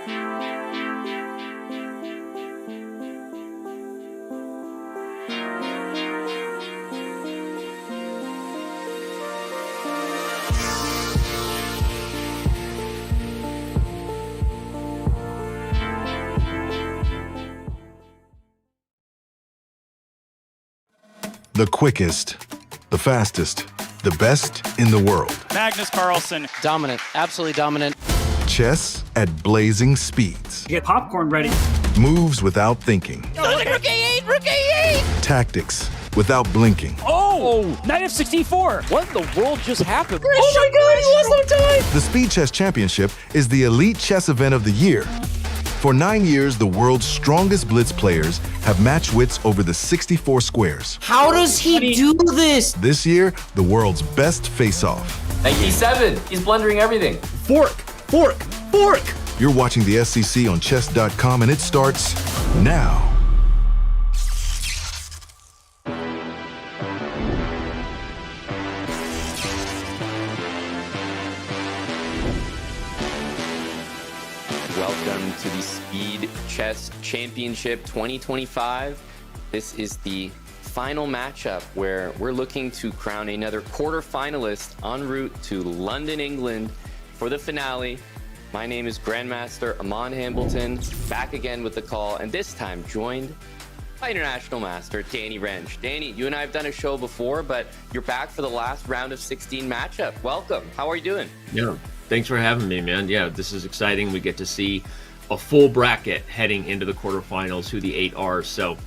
The quickest, the fastest, the best in the world. Magnus Carlsen. Dominant, absolutely dominant. Chess at blazing speeds. Get popcorn ready. Moves without thinking. Oh, Rook A8, Rook A8! Tactics without blinking. Oh, Knight of 64. What in the world just happened? Oh my God, he lost no time. The Speed Chess Championship is the elite chess event of the year. For 9 years, the world's strongest blitz players have matched wits over the 64 squares. How does he do this? This year, the world's best face-off. Like E7, he's blundering everything. Fork, fork, fork. You're watching the SCC on chess.com and it starts now. Welcome to the Speed Chess Championship 2025. This is the final matchup where we're looking to crown another quarterfinalist en route to London, England for the finale. My name is Grandmaster Amon Hambleton, back again with the call, and this time joined by International Master Danny Wrench. Danny, you and I have done a show before, but you're back for the last round of 16 matchup. Welcome. How are you doing? Yeah, thanks for having me, man. Yeah, this is exciting. We get to see a full bracket heading into the quarterfinals, who the 8 are. So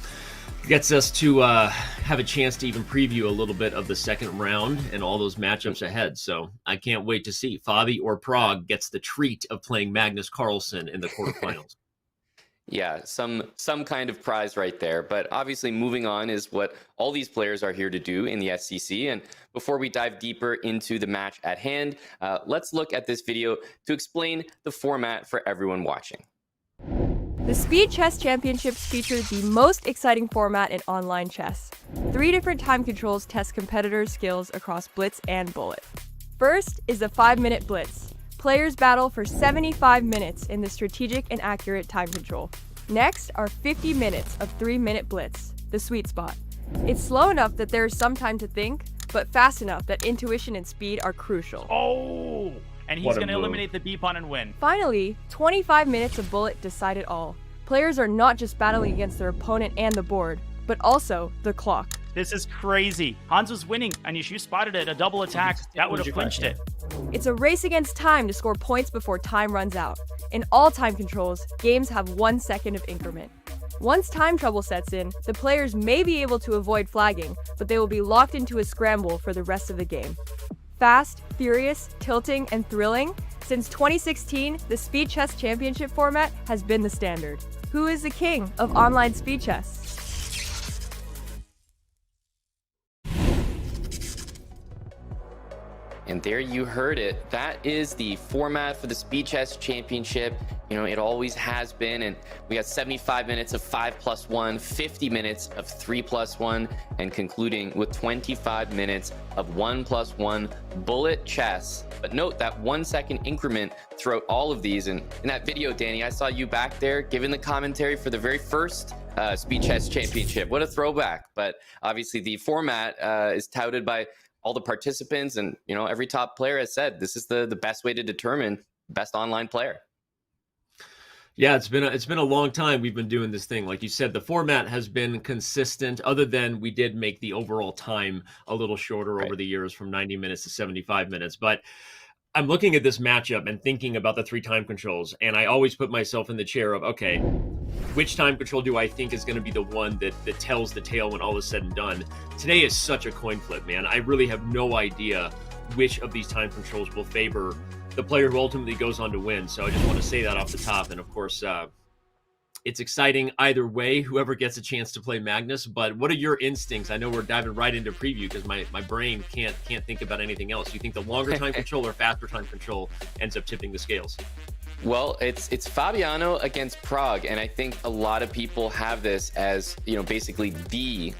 gets us to have a chance to even preview a little bit of the second round and all those matchups ahead. So I can't wait to see. Fabi or Prague gets the treat of playing Magnus Carlsen in the quarterfinals. Yeah, some kind of prize right there. But obviously moving on is what all these players are here to do in the SCC. And before we dive deeper into the match at hand, let's look at this video to explain the format for everyone watching. The Speed Chess Championships feature the most exciting format in online chess. 3 different time controls test competitors' skills across blitz and bullet. First is the 5-minute blitz. Players battle for 75 minutes in the strategic and accurate time control. Next are 50 minutes of 3-minute blitz, the sweet spot. It's slow enough that there is some time to think, but fast enough that intuition and speed are crucial. Oh, and he's going to eliminate the B-pawn and win. Finally, 25 minutes of bullet decide it all. Players are not just battling against their opponent and the board, but also the clock. This is crazy. Hans was winning, and if you spotted it, a double attack, that would have clinched it. It's a race against time to score points before time runs out. In all time controls, games have 1 second of increment. Once time trouble sets in, the players may be able to avoid flagging, but they will be locked into a scramble for the rest of the game. Fast, furious, tilting, and thrilling, since 2016, the Speed Chess Championship format has been the standard. Who is the king of online speed chess? And there you heard it. That is the format for the Speed Chess Championship. You know, it always has been. And we got 75 minutes of 5+1, 50 minutes of 3+1, and concluding with 25 minutes of 1+1 bullet chess. But note that 1 second increment throughout all of these. And in that video, Danny, I saw you back there giving the commentary for the very first Speed Chess Championship. What a throwback. But obviously the format is touted by all the participants, and you know, every top player has said this is the best way to determine best online player. Yeah, it's been a long time we've been doing this thing. Like you said, the format has been consistent, other than we did make the overall time a little shorter over the years from 90 minutes to 75 minutes. But I'm looking at this matchup and thinking about the 3 time controls, and I always put myself in the chair of, okay, which time control do I think is going to be the one that tells the tale when all is said and done? Today is such a coin flip, man. I really have no idea which of these time controls will favor the player who ultimately goes on to win. So I just want to say that off the top. And of course, it's exciting either way, whoever gets a chance to play Magnus. But what are your instincts? I know we're diving right into preview because my brain can't think about anything else. You think the longer time control or faster time control ends up tipping the scales? Well, it's Fabiano against Prague, and I think a lot of people have this as, you know, basically the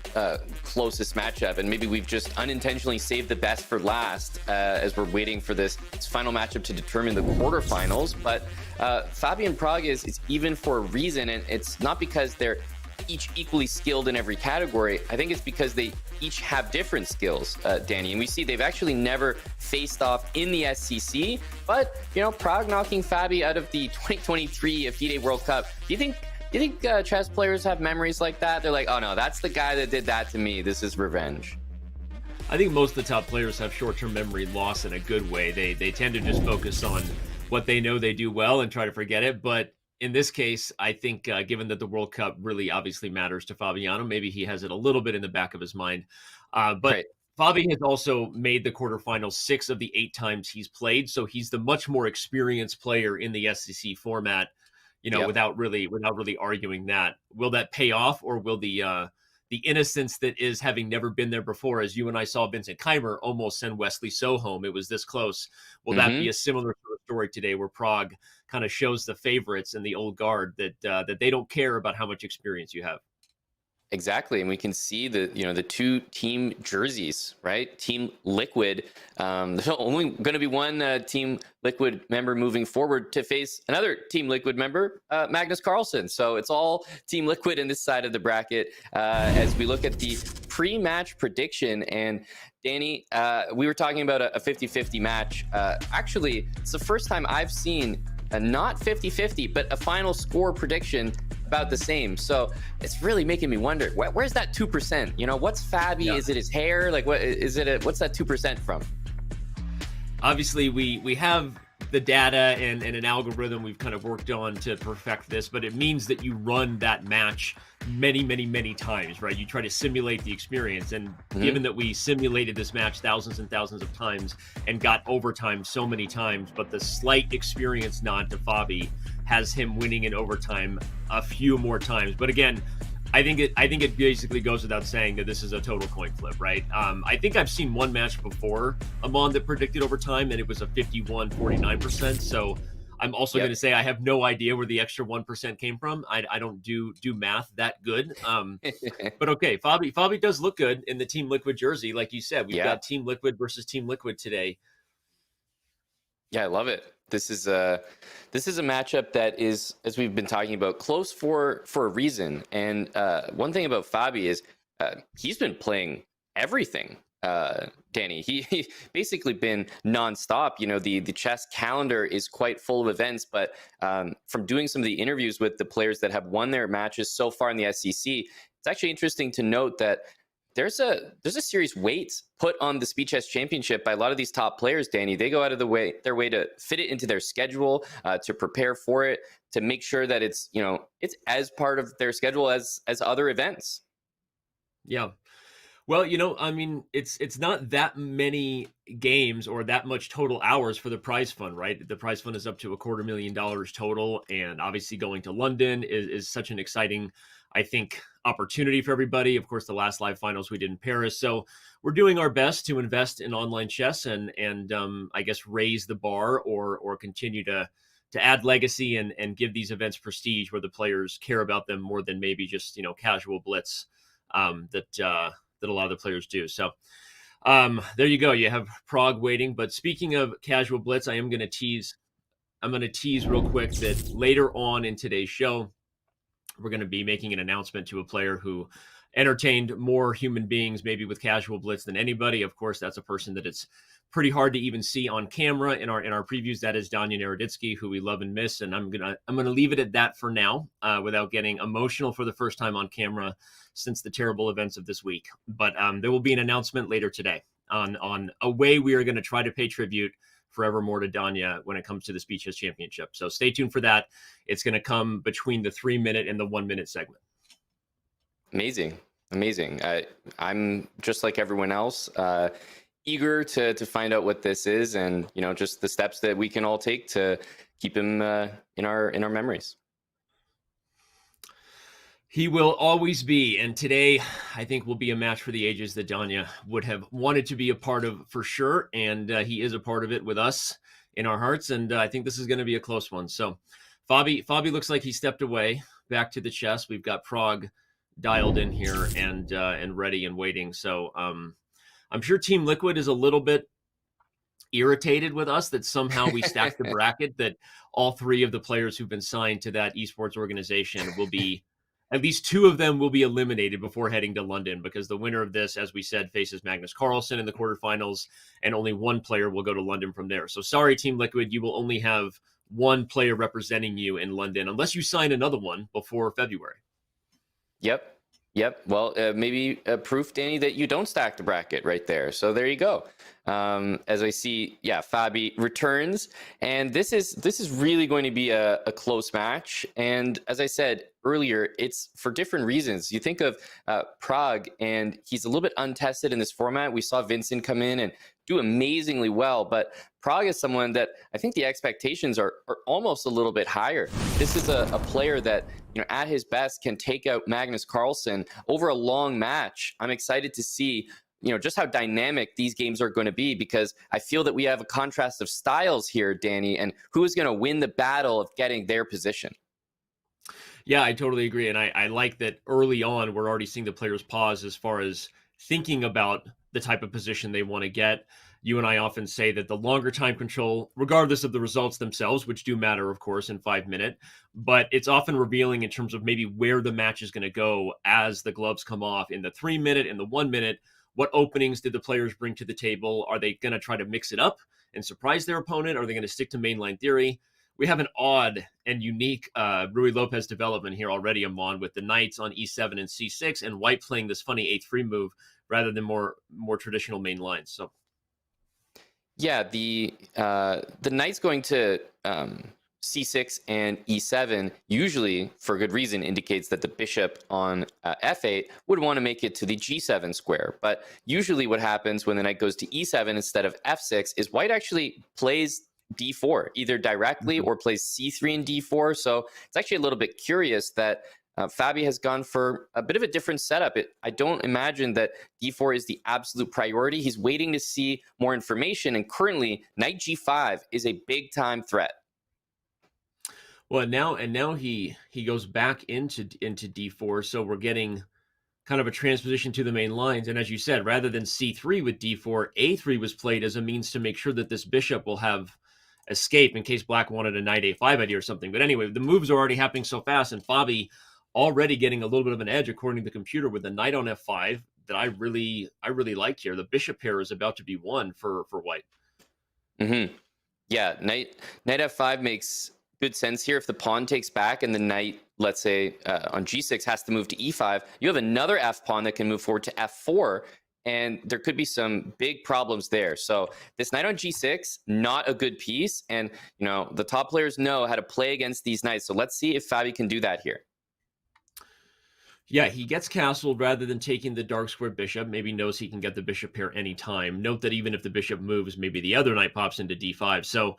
closest matchup, and maybe we've just unintentionally saved the best for last as we're waiting for this final matchup to determine the quarterfinals. But Fabi and Prague is even for a reason, and it's not because they're each equally skilled in every category. I think it's because they each have different skills, Danny. And we see they've actually never faced off in the SCC, but, you know, Prague knocking Fabi out of the 2023 FIDE World Cup. Do you think chess players have memories like that? They're like, oh no, that's the guy that did that to me. This is revenge. I think most of the top players have short-term memory loss in a good way. They tend to just focus on what they know they do well and try to forget it. But in this case, I think given that the World Cup really obviously matters to Fabiano, maybe he has it a little bit in the back of his mind. But right. Fabi has also made the quarterfinals 6 of the 8 times he's played, so he's the much more experienced player in the SCC format. You know, without really arguing that. Will that pay off, or will the innocence that is having never been there before, as you and I saw Vincent Keimer almost send Wesley So home? It was this close. Will that be a similar sort of story today, where Prague kind of shows the favorites and the old guard that they don't care about how much experience you have? Exactly, and we can see the the 2 team jerseys, right? Team Liquid. There's only going to be one Team Liquid member moving forward to face another Team Liquid member, Magnus Carlsen. So it's all Team Liquid in this side of the bracket. As we look at the pre-match prediction, and Danny, we were talking about a 50-50 match. Actually, it's the first time I've seen a not 50-50, but a final score prediction about the same. So it's really making me wonder, where's that 2%? You know, what's Fabi? Yeah. Is it his hair? Like, what is it? What's that 2% from? Obviously, we have the data and an algorithm we've kind of worked on to perfect this, but it means that you run that match many times, right? You try to simulate the experience, and given that we simulated this match thousands and thousands of times and got overtime so many times, but the slight experience nod to Fabi has him winning in overtime a few more times. But again, I think it basically goes without saying that this is a total coin flip, right? I think I've seen one match before, Amon, that predicted overtime, and it was a 51-49%. So I'm also going to say I have no idea where the extra 1% came from. I don't do math that good. But okay, Fabi does look good in the Team Liquid jersey, like you said. We've got Team Liquid versus Team Liquid today. Yeah, I love it. This is a matchup that is, as we've been talking about, close for a reason. And one thing about Fabi is he's been playing everything. Danny, he basically been nonstop. You know, the chess calendar is quite full of events, but from doing some of the interviews with the players that have won their matches so far in the SCC, it's actually interesting to note that there's a serious weight put on the Speed Chess Championship by a lot of these top players, Danny. They go out of their way to fit it into their schedule, to prepare for it, to make sure that it's as part of their schedule as other events. Yeah. Well, I mean, it's not that many games or that much total hours for the prize fund, right? The prize fund is up to $250,000 total, and obviously going to London is such an exciting, I think, opportunity for everybody. Of course, the last live finals we did in Paris. So we're doing our best to invest in online chess and I guess raise the bar or continue to add legacy and give these events prestige where the players care about them more than maybe just, casual blitz that a lot of the players do. So there you go. You have Prague waiting. But speaking of casual blitz, I'm going to tease real quick that later on in today's show, we're going to be making an announcement to a player who entertained more human beings, maybe with casual blitz, than anybody. Of course, that's a person that it's pretty hard to even see on camera in our previews. That is Naroditsky, who we love and miss. And I'm gonna leave it at that for now, without getting emotional for the first time on camera since the terrible events of this week. But there will be an announcement later today on a way we are going to try to pay tribute forevermore to Danya when it comes to the Speed Chess Championship. So stay tuned for that. It's going to come between the 3-minute and the 1-minute segment. Amazing. I'm just like everyone else, eager to find out what this is, and just the steps that we can all take to keep him in our memories. He will always be, and today I think will be a match for the ages that Danya would have wanted to be a part of for sure, and he is a part of it with us in our hearts, and I think this is going to be a close one. So Fabi looks like he stepped away back to the chess. We've got Prague dialed in here and ready and waiting. So I'm sure Team Liquid is a little bit irritated with us that somehow we stacked the bracket, that all three of the players who've been signed to that esports organization will be, at least two of them will be eliminated before heading to London, because the winner of this, as we said, faces Magnus Carlsen in the quarterfinals, and only one player will go to London from there. So sorry, Team Liquid, you will only have one player representing you in London, unless you sign another one before February. Yep. Well, maybe proof, Danny, that you don't stack the bracket right there. So there you go. As I see, Fabi returns, and this is really going to be a close match. And as I said earlier, it's for different reasons. You think of Prague, and he's a little bit untested in this format. We saw Vincent come in and do amazingly well, but Prague is someone that I think the expectations are almost a little bit higher. This is a player that, at his best can take out Magnus Carlsen over a long match. I'm excited to see, just how dynamic these games are going to be, because I feel that we have a contrast of styles here, Danny, and who is going to win the battle of getting their position. Yeah, I totally agree. And I like that early on, we're already seeing the players pause as far as thinking about the type of position they want to get. You and I often say that the longer time control, regardless of the results themselves, which do matter, of course, in 5 minute, but it's often revealing in terms of maybe where the match is going to go as the gloves come off in the 3 minute and the 1 minute. What openings did the players bring to the table? Are they going to try to mix it up and surprise their opponent? Are they going to stick to mainline theory? We have an odd and unique Rui Lopez development here already, Amon, with the knights on e7 and c6, and white playing this funny a3 move rather than more traditional main lines. So, yeah, the knight's going to c6 and e7 usually, for good reason, indicates that the bishop on f8 would want to make it to the g7 square. But usually what happens when the knight goes to e7 instead of f6 is white actually plays d4, either directly or plays c3 and d4. So it's actually a little bit curious that Fabi has gone for a bit of a different setup. I don't imagine that d4 is the absolute priority. He's waiting to see more information, and currently knight g5 is a big time threat. Well, now he goes back into d4, so we're getting kind of a transposition to the main lines. And as you said, rather than c3 with d4, a3 was played as a means to make sure that this bishop will have escape in case black wanted a knight a5 idea or something. But anyway, the moves are already happening so fast, and Fabi already getting a little bit of an edge according to the computer with the knight on f5 that I really like here. The bishop pair is about to be won for white. Yeah, knight f5 makes good sense here. If the pawn takes back and the knight, let's say on g6, has to move to e5, you have another f pawn that can move forward to f4, and there could be some big problems there. So this knight on g6, not a good piece, and the top players know how to play against these knights. So let's see if Fabi can do that here. Yeah, he gets castled rather than taking the dark square bishop. Maybe knows he can get the bishop pair anytime. Note that even if the bishop moves, maybe the other knight pops into d5. So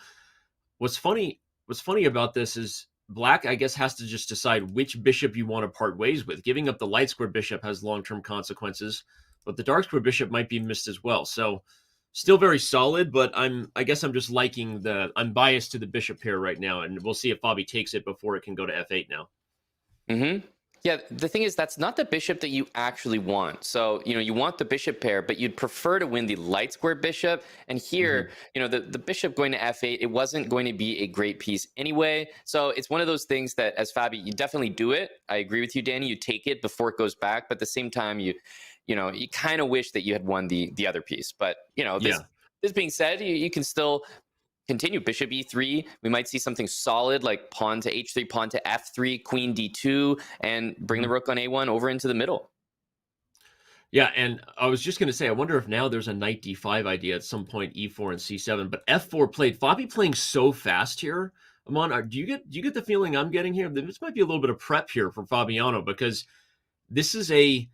what's funny about this is black, I guess, has to just decide which bishop you want to part ways with. Giving up the light square bishop has long-term consequences, but the dark square bishop might be missed as well. So still very solid, but I guess I'm just liking I'm biased to the bishop pair right now, and we'll see if Fabi takes it before it can go to f8 now. Yeah, the thing is, that's not the bishop that you actually want. So, you want the bishop pair, but you'd prefer to win the light square bishop. And here, the bishop going to f8, it wasn't going to be a great piece anyway. So it's one of those things that, as Fabi, you definitely do it. I agree with you, Danny. You take it before it goes back. But at the same time, you kind of wish that you had won the other piece. But, this being said, you can still continue. Bishop e3, we might see something solid like pawn to h3, pawn to f3, queen d2, and bring the rook on a1 over into the middle. Yeah, and I was just going to say, I wonder if now there's a knight d5 idea at some point, e4 and c7, but f4 played. Fabi playing so fast here. Amon, do you get the feeling I'm getting here? This might be a little bit of prep here for Fabiano, because this is a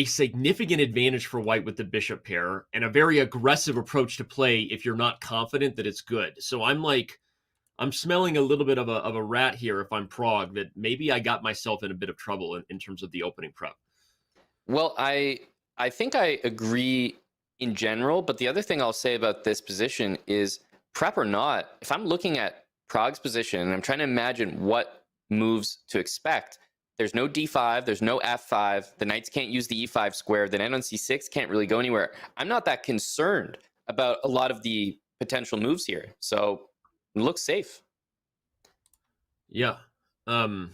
significant advantage for white with the bishop pair, and a very aggressive approach to play if you're not confident that it's good. So I'm smelling a little bit of a rat here if I'm Prague, that maybe I got myself in a bit of trouble in terms of the opening prep. Well, I think I agree in general, but the other thing I'll say about this position is prep or not, if I'm looking at Prague's position and I'm trying to imagine what moves to expect, there's no d5, there's no f5, the knights can't use the e5 square, the knight on c6 can't really go anywhere. I'm not that concerned about a lot of the potential moves here, so it looks safe. Yeah. Okay,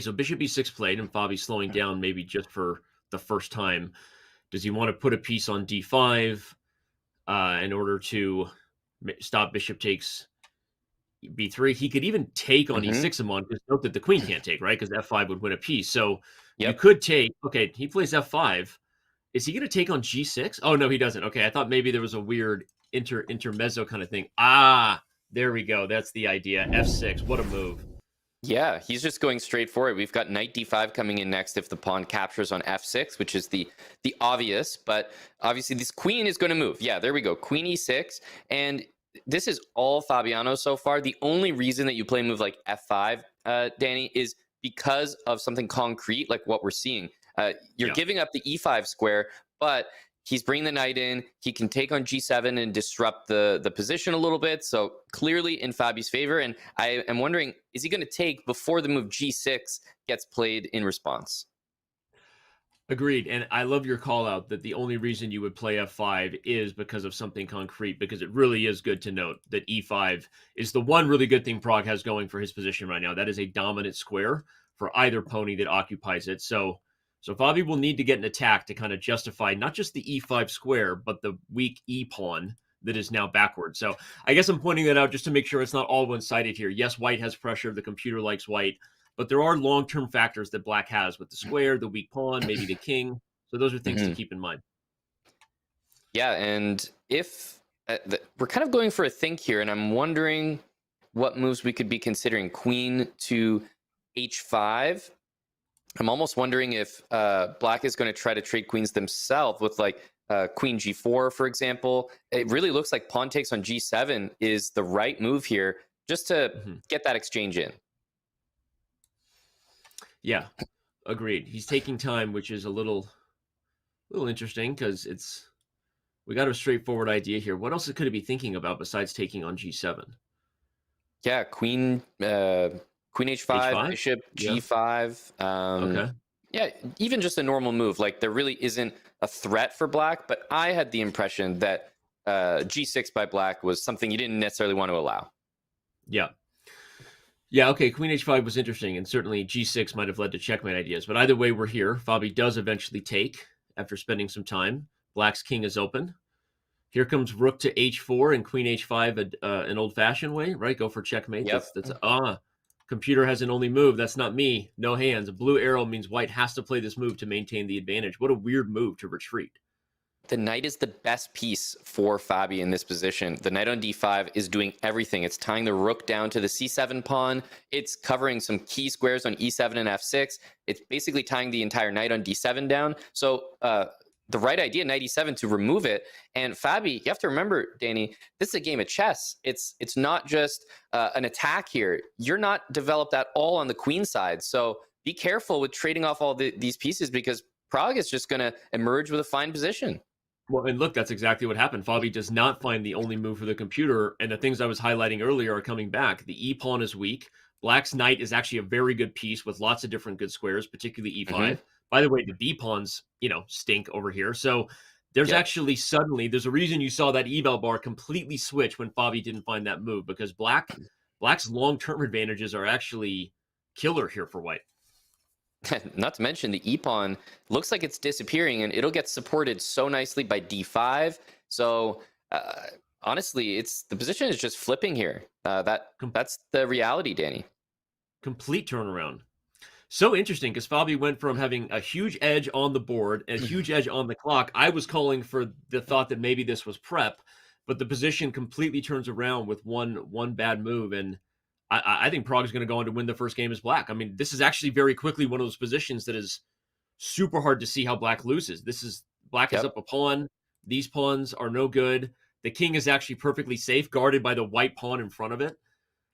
so bishop e6 played, and Fabi's slowing down maybe just for the first time. Does he want to put a piece on d5 in order to stop bishop takes b3? He could even take on e6 among, because note that the queen can't take, right? Because f5 would win a piece. So you could take, okay, he plays f5. Is he going to take on g6? Oh, no, he doesn't. Okay, I thought maybe there was a weird intermezzo kind of thing. Ah, there we go. That's the idea. f6, what a move. Yeah, he's just going straight for it. We've got knight d5 coming in next if the pawn captures on f6, which is the obvious, but obviously this queen is going to move. Yeah, there we go. Queen e6, and this is all Fabiano so far. The only reason that you play a move like f5, Danny, is because of something concrete like what we're seeing. You're giving up the e5 square, but he's bringing the knight in. He can take on g7 and disrupt the position a little bit. So clearly in Fabi's favor. And I am wondering, is he going to take before the move g6 gets played in response? Agreed. And I love your call out that the only reason you would play f5 is because of something concrete, because it really is good to note that e5 is the one really good thing Prague has going for his position right now. That is a dominant square for either pony that occupies it. So Fabi will need to get an attack to kind of justify not just the e5 square, but the weak e pawn that is now backward. So I guess I'm pointing that out just to make sure it's not all one-sided here. Yes, white has pressure. The computer likes white. But there are long-term factors that black has with the square, the weak pawn, maybe the king. So those are things to keep in mind. Yeah, and if we're kind of going for a think here, and I'm wondering what moves we could be considering. Queen to h5. I'm almost wondering if black is going to try to trade queens themselves with like queen g4, for example. It really looks like pawn takes on g7 is the right move here, just to get that exchange in. Yeah, agreed. He's taking time, which is a little interesting because we got a straightforward idea here. What else could he be thinking about besides taking on g7? Yeah, queen h5, bishop g5. Okay. Yeah, even just a normal move. Like there really isn't a threat for black, but I had the impression that g6 by black was something you didn't necessarily want to allow. Yeah. Yeah, okay, queen h5 was interesting, and certainly g6 might have led to checkmate ideas. But either way, we're here. Fabi does eventually take after spending some time. Black's king is open. Here comes rook to h4 and queen h5 an old-fashioned way, right? Go for checkmate. Yep. Computer has an only move. That's not me. No hands. A blue arrow means white has to play this move to maintain the advantage. What a weird move to retreat. The knight is the best piece for Fabi in this position. The knight on d5 is doing everything. It's tying the rook down to the c7 pawn. It's covering some key squares on e7 and f6. It's basically tying the entire knight on d7 down. So the right idea, knight e7, to remove it. And Fabi, you have to remember, Danny, this is a game of chess. It's not just an attack here. You're not developed at all on the queen side. So be careful with trading off all these pieces, because Prague is just going to emerge with a fine position. Well, and look, that's exactly what happened. Fabi does not find the only move for the computer, and the things I was highlighting earlier are coming back. The e-pawn is weak. Black's knight is actually a very good piece with lots of different good squares, particularly e5. By the way, the b-pawns, stink over here. So there's actually suddenly, there's a reason you saw that eval bar completely switch when Fabi didn't find that move, because Black's long-term advantages are actually killer here for white. Not to mention the e-pawn looks like it's disappearing, and it'll get supported so nicely by d5. So honestly, the position is just flipping here. That's the reality, Danny. Complete turnaround. So interesting, because Fabi went from having a huge edge on the board and a huge edge on the clock. I was calling for the thought that maybe this was prep, but the position completely turns around with one bad move, and I think Prague is going to go on to win the first game as black. I mean, this is actually very quickly one of those positions that is super hard to see how black loses. Black is up a pawn. These pawns are no good. The king is actually perfectly safe, guarded by the white pawn in front of it.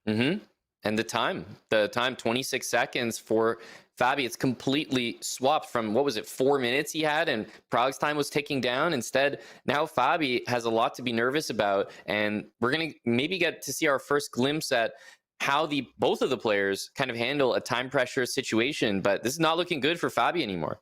And the time 26 seconds for Fabi, it's completely swapped from, what was it, 4 minutes he had, and Prague's time was ticking down. Instead, now Fabi has a lot to be nervous about, and we're going to maybe get to see our first glimpse at how both of the players kind of handle a time pressure situation. But this is not looking good for Fabi anymore.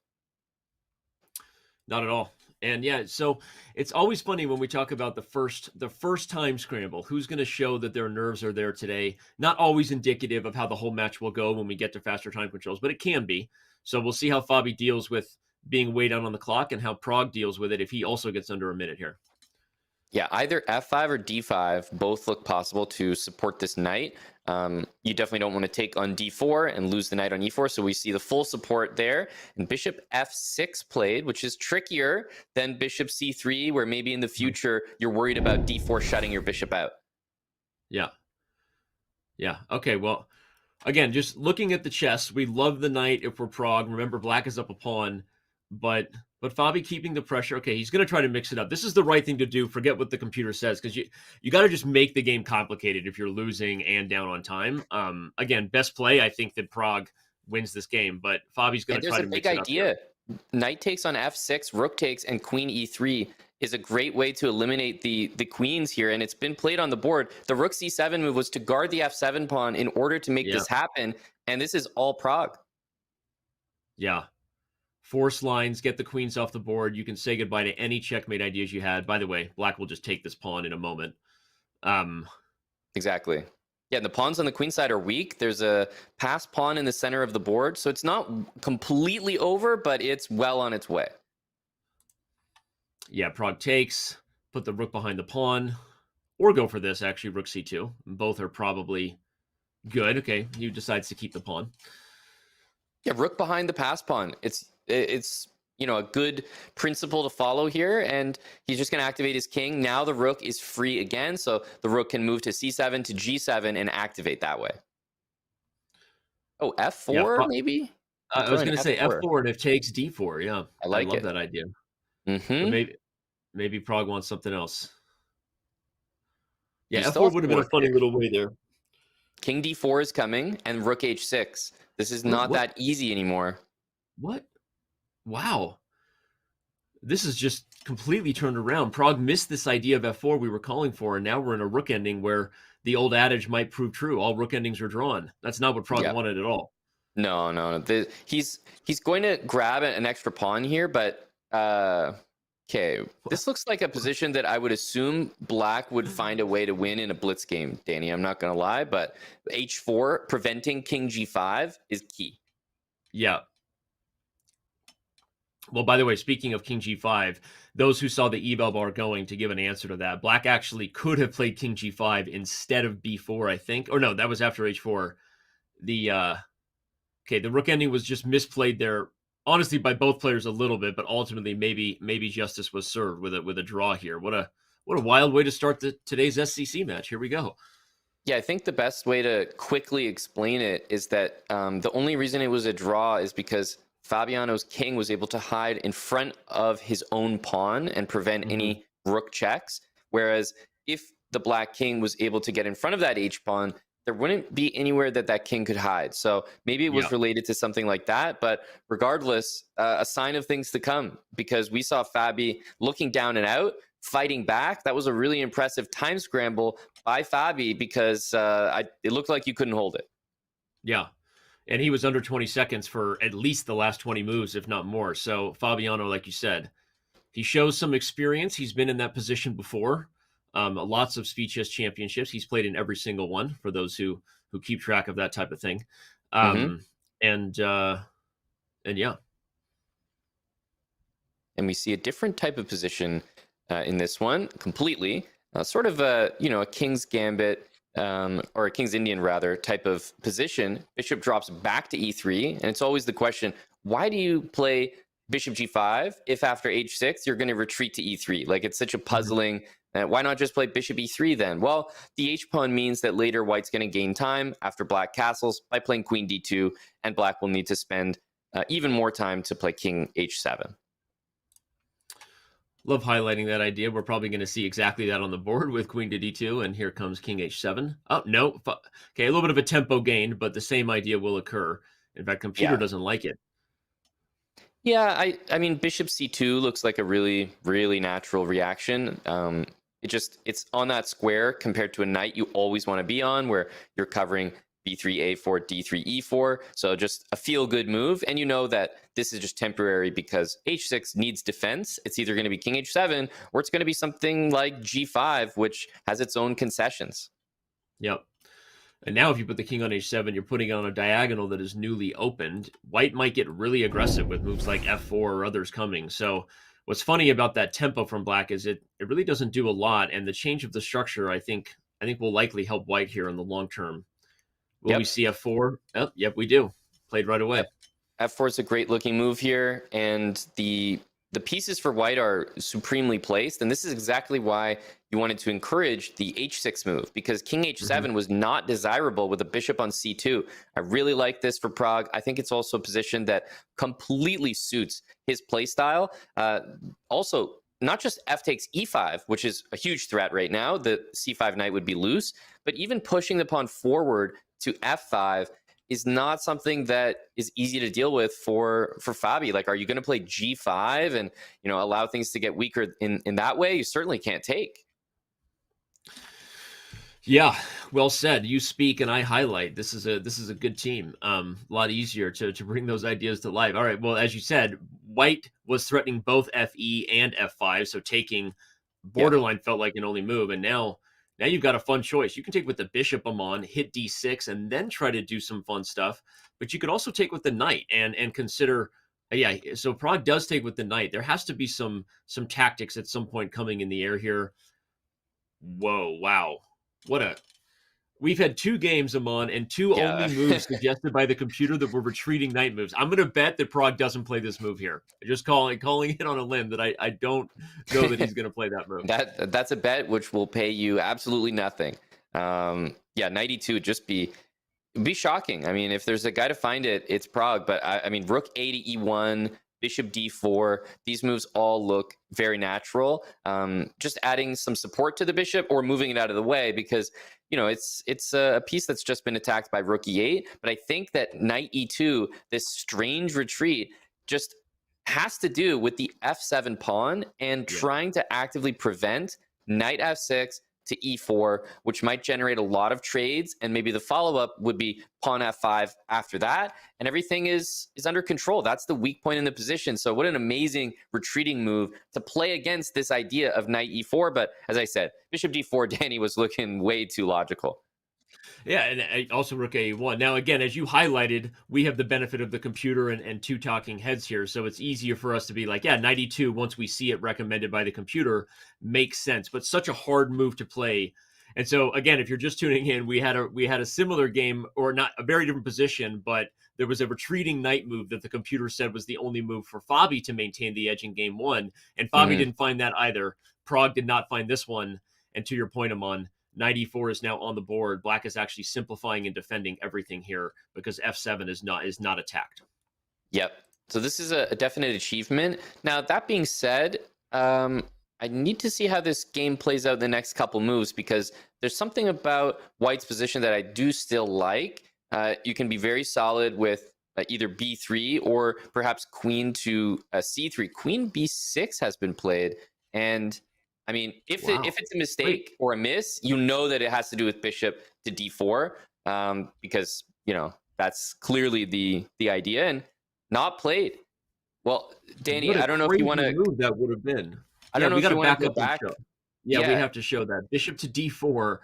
Not at all. And yeah, so it's always funny when we talk about the first time scramble. Who's going to show that their nerves are there today? Not always indicative of how the whole match will go when we get to faster time controls, but it can be. So we'll see how Fabi deals with being way down on the clock and how Prague deals with it if he also gets under a minute here. Yeah, either F5 or D5 both look possible to support this knight. You definitely don't want to take on D4 and lose the knight on E4, so we see the full support there. And bishop F6 played, which is trickier than bishop C3, where maybe in the future you're worried about D4 shutting your bishop out. Yeah. Yeah, okay, well, again, just looking at the chess, we love the knight if we're Prague. Remember, black is up a pawn, but Fabi keeping the pressure. Okay, he's going to try to mix it up. This is the right thing to do. Forget what the computer says, because you got to just make the game complicated if you're losing and down on time. Again, best play, I think that Prague wins this game, but Fabi's going to try to mix it up. There's a big idea. Knight takes on F6, rook takes, and queen E3 is a great way to eliminate the queens here, and it's been played on the board. The rook C7 move was to guard the F7 pawn in order to make this happen, and this is all Prague. Yeah. Force lines, get the queens off the board. You can say goodbye to any checkmate ideas you had. By the way, black will just take this pawn in a moment. Exactly. Yeah, the pawns on the queen side are weak. There's a passed pawn in the center of the board, so it's not completely over, but it's well on its way. Yeah, Prague takes, put the rook behind the pawn, or go for this, actually, rook C2. Both are probably good. Okay, he decides to keep the pawn. Yeah, rook behind the passed pawn. It's a good principle to follow here, and he's just going to activate his king. Now the rook is free again, so the rook can move to C7 to G7 and activate that way. Oh, F4 maybe? I was going to say F4, and if takes D4, yeah. I love that idea. Mm-hmm. Maybe Prague wants something else. Yeah, F4 would have been a funny little way there. King D4 is coming, and rook H6. This is not that easy anymore. What? Wow. This is just completely turned around. Prague missed this idea of F4 we were calling for, and now we're in a rook ending where the old adage might prove true. All rook endings are drawn. That's not what Prague wanted at all. No. He's going to grab an extra pawn here, but okay. This looks like a position that I would assume black would find a way to win in a blitz game, Danny. I'm not going to lie, but H4, preventing king G5 is key. Yeah. Well, by the way, speaking of king G5, those who saw the eval bar going to give an answer to that, black actually could have played king G5 instead of B4, I think. Or no, that was after H4. The rook ending was just misplayed there, honestly, by both players a little bit, but ultimately maybe justice was served with a draw here. What a wild way to start today's SCC match. Here we go. Yeah, I think the best way to quickly explain it is that the only reason it was a draw is because Fabiano's king was able to hide in front of his own pawn and prevent any rook checks. Whereas if the black king was able to get in front of that H pawn, there wouldn't be anywhere that king could hide. So maybe it was related to something like that. But regardless, a sign of things to come, because we saw Fabi looking down and out, fighting back. That was a really impressive time scramble by Fabi, because it looked like you couldn't hold it. Yeah. And he was under 20 seconds for at least the last 20 moves, if not more. So Fabiano, like you said, he shows some experience. He's been in that position before. Lots of speed chess championships. He's played in every single one, for those who keep track of that type of thing. And yeah. And we see a different type of position in this one completely. Sort of a king's gambit, or a king's Indian rather, type of position. Bishop drops back to E3, and it's always the question, why do you play bishop G5 if after H6 you're going to retreat to E3? Like, it's such a puzzling, why not just play bishop E3 then? Well, the H pawn means that later white's going to gain time after black castles by playing queen D2, and black will need to spend even more time to play king H7. Love highlighting that idea. We're probably going to see exactly that on the board with queen to D2, and here comes king H7. Oh, no. Okay, a little bit of a tempo gain, but the same idea will occur. In fact, computer doesn't like it. Yeah, I mean, bishop c2 looks like a really, really natural reaction. It's on that square compared to a knight you always want to be on, where you're covering b3, a4, d3, e4. So just a feel-good move. And you know that this is just temporary because h6 needs defense. It's either going to be king h7 or it's going to be something like g5, which has its own concessions. Yep. And now if you put the king on h7, you're putting it on a diagonal that is newly opened. White might get really aggressive with moves like f4 or others coming. So what's funny about that tempo from black is it really doesn't do a lot. And the change of the structure, I think will likely help white here in the long term. Will we see f4? Oh, yep, we do. Played right away. F4 is a great looking move here. And the pieces for white are supremely placed. And this is exactly why you wanted to encourage the h6 move, because king h7 was not desirable with a bishop on c2. I really like this for Pragg. I think it's also a position that completely suits his play style. Also, not just f takes e5, which is a huge threat right now. The c5 knight would be loose, but even pushing the pawn forward to f5 is not something that is easy to deal with for Fabi. Like, are you going to play g5 and, you know, allow things to get weaker in that way? You certainly can't take. Yeah, well said. You speak and I highlight. This is a good team. A lot easier to bring those ideas to life. All right. Well, as you said, white was threatening both fe and f5, so taking borderline felt like an only move. And now you've got a fun choice. You can take with the bishop on, hit d6, and then try to do some fun stuff. But you could also take with the knight and consider. Yeah, so Pragg does take with the knight. There has to be some tactics at some point coming in the air here. Whoa! Wow. We've had 2 games, Amon, and 2 only moves suggested by the computer that were retreating knight moves. I'm going to bet that Pragg doesn't play this move here. Just calling it on a limb that I don't know that he's going to play that move. That's a bet which will pay you absolutely nothing. Knight e2 would just be shocking. I mean, if there's a guy to find it, it's Pragg. But I mean, rook a to e1. Bishop d4, these moves all look very natural. Just adding some support to the bishop or moving it out of the way, because, you know, it's a piece that's just been attacked by rook e8. But I think that knight e2, this strange retreat, just has to do with the f7 pawn and trying to actively prevent knight f6 to e4, which might generate a lot of trades. And maybe the follow-up would be pawn f5 after that, and everything is under control. That's the weak point in the position. So what an amazing retreating move to play against this idea of knight e4. But as I said, bishop d4, Danny was looking way too logical. Yeah, and also rook a1. Now, again, as you highlighted, we have the benefit of the computer and 2 talking heads here, so it's easier for us to be like, yeah, knight e2, once we see it recommended by the computer, makes sense. But such a hard move to play. And so, again, if you're just tuning in, we had a similar game, or not a very different position, but there was a retreating knight move that the computer said was the only move for Fabi to maintain the edge in game 1. And Fabi didn't find that either. Pragg did not find this one. And to your point, Amon, knight e4 is now on the board. Black is actually simplifying and defending everything here because f7 is not attacked. Yep. So this is a definite achievement. Now, that being said, I need to see how this game plays out in the next couple moves, because there's something about white's position that I do still like. You can be very solid with either b3 or perhaps queen to c3. Queen b6 has been played, and I mean, if it's a mistake or a miss, you know that it has to do with bishop to d4, because, you know, that's clearly the idea, and not played. Well, Danny, I don't know if you want to move that would have been. I don't know if you want to go back. Yeah, we have to show that. Bishop to d4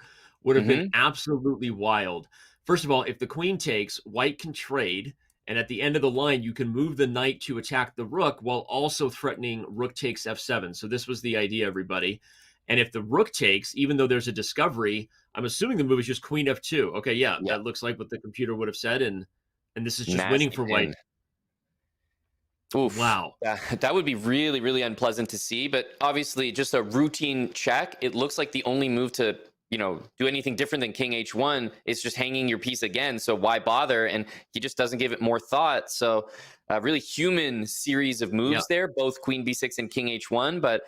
would have been absolutely wild. First of all, if the queen takes, white can trade. And at the end of the line, you can move the knight to attack the rook while also threatening rook takes f7. So this was the idea, everybody. And if the rook takes, even though there's a discovery, I'm assuming the move is just queen f2. Okay, yeah, that looks like what the computer would have said. And this is just winning for white. Oof. Wow. That would be really, really unpleasant to see. But obviously, just a routine check. It looks like the only move to, you know, do anything different than king h1 is just hanging your piece again. So why bother? And he just doesn't give it more thought. So a really human series of moves there, both queen b6 and king h1. But,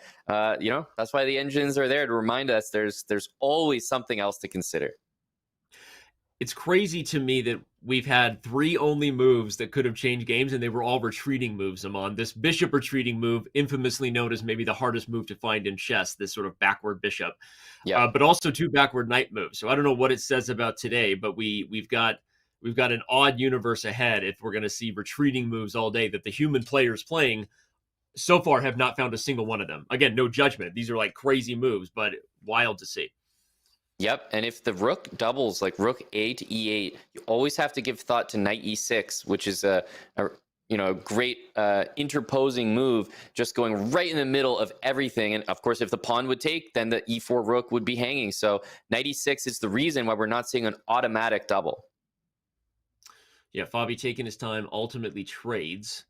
you know, that's why the engines are there to remind us there's always something else to consider. It's crazy to me that we've had 3 only moves that could have changed games, and they were all retreating moves, Amon. This bishop retreating move, infamously known as maybe the hardest move to find in chess, this sort of backward bishop. Yeah. But also 2 backward knight moves. So I don't know what it says about today, but we've got an odd universe ahead if we're going to see retreating moves all day that the human players playing so far have not found a single one of them. Again, no judgment. These are like crazy moves, but wild to see. Yep, and if the rook doubles, like rook a to e8, you always have to give thought to knight e6, which is a great interposing move, just going right in the middle of everything. And of course, if the pawn would take, then the e4 rook would be hanging. So knight e6 is the reason why we're not seeing an automatic double. Yeah, Fabi taking his time, ultimately trades.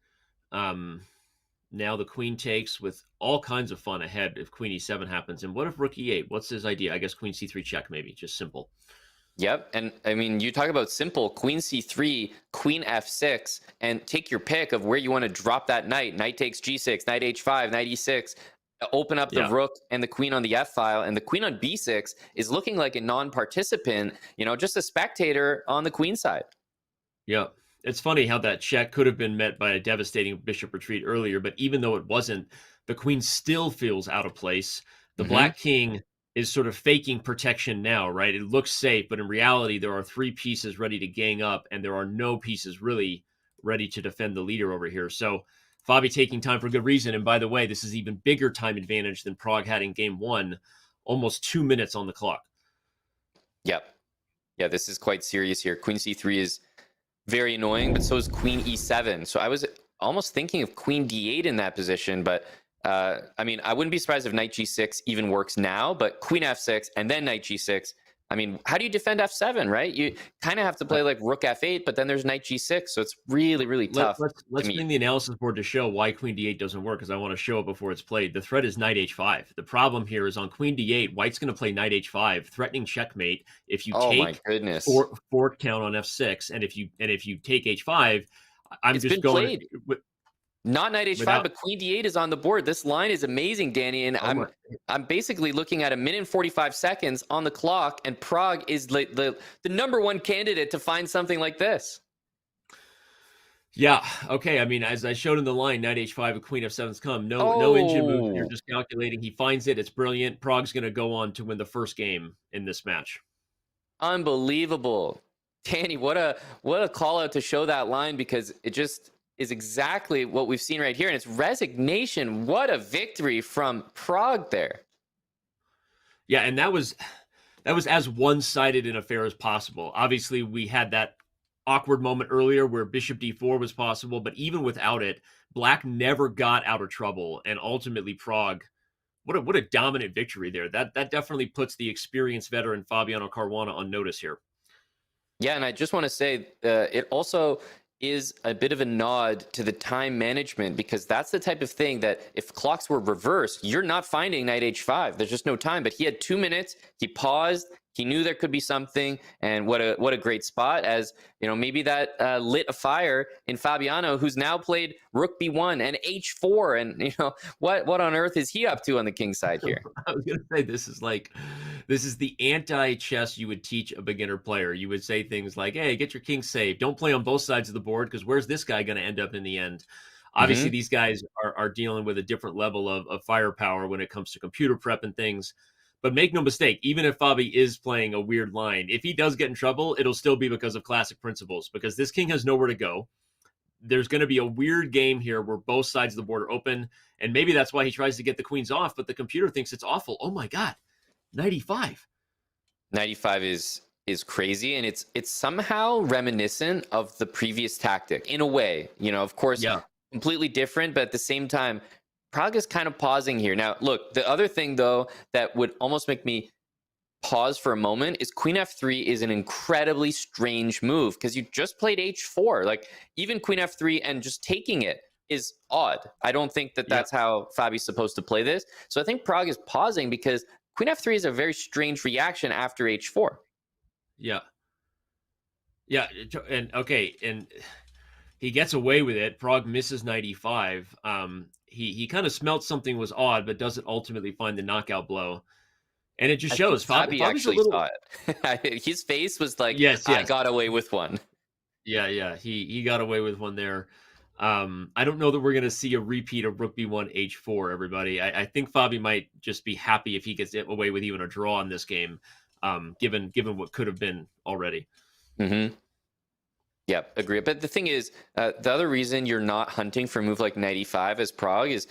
Now the queen takes with all kinds of fun ahead if queen e7 happens. And what if rook e8? What's his idea? I guess queen c3 check, maybe. Just simple. Yep, and I mean, you talk about simple, queen c3, queen f6, and take your pick of where you want to drop that knight. Knight takes g6, knight h5, knight e6. Open up the rook and the queen on the f file, and the queen on b6 is looking like a non-participant, just a spectator on the queen side. Yeah. It's funny how that check could have been met by a devastating bishop retreat earlier, but even though it wasn't, the queen still feels out of place. The black king is sort of faking protection now, right? It looks safe, but in reality, there are 3 pieces ready to gang up, and there are no pieces really ready to defend the leader over here. So Fabi taking time for good reason. And by the way, this is even bigger time advantage than Pragg had in game 1, almost 2 minutes on the clock. Yep. Yeah, this is quite serious here. Queen c3 is very annoying, but so is queen e7. So I was almost thinking of queen d8 in that position, but I mean, I wouldn't be surprised if knight g6 even works now, but queen f6 and then knight g6. I mean, how do you defend f7, right? You kind of have to play like rook f8, but then there's knight g6, so it's really, really tough. Let's bring the analysis board to show why queen d8 doesn't work, because I want to show it before it's played. The threat is knight h5. The problem here is on queen d8, white's going to play knight h5, threatening checkmate. If you take four count on f6, and if you take h5, It's just going. Not knight h5, but queen d8 is on the board. This line is amazing, Danny, and I'm basically looking at 1 minute and 45 seconds on the clock, and Pragg is the number 1 candidate to find something like this. Yeah, okay. I mean, as I showed in the line, knight h5 and queen f7's come. No engine move. You're just calculating. He finds it. It's brilliant. Prague's going to go on to win the first game in this match. Unbelievable. Danny, what a call out to show that line, because it just is exactly what we've seen right here. And it's resignation. What a victory from Pragg there. Yeah, and that was as one-sided an affair as possible. Obviously, we had that awkward moment earlier where bishop d4 was possible, but even without it, black never got out of trouble. And ultimately, Pragg, what a dominant victory there. That definitely puts the experienced veteran Fabiano Caruana on notice here. Yeah, and I just want to say it also is a bit of a nod to the time management, because that's the type of thing that if clocks were reversed, you're not finding knight h5. There's just no time. But he had 2 minutes. He paused. He knew there could be something, and what a great spot, as maybe that lit a fire in Fabiano, who's now played rook b1 and h4, and what on earth is he up to on the king side here? I was gonna say this is the anti-chess you would teach a beginner player. You would say things like, "Hey, get your king safe. Don't play on both sides of the board, because where's this guy going to end up in the end?" Obviously, these guys are dealing with a different level of firepower when it comes to computer prep and things. But make no mistake, even if Fabi is playing a weird line, if he does get in trouble, it'll still be because of classic principles, because this king has nowhere to go. There's going to be a weird game here where both sides of the board are open, and maybe that's why he tries to get the queens off, but the computer thinks it's awful. Oh my God, knight e5. Knight e5 is crazy, and it's somehow reminiscent of the previous tactic in a way. Of course, completely different, but at the same time, Pragg is kind of pausing here. Now, look, the other thing, though, that would almost make me pause for a moment is queen f3 is an incredibly strange move, because you just played h4. Like, even queen f3 and just taking it is odd. I don't think that's how Fabi's supposed to play this. So I think Pragg is pausing because queen f3 is a very strange reaction after h4. Yeah. Yeah, and okay, and he gets away with it. Pragg misses knight e5. He kind of smelt something was odd, but doesn't ultimately find the knockout blow. And it just shows. Fabi actually saw it. His face was like, yes. I got away with one. Yeah. He got away with one there. I don't know that we're going to see a repeat of Rook B1 H4, everybody. I think Fabi might just be happy if he gets away with even a draw in this game, given what could have been already. Mm-hmm. Yep, agree. But the thing is, the other reason you're not hunting for a move like knight e5 as Prague is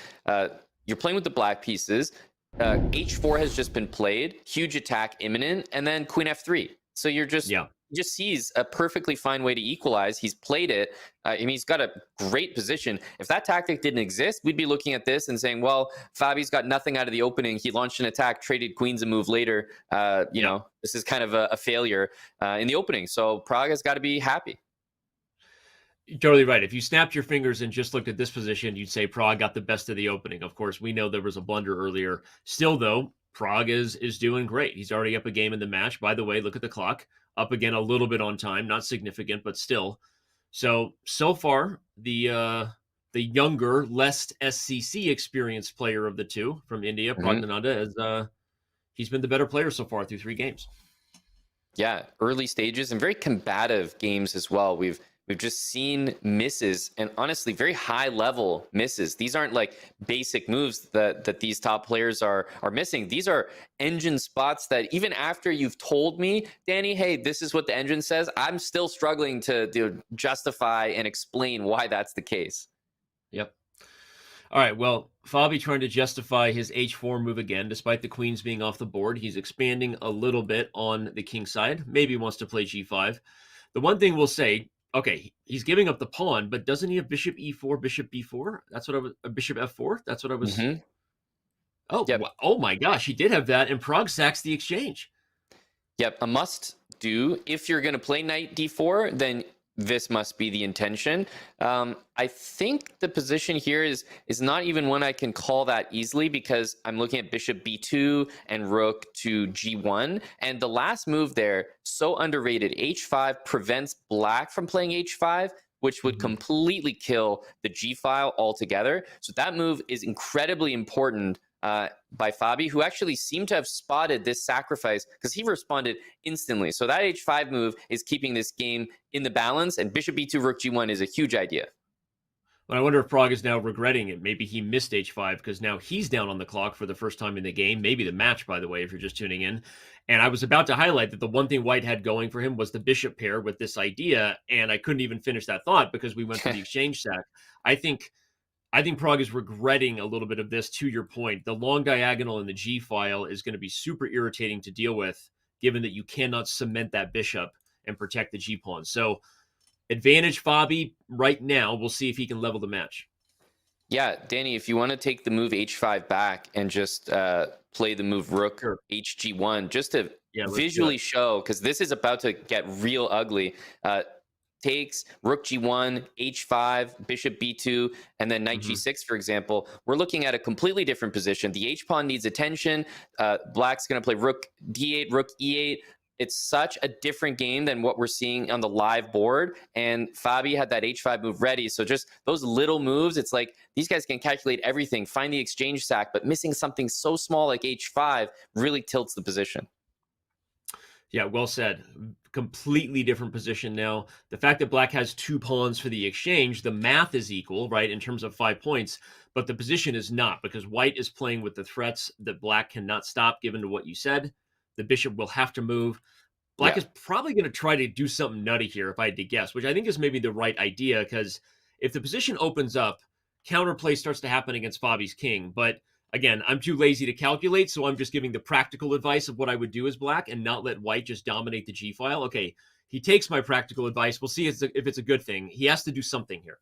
you're playing with the black pieces. H4 has just been played, huge attack imminent, and then queen f3. So you're just he just sees a perfectly fine way to equalize. He's played it. I mean, he's got a great position. If that tactic didn't exist, we'd be looking at this and saying, well, Fabi's got nothing out of the opening. He launched an attack, traded queens a move later. You know, this is kind of a failure in the opening. So Prague has got to be happy. You're totally right. If you snapped your fingers and just looked at this position, you'd say Prague got the best of the opening. Of course, we know there was a blunder earlier. Still, though, Prague is doing great. He's already up a game in the match. By the way, look at the clock. Up again a little bit on time. Not significant, but still. So far, the younger, less SCC experienced player of the two from India, Praggnanandhaa, he's been the better player so far through 3 games. Yeah, early stages and very combative games as well. We've just seen misses, and honestly, very high level misses. These aren't like basic moves that these top players are missing. These are engine spots that even after you've told me, Danny, hey, this is what the engine says, I'm still struggling to justify and explain why that's the case. Yep. All right, well, Fabi trying to justify his H4 move again, despite the queens being off the board. He's expanding a little bit on the king side. Maybe he wants to play G5. The one thing we'll say, okay, he's giving up the pawn, but doesn't he have bishop e4, bishop b4? That's what I was. Bishop f4. That's what I was. Oh, yep. Oh my gosh, he did have that, and Prague sacks the exchange. Yep, a must do. If you're going to play knight d4, then this must be the intention. I think the position here is not even one I can call that easily, because I'm looking at bishop b2 and rook to g1. And the last move there, so underrated. H5 prevents black from playing h5, which would completely kill the g file altogether. So that move is incredibly important by Fabi, who actually seemed to have spotted this sacrifice because he responded instantly. So that h5 move is keeping this game in the balance, and bishop b2, rook g1 is a huge idea. But I wonder if Prague is now regretting it. Maybe he missed h5 because now he's down on the clock for the first time in the game. Maybe the match, by the way, if you're just tuning in. And I was about to highlight that the one thing White had going for him was the bishop pair with this idea, and I couldn't even finish that thought because we went to the exchange sack. I think Prague is regretting a little bit of this, to your point. The long diagonal in the G file is going to be super irritating to deal with, given that you cannot cement that bishop and protect the G pawn. So advantage Fabi right now. We'll see if he can level the match. Yeah, Danny, if you want to take the move h5 back and just play the move rook hg1, just to visually show, because this is about to get real ugly. Takes rook g1, h5, bishop b2, and then knight g6, for example. We're looking at a completely different position. The h-pawn needs attention. Black's going to play rook d8, rook e8. It's such a different game than what we're seeing on the live board. And Fabi had that h5 move ready. So just those little moves, it's like these guys can calculate everything, find the exchange sack, but missing something so small like h5 really tilts the position. Yeah, well said. Completely different position now. The fact that Black has 2 pawns for the exchange, the math is equal, right, in terms of 5 points, but the position is not, because White is playing with the threats that Black cannot stop, given to what you said. The bishop will have to move. Black is probably going to try to do something nutty here, if I had to guess, which I think is maybe the right idea, because if the position opens up, counterplay starts to happen against Fabi's king, but again, I'm too lazy to calculate, so I'm just giving the practical advice of what I would do as Black and not let White just dominate the G file. Okay, he takes my practical advice. We'll see if it's a good thing. He has to do something here.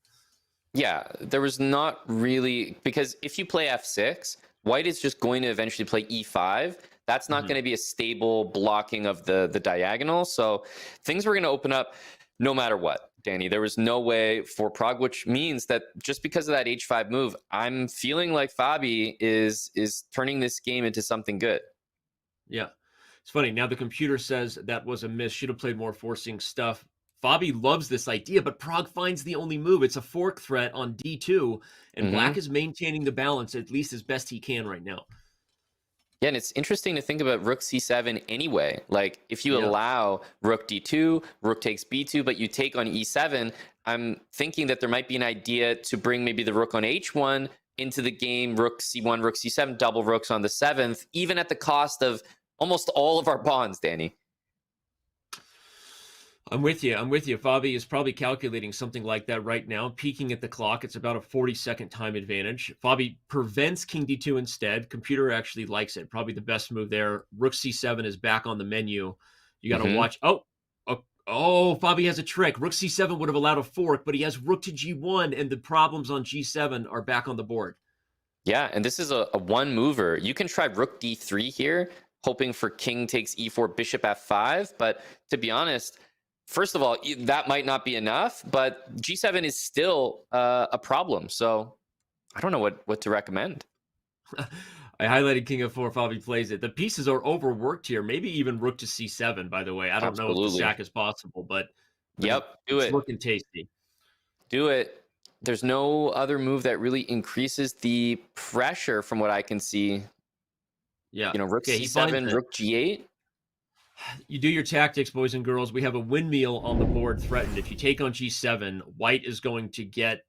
Yeah, there was not really, because if you play f6, White is just going to eventually play e5. That's not going to be a stable blocking of the diagonal. So things were going to open up no matter what, Danny. There was no way for Prague, which means that just because of that h5 move, I'm feeling like Fabi is turning this game into something good. Yeah. It's funny. Now the computer says that was a miss. Should have played more forcing stuff. Fabi loves this idea, but Prague finds the only move. It's a fork threat on d2, and Black is maintaining the balance at least as best he can right now. Yeah, and it's interesting to think about rook c7 anyway. Like, if you allow rook d2, rook takes b2, but you take on e7, I'm thinking that there might be an idea to bring maybe the rook on h1 into the game, rook c1, rook c7, double rooks on the 7th, even at the cost of almost all of our pawns, Danny. I'm with you. Fabi is probably calculating something like that right now, peeking at the clock. It's about a 40-second time advantage. Fabi prevents king d2 instead. Computer actually likes it. Probably the best move there. Rook c7 is back on the menu. You got to watch. Oh, Fabi has a trick. Rook c7 would have allowed a fork, but he has rook to g1, and the problems on g7 are back on the board. Yeah, and this is a one mover. You can try rook d3 here, hoping for king takes e4, bishop f5. But to be honest, first of all, that might not be enough, but g7 is still a problem. So I don't know what to recommend. I highlighted king f4. Fabi plays it. The pieces are overworked here. Maybe even rook to c7, by the way. I don't know if the sack is possible, but yep, do it. It's looking tasty. Do it. There's no other move that really increases the pressure from what I can see. Yeah. You know, rook c7, rook g8. You do your tactics, boys and girls. We have a windmill on the board threatened. If you take on g7, white is going to get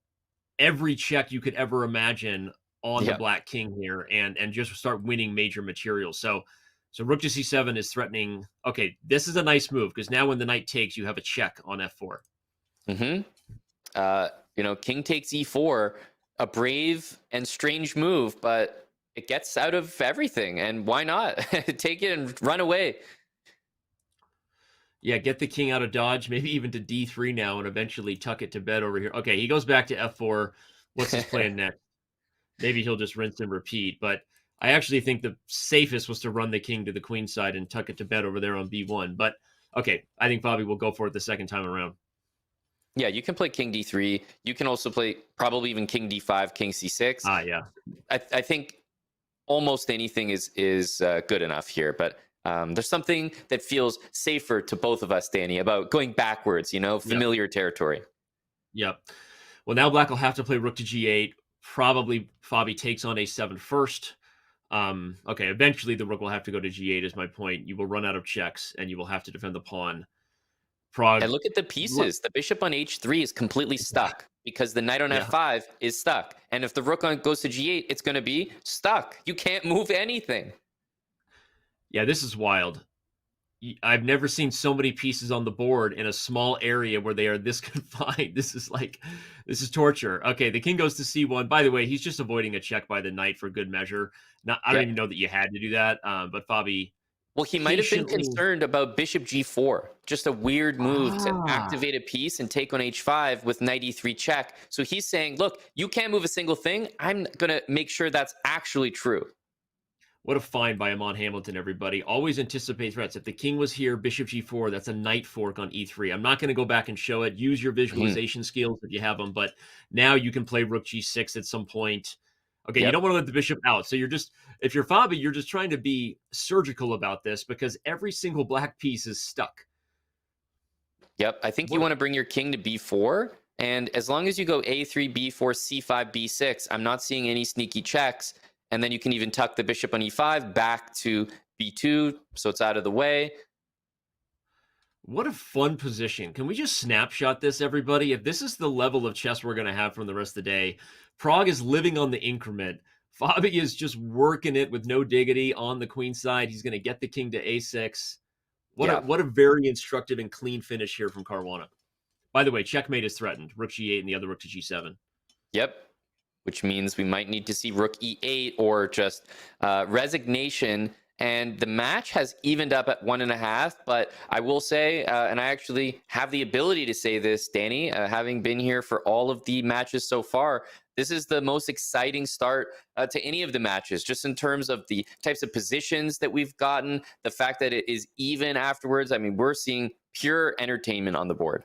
every check you could ever imagine on the black king here and just start winning major materials. So rook to c7 is threatening. Okay, this is a nice move because now when the knight takes, you have a check on f4. You know, king takes e4, a brave and strange move, but it gets out of everything. And why not? Take it and run away. Yeah, get the king out of dodge, maybe even to d3 now, and eventually tuck it to bed over here. Okay, he goes back to f4. What's his plan next? Maybe he'll just rinse and repeat. But I actually think the safest was to run the king to the queen side and tuck it to bed over there on b1. But okay, I think Fabi will go for it the second time around. Yeah, you can play king d3. You can also play probably even king d5, king c6. Yeah. I think almost anything is good enough here, but there's something that feels safer to both of us, Danny, about going backwards, you know, familiar territory. Yep. Well, now black will have to play rook to g8. Probably Fabi takes on a7 first. Okay, eventually the rook will have to go to g8 is my point. You will run out of checks, and you will have to defend the pawn. And look at the pieces. The bishop on h3 is completely stuck because the knight on f5 is stuck. And if the rook goes to g8, it's going to be stuck. You can't move anything. Yeah, this is wild. I've never seen so many pieces on the board in a small area where they are this confined. This is torture. Okay, the king goes to c1. By the way, he's just avoiding a check by the knight for good measure. I don't even know that you had to do that, but Fabi... Well, he might have been concerned about bishop g4. Just a weird move to activate a piece and take on h5 with knight e3 check. So he's saying, look, you can't move a single thing. I'm going to make sure that's actually true. What a find by Amon Hamilton, everybody. Always anticipate threats. If the king was here, bishop g4, that's a knight fork on e3. I'm not going to go back and show it. Use your visualization skills if you have them. But now you can play rook g6 at some point. Okay, you don't want to let the bishop out. So if you're Fabi, you're just trying to be surgical about this because every single black piece is stuck. Yep, I think you want to bring your king to b4. And as long as you go a3, b4, c5, b6, I'm not seeing any sneaky checks. And then you can even tuck the bishop on e5 back to b2, so it's out of the way. What a fun position. Can we just snapshot this, everybody? If this is the level of chess we're going to have from the rest of the day, Pragg is living on the increment. Fabi is just working it with no diggity on the queen side. He's going to get the king to a6. What a very instructive and clean finish here from Caruana. By the way, checkmate is threatened. Rook g8 and the other rook to g7. Yep. Which means we might need to see rook e8 or just resignation. And the match has evened up at 1.5. But I will say, and I actually have the ability to say this, Danny, having been here for all of the matches so far, this is the most exciting start to any of the matches, just in terms of the types of positions that we've gotten, the fact that it is even afterwards. I mean, we're seeing pure entertainment on the board.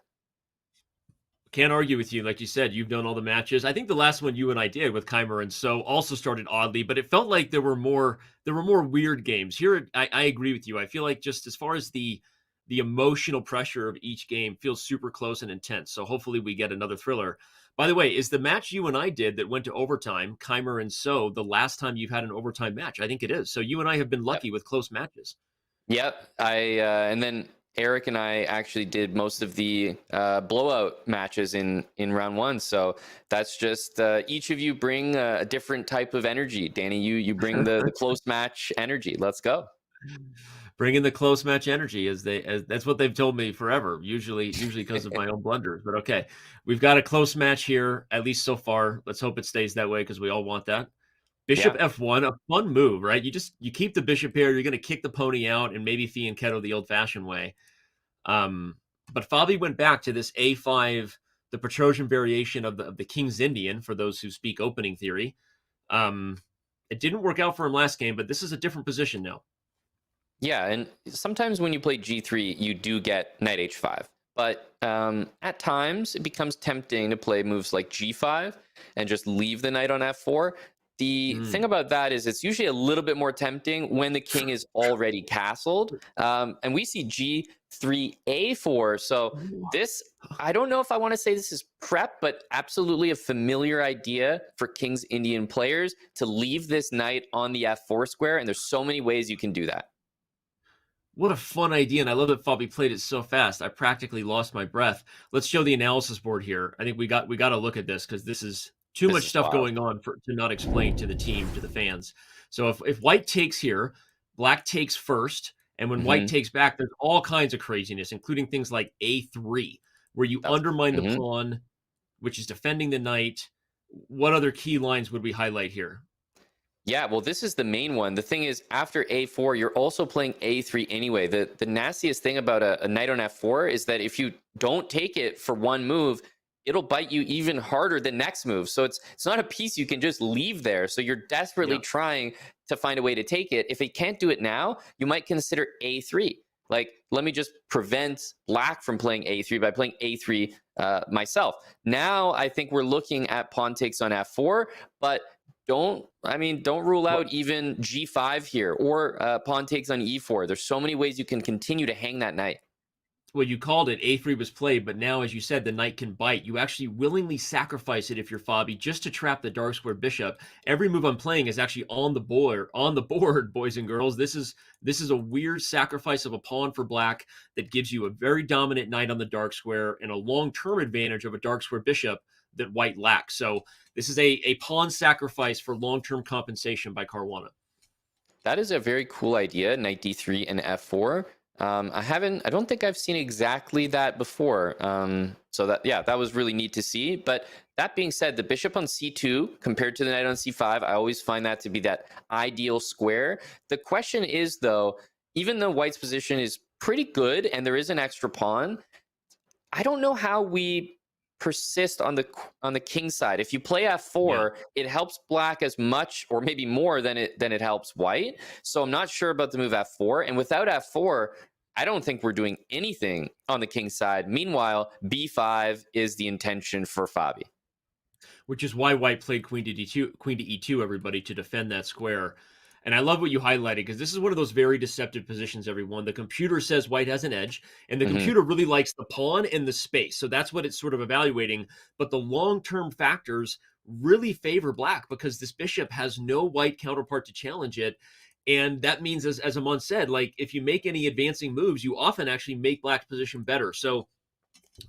Can't argue with you. Like you said, you've done all the matches. I think the last one you and I did with Keimer and So also started oddly, but it felt like there were more weird games. Here, I agree with you. I feel like just as far as the the emotional pressure of each game feels super close and intense. So hopefully we get another thriller. By the way, is the match you and I did that went to overtime, Keimer and So, the last time you've had an overtime match? I think it is. So you and I have been lucky with close matches. Yep. And then Eric and I actually did most of the blowout matches in round one. So that's just each of you bring a different type of energy. Danny, you bring the close match energy. Let's go. Bringing the close match energy as that's what they've told me forever, usually because of my own blunders. But okay, we've got a close match here, at least so far. Let's hope it stays that way because we all want that. Bishop F1, a fun move, right? You keep the bishop here, you're going to kick the pony out and maybe fianchetto the old-fashioned way. But Fabi went back to this A5, the Petrosian variation of the King's Indian, for those who speak opening theory. It didn't work out for him last game, but this is a different position now. Yeah, and sometimes when you play G3, you do get knight H5. But at times, it becomes tempting to play moves like G5 and just leave the knight on F4. The thing about that is it's usually a little bit more tempting when the king is already castled. And we see G3, A4. So this, I don't know if I want to say this is prep, but absolutely a familiar idea for King's Indian players to leave this knight on the F4 square. And there's so many ways you can do that. What a fun idea, and I love that Fabi played it so fast. I practically lost my breath. Let's show the analysis board here. I think we got to look at this because this is too much stuff going on to not explain to the team, to the fans. So if white takes here, black takes first, and when white takes back, there's all kinds of craziness, including things like A3, where you undermine the pawn, which is defending the knight. What other key lines would we highlight here? Yeah, well, this is the main one. The thing is, after A4, you're also playing A3 anyway. The nastiest thing about a knight on F4 is that if you don't take it for one move, it'll bite you even harder the next move. So it's not a piece you can just leave there. So you're desperately trying to find a way to take it. If it can't do it now, you might consider A3. Like, let me just prevent black from playing A3 by playing A3 myself. Now, I think we're looking at pawn takes on F4, but don't rule out even G5 here or pawn takes on E4. There's so many ways you can continue to hang that knight. Well, you called it, A3 was played, but now, as you said, the knight can bite. You actually willingly sacrifice it if you're Fabi just to trap the dark square bishop. Every move I'm playing is actually on the board, boys and girls. This is a weird sacrifice of a pawn for black that gives you a very dominant knight on the dark square and a long-term advantage of a dark square bishop that white lacks. So this is a pawn sacrifice for long-term compensation by Caruana. That is a very cool idea, knight D3 and F4. I don't think I've seen exactly that before. So that was really neat to see. But that being said, the bishop on C2 compared to the knight on C5, I always find that to be that ideal square. The question is, though, even though white's position is pretty good and there is an extra pawn, I don't know how we persist on the king side. If you play F4, it helps black as much or maybe more than it helps white. So I'm not sure about the move F4. And without F4, I don't think we're doing anything on the king side. Meanwhile, B5 is the intention for Fabi. Which is why white played queen to E2, everybody, to defend that square. And I love what you highlighted, because this is one of those very deceptive positions, everyone. The computer says white has an edge, and the computer really likes the pawn and the space. So that's what it's sort of evaluating. But the long-term factors really favor black, because this bishop has no white counterpart to challenge it. And that means, as Aman said, like, if you make any advancing moves, you often actually make black's position better. So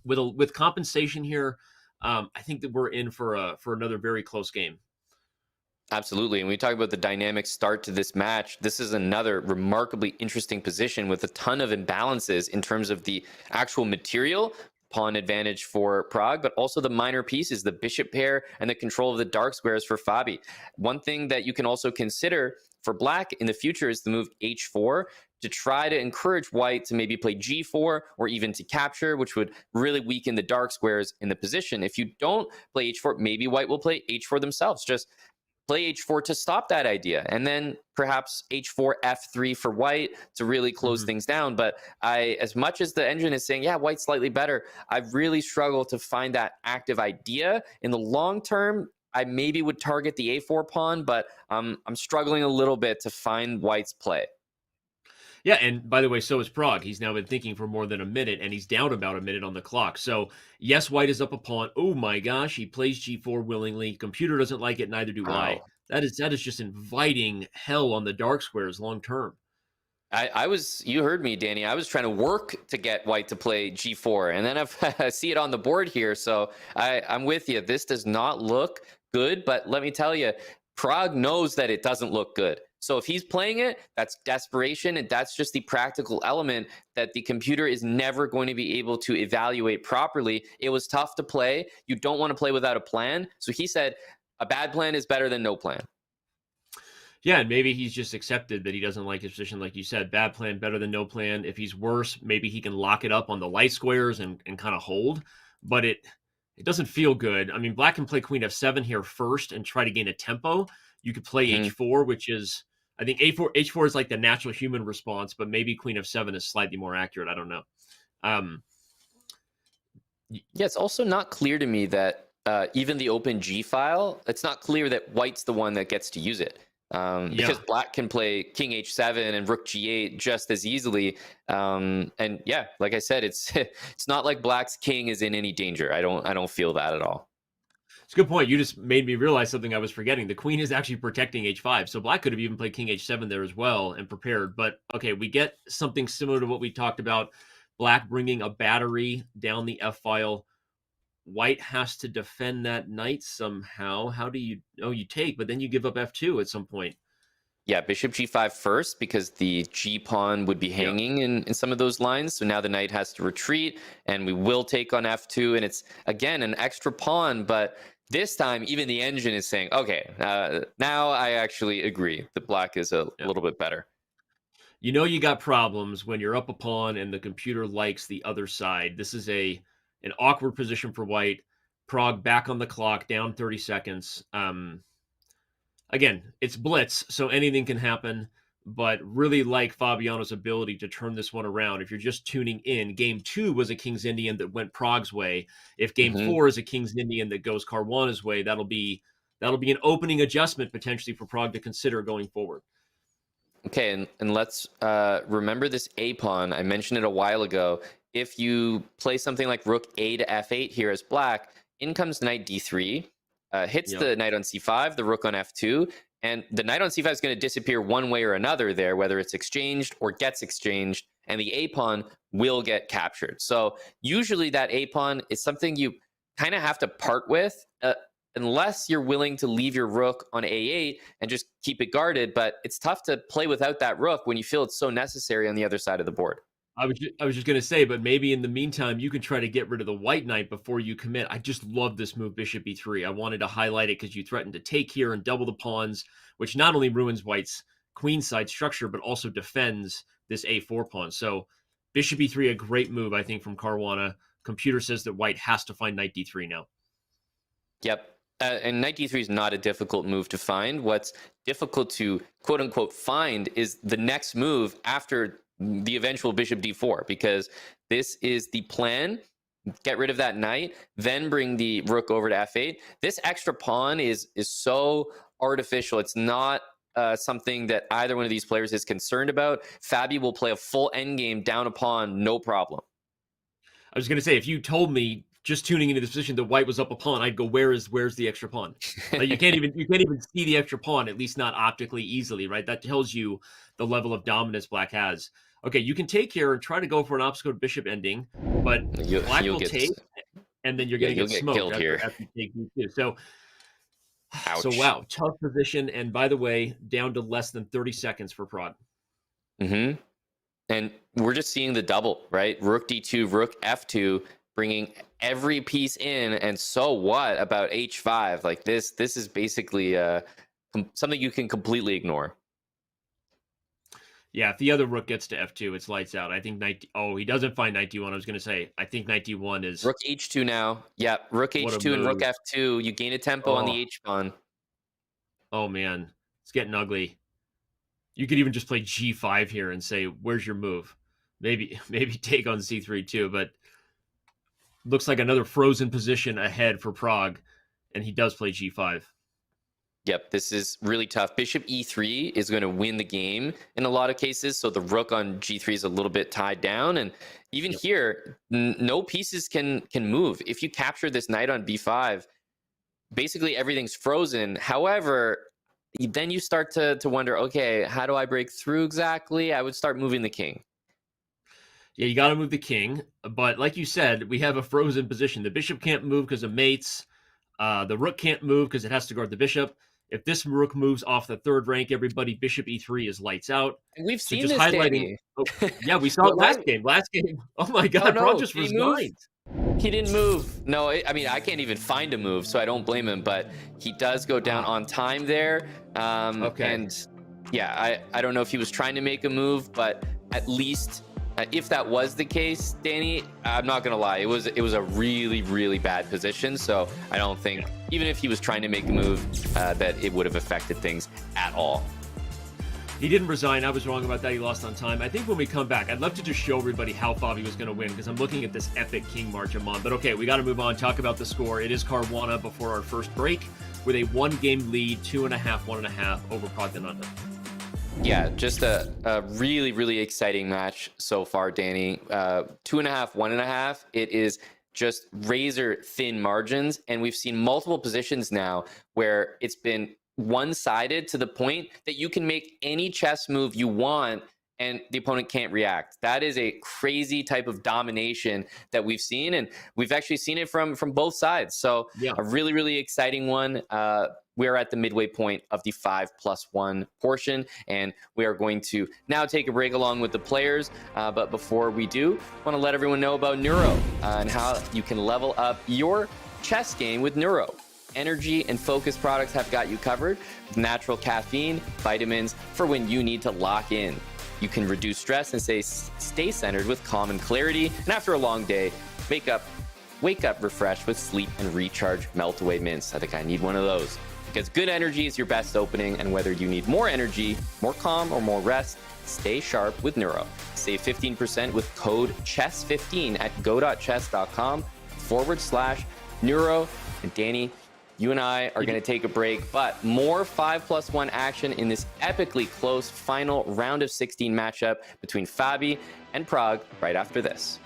with compensation here, I think that we're in for another very close game. Absolutely. And we talk about the dynamic start to this match. This is another remarkably interesting position with a ton of imbalances in terms of the actual material, pawn advantage for Prague, but also the minor pieces, the bishop pair and the control of the dark squares for Fabi. One thing that you can also consider for black in the future is the move H4 to try to encourage white to maybe play G4 or even to capture, which would really weaken the dark squares in the position. If you don't play H4, maybe white will play H4 themselves. Just play H4 to stop that idea, and then perhaps H4, F3 for white to really close things down. But as much as the engine is saying, yeah, white's slightly better, I really struggle to find that active idea. In the long term, I maybe would target the A4 pawn, but I'm struggling a little bit to find white's play. Yeah, and by the way, so is Prague. He's now been thinking for more than a minute, and he's down about a minute on the clock. So, yes, White is up a pawn. Oh my gosh, he plays g4 willingly. Computer doesn't like it, neither do I. Wow. That is just inviting hell on the dark squares long term. I was, you heard me, Danny. I was trying to work to get White to play g4, and then I see it on the board here. So I'm with you. This does not look good, but let me tell you, Prague knows that it doesn't look good. So if he's playing it, that's desperation, and that's just the practical element that the computer is never going to be able to evaluate properly. It was tough to play. You don't want to play without a plan. So he said, a bad plan is better than no plan. Yeah, and maybe he's just accepted that he doesn't like his position, like you said. Bad plan, better than no plan. If he's worse, maybe he can lock it up on the light squares and kind of hold. But it doesn't feel good. I mean, Black can play queen f7 here first and try to gain a tempo. You could play h4, which is, I think h4 is like the natural human response, but maybe queen f7 is slightly more accurate. I don't know. Yeah, it's also not clear to me that even the open G file, it's not clear that White's the one that gets to use it. Because Black can play king h7 and rook g8 just as easily. And yeah, like I said, it's not like Black's king is in any danger. I don't feel that at all. It's a good point. You just made me realize something I was forgetting. The queen is actually protecting h5. So Black could have even played king h7 there as well and prepared. But okay, we get something similar to what we talked about. Black bringing a battery down the f file. White has to defend that knight somehow. How do you... Oh, you take, but then you give up f2 at some point. Yeah, bishop g5 first, because the g pawn would be hanging in some of those lines. So now the knight has to retreat, and we will take on f2. And it's, again, an extra pawn, but this time even the engine is saying, okay, now I actually agree that Black is a little bit better. You know you got problems when you're up a pawn and the computer likes the other side. This is an awkward position for White. Prague back on the clock, down 30 seconds. Again, it's blitz, so anything can happen, but really like Fabiano's ability to turn this one around. If you're just tuning in, game 2 was a King's Indian that went Prague's way. If game 4 is a King's Indian that goes Caruana's way, that'll be an opening adjustment potentially for Prague to consider going forward. Okay, and let's remember this a pawn. I mentioned it a while ago. If you play something like rook a to f8 here as Black, in comes knight d3, hits the knight on c5, the rook on f2, and the knight on c5 is going to disappear one way or another there, whether it's exchanged or gets exchanged, and the a pawn will get captured. So usually that a pawn is something you kind of have to part with, unless you're willing to leave your rook on a8 and just keep it guarded. But it's tough to play without that rook when you feel it's so necessary on the other side of the board. I was just going to say, but maybe in the meantime, you can try to get rid of the white knight before you commit. I just love this move, bishop e3. I wanted to highlight it because you threatened to take here and double the pawns, which not only ruins White's queenside structure, but also defends this a4 pawn. So bishop e3, a great move, I think, from Caruana. Computer says that White has to find knight d3 now. Yep. And knight d3 is not a difficult move to find. What's difficult to quote-unquote find is the next move after the eventual bishop d4, because this is the plan. Get rid of that knight, then bring the rook over to f8. This extra pawn is so artificial. It's not something that either one of these players is concerned about. Fabi will play a full endgame down a pawn, no problem. I was going to say, if you told me just tuning into this position that White was up a pawn, I'd go, where's the extra pawn? Like, you can't even see the extra pawn, at least not optically easily, right? That tells you the level of dominance Black has. Okay, you can take here and try to go for an obstacle bishop ending, but Black will take, and then you're going to get smoked killed here. After you take two. Ouch. So wow, tough position. And by the way, down to less than 30 seconds for Prague. And we're just seeing the double, right? Rook d2, rook f2, bringing every piece in. And so what about h5? Like this is basically something you can completely ignore. Yeah, if the other rook gets to f2, it's lights out. I think knight... Oh, he doesn't find knight d1. I was going to say, I think knight d1 is... Rook h2 now. Yeah, rook h2 and rook f2. You gain a tempo on the h-pawn. Oh, man. It's getting ugly. You could even just play g5 here and say, where's your move? Maybe take on c3 too, but looks like another frozen position ahead for Prague, and he does play g5. Yep, this is really tough. Bishop e3 is going to win the game in a lot of cases. So the rook on g3 is a little bit tied down. And even here, no pieces can move. If you capture this knight on b5, basically everything's frozen. However, then you start to wonder, okay, how do I break through exactly? I would start moving the king. Yeah, you got to move the king. But like you said, we have a frozen position. The bishop can't move because of mates. The rook can't move because it has to guard the bishop. If this rook moves off the third rank, everybody, bishop e3 is lights out. And we've So seen just this, highlighting. Oh, yeah, we saw it last game. Last game. Oh my God, no. Pragg just resigned. He didn't move. No, I mean, I can't even find a move, so I don't blame him. But he does go down on time there. Okay. And yeah, I don't know if he was trying to make a move, but at least if that was the case, Danny, I'm not gonna lie, it was a really, really bad position. So I don't think even if he was trying to make a move, that it would have affected things at all. He didn't resign. I was wrong about that. He lost on time. I think when we come back, I'd love to just show everybody how Fabi was going to win because I'm looking at this epic king march I'm on. But okay, we got to move on. Talk about the score. It is Caruana before our first break with a 1-game lead, 2.5, 1.5 over Praggnanandhaa. Yeah, just a really, really exciting match so far, Danny. 2.5, 1.5. It is just razor thin margins. And we've seen multiple positions now where it's been one-sided to the point that you can make any chess move you want and the opponent can't react. That is a crazy type of domination that we've seen, and we've actually seen it from both sides. So a really, really exciting one. We're at the midway point of the 5+1 portion, and we are going to now take a break along with the players. But before we do, I want to let everyone know about Neuro and how you can level up your chess game with Neuro. Energy and focus products have got you covered with natural caffeine, vitamins for when you need to lock in. You can reduce stress and stay centered with calm and clarity. And after a long day, wake up refreshed with sleep and recharge melt away mints. I think I need one of those because good energy is your best opening. And whether you need more energy, more calm, or more rest, stay sharp with Neuro. Save 15% with code CHESS15 at go.chess.com/Neuro. And Danny, you and I are going to take a break, but more 5+1 action in this epically close final round of 16 matchup between Fabi and Pragg right after this.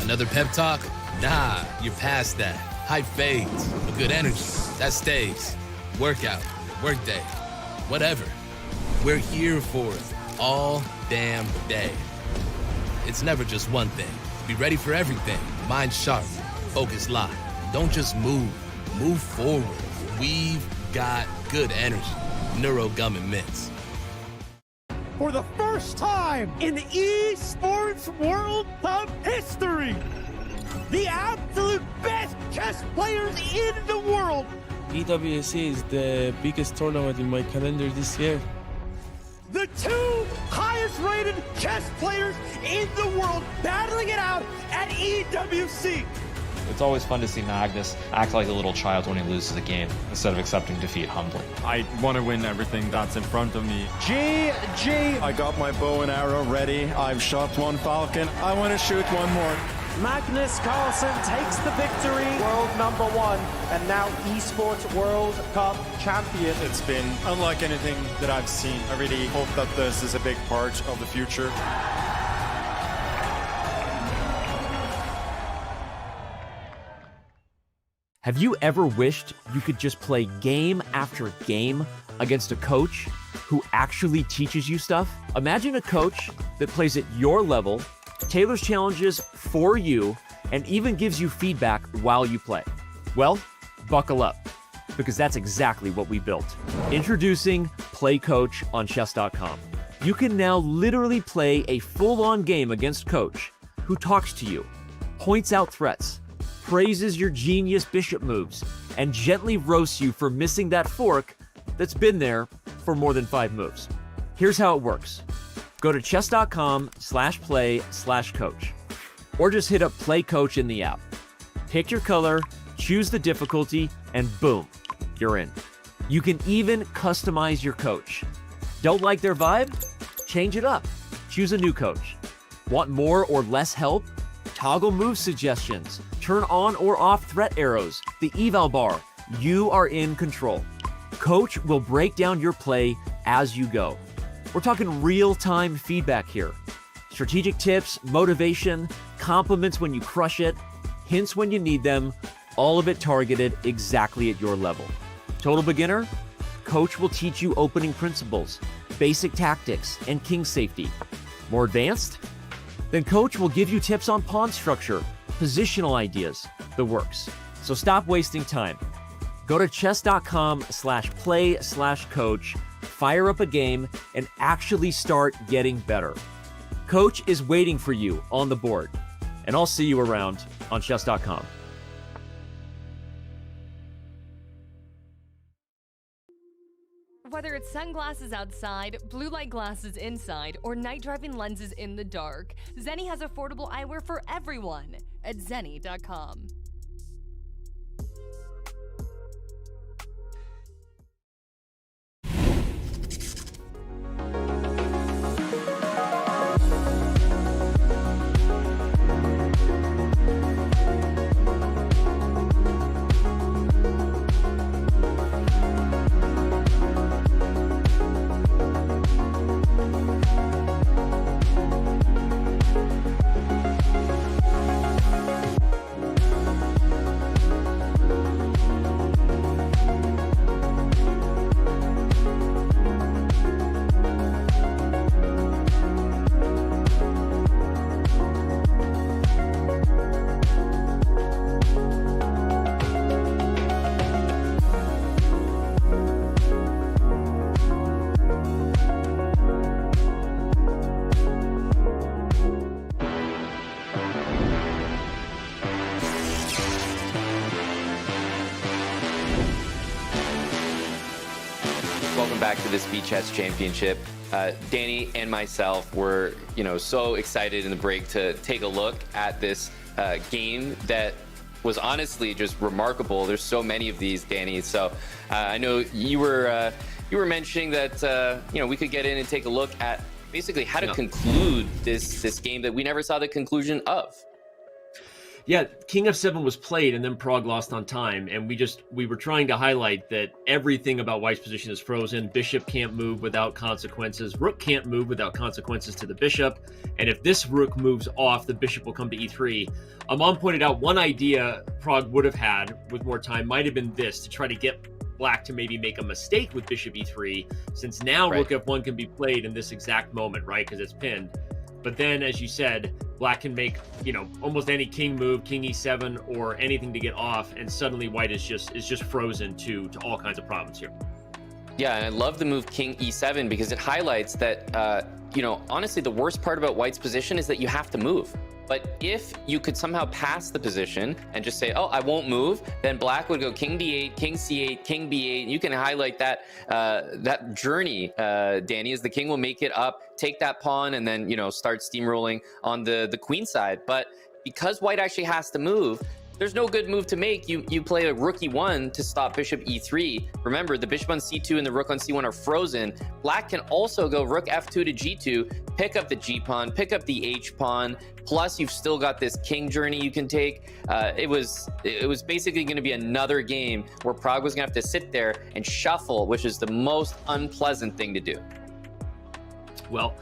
Another pep talk? Nah, you're past that. High fades, but good energy, that stays. Workout, workday, whatever. We're here for it all damn day. It's never just one thing. Be ready for everything. Mind sharp, focus locked. Don't just move forward. We've got good energy. Neuro Gum and Mints. For the first time in esports World Cup history, the absolute best chess players in the world. EWC is the biggest tournament in my calendar this year. The two highest rated chess players in the world battling it out at EWC. It's always fun to see Magnus act like a little child when he loses a game instead of accepting defeat humbly. I want to win everything that's in front of me. GG! I got my bow and arrow ready. I've shot one falcon. I want to shoot one more. Magnus Carlsen takes the victory, world #1, and now esports World Cup champion. It's been unlike anything that I've seen. I really hope that this is a big part of the future. Have you ever wished you could just play game after game against a coach who actually teaches you stuff? Imagine a coach that plays at your level, tailors challenges for you, and even gives you feedback while you play. Well, buckle up, because that's exactly what we built. Introducing Play Coach on chess.com. You can now literally play a full-on game against Coach, who talks to you, points out threats, praises your genius bishop moves, and gently roasts you for missing that fork that's been there for more than 5 moves. Here's how it works. Go to chess.com/play/coach, or just hit up Play Coach in the app. Pick your color, Choose the difficulty, and boom, you're in. You can even customize your coach. Don't like their vibe? Change it up. Choose a new coach. Want more or less help? Toggle move suggestions. Turn on or off threat arrows. The eval bar. You are in control. Coach will break down your play as you go. We're talking real-time feedback here. Strategic tips, motivation, compliments when you crush it, hints when you need them, all of it targeted exactly at your level. Total beginner? Coach will teach you opening principles, basic tactics, and king safety. More advanced? Then Coach will give you tips on pawn structure, positional ideas, the works. So stop wasting time. Go to chess.com/play/coach, fire up a game, and actually start getting better. Coach is waiting for you on the board, and I'll see you around on chess.com. Whether it's sunglasses outside, blue light glasses inside, or night-driving lenses in the dark, Zenni has affordable eyewear for everyone at Zenni.com. Welcome back to the Speed Chess Championship. Danny and myself were, so excited in the break to take a look at this game that was honestly just remarkable. There's so many of these, Danny. So I know you were mentioning that we could get in and take a look at basically how to conclude this game that we never saw the conclusion of. Yeah, King F7 was played, and then Pragg lost on time, and we were trying to highlight that everything about White's position is frozen. Bishop can't move without consequences. Rook can't move without consequences to the bishop, and if this rook moves off, the bishop will come to e3. Amon pointed out one idea Pragg would have had with more time might have been this, to try to get Black to maybe make a mistake with bishop e3, since now Rook f1 can be played in this exact moment, right, because it's pinned. But then, as you said, Black can make, almost any king move, king e7, or anything to get off, and suddenly White is just frozen to all kinds of problems here. Yeah, and I love the move king e7 because it highlights that, honestly, the worst part about White's position is that you have to move. But if you could somehow pass the position and just say, oh, I won't move, then Black would go king d8, king c8, king b8. And you can highlight that that journey, Danny, as the king will make it up, take that pawn, and then, start steamrolling on the queen side. But because White actually has to move, there's no good move to make. You play a rook e1 to stop bishop e3. Remember, the bishop on c2 and the rook on c1 are frozen. Black can also go rook f2 to g2, pick up the g pawn, pick up the h pawn. Plus, you've still got this king journey you can take. It was basically going to be another game where Pragg was going to have to sit there and shuffle, which is the most unpleasant thing to do. Well,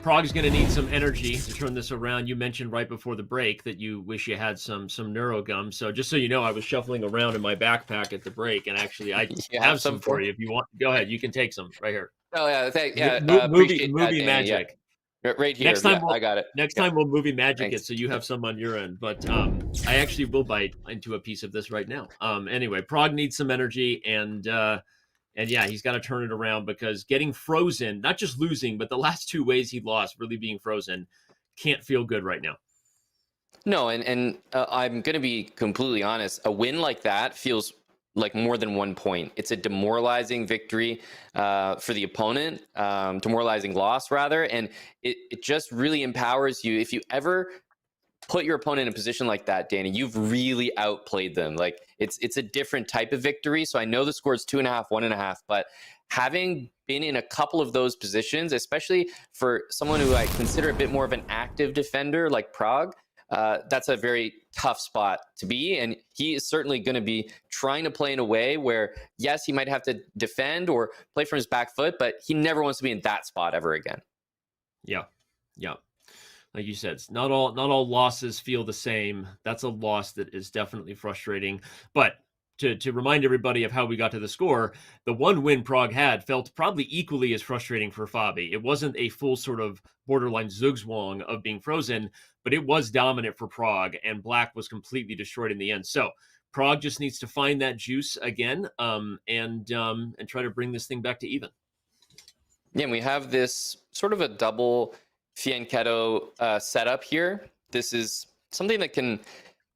Pragg's going to need some energy to turn this around. You mentioned right before the break that you wish you had some NeuroGum. So just so you know, I was shuffling around in my backpack at the break, and actually I have some for you if you want. Go ahead, you can take some right here. Oh yeah, movie magic. Yeah. Right here. Next time I got it. Next time we'll movie magic it so you have some on your end. But I actually will bite into a piece of this right now. Anyway, Pragg needs some energy, and yeah, he's got to turn it around because getting frozen, not just losing, but the last two ways he lost, really being frozen, can't feel good right now. No, and I'm going to be completely honest. A win like that feels like more than 1 point. It's a demoralizing victory for the opponent, demoralizing loss rather, and it just really empowers you. If you ever put your opponent in a position like that, Danny, you've really outplayed them. Like it's a different type of victory. So I know the score is 2.5, 1.5, but having been in a couple of those positions, especially for someone who I consider a bit more of an active defender like Pragg, that's a very tough spot to be. And he is certainly going to be trying to play in a way where, yes, he might have to defend or play from his back foot, but he never wants to be in that spot ever again. Yeah. Yeah. Like you said, not all losses feel the same. That's a loss that is definitely frustrating. But to remind everybody of how we got to the score, the one win Pragg had felt probably equally as frustrating for Fabi. It wasn't a full sort of borderline zugzwang of being frozen, but it was dominant for Pragg, and Black was completely destroyed in the end. So Pragg just needs to find that juice again, and try to bring this thing back to even. Yeah, and we have this sort of a double fianchetto setup here. This is something that can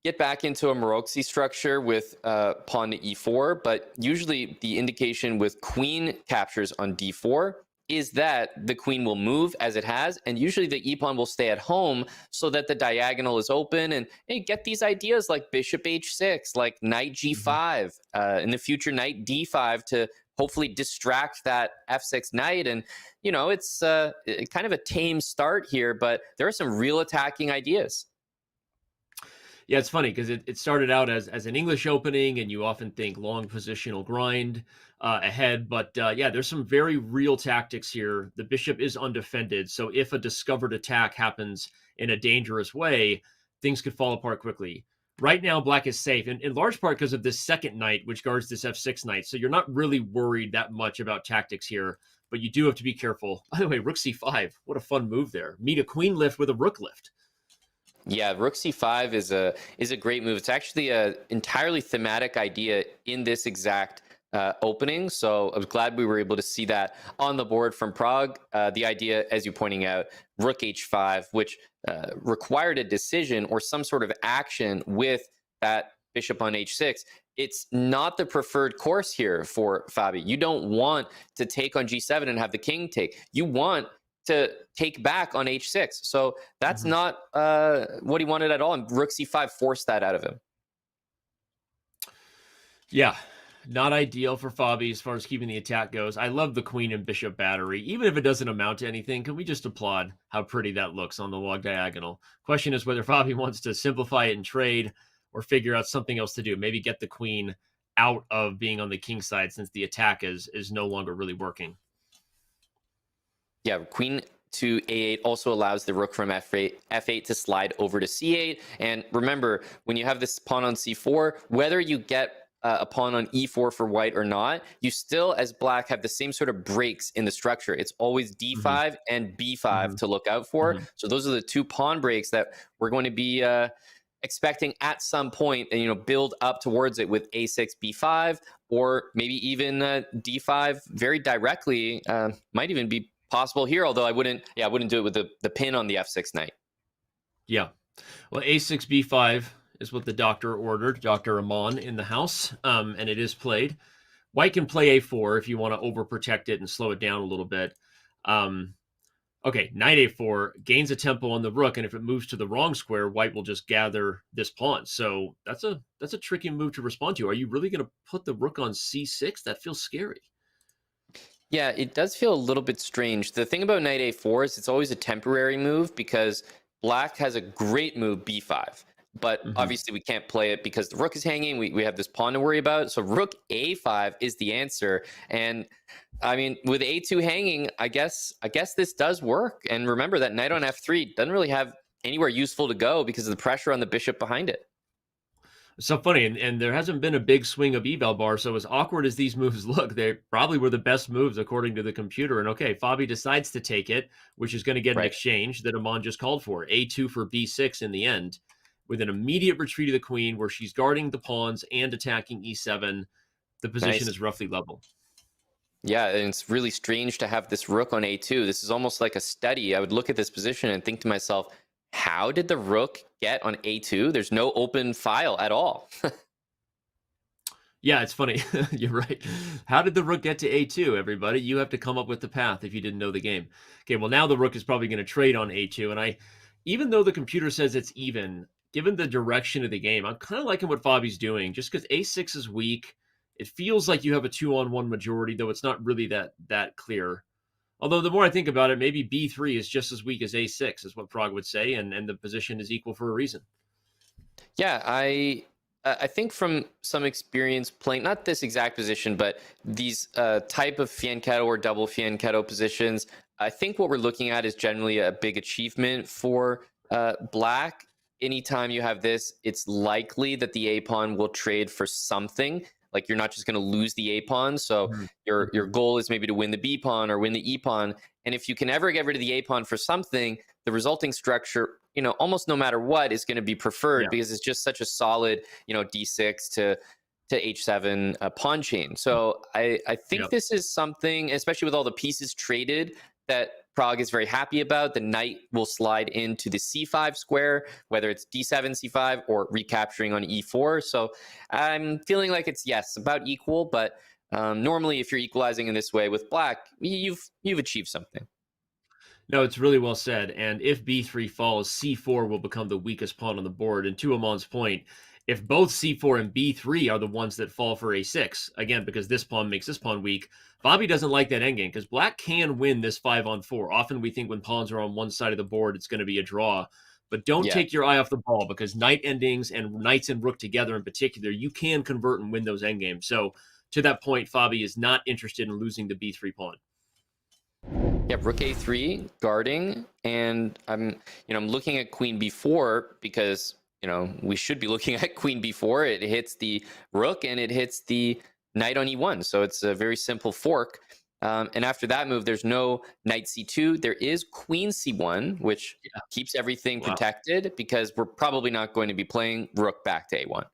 get back into a Maroczy structure with pawn to e4, but usually the indication with queen captures on d4 is that the queen will move as it has, and usually the e-pawn will stay at home so that the diagonal is open, and you get these ideas like bishop h6, like knight g5, in the future knight d5 to hopefully distract that f6 knight. And, you know, it's kind of a tame start here, but there are some real attacking ideas. Yeah, it's funny because it started out as an English opening, and you often think long positional grind ahead. But yeah, there's some very real tactics here. The bishop is undefended, so if a discovered attack happens in a dangerous way, things could fall apart quickly. Right now, Black is safe, in large part because of this second knight, which guards this f6 knight. So you're not really worried that much about tactics here, but you do have to be careful. By the way, rook c5, what a fun move there. Meet a queen lift with a rook lift. Yeah, rook c5 is a great move. It's actually an entirely thematic idea in this exact opening. So I was glad we were able to see that on the board from Pragg. The idea, as you're pointing out, rook h5, which required a decision or some sort of action with that bishop on h6. It's not the preferred course here for Fabi. You don't want to take on g7 and have the king take. You want to take back on h6. So that's not what he wanted at all. And rook c5 forced that out of him. Yeah, not ideal for Fabi as far as keeping the attack goes. I love the queen and bishop battery. Even if it doesn't amount to anything, can we just applaud how pretty that looks on the log diagonal? Question is whether Fabi wants to simplify it and trade or figure out something else to do. Maybe get the queen out of being on the king side since the attack is no longer really working. Yeah, queen to a8 also allows the rook from f8 to slide over to c8. And remember, when you have this pawn on c4, whether you get a pawn on e4 for white or not, you still, as Black, have the same sort of breaks in the structure. It's always d5 and b5 to look out for. So those are the two pawn breaks that we're going to be expecting at some point, and, you know, build up towards it with a6, b5, or maybe even d5 very directly. Might even be possible here, although I wouldn't do it with the pin on the f6 knight. Yeah. Well, a6, b5 is what the doctor ordered, Dr. Aman in the house, and it is played. White can play a4 if you want to overprotect it and slow it down a little bit. Okay, knight a4 gains a tempo on the rook, and if it moves to the wrong square, white will just gather this pawn. So that's a tricky move to respond to. Are you really going to put the rook on c6? That feels scary. Yeah, it does feel a little bit strange. The thing about knight a4 is it's always a temporary move because Black has a great move b5. But obviously we can't play it because the rook is hanging. We have this pawn to worry about. So rook a5 is the answer. And I mean, with a2 hanging, I guess this does work. And remember that knight on f3 doesn't really have anywhere useful to go because of the pressure on the bishop behind it. So funny, and there hasn't been a big swing of eval bar, so as awkward as these moves look, they probably were the best moves according to the computer. And okay, Fabi decides to take it, which is going to get an exchange that Aman just called for. A2 for b6 in the end, with an immediate retreat of the queen where she's guarding the pawns and attacking e7. The position is roughly level. Yeah, and it's really strange to have this rook on a2. This is almost like a study. I would look at this position and think to myself, how did the rook get on a2? There's no open file at all. Yeah, it's funny. You're right. How did the rook get to a2, everybody? You have to come up with the path if you didn't know the game. Okay, well, now the rook is probably going to trade on a2, and even though the computer says it's even, given the direction of the game, I'm kind of liking what Fabi's doing. Just because A6 is weak, it feels like you have a 2-on-1 majority, though it's not really that clear. Although the more I think about it, maybe B3 is just as weak as A6, is what Pragg would say, and the position is equal for a reason. Yeah, I think from some experience playing, not this exact position, but these type of fianchetto or double fianchetto positions, I think what we're looking at is generally a big achievement for Black. Anytime you have this, it's likely that the A-pawn will trade for something. Like, you're not just going to lose the A-pawn. So your goal is maybe to win the B-pawn or win the E-pawn. And if you can ever get rid of the A-pawn for something, the resulting structure, almost no matter what, is going to be preferred because it's just such a solid, D6 to H7 pawn chain. So I think this is something, especially with all the pieces traded, that Pragg is very happy about. The knight will slide into the C5 square, whether it's D7, C5, or recapturing on E4. So I'm feeling like it's, yes, about equal, but normally if you're equalizing in this way with Black, you've achieved something. No, it's really well said. And if B3 falls, C4 will become the weakest pawn on the board. And to Amon's point, if both C4 and B3 are the ones that fall for A6, again, because this pawn makes this pawn weak, Fabi doesn't like that endgame because Black can win this 5-on-4. Often we think when pawns are on one side of the board, it's going to be a draw. But don't take your eye off the ball, because knight endings and knights and rook together in particular, you can convert and win those endgames. So to that point, Fabi is not interested in losing the B3 pawn. Yep, rook A3, guarding, and I'm looking at queen B4 because, we should be looking at queen B4. It hits the rook and it hits the knight on E1. So it's a very simple fork. And after that move, there's no knight C2. There is queen C1, which keeps everything protected, because we're probably not going to be playing rook back to A1.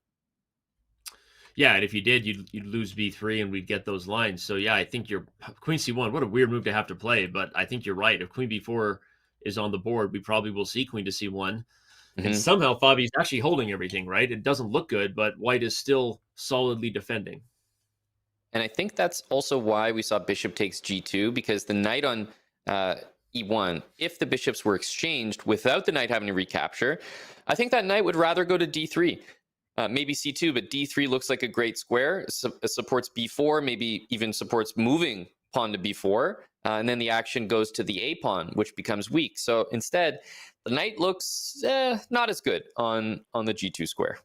Yeah, and if you did, you'd lose B3 and we'd get those lines. So yeah, I think your queen C1, what a weird move to have to play, but I think you're right. If queen B4 is on the board, we probably will see queen to C1. And somehow Fabi's actually holding everything, right? It doesn't look good, but white is still solidly defending. And I think that's also why we saw bishop takes G2, because the knight on E1, if the bishops were exchanged without the knight having to recapture, I think that knight would rather go to D3. Maybe C2, but D3 looks like a great square. It supports B4, maybe even supports moving pawn to B4. And then the action goes to the A pawn, which becomes weak. So instead, the knight looks not as good on the G2 square.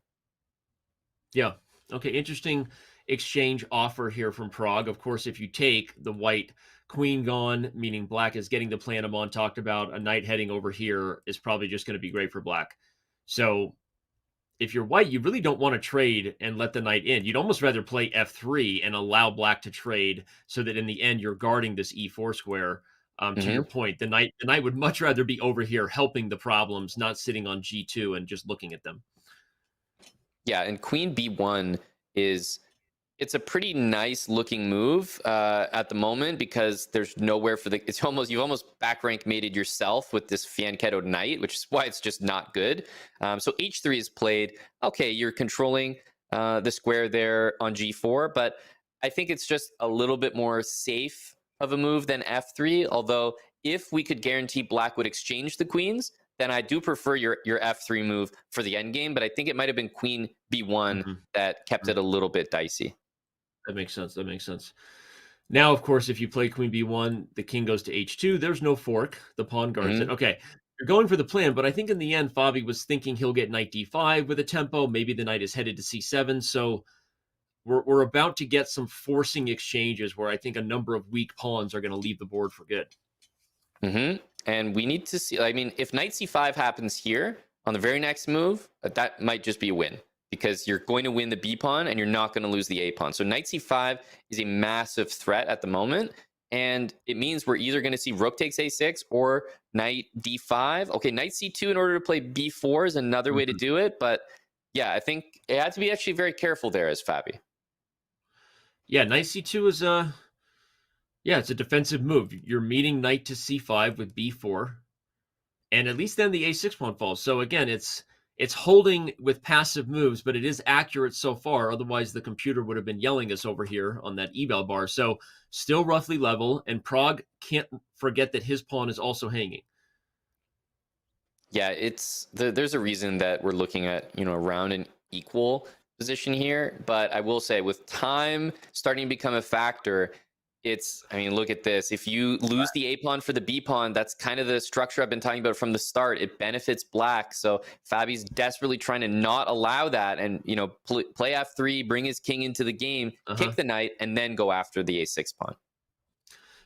Yeah. Okay, interesting exchange offer here from Pragg. Of course, if you take the white queen gone, meaning Black is getting the plan Amon talked about, a knight heading over here is probably just going to be great for Black. So if you're white, you really don't want to trade and let the knight in. You'd almost rather play F3 and allow Black to trade, so that in the end you're guarding this E4 square. To your point, the knight would much rather be over here helping the problems, not sitting on G2 and just looking at them. Yeah, and queen B1 it's a pretty nice looking move at the moment, because there's nowhere for you've almost back rank mated yourself with this fianchetto knight, which is why it's just not good. So H3 is played. Okay, you're controlling the square there on G4, but I think it's just a little bit more safe of a move than F3. Although if we could guarantee Black would exchange the queens, then I do prefer your F3 move for the endgame. But I think it might have been queen B1 that kept it a little bit dicey. That makes sense. That makes sense. Now, of course, if you play queen B1, the king goes to H2. There's no fork. The pawn guards it. Okay, you're going for the plan, but I think in the end, Fabi was thinking he'll get knight D5 with a tempo. Maybe the knight is headed to C7. So we're about to get some forcing exchanges where I think a number of weak pawns are going to leave the board for good. And we need to see, I mean, if knight C5 happens here on the very next move, that might just be a win, because you're going to win the B pawn and you're not going to lose the A pawn. So knight C5 is a massive threat at the moment. And it means we're either going to see rook takes A6 or knight D5. Okay, knight C2 in order to play B4 is another way to do it. But yeah, I think it had to be actually very careful there as Fabi. Yeah, knight C2 is it's a defensive move. You're meeting knight to C5 with B4. And at least then the A6 pawn falls. So again, it's holding with passive moves, but it is accurate so far. Otherwise, the computer would have been yelling us over here on that eval bar. So still roughly level, and Pragg can't forget that his pawn is also hanging. Yeah, there's a reason that we're looking at, around an equal position here. But I will say, with time starting to become a factor, look at this. If you lose the A pawn for the B pawn, that's kind of the structure I've been talking about from the start. It benefits black. So Fabi's desperately trying to not allow that and, play F3, bring his king into the game, kick the knight, and then go after the A6 pawn.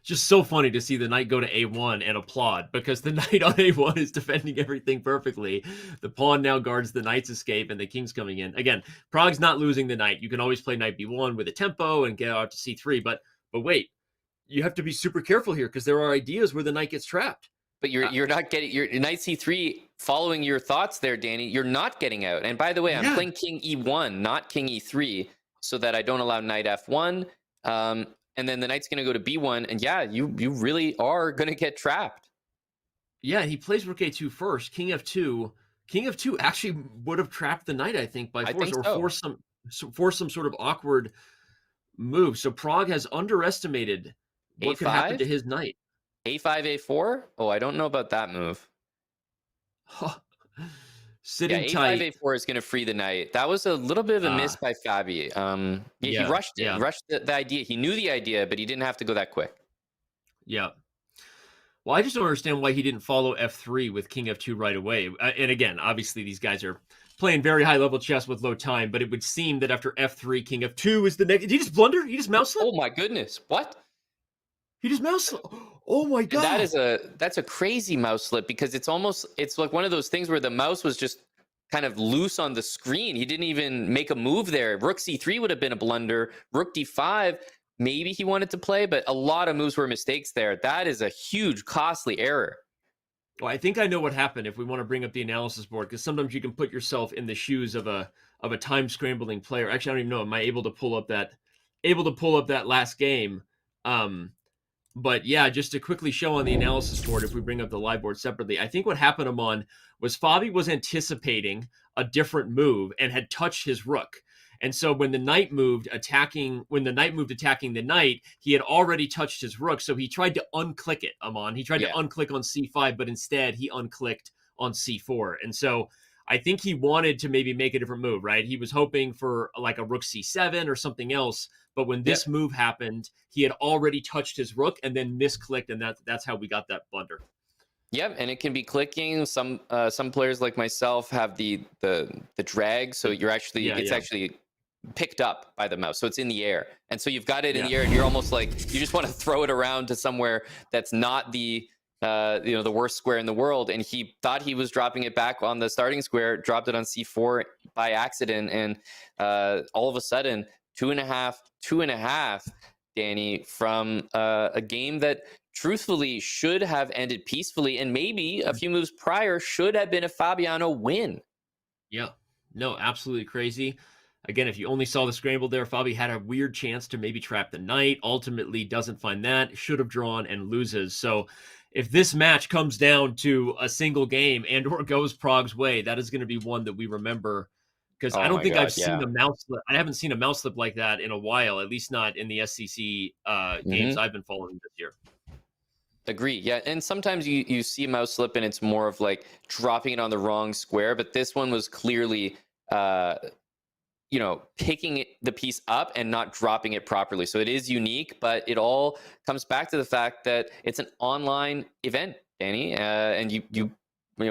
Just so funny to see the knight go to A1 and applaud, because the knight on A1 is defending everything perfectly. The pawn now guards the knight's escape, and the king's coming in. Again, Prag's not losing the knight. You can always play knight B1 with a tempo and get out to C3, but wait, you have to be super careful here, because there are ideas where the knight gets trapped. But you're not getting your knight C3. Following your thoughts there, Danny, you're not getting out. And by the way, I'm playing king E1, not king E3, so that I don't allow knight F1. And then the knight's going to go to B1, and you really are going to get trapped. Yeah, he plays rook A2 first, king F2. King F2 actually would have trapped the knight, I think, by force, force some sort of awkward move. So Pragg has underestimated what could happen to his knight. A5, A4? Oh, I don't know about that move. Sitting tight. A5, A4 is going to free the knight. That was a little bit of a miss by Fabi. He rushed it. He rushed the idea. He knew the idea, but he didn't have to go that quick. Yeah. Well, I just don't understand why he didn't follow F3 with king F2 right away. And again, obviously these guys are playing very high-level chess with low time, but it would seem that after F3, king F2 is the next... Did he just blunder? He just mouse slip? Oh my goodness. What? He just mouse slip. Oh my god. And that's a crazy mouse slip, because it's like one of those things where the mouse was just kind of loose on the screen. He didn't even make a move there. Rook C3 would have been a blunder. Rook D5, maybe he wanted to play, but a lot of moves were mistakes there. That is a huge, costly error. Well, I think I know what happened, if we want to bring up the analysis board, because sometimes you can put yourself in the shoes of a time scrambling player. Actually, I don't even know. Am I able to pull up that last game? But yeah, just to quickly show on the analysis board, if we bring up the live board separately, I think what happened, Aman, was Fabi was anticipating a different move and had touched his rook. And so when the knight moved attacking the knight, he had already touched his rook. So he tried to unclick it, Aman. He tried to unclick on C5, but instead he unclicked on C4. And so I think he wanted to maybe make a different move, right? He was hoping for like a rook C7 or something else. But when this move happened, he had already touched his rook and then misclicked, and that's how we got that blunder. Yeah, and it can be clicking. Some players like myself have the drag, so you're actually actually picked up by the mouse, so it's in the air, and so you've got it in the air, and you're almost like you just want to throw it around to somewhere that's not the the worst square in the world. And he thought he was dropping it back on the starting square, dropped it on C4 by accident, and all of a sudden 2.5, Danny, from a game that truthfully should have ended peacefully, and maybe a few moves prior should have been a Fabiano win. Yeah, no, absolutely crazy. Again, if you only saw the scramble there, Fabi had a weird chance to maybe trap the knight, ultimately doesn't find that, should have drawn and loses. So if this match comes down to a single game and or goes Prague's way, that is going to be one that we remember. Because I don't think I've seen a mouse slip. I haven't seen a mouse slip like that in a while, at least not in the SCC games I've been following this year. Agree. Yeah. And sometimes you see a mouse slip and it's more of like dropping it on the wrong square. But this one was clearly, picking the piece up and not dropping it properly. So it is unique, but it all comes back to the fact that it's an online event, Danny, and you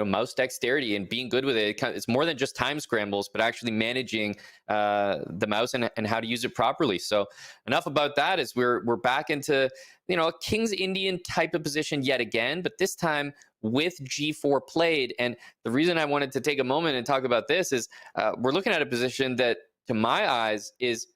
mouse dexterity and being good with it. It's more than just time scrambles, but actually managing the mouse and how to use it properly. So enough about that, as we're back into a King's Indian type of position yet again, but this time with G4 played. And the reason I wanted to take a moment and talk about this is we're looking at a position that, to my eyes, is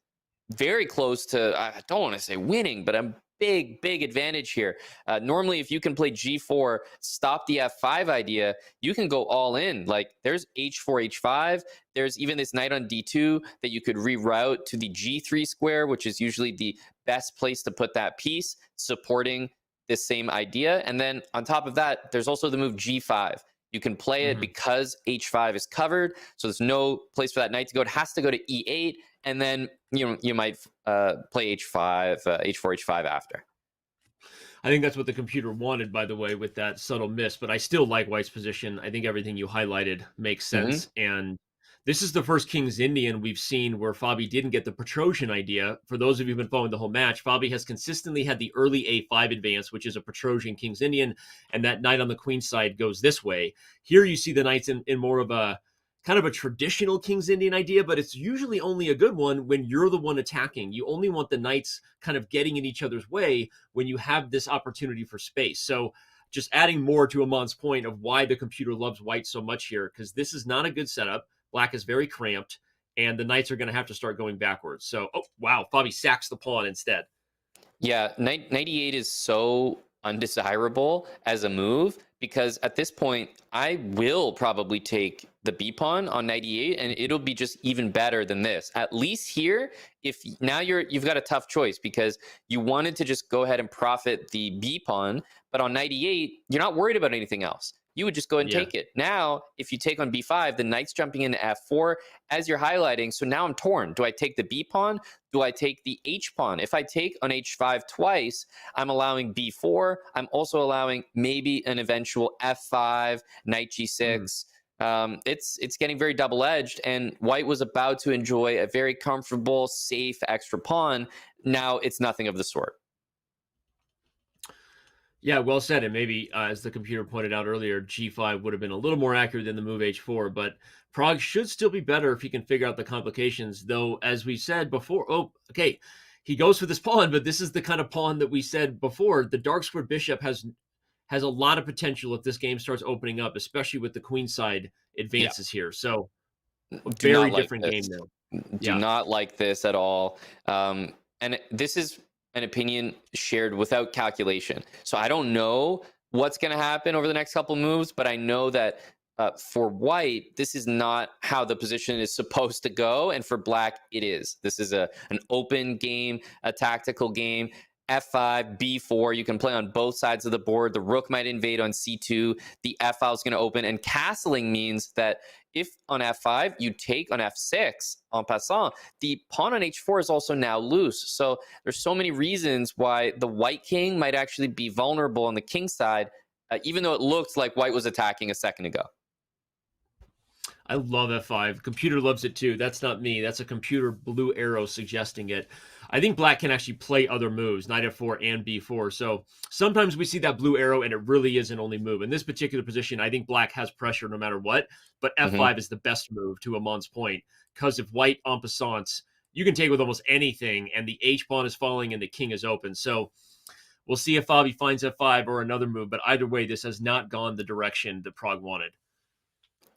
very close to, I don't want to say winning, but I'm big advantage here. Normally, if you can play G4, stop the F5 idea, you can go all in. Like there's H4, H5. There's even this knight on D2 that you could reroute to the G3 square, which is usually the best place to put that piece, supporting this same idea. And then on top of that, there's also the move G5. You can play it because H5 is covered, so there's no place for that knight to go. It has to go to E8, and then you might play H5, H4, H5 after. I think that's what the computer wanted, by the way, with that subtle miss. But I still like white's position. I think everything you highlighted makes sense. And this is the first King's Indian we've seen where Fabi didn't get the Petrosian idea. For those of you who've been following the whole match, Fabi has consistently had the early A5 advance, which is a Petrosian King's Indian, and that knight on the queen side goes this way. Here you see the knights in more of a kind of a traditional King's Indian idea, but it's usually only a good one when you're the one attacking. You only want the knights kind of getting in each other's way when you have this opportunity for space. So just adding more to Amon's point of why the computer loves white so much here, because this is not a good setup. Black is very cramped, and the knights are going to have to start going backwards. So, oh, wow, Fabi sacks the pawn instead. Yeah, knight e8 is so undesirable as a move because at this point, I will probably take the B pawn on knight e8, and it'll be just even better than this. At least here, if now you've got a tough choice because you wanted to just go ahead and profit the B pawn, but on knight e8, you're not worried about anything else. You would just go ahead and take it. Now, if you take on b5, the knight's jumping into f4 as you're highlighting. So now I'm torn. Do I take the b pawn? Do I take the h pawn? If I take on h5 twice, I'm allowing b4. I'm also allowing maybe an eventual f5, knight g6. It's getting very double-edged, and white was about to enjoy a very comfortable, safe extra pawn. Now it's nothing of the sort. Yeah, well said. And maybe, as the computer pointed out earlier, g5 would have been a little more accurate than the move h4, but Pragg should still be better if he can figure out the complications, though, as we said before, okay, he goes for this pawn, but this is the kind of pawn that we said before. The dark squared bishop has a lot of potential if this game starts opening up, especially with the queen side advances here. So, very different game now. Do not like this at all. And this is an opinion shared without calculation. So I don't know what's going to happen over the next couple moves, but I know that for white, this is not how the position is supposed to go. And for black, it is. This is an open game, a tactical game. f5, b4, you can play on both sides of the board. The rook might invade on c2. The f file is going to open. And castling means that if on f5, you take on f6 en passant, the pawn on h4 is also now loose. So there's so many reasons why the white king might actually be vulnerable on the king side, even though it looked like white was attacking a second ago. I love f5. Computer loves it too. That's not me. That's a computer blue arrow suggesting it. I think black can actually play other moves, knight f4 and b4. So sometimes we see that blue arrow and it really is an only move. In this particular position, I think black has pressure no matter what, but f5 is the best move, to Amon's point, because if white en passant, you can take with almost anything, and the h-pawn is falling and the king is open. So we'll see if Fabi finds f5 or another move, but either way, this has not gone the direction that Pragg wanted.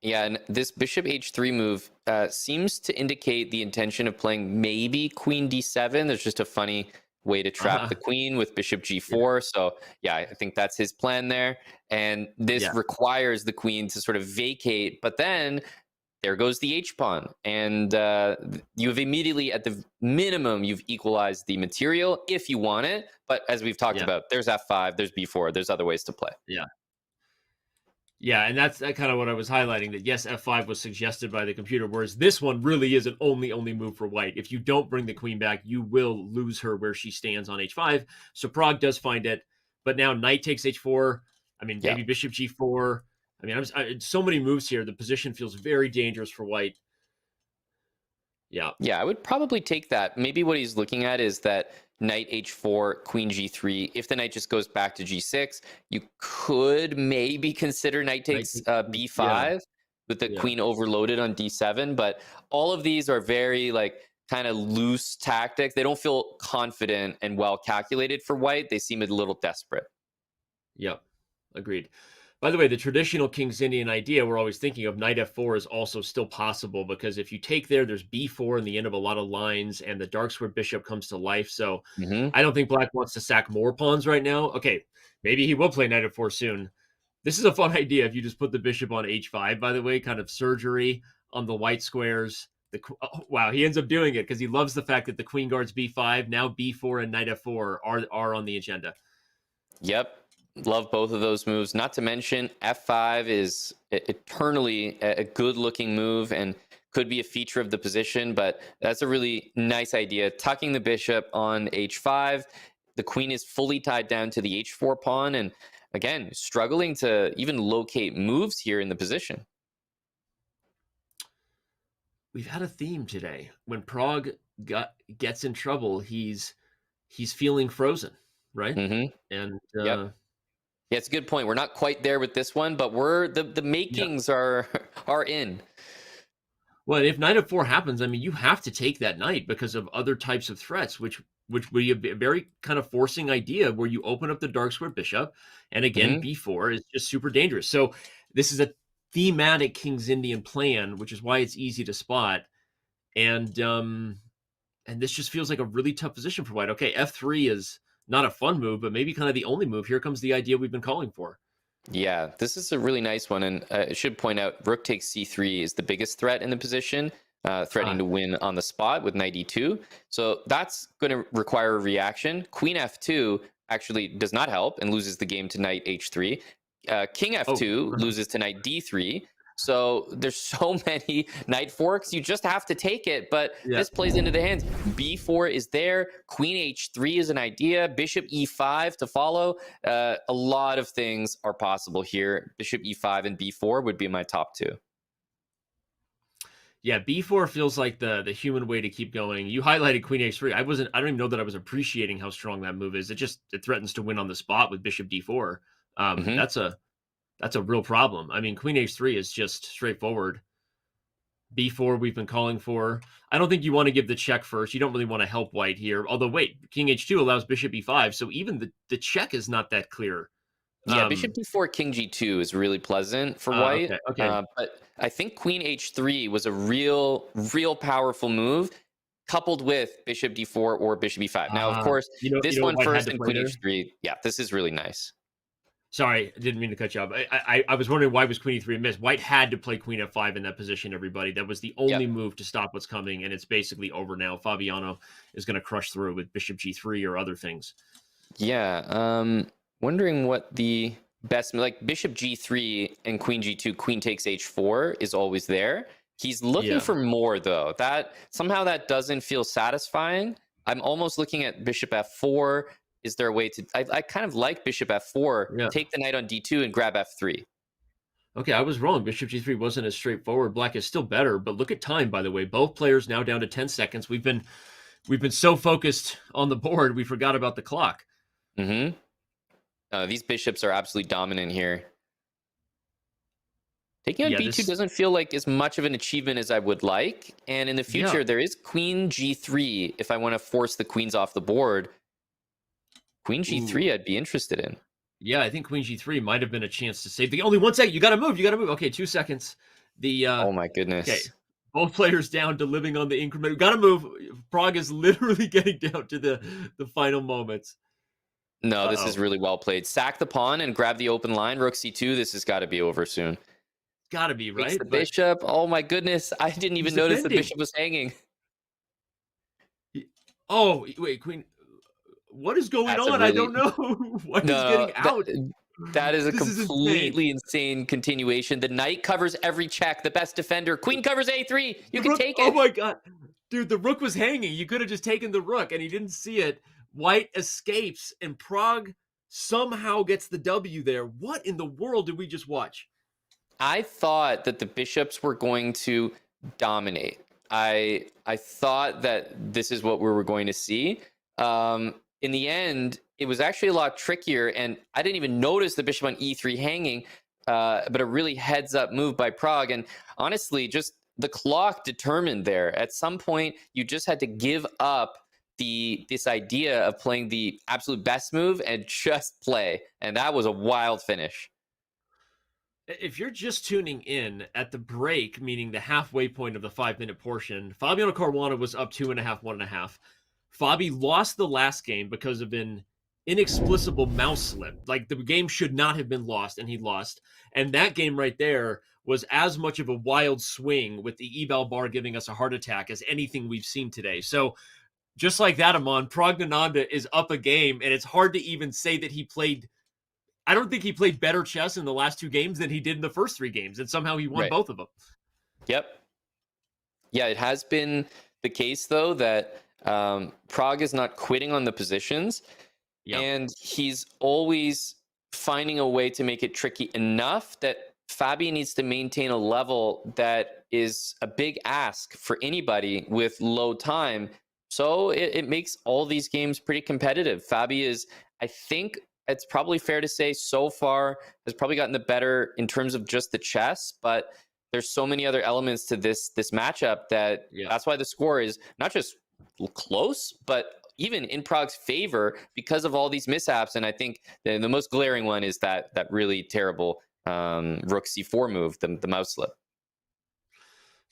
Yeah, and this bishop h3 move seems to indicate the intention of playing maybe queen d7. There's just a funny way to trap the queen with bishop g4. So yeah, I think that's his plan there. And this requires the queen to sort of vacate, but then there goes the h-pawn. And you've immediately, at the minimum, you've equalized the material if you want it. But as we've talked about, there's f5, there's b4, there's other ways to play. Yeah, and that's kind of what I was highlighting, that yes, f5 was suggested by the computer, whereas this one really is an only move for white. If you don't bring the queen back, you will lose her where she stands on h5. So Pragg does find it, but now knight takes h4. I mean, maybe bishop g4. I mean, so many moves here. The position feels very dangerous for white. Yeah, I would probably take that. Maybe what he's looking at is that knight h4, queen g3. If the knight just goes back to g6, you could maybe consider knight takes b5 with the queen overloaded on d7. But all of these are very kind of loose tactics. They don't feel confident and well calculated for white. They seem a little desperate. Yep, agreed. By the way, the traditional King's Indian idea we're always thinking of, knight f4, is also still possible, because if you take there's b4 in the end of a lot of lines, and the dark square bishop comes to life. So I don't think black wants to sack more pawns right now. Okay, maybe he will play knight f4 soon. This is a fun idea if you just put the bishop on h5, by the way, kind of surgery on the white squares. Wow, he ends up doing it because he loves the fact that the queen guards b5. Now b4 and knight f4 are on the agenda. Yep. Love both of those moves. Not to mention, f5 is eternally a good-looking move and could be a feature of the position, but that's a really nice idea. Tucking the bishop on h5, The queen is fully tied down to the h4 pawn, and again, struggling to even locate moves here in the position. We've had a theme today. When Pragg gets in trouble, he's feeling frozen, right? And yeah, it's a good point. We're not quite there with this one, but we're the makings are in. Well, if knight f4 happens, I mean, you have to take that knight because of other types of threats, which would be a very kind of forcing idea where you open up the dark square bishop, and again, b4 is just super dangerous. So this is a thematic King's Indian plan, which is why it's easy to spot. And this just feels like a really tough position for white. Okay, f3 is not a fun move, but maybe kind of the only move. Here comes the idea we've been calling for. Yeah, this is a really nice one. And I should point out, rook takes c3 is the biggest threat in the position, threatening to win on the spot with knight e2. So that's going to require a reaction. Queen f2 actually does not help and loses the game to knight h3. King f2 loses to knight d3. So there's so many knight forks, you just have to take it. But this plays into the hands. b4 is there. Queen h3 is an idea. Bishop e5 to follow. A lot of things are possible here. Bishop e5 and b4 would be my top two. Yeah, b4 feels like the human way to keep going. You highlighted queen h3. I don't even know that I was appreciating how strong that move is. It threatens to win on the spot with bishop d4. That's a real problem. I mean, queen h3 is just straightforward. b4 we've been calling for. I don't think you want to give the check first. You don't really want to help white here. Although, wait, king h2 allows bishop e5, so even the check is not that clear. Yeah, bishop d4, king g2 is really pleasant for white. Okay. But I think queen h3 was a real powerful move, coupled with bishop d4 or bishop e5. Now, of course, this one first and queen h3. Yeah, this is really nice. Sorry, I didn't mean to cut you off. I was wondering why was queen e3 a miss. White had to play queen f5 in that position, everybody. That was the only move to stop what's coming, and it's basically over now. Fabiano is going to crush through with bishop g3 or other things. Yeah, wondering what the best, like bishop g3 and queen g2, queen takes h4 is always there. He's looking for more, though. Somehow that doesn't feel satisfying. I'm almost looking at bishop f4. Is there a way to... I kind of like bishop f4, take the knight on d2 and grab f3. Okay, I was wrong. Bishop g3 wasn't as straightforward. Black is still better, but look at time, by the way. Both players now down to 10 seconds. We've been so focused on the board, we forgot about the clock. These bishops are absolutely dominant here. Taking on b2 doesn't feel like as much of an achievement as I would like. And in the future, there is queen g3 if I want to force the queens off the board. Queen g3 I'd be interested in. Yeah, I think queen g3 might have been a chance to save the... Only 1 second. You got to move. Okay, 2 seconds. Oh, my goodness. Okay, both players down to living on the increment. Got to move. Pragg is literally getting down to the final moments. No, this is really well played. Sack the pawn and grab the open line. Rook c2. This has got to be over soon. Got to be, right? Takes the bishop. Oh, my goodness. I didn't even notice the bishop was hanging. Oh, wait, queen... What is going on? I don't know. What is getting out? That is a completely insane continuation. The knight covers every check. The best defender. Queen covers a3. You can take it. Oh my god. Dude, the rook was hanging. You could have just taken the rook and he didn't see it. White escapes and Pragg somehow gets the W there. What in the world did we just watch? I thought that the bishops were going to dominate. I thought that this is what we were going to see. In the end, it was actually a lot trickier, and I didn't even notice the bishop on e3 hanging, but a really heads-up move by Pragg. And honestly, just the clock determined there. At some point, you just had to give up this idea of playing the absolute best move and just play. And that was a wild finish. If you're just tuning in at the break, meaning the halfway point of the 5-minute portion, Fabiano Caruana was up 2.5, 1.5. Fabi lost the last game because of an inexplicable mouse slip. Like, the game should not have been lost, and he lost. And that game right there was as much of a wild swing with the eval bar giving us a heart attack as anything we've seen today. So just like that, Amon, Praggnanandhaa is up a game, and it's hard to even say that he played... I don't think he played better chess in the last 2 games than he did in the first 3 games, and somehow he won both of them. Yep. Yeah, it has been the case, though, that... Pragg is not quitting on the positions. And he's always finding a way to make it tricky enough that Fabi needs to maintain a level that is a big ask for anybody with low time. So it makes all these games pretty competitive. Fabi is, I think it's probably fair to say, so far has probably gotten the better in terms of just the chess, but there's so many other elements to this matchup that that's why the score is not just close, but even in Prague's favor because of all these mishaps. And I think the most glaring one is that really terrible rook c4 move, the mouse slip.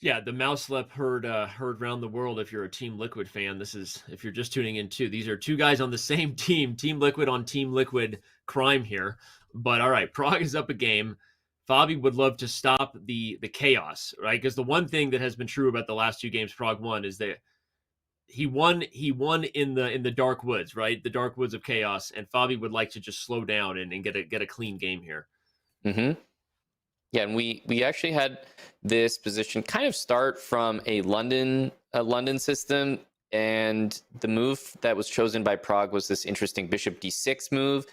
Yeah, the mouse slip heard around the world. If you're a Team Liquid fan, this is, if you're just tuning in too, these are two guys on the same team, Team Liquid on Team Liquid crime here. But all right, Prague is up a game. Fabi would love to stop the chaos, right? Because the one thing that has been true about the last two games Prague won is that he won in the dark woods, right? The dark woods of chaos, and Fabi would like to just slow down and get a clean game here. Mm-hmm. Yeah, and we actually had this position kind of start from a London system, and the move that was chosen by Prague was this interesting bishop d6 move,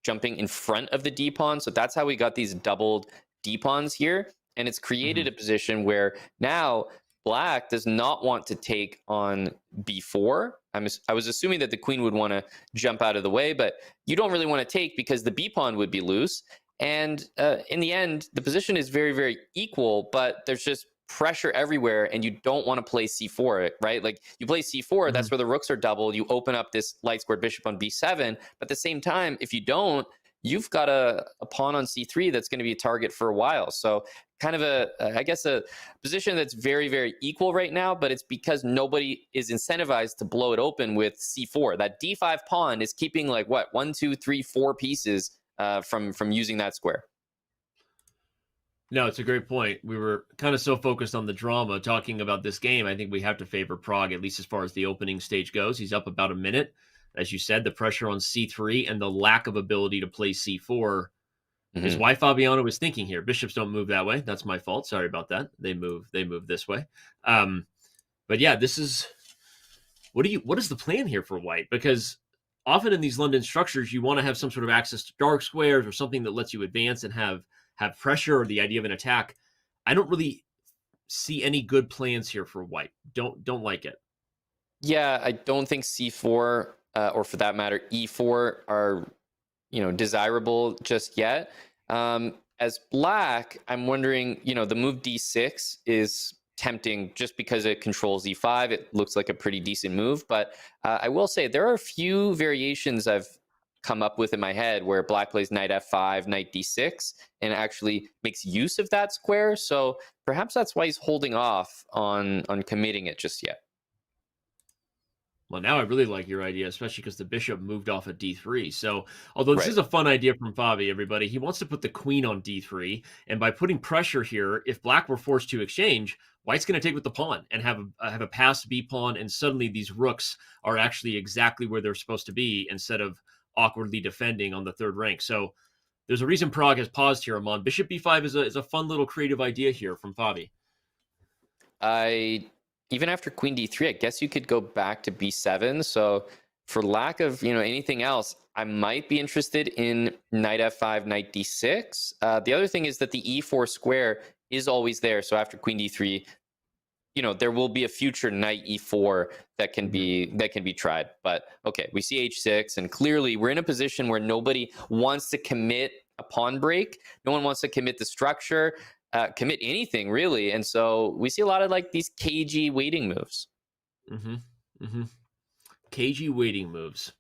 jumping in front of the d pawn. So that's how we got these doubled d pawns here, and it's created a position where now Black does not want to take on b4. I was assuming that the queen would want to jump out of the way, but you don't really want to take because the b pawn would be loose. And in the end, the position is very, very equal, but there's just pressure everywhere, and you don't want to play c4, right? Like, you play c4, that's where the rooks are doubled. You open up this light squared bishop on b7, but at the same time, if you don't, you've got a pawn on c3 that's going to be a target for a while. So kind of I guess a position that's very, very equal right now, but it's because nobody is incentivized to blow it open with c4. That d5 pawn is keeping like, what, 1, 2, 3, 4 pieces from using that square. No, it's a great point. We were kind of so focused on the drama talking about this game. I think we have to favor Prague, at least as far as the opening stage goes. He's up about a minute. As you said, the pressure on c3 and the lack of ability to play c4 is why Fabiano was thinking here. Bishops don't move that way. That's my fault. Sorry about that. They move this way. But yeah, this is what is the plan here for White? Because often in these London structures, you want to have some sort of access to dark squares or something that lets you advance and have pressure or the idea of an attack. I don't really see any good plans here for White. Don't like it. Yeah, I don't think c4 or for that matter e4 are desirable just yet. As Black, I'm wondering, the move d6 is tempting just because it controls e5. It looks like a pretty decent move, but I will say there are a few variations I've come up with in my head where Black plays knight f5, knight d6, and actually makes use of that square. So perhaps that's why he's holding off on committing it just yet. Well, now I really like your idea, especially because the bishop moved off at d3. So, although this is a fun idea from Fabi, everybody, he wants to put the queen on d3. And by putting pressure here, if Black were forced to exchange, White's going to take with the pawn and have a passed b pawn. And suddenly these rooks are actually exactly where they're supposed to be instead of awkwardly defending on the third rank. So there's a reason Prague has paused here, Amon. Bishop b5 is a fun little creative idea here from Fabi. Even after queen d3, I guess you could go back to b7. So for lack of anything else, I might be interested in knight f5, knight d6. The other thing is that the e4 square is always there. So after queen d3, there will be a future knight e4 that can be tried. But okay, we see h6, and clearly we're in a position where nobody wants to commit a pawn break. No one wants to commit the structure. Commit anything really, and so we see a lot of like these cagey waiting moves. Cagey waiting moves,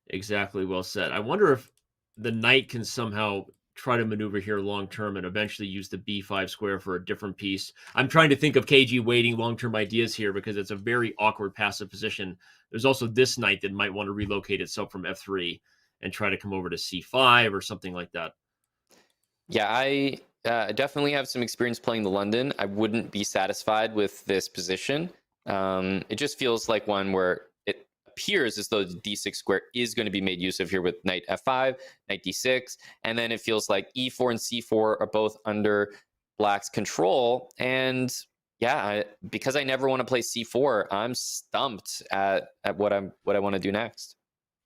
exactly. Well said. I wonder if the knight can somehow try to maneuver here long term and eventually use the b5 square for a different piece. I'm trying to think of cagey waiting long term ideas here because it's a very awkward passive position. There's also this knight that might want to relocate itself from f3 and try to come over to c5 or something like that. Yeah, I definitely have some experience playing the London. I wouldn't be satisfied with this position. It just feels like one where it appears as though the d6 square is going to be made use of here with knight f5, knight d6, and then it feels like e4 and c4 are both under Black's control. And yeah, because I never want to play c4, I'm stumped at what I want to do next.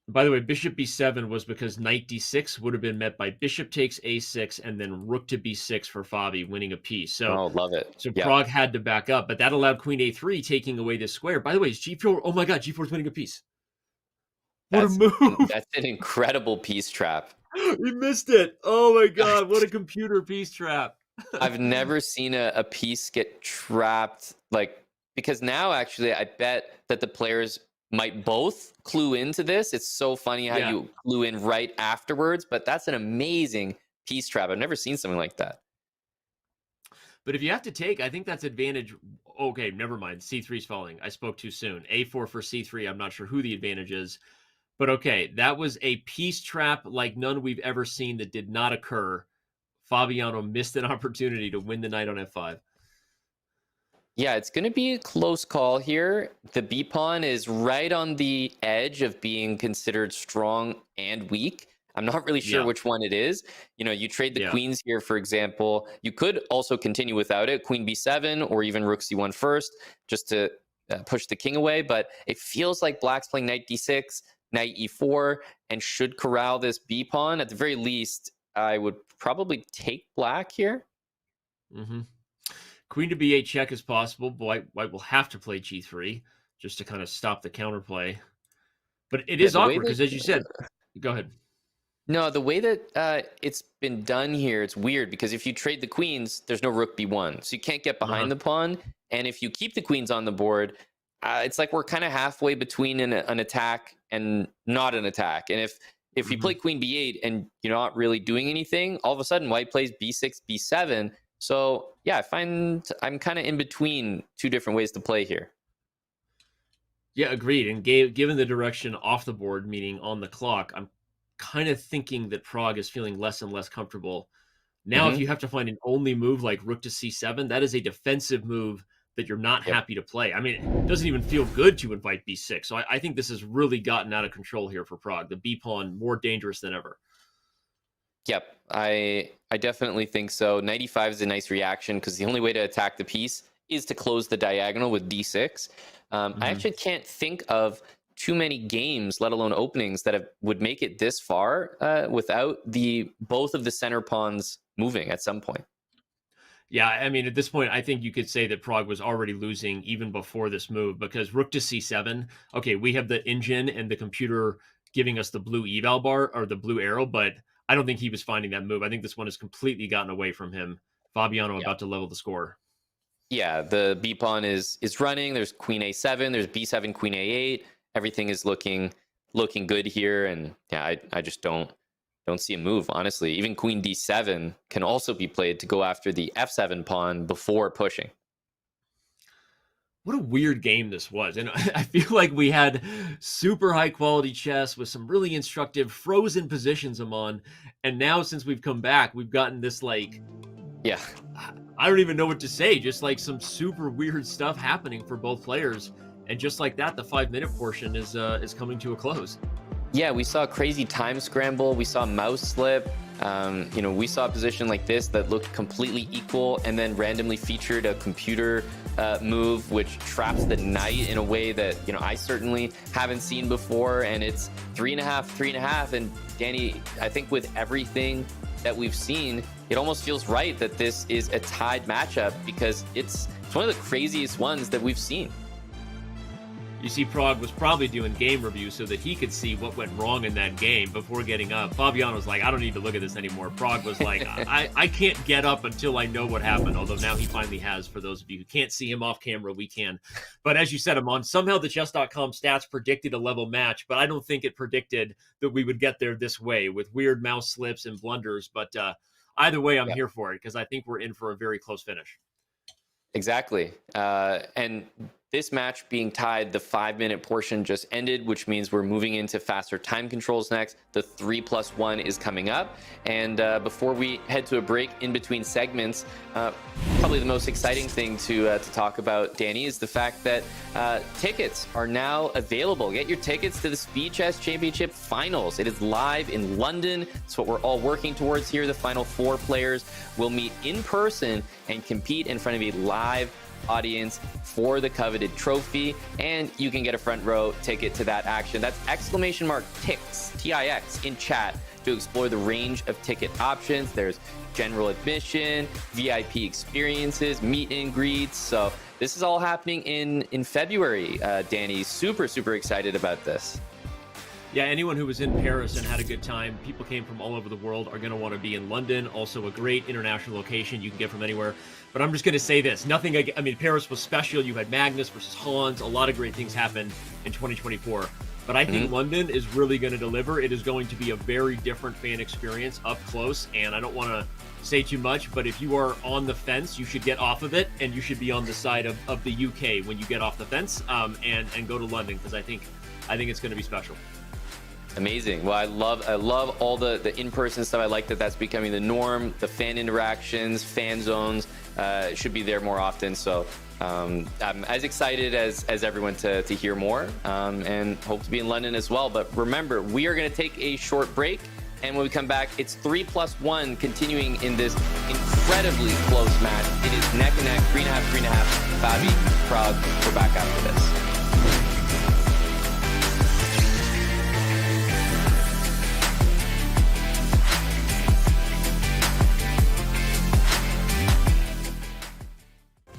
By the way, bishop b7 was because knight d6 would have been met by bishop takes a6 and then rook to b6 for Fabi, winning a piece. So, oh, love it. So Yeah. Pragg had to back up, but that allowed queen a3, taking away this square. By the way, is g4? Oh my god, g4 is winning a piece. What a move! That's an incredible piece trap. We missed it. Oh my god, what a computer piece trap. I've never seen a piece get trapped, like, because now actually I bet that the players might both clue into this. It's so funny how you clue in right afterwards, but that's an amazing piece trap. I've never seen something like that. But if you have to take, I think that's advantage. Okay, never mind. C3 is falling. I spoke too soon. A4 for C3. I'm not sure who the advantage is. But okay, that was a piece trap like none we've ever seen that did not occur. Fabiano missed an opportunity to win the knight on F5. Yeah, it's going to be a close call here. The B pawn is right on the edge of being considered strong and weak. I'm not really sure which one it is. You know, you trade the queens here, for example. You could also continue without it, queen b7 or even rook c1 first, just to push the king away. But it feels like black's playing knight d6, knight e4, and should corral this b pawn. At the very least, I would probably take black here. Mm-hmm. Queen to b8 check is possible. White will have to play g3 just to kind of stop the counterplay. But it is awkward because, as you said, go ahead. No, the way that it's been done here, it's weird because if you trade the queens, there's no rook b1. So you can't get behind the pawn. And if you keep the queens on the board, it's like we're kind of halfway between an attack and not an attack. And if you play queen b8 and you're not really doing anything, all of a sudden white plays b6, b7. So yeah, I find I'm kind of in between two different ways to play here. Yeah, agreed. And given the direction off the board, meaning on the clock, I'm kind of thinking that Pragg is feeling less and less comfortable. Now, if you have to find an only move like rook to c7, that is a defensive move that you're not happy to play. I mean, it doesn't even feel good to invite b6. So I think this has really gotten out of control here for Pragg. The b pawn more dangerous than ever. Yep, I definitely think so. Knight e5 is a nice reaction because the only way to attack the piece is to close the diagonal with d6. I actually can't think of too many games, let alone openings, that would make it this far without both of the center pawns moving at some point. Yeah, I mean, at this point, I think you could say that Pragg was already losing even before this move because rook to c7, okay, we have the engine and the computer giving us the blue eval bar or the blue arrow, but I don't think he was finding that move. I think this one has completely gotten away from him. Fabiano about to level the score. Yeah, the b pawn is running. There's queen a7, there's b7, queen a8. Everything is looking good here, and yeah, I just don't see a move, honestly. Even queen d7 can also be played to go after the f7 pawn before pushing. What a weird game this was. And I feel like we had super high quality chess with some really instructive frozen positions, Aman. And now since we've come back, we've gotten this like, I don't even know what to say. Just like some super weird stuff happening for both players. And just like that, the 5-minute portion is coming to a close. Yeah, we saw a crazy time scramble. We saw mouse slip. We saw a position like this that looked completely equal and then randomly featured a computer move which traps the knight in a way that I certainly haven't seen before. And it's 3.5. And Danny, I think with everything that we've seen, it almost feels right that this is a tied matchup because it's one of the craziest ones that we've seen. You see, Pragg was probably doing game reviews so that he could see what went wrong in that game before getting up. Fabiano was like, I don't need to look at this anymore. Pragg was like, I can't get up until I know what happened, although now he finally has. For those of you who can't see him off camera, we can. But as you said, Aman, somehow the chess.com stats predicted a level match, but I don't think it predicted that we would get there this way with weird mouse slips and blunders. But either way, I'm here for it because I think we're in for a very close finish. Exactly. And this match being tied, the 5-minute portion just ended, which means we're moving into faster time controls next. The 3+1 is coming up. And before we head to a break in between segments, probably the most exciting thing to talk about, Danny, is the fact that tickets are now available. Get your tickets to the Speed Chess Championship Finals. It is live in London. It's what we're all working towards here. The final 4 players will meet in person and compete in front of a live audience for the coveted trophy, and you can get a front row ticket to that action. That's !TIX, T-I-X, in chat to explore the range of ticket options. There's general admission, VIP experiences, meet and greets. So this is all happening in February. Danny, super excited about this. Yeah, anyone who was in Paris and had a good time, people came from all over the world, are going to want to be in London. Also a great international location you can get from anywhere. But I'm just going to say this. I mean, Paris was special. You had Magnus versus Hans. A lot of great things happened in 2024. But I think London is really going to deliver. It is going to be a very different fan experience up close. And I don't want to say too much, but if you are on the fence, you should get off of it. And you should be on the side of the UK when you get off the fence and go to London, because I think it's going to be special. Amazing. Well, I love all the in-person stuff. I like that that's becoming the norm. The fan interactions, fan zones should be there more often. So I'm as excited as everyone to hear more and hope to be in London as well. But remember, we are going to take a short break. And when we come back, it's 3+1 continuing in this incredibly close match. It is neck and neck, 3.5. Fabi, Prag, we're back after this.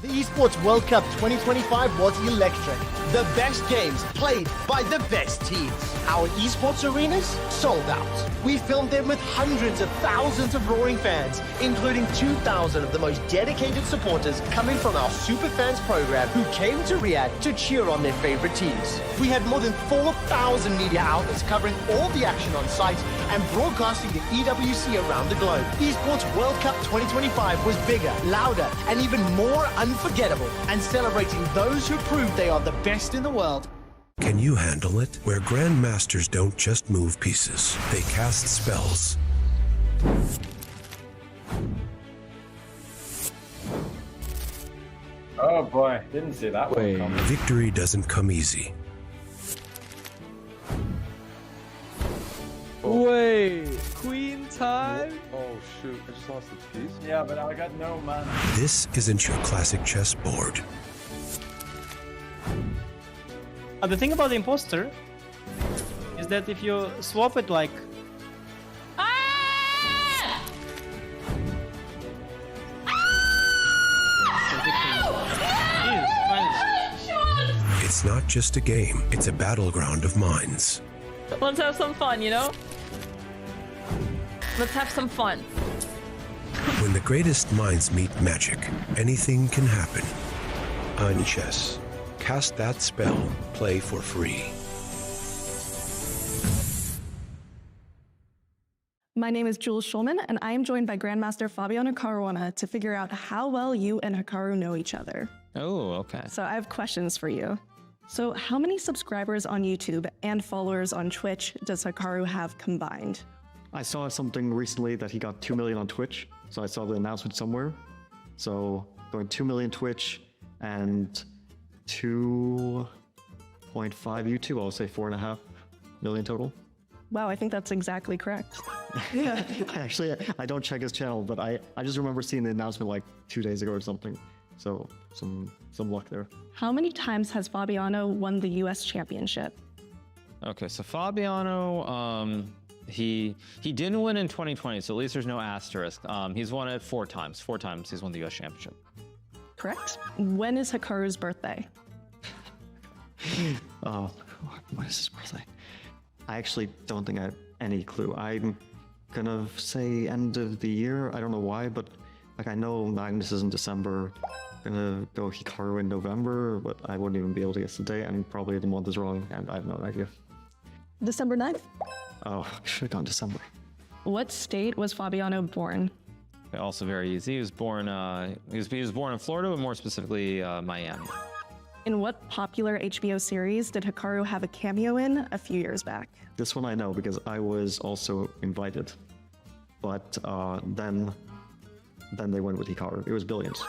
The Esports World Cup 2025 was electric. The best games played by the best teams. Our esports arenas sold out. We filmed them with hundreds of thousands of roaring fans, including 2,000 of the most dedicated supporters coming from our Super Fans program who came to Riyadh to cheer on their favorite teams. We had more than 4,000 media outlets covering all the action on site and broadcasting the EWC around the globe. Esports World Cup 2025 was bigger, louder, and even more unforgettable, and celebrating those who proved they are the best in the world. Can you handle it? Where Grandmasters don't just move pieces, they cast spells. Oh boy, didn't see that one coming. Victory doesn't come easy. Wait, Queen time? Oh shoot, I just lost the piece. Yeah, but I got no mana. This isn't your classic chessboard. The thing about the imposter is that if you swap it like... It's not just a game, it's a battleground of minds. Let's have some fun, you know? Let's have some fun. When the greatest minds meet magic, anything can happen. On chess. Cast that spell, play for free. My name is Jules Schulman, and I am joined by Grandmaster FABIANO CARUANA to figure out how well you and Hikaru know each other. Oh, okay. So I have questions for you. So how many subscribers on YouTube and followers on Twitch does Hikaru have combined? I saw something recently that he got 2 million on Twitch, so I saw the announcement somewhere. So going 2 million Twitch and 2.5 YouTube, I'll say 4.5 million total. Wow, I think that's exactly correct. Yeah. Actually, I don't check his channel, but I just remember seeing the announcement like 2 days ago or something. So some luck there. How many times has Fabiano won the US championship? Okay, so Fabiano, he didn't win in 2020, so at least there's no asterisk. He's won it 4 times. 4 times he's won the US championship. Correct. When is Hikaru's birthday? Oh, when is his birthday? I actually don't think I have any clue. I'm gonna say end of the year. I don't know why, but like I know Magnus is in December. I'm gonna go Hikaru in November, but I wouldn't even be able to guess the date, and probably the month is wrong, and I have no idea. December 9th? Oh, should have gone December. What state was Fabiano born? Also very easy. He was born. He was born in Florida, but more specifically Miami. In what popular HBO series did Hikaru have a cameo in a few years back? This one I know because I was also invited, but then they went with Hikaru. It was Billions.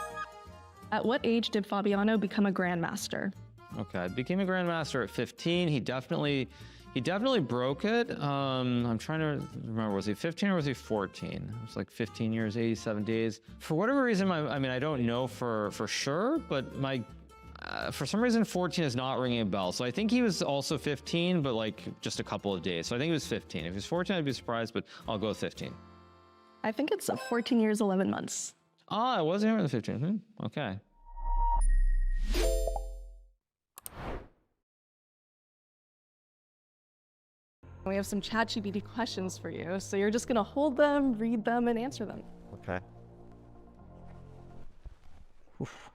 At what age did Fabiano become a Grandmaster? Okay, became a Grandmaster at 15. He definitely He definitely broke it. I'm trying to remember, was he 15 or was he 14? It was like 15 years, 87 days. For whatever reason, I mean, I don't know for sure, but for some reason, 14 is not ringing a bell. So I think he was also 15, but like just a couple of days. So I think he was 15. If he was 14, I'd be surprised, but I'll go with 15. I think it's 14 years, 11 months. Ah, it wasn't even 15. Okay. We have some ChatGPT questions for you, so you're just gonna hold them, read them, and answer them. Okay. Oof.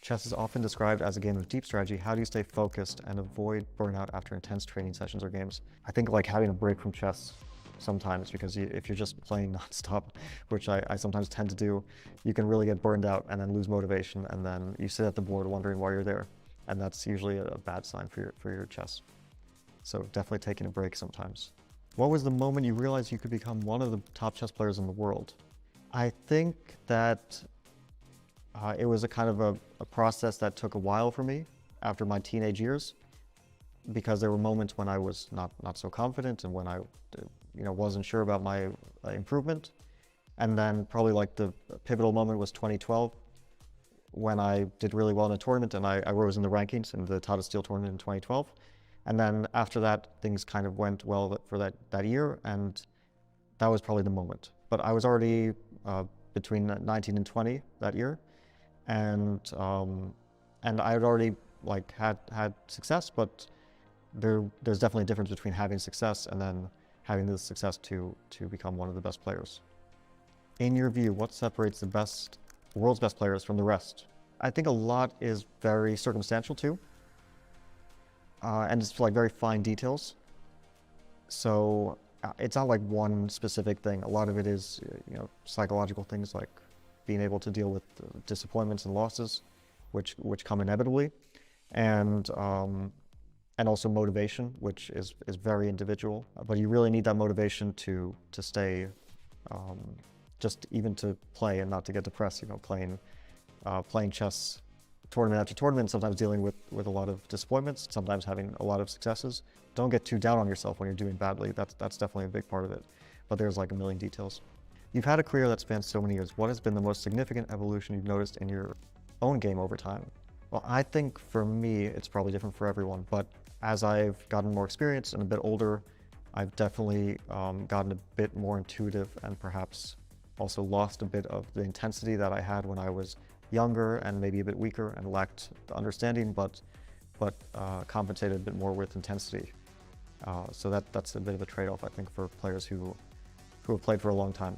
Chess is often described as a game of deep strategy. How do you stay focused and avoid burnout after intense training sessions or games? I think like having a break from chess sometimes, because if you're just playing nonstop, which I sometimes tend to do, you can really get burned out and then lose motivation, and then you sit at the board wondering why you're there, and that's usually a bad sign for your chess. So definitely taking a break sometimes. What was the moment you realized you could become one of the top chess players in the world? I think that it was a kind of a process that took a while for me after my teenage years, because there were moments when I was not so confident and when I wasn't sure about my improvement. And then probably like the pivotal moment was 2012, when I did really well in a tournament and I rose in the rankings in the Tata Steel tournament in 2012. And then after that, things kind of went well for that year, and that was probably the moment. But I was already between 19 and 20 that year, and I had already like had success, but there's definitely a difference between having success and then having the success to become one of the best players. In your view, what separates the world's best players from the rest? I think a lot is very circumstantial too. And it's like very fine details. So it's not like one specific thing. A lot of it is, psychological things like being able to deal with disappointments and losses, which come inevitably, and also motivation, which is very individual. But you really need that motivation to stay, just even to play and not to get depressed. Playing chess tournament after tournament, sometimes dealing with a lot of disappointments, sometimes having a lot of successes. Don't get too down on yourself when you're doing badly. That's definitely a big part of it. But there's like a million details. You've had a career that spans so many years. What has been the most significant evolution you've noticed in your own game over time? Well, I think for me, it's probably different for everyone. But as I've gotten more experience and a bit older, I've definitely gotten a bit more intuitive and perhaps also lost a bit of the intensity that I had when I was younger and maybe a bit weaker and lacked the understanding, but compensated a bit more with intensity. So that's a bit of a trade-off, I think, for players who have played for a long time.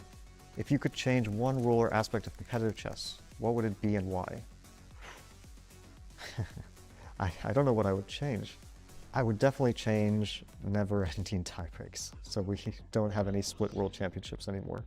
If you could change one rule or aspect of competitive chess, what would it be and why? I don't know what I would change. I would definitely change never-ending tie breaks, so we don't have any split world championships anymore.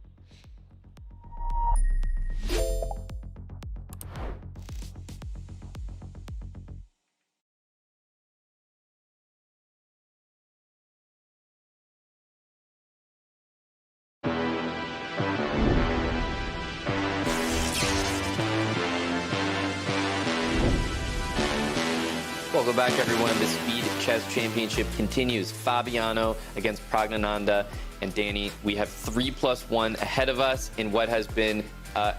Welcome back, everyone. The Speed Chess Championship continues. Fabiano against Praggnanandhaa. And Danny, we have 3+1 ahead of us in what has been a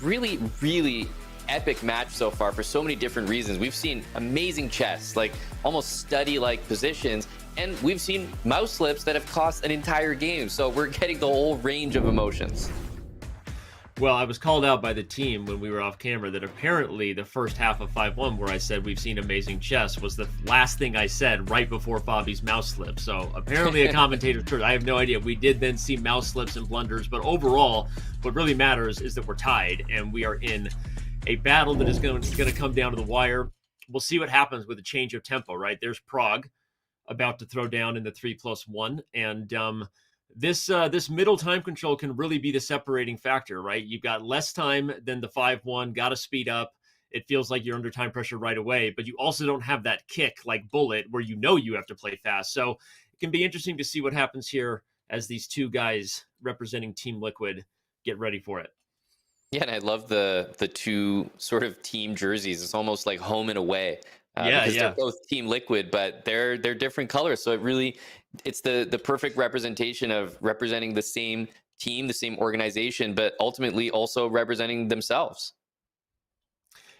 really, really epic match so far for so many different reasons. We've seen amazing chess, like almost study-like positions, and we've seen mouse slips that have cost an entire game. So we're getting the whole range of emotions. Well, I was called out by the team when we were off camera that apparently the first half of 5-1, where I said we've seen amazing chess, was the last thing I said right before Fabi's mouse slip. So apparently a commentator's truth. I have no idea. We did then see mouse slips and blunders, but overall, what really matters is that we're tied and we are in a battle that is going to come down to the wire. We'll see what happens with a change of tempo, right? There's Pragg about to throw down in the 3+1, and this middle time control can really be the separating factor, right? You've got less time than the 5-1, got to speed up. It feels like you're under time pressure right away, but you also don't have that kick like Bullet where you have to play fast. So it can be interesting to see what happens here as these two guys representing Team Liquid get ready for it. Yeah, and I love the two sort of team jerseys. It's almost like home and away. because they're both Team Liquid, but they're different colors. So it's the perfect representation of representing the same team, the same organization, but ultimately also representing themselves.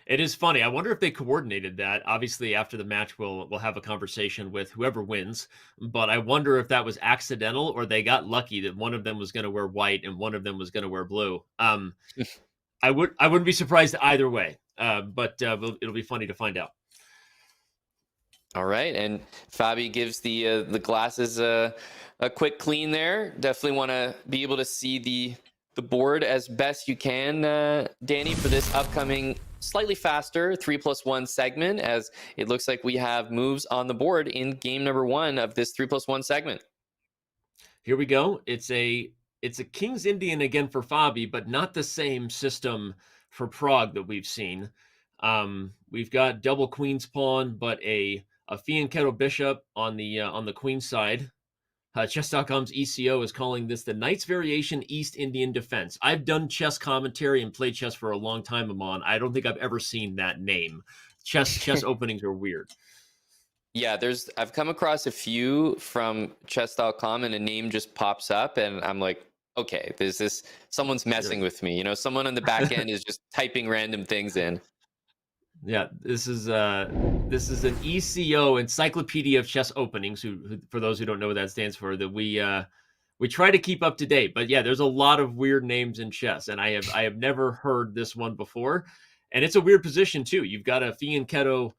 It is funny. I wonder if they coordinated that. Obviously, after the match, we'll have a conversation with whoever wins. But I wonder if that was accidental or they got lucky that one of them was going to wear white and one of them was going to wear blue. I wouldn't be surprised either way. But it'll be funny to find out. All right, and Fabi gives the glasses a quick clean there. Definitely want to be able to see the board as best you can, Danny, for this upcoming slightly faster 3+1 segment, as it looks like we have moves on the board in game number 1 of this 3+1 segment. Here we go. It's a King's Indian again for Fabi, but not the same system for Prague that we've seen. We've got double Queen's Pawn, but a Fianchetto Bishop on the Queen side. Chess.com's ECO is calling this the Knight's Variation East Indian Defense. I've done chess commentary and played chess for a long time, Amon. I don't think I've ever seen that name. Chess openings are weird. Yeah, I've come across a few from chess.com and a name just pops up and I'm like, okay, someone's messing with me. Someone on the back end is just typing random things in. Yeah, this is an ECO, Encyclopedia of Chess Openings. Who, for those who don't know what that stands for, that we try to keep up to date. But yeah, there's a lot of weird names in chess, and I have never heard this one before. And it's a weird position too. You've got a Fianchetto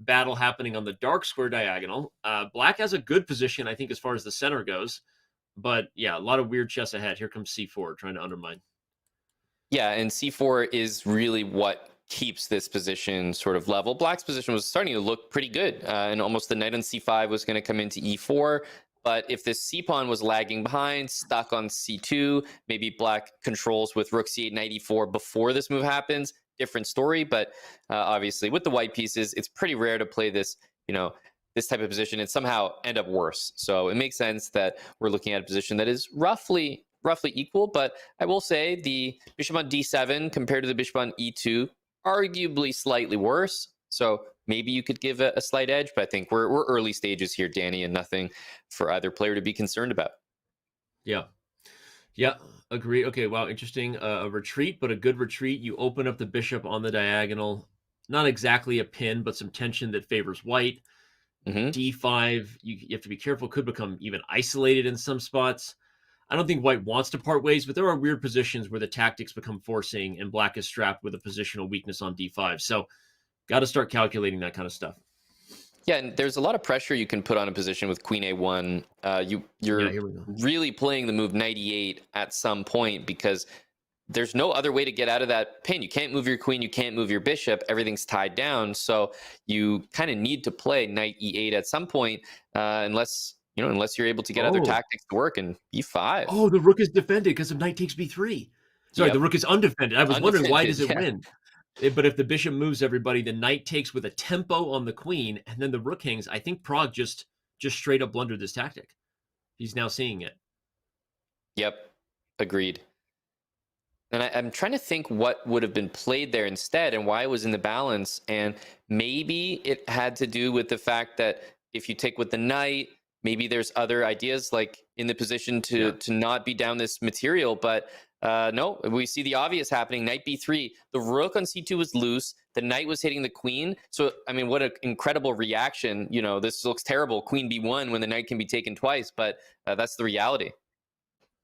battle happening on the dark square diagonal. Black has a good position, I think, as far as the center goes. But yeah, a lot of weird chess ahead. Here comes C4 trying to undermine. Yeah, and C4 is really what keeps this position sort of level. Black's position was starting to look pretty good, and almost the knight on C5 was going to come into E4. But if this C-pawn was lagging behind, stuck on C2, maybe Black controls with Rook C8, Knight E4 before this move happens. Different story, but obviously with the white pieces, it's pretty rare to play this, this type of position and somehow end up worse. So it makes sense that we're looking at a position that is roughly equal. But I will say the bishop on D7 compared to the bishop on E2, arguably slightly worse. So maybe you could give a slight edge, but I think we're early stages here, Danny, and nothing for either player to be concerned about. Yeah, agree. Okay, wow, interesting. A retreat, but a good retreat. You open up the bishop on the diagonal. Not exactly a pin, but some tension that favors white. D5, you have to be careful. Could become even isolated in some spots. I don't think white wants to part ways, but there are weird positions where the tactics become forcing and black is strapped with a positional weakness on D5. So got to start calculating that kind of stuff. Yeah, and there's a lot of pressure you can put on a position with Queen A1. You're really playing the move Knight E8 at some point because there's no other way to get out of that pin. You can't move your queen, you can't move your bishop, everything's tied down. So you kind of need to play Knight E8 at some point, unless you're able to get other tactics to work. And E5. Oh, the rook is defended because of knight takes B3. Sorry, the rook is undefended. I was wondering, why does it win? But if the bishop moves everybody, the knight takes with a tempo on the queen, and then the rook hangs. I think Pragg just straight up blundered this tactic. He's now seeing it. Yep, agreed. And I'm trying to think what would have been played there instead and why it was in the balance. And maybe it had to do with the fact that if you take with the knight, maybe there's other ideas like in the position to not be down this material. But no, we see the obvious happening. Knight B3, the rook on C2 was loose. The knight was hitting the queen. So, I mean, what an incredible reaction. This looks terrible. Queen B1 when the knight can be taken twice, but that's the reality.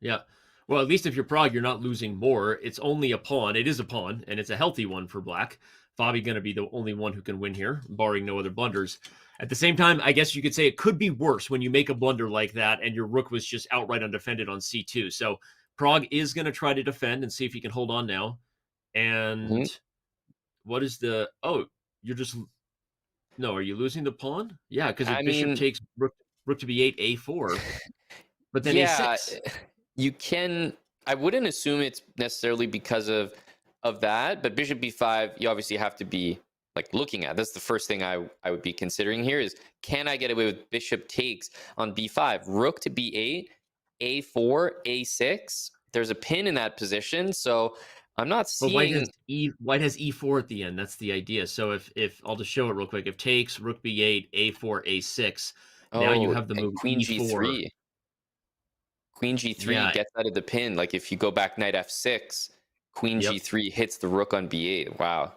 Yeah. Well, at least if you're Pragg, you're not losing more. It's only a pawn. It is a pawn, and it's a healthy one for black. Fabi going to be the only one who can win here, barring no other blunders. At the same time, I guess you could say it could be worse when you make a blunder like that and your rook was just outright undefended on C2. So Pragg is going to try to defend and see if he can hold on now. And what is the... Oh, you're just... No, are you losing the pawn? Yeah, because if bishop takes rook to B8, A4. But then A6. You can... I wouldn't assume it's necessarily because of that, but bishop B5, you obviously have to be looking at. That's the first thing I would be considering here is, can I get away with bishop takes on B5? Rook to B8, A4, A6. There's a pin in that position. So I'm not But seeing. White has e4 at the end. That's the idea. So if I'll just show it real quick. If takes, rook b8, a4, a6. Now you Oh, have the and move queen e4. g3. Queen g3 Yeah. gets out of the pin. Like if you go back knight f6, queen g3 hits the rook on b8. Wow.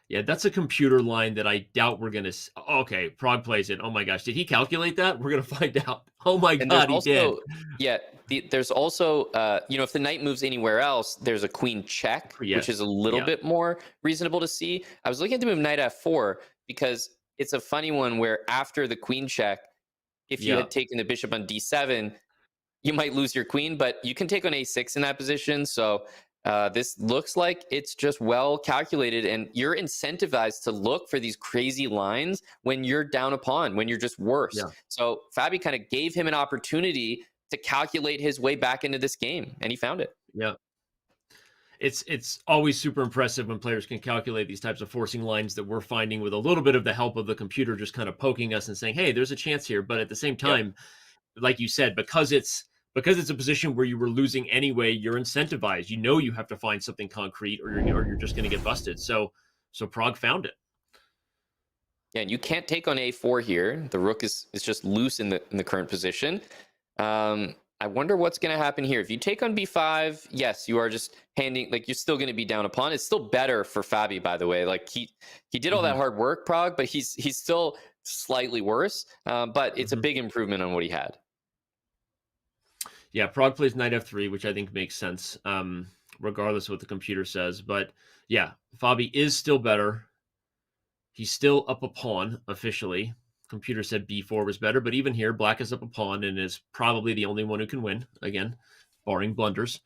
Yeah, that's a computer line that I doubt we're gonna. Okay, Prague plays it. Oh my gosh, did he calculate that? We're gonna find out. Oh my And there's god, he did. also, yeah, there's also, if the knight moves anywhere else, there's a queen check, which is a little bit more reasonable to see. I was looking at the move knight f4 because it's a funny one where after the queen check, if you had taken the bishop on d7, you might lose your queen, but you can take on a6 in that position. So this looks like it's just well calculated, and you're incentivized to look for these crazy lines when you're down a pawn, when you're just worse. Yeah. So Fabi kind of gave him an opportunity to calculate his way back into this game, and he found it. Yeah. It's always super impressive when players can calculate these types of forcing lines that we're finding with a little bit of the help of the computer just kind of poking us and saying, hey, there's a chance here. But at the same time, like you said, because it's a position where you were losing anyway, you're incentivized. You know you have to find something concrete, or you're just going to get busted. So Prague found it. Yeah, and you can't take on a4 here. The rook is just loose in the current position. I wonder what's going to happen here. If you take on b5, yes, you are just handing, like, you're still going to be down a pawn. It's still better for Fabi, by the way. Like, he did all that hard work, Prague, but he's still slightly worse. But it's a big improvement on what he had. Yeah, Prague plays knight f3, which I think makes sense, regardless of what the computer says. But yeah, Fabi is still better. He's still up a pawn officially. Computer said b4 was better, but even here, black is up a pawn and is probably the only one who can win, again, barring blunders.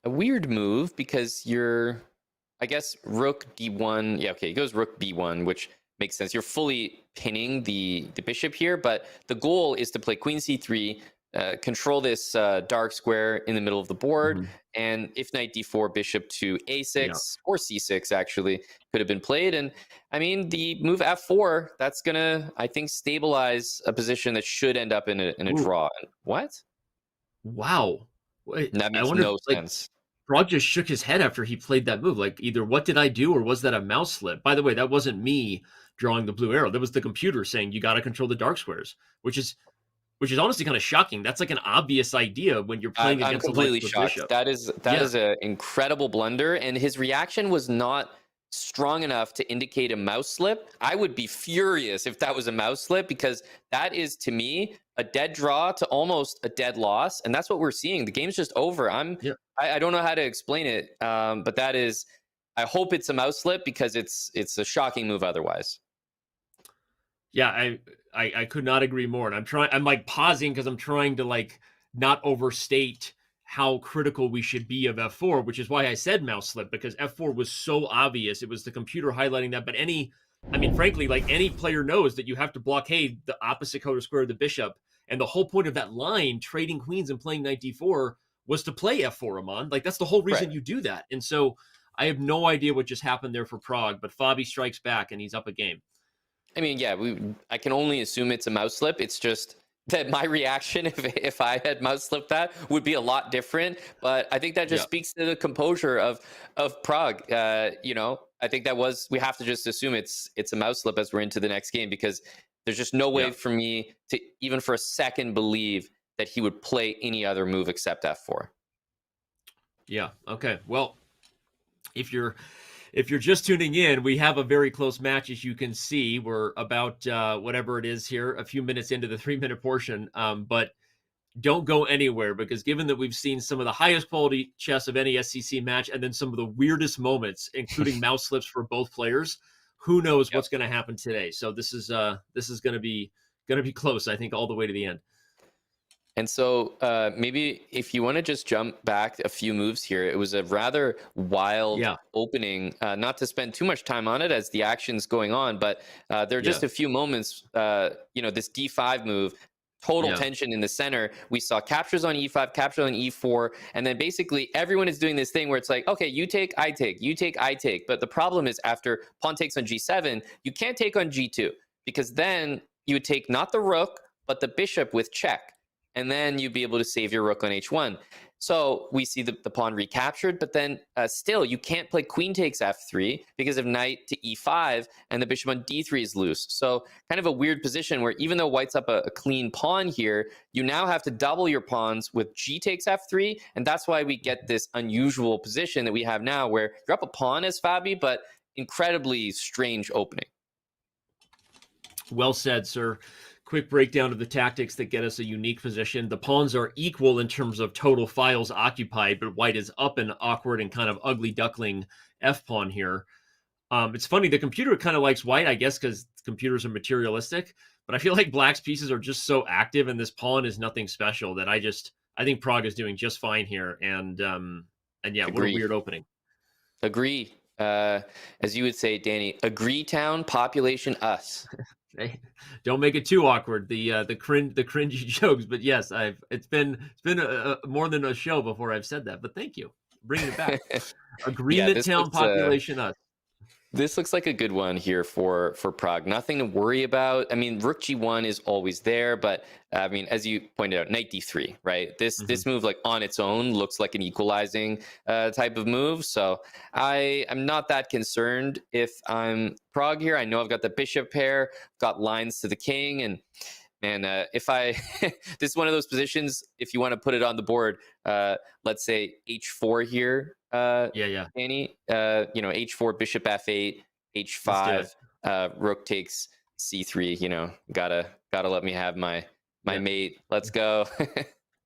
A weird move because I guess rook d1. Yeah, okay, he goes rook b1, which makes sense. You're fully pinning the bishop here, but the goal is to play queen c3, control this dark square in the middle of the board, and if knight d4, bishop to a6 or c6 actually could have been played. And I mean, the move f4, that's gonna, I think, stabilize a position that should end up in a draw. What? Wow. That makes no sense. Prague just shook his head after he played that move. Like, either what did I do, or was that a mouse slip? By the way, that wasn't me drawing the blue arrow. That was the computer saying you got to control the dark squares, which is honestly kind of shocking. That's like an obvious idea when you're playing against I'm completely a shocked. bishop. That is an incredible blunder, and his reaction was not strong enough to indicate a mouse slip. I would be furious if that was a mouse slip, because that is, to me, a dead draw to almost a dead loss, and that's what we're seeing. The game's just over. I don't know how to explain it, but that is. I hope it's a mouse slip, because it's a shocking move otherwise. Yeah, I could not agree more. And I'm like pausing because I'm trying to like not overstate how critical we should be of f4, which is why I said mouse slip, because f4 was so obvious. It was the computer highlighting that. But frankly, like, any player knows that you have to blockade the opposite color square of the bishop. And the whole point of that line, trading queens and playing knight d4, was to play f4, Aman. Like, that's the whole reason you do that. And so I have no idea what just happened there for Prague, but Fabi strikes back and he's up a game. I mean, yeah, I can only assume it's a mouse slip. It's just that my reaction, if I had mouse slipped that, would be a lot different. But I think that just speaks to the composure of Prague. I think we have to just assume it's a mouse slip as we're into the next game, because there's just no way for me to even for a second believe that he would play any other move except f4. Yeah. Okay. Well, if you're just tuning in, we have a very close match, as you can see. We're about whatever it is here, a few minutes into the 3-minute portion. But don't go anywhere, because given that we've seen some of the highest quality chess of any SCC match, and then some of the weirdest moments, including mouse slips for both players, who knows what's going to happen today? So this is going to be close, I think, all the way to the end. And so maybe if you want to just jump back a few moves here, it was a rather wild opening, not to spend too much time on it as the action's going on, but there are just a few moments, this d5 move, total tension in the center. We saw captures on e5, captures on e4, and then basically everyone is doing this thing where it's like, okay, you take, I take, you take, I take. But the problem is, after pawn takes on g7, you can't take on g2, because then you would take not the rook, but the bishop with check. and then you'd be able to save your rook on h1. So we see the pawn recaptured, but then still you can't play queen takes f3 because of knight to e5, and the bishop on d3 is loose. So kind of a weird position where even though white's up a clean pawn here, you now have to double your pawns with g takes f3, and that's why we get this unusual position that we have now where you're up a pawn as Fabi, but incredibly strange opening. Well said, sir. Quick breakdown of the tactics that get us a unique position. The pawns are equal in terms of total files occupied, but white is up an awkward and kind of ugly duckling f-pawn here. It's funny, the computer kind of likes white, I guess, because computers are materialistic, but I feel like black's pieces are just so active, and this pawn is nothing special that I think Pragg is doing just fine here. And yeah, what a weird opening. Agree. As you would say, Danny, agree town, population us. Hey, don't make it too awkward. The cringy jokes, but yes, it's been more than a show before I've said that. But thank you, bringing it back. Agreement town, population us. This looks like a good one here for Pragg. Nothing to worry about. I mean, rook g1 is always there, but I mean, as you pointed out, knight d3, right? This move, like on its own, looks like an equalizing type of move. So I'm not that concerned if I'm Pragg here. I know I've got the bishop pair, got lines to the king, and man, if I this is one of those positions. If you want to put it on the board, let's say h4 here. Danny, h4, bishop f8, h5, rook takes c3. Gotta let me have my mate. Let's go.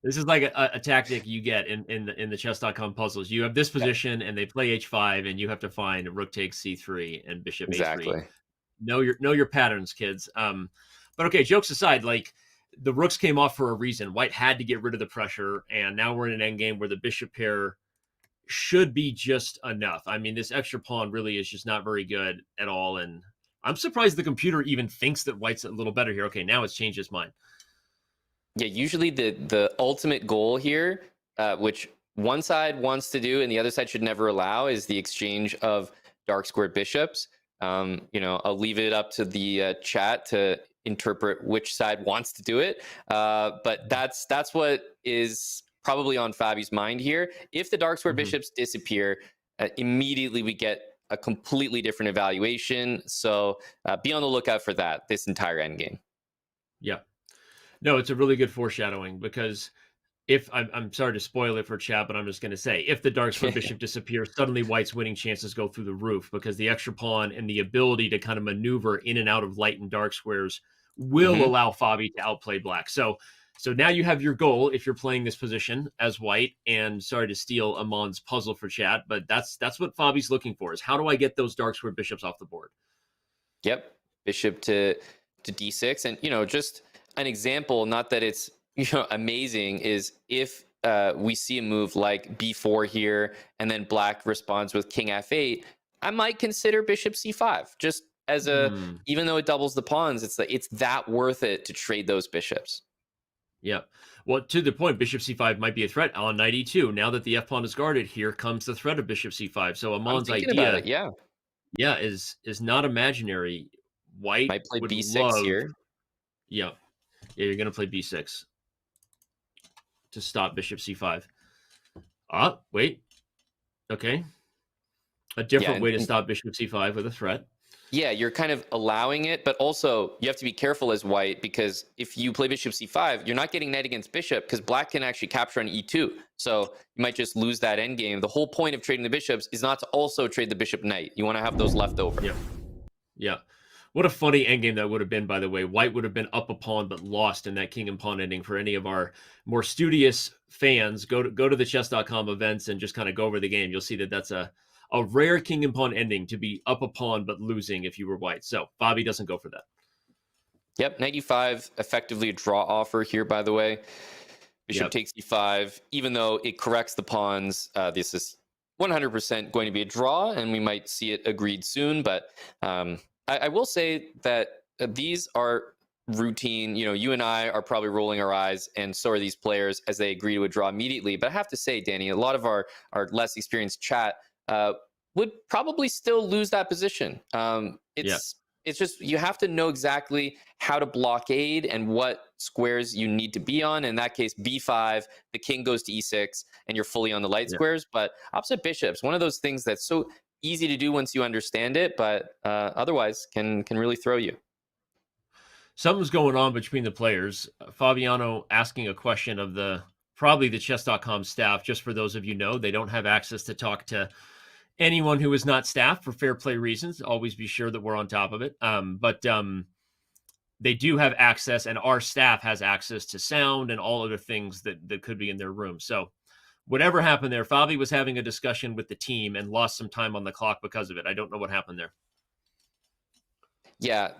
This is like a tactic you get in the chess.com puzzles. You have this position and they play h5, and you have to find rook takes c3 and bishop a3. Know your patterns, kids. But okay, jokes aside, like the rooks came off for a reason. White had to get rid of the pressure, and now we're in an endgame where the bishop pair should be just enough. I mean, this extra pawn really is just not very good at all, and I'm surprised the computer even thinks that white's a little better here. Okay, now it's changed its mind. Yeah, usually the ultimate goal here, which one side wants to do and the other side should never allow, is the exchange of dark squared bishops. I'll leave it up to the chat to interpret which side wants to do it, but that's what is probably on Fabi's mind here. If the dark square bishops disappear, immediately we get a completely different evaluation. So be on the lookout for that this entire endgame. Yeah. No, it's a really good foreshadowing, because if I'm sorry to spoil it for chat, but I'm just going to say, if the dark square bishop disappears, suddenly white's winning chances go through the roof, because the extra pawn and the ability to kind of maneuver in and out of light and dark squares will allow Fabi to outplay black. So now you have your goal if you're playing this position as white. And sorry to steal Amon's puzzle for chat, but that's what Fabi's looking for, is how do I get those dark square bishops off the board? Yep, bishop to d6, and just an example, not that it's amazing, is if we see a move like b4 here, and then black responds with king f8, I might consider bishop c5 just as even though it doubles the pawns, it's that worth it to trade those bishops. Yeah. Well, to the point, bishop c5 might be a threat on knight e2. Now that the f-pawn is guarded, here comes the threat of bishop c5. So Amon's idea is not imaginary. White might play would b6 here. Yeah, you're going to play b6 to stop bishop c5. Wait. Okay. A different way to stop bishop c5 with a threat. Yeah, you're kind of allowing it, but also you have to be careful as white, because if you play bishop c5, you're not getting knight against bishop, because black can actually capture on e2. So you might just lose that endgame. The whole point of trading the bishops is not to also trade the bishop knight. You want to have those left over. Yeah. What a funny endgame that would have been, by the way. White would have been up a pawn but lost in that king and pawn ending. For any of our more studious fans, go to the chess.com events and just kind of go over the game. You'll see that that's a rare king and pawn ending, to be up a pawn but losing if you were white. So Fabi doesn't go for that. Yep, knight e5, effectively a draw offer here, by the way. Bishop takes e5. Even though it corrects the pawns, this is 100% going to be a draw, and we might see it agreed soon. But I will say that these are routine. You and I are probably rolling our eyes, and so are these players, as they agree to a draw immediately. But I have to say, Danny, a lot of our less experienced chat would probably still lose that position. It's it's just you have to know exactly how to blockade and what squares you need to be on. In that case, b5, the king goes to e6, and you're fully on the light squares. But opposite bishops, one of those things that's so easy to do once you understand it, but otherwise can really throw you. Something's going on between the players. Fabiano asking a question of probably the chess.com staff. Just for those of you know, they don't have access to talk to anyone who is not staff for fair play reasons. Always be sure that we're on top of it. But they do have access, and our staff has access to sound and all other things that could be in their room. So whatever happened there, Fabi was having a discussion with the team and lost some time on the clock because of it. I don't know what happened there. Yeah,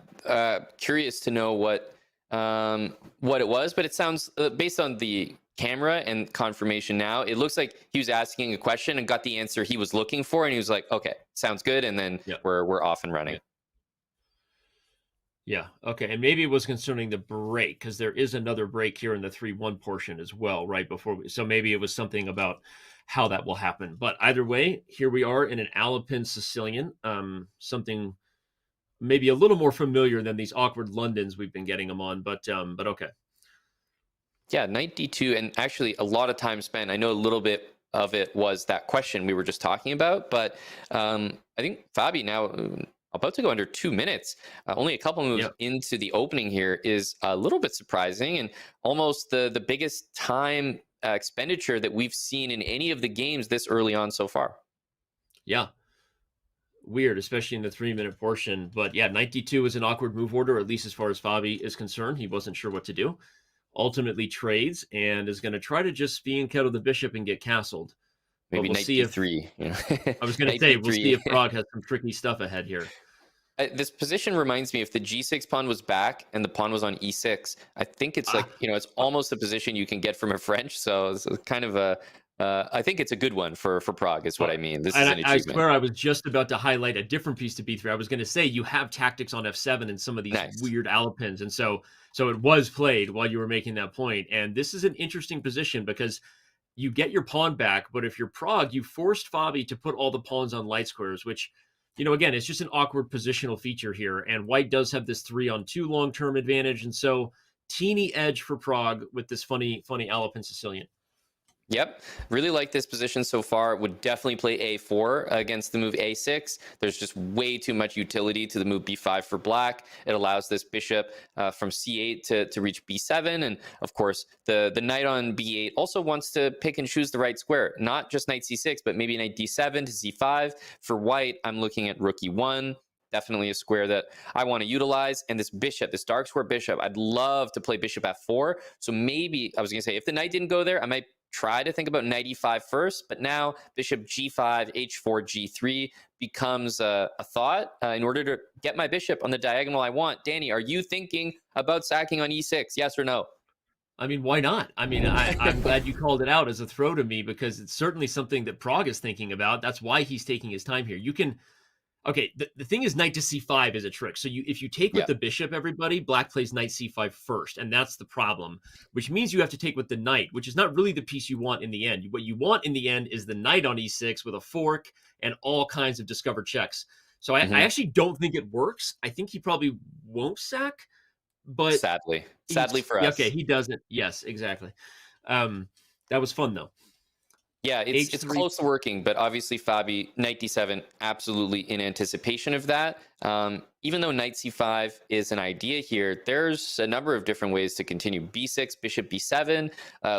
curious to know what it was, but it sounds based on the camera and confirmation now, it looks like he was asking a question and got the answer he was looking for, and he was like, "Okay, sounds good," and then we're off and running. Yeah. Okay. And maybe it was concerning the break, because there is another break here in the 3-1 portion as well, right before. So maybe it was something about how that will happen. But either way, here we are in an Alapin Sicilian, something maybe a little more familiar than these awkward Londons we've been getting them on, but okay. Yeah, knight d2, and actually a lot of time spent. I know a little bit of it was that question we were just talking about, but I think Fabi now about to go under 2 minutes. Only a couple moves into the opening here is a little bit surprising, and almost the biggest time expenditure that we've seen in any of the games this early on so far. Yeah. Weird, especially in the 3-minute portion. But yeah, knight d2 is an awkward move order, at least as far as Fabi is concerned. He wasn't sure what to do. Ultimately trades and is going to try to just fianchetto the bishop and get castled. Maybe we'll knight see d3. I was going to say, we'll see if Pragg has some tricky stuff ahead here. This position reminds me, if the g6 pawn was back and the pawn was on e6, I think it's like, it's almost a position you can get from a French. So it's kind of a, I think it's a good one for Pragg is what I mean. This is an achievement. I swear I was just about to highlight a different piece to b3. I was going to say you have tactics on f7 and some of these weird Alapins. And so it was played while you were making that point. And this is an interesting position because you get your pawn back, but if you're Pragg, you forced Fabi to put all the pawns on light squares, which, again, it's just an awkward positional feature here. And white does have this 3-on-2 long-term advantage. And so teeny edge for Pragg with this funny Alapin Sicilian. Yep. Really like this position so far. Would definitely play a4 against the move a6. There's just way too much utility to the move b5 for black. It allows this bishop from c8 to reach b7. And of course, the knight on b8 also wants to pick and choose the right square. Not just knight c6, but maybe knight d7 to c5. For white, I'm looking at rook e1. Definitely a square that I want to utilize. And this bishop, this dark square bishop, I'd love to play bishop f4. So maybe, I was going to say, if the knight didn't go there, I might try to think about knight e5 first, but now bishop g5, h4, g3 becomes a thought in order to get my bishop on the diagonal I want. Danny, are you thinking about sacking on e6? Yes or no? I mean, why not? I mean, I'm glad you called it out as a throw to me because it's certainly something that Pragg is thinking about. That's why he's taking his time here. You can... Okay, the thing is knight to c5 is a trick. So if you take with the bishop, everybody, black plays knight c5 first, and that's the problem, which means you have to take with the knight, which is not really the piece you want in the end. What you want in the end is the knight on e6 with a fork and all kinds of discovered checks. So I actually don't think it works. I think he probably won't sack, but... Sadly for us. Okay, he doesn't. Yes, exactly. That was fun, though. Yeah, it's close to working, but obviously Fabi, knight d7, absolutely in anticipation of that. Even though knight c5 is an idea here, there's a number of different ways to continue. b6, bishop b7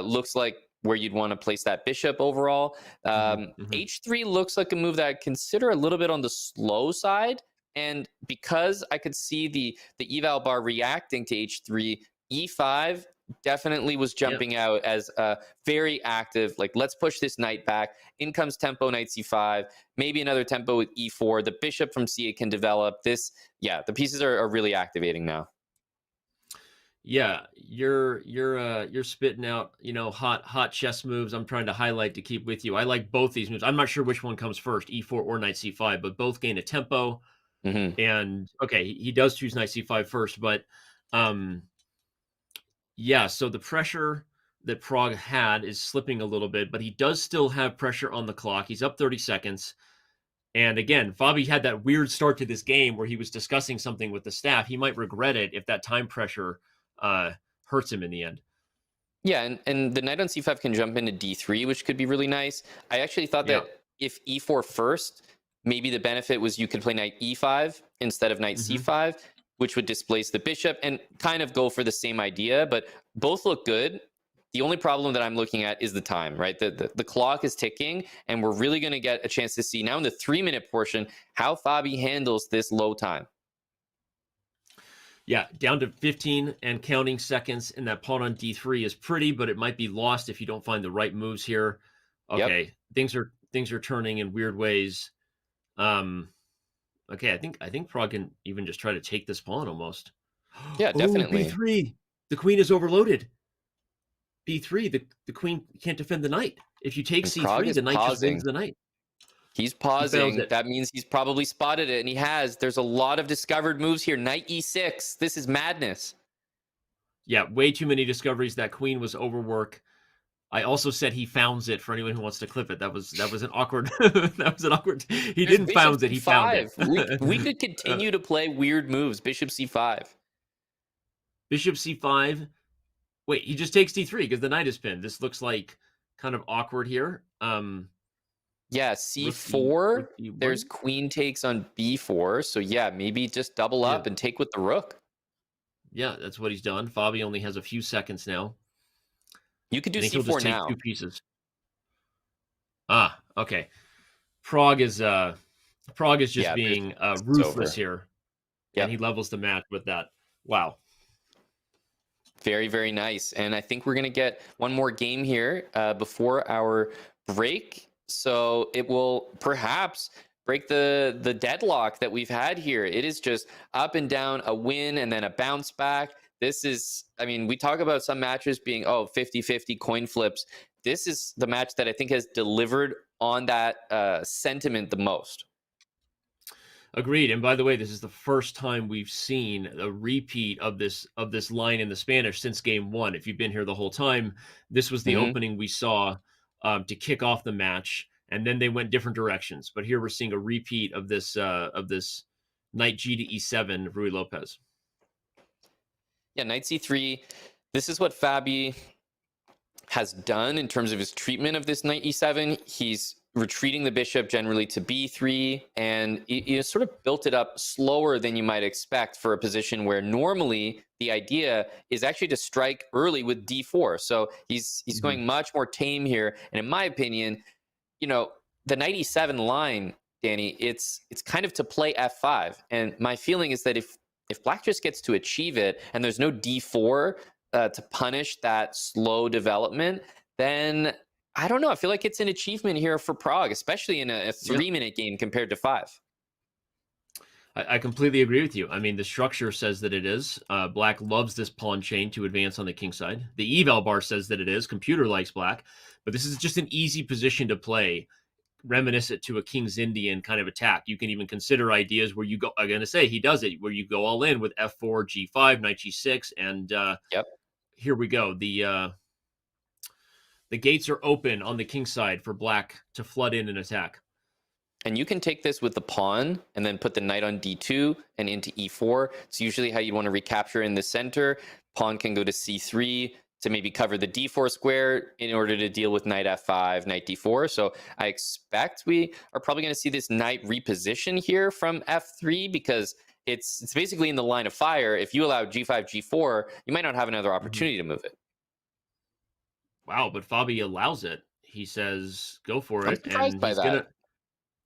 looks like where you'd want to place that bishop overall. H3 looks like a move that I'd consider a little bit on the slow side. And because I could see the eval bar reacting to h3, e5 definitely was jumping out as a very active, like, let's push this knight back. In comes tempo knight c5, maybe another tempo with e4. The bishop from c8 can develop this. Yeah, the pieces are really activating now. Yeah, you're spitting out, hot chess moves. I'm trying to highlight to keep with you. I like both these moves. I'm not sure which one comes first, e4 or knight c5, but both gain a tempo. And okay, he does choose knight c5 first, but yeah, so the pressure that Pragg had is slipping a little bit, but he does still have pressure on the clock. He's up 30 seconds. And again, Fabi had that weird start to this game where he was discussing something with the staff. He might regret it if that time pressure hurts him in the end. Yeah, and the knight on c5 can jump into d3, which could be really nice. I actually thought that if e4 first, maybe the benefit was you could play knight e5 instead of knight c5, which would displace the bishop and kind of go for the same idea, but both look good. The only problem that I'm looking at is the time, right? The clock is ticking, and we're really going to get a chance to see now in the 3-minute portion how Fabi handles this low time. Yeah, down to 15 and counting seconds, and that pawn on d3 is pretty, but it might be lost if you don't find the right moves here. Okay, things are turning in weird ways. Okay, I think Pragg can even just try to take this pawn almost. Yeah, definitely. B3. The queen is overloaded. B3. The queen can't defend the knight. If you take c3, the knight just wins the knight. He's pausing. That means he's probably spotted it, and he has. There's a lot of discovered moves here. Knight e6. This is madness. Yeah, way too many discoveries. That queen was overwork. I also said he founds it for anyone who wants to clip it. That was an awkward. That was an awkward. He didn't found it. He found it. we could continue to play weird moves. Bishop c5. Bishop c5. Wait, he just takes d3 because the knight is pinned. This looks like kind of awkward here. Yeah, c4. There's queen takes on b4. So yeah, maybe just double up and take with the rook. Yeah, that's what he's done. Fabi only has a few seconds now. You could do c4 c4 now. 2 pieces. Ah, okay. Pragg is just being ruthless here. And he levels the match with that. Wow. Very, very nice. And I think we're going to get one more game here before our break. So it will perhaps break the deadlock that we've had here. It is just up and down, a win and then a bounce back. This is, I mean, we talk about some matches being, 50-50 coin flips. This is the match that I think has delivered on that sentiment the most. Agreed. And by the way, this is the first time we've seen a repeat of this line in the Spanish since game 1. If you've been here the whole time, this was the opening we saw to kick off the match, and then they went different directions. But here we're seeing a repeat of this knight g to e7, Rui Lopez. Yeah, knight c3. This is what Fabi has done in terms of his treatment of this knight e7. He's retreating the bishop generally to b3, and he sort of built it up slower than you might expect for a position where normally the idea is actually to strike early with d4. So he's going much more tame here. And in my opinion, the knight e7 line, Danny, it's kind of to play f5. And my feeling is that if black just gets to achieve it and there's no d4 to punish that slow development, then I don't know. I feel like it's an achievement here for Pragg, especially in a 3-minute game compared to 5. I completely agree with you. I mean, the structure says that it is. Black loves this pawn chain to advance on the king side. The eval bar says that it is. Computer likes black. But this is just an easy position to play, reminiscent to a King's Indian kind of attack. You can even consider ideas where you go, I'm going to say he does it, where you go all in with f4, g5, knight g6, and here we go. The gates are open on the king side for black to flood in and attack. And you can take this with the pawn and then put the knight on d2 and into e4. It's usually how you want to recapture in the center. Pawn can go to c3 to maybe cover the d4 square in order to deal with knight f5, knight d4. So I expect we are probably going to see this knight reposition here from f3 because it's basically in the line of fire. If you allow g5, g4, you might not have another opportunity to move it. Wow, but Fabi allows it. He says, go for it. And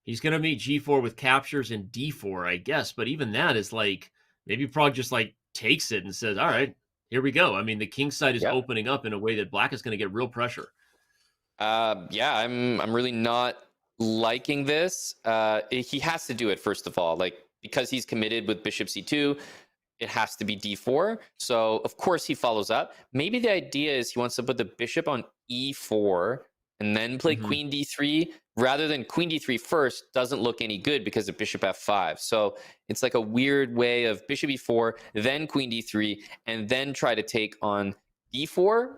he's gonna meet g4 with captures and d4, I guess. But even that is like, maybe Pragg just like takes it and says, all right, here we go. I mean, the king side is opening up in a way that black is going to get real pressure. Yeah, I'm really not liking this. He has to do it, first of all, like because he's committed with bishop c2. It has to be d4. So, of course, he follows up. Maybe the idea is he wants to put the bishop on e4 and then play queen d3 rather than queen d3 first. Doesn't look any good because of bishop f5. So it's like a weird way of bishop e4, then queen d3, and then try to take on d4.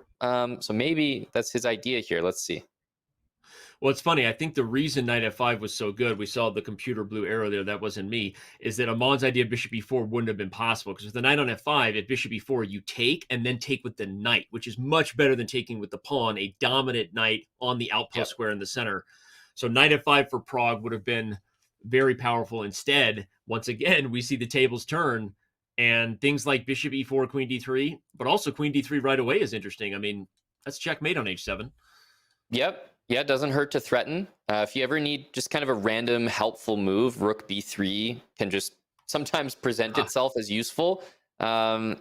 So maybe that's his idea here. Let's see. Well, it's funny. I think the reason knight f5 was so good, we saw the computer blue arrow there, that wasn't me, is that Amon's idea of bishop e4 wouldn't have been possible, because with the knight on f5, at bishop e4, you take and then take with the knight, which is much better than taking with the pawn, a dominant knight on the outpost square in the center. So knight f5 for Pragg would have been very powerful. Instead, once again, we see the tables turn, and things like bishop e4, queen d3, but also queen d3 right away is interesting. I mean, that's checkmate on h7. Yep. Yeah, it doesn't hurt to threaten. If you ever need just kind of a random helpful move, rook b3 can just sometimes present itself as useful. I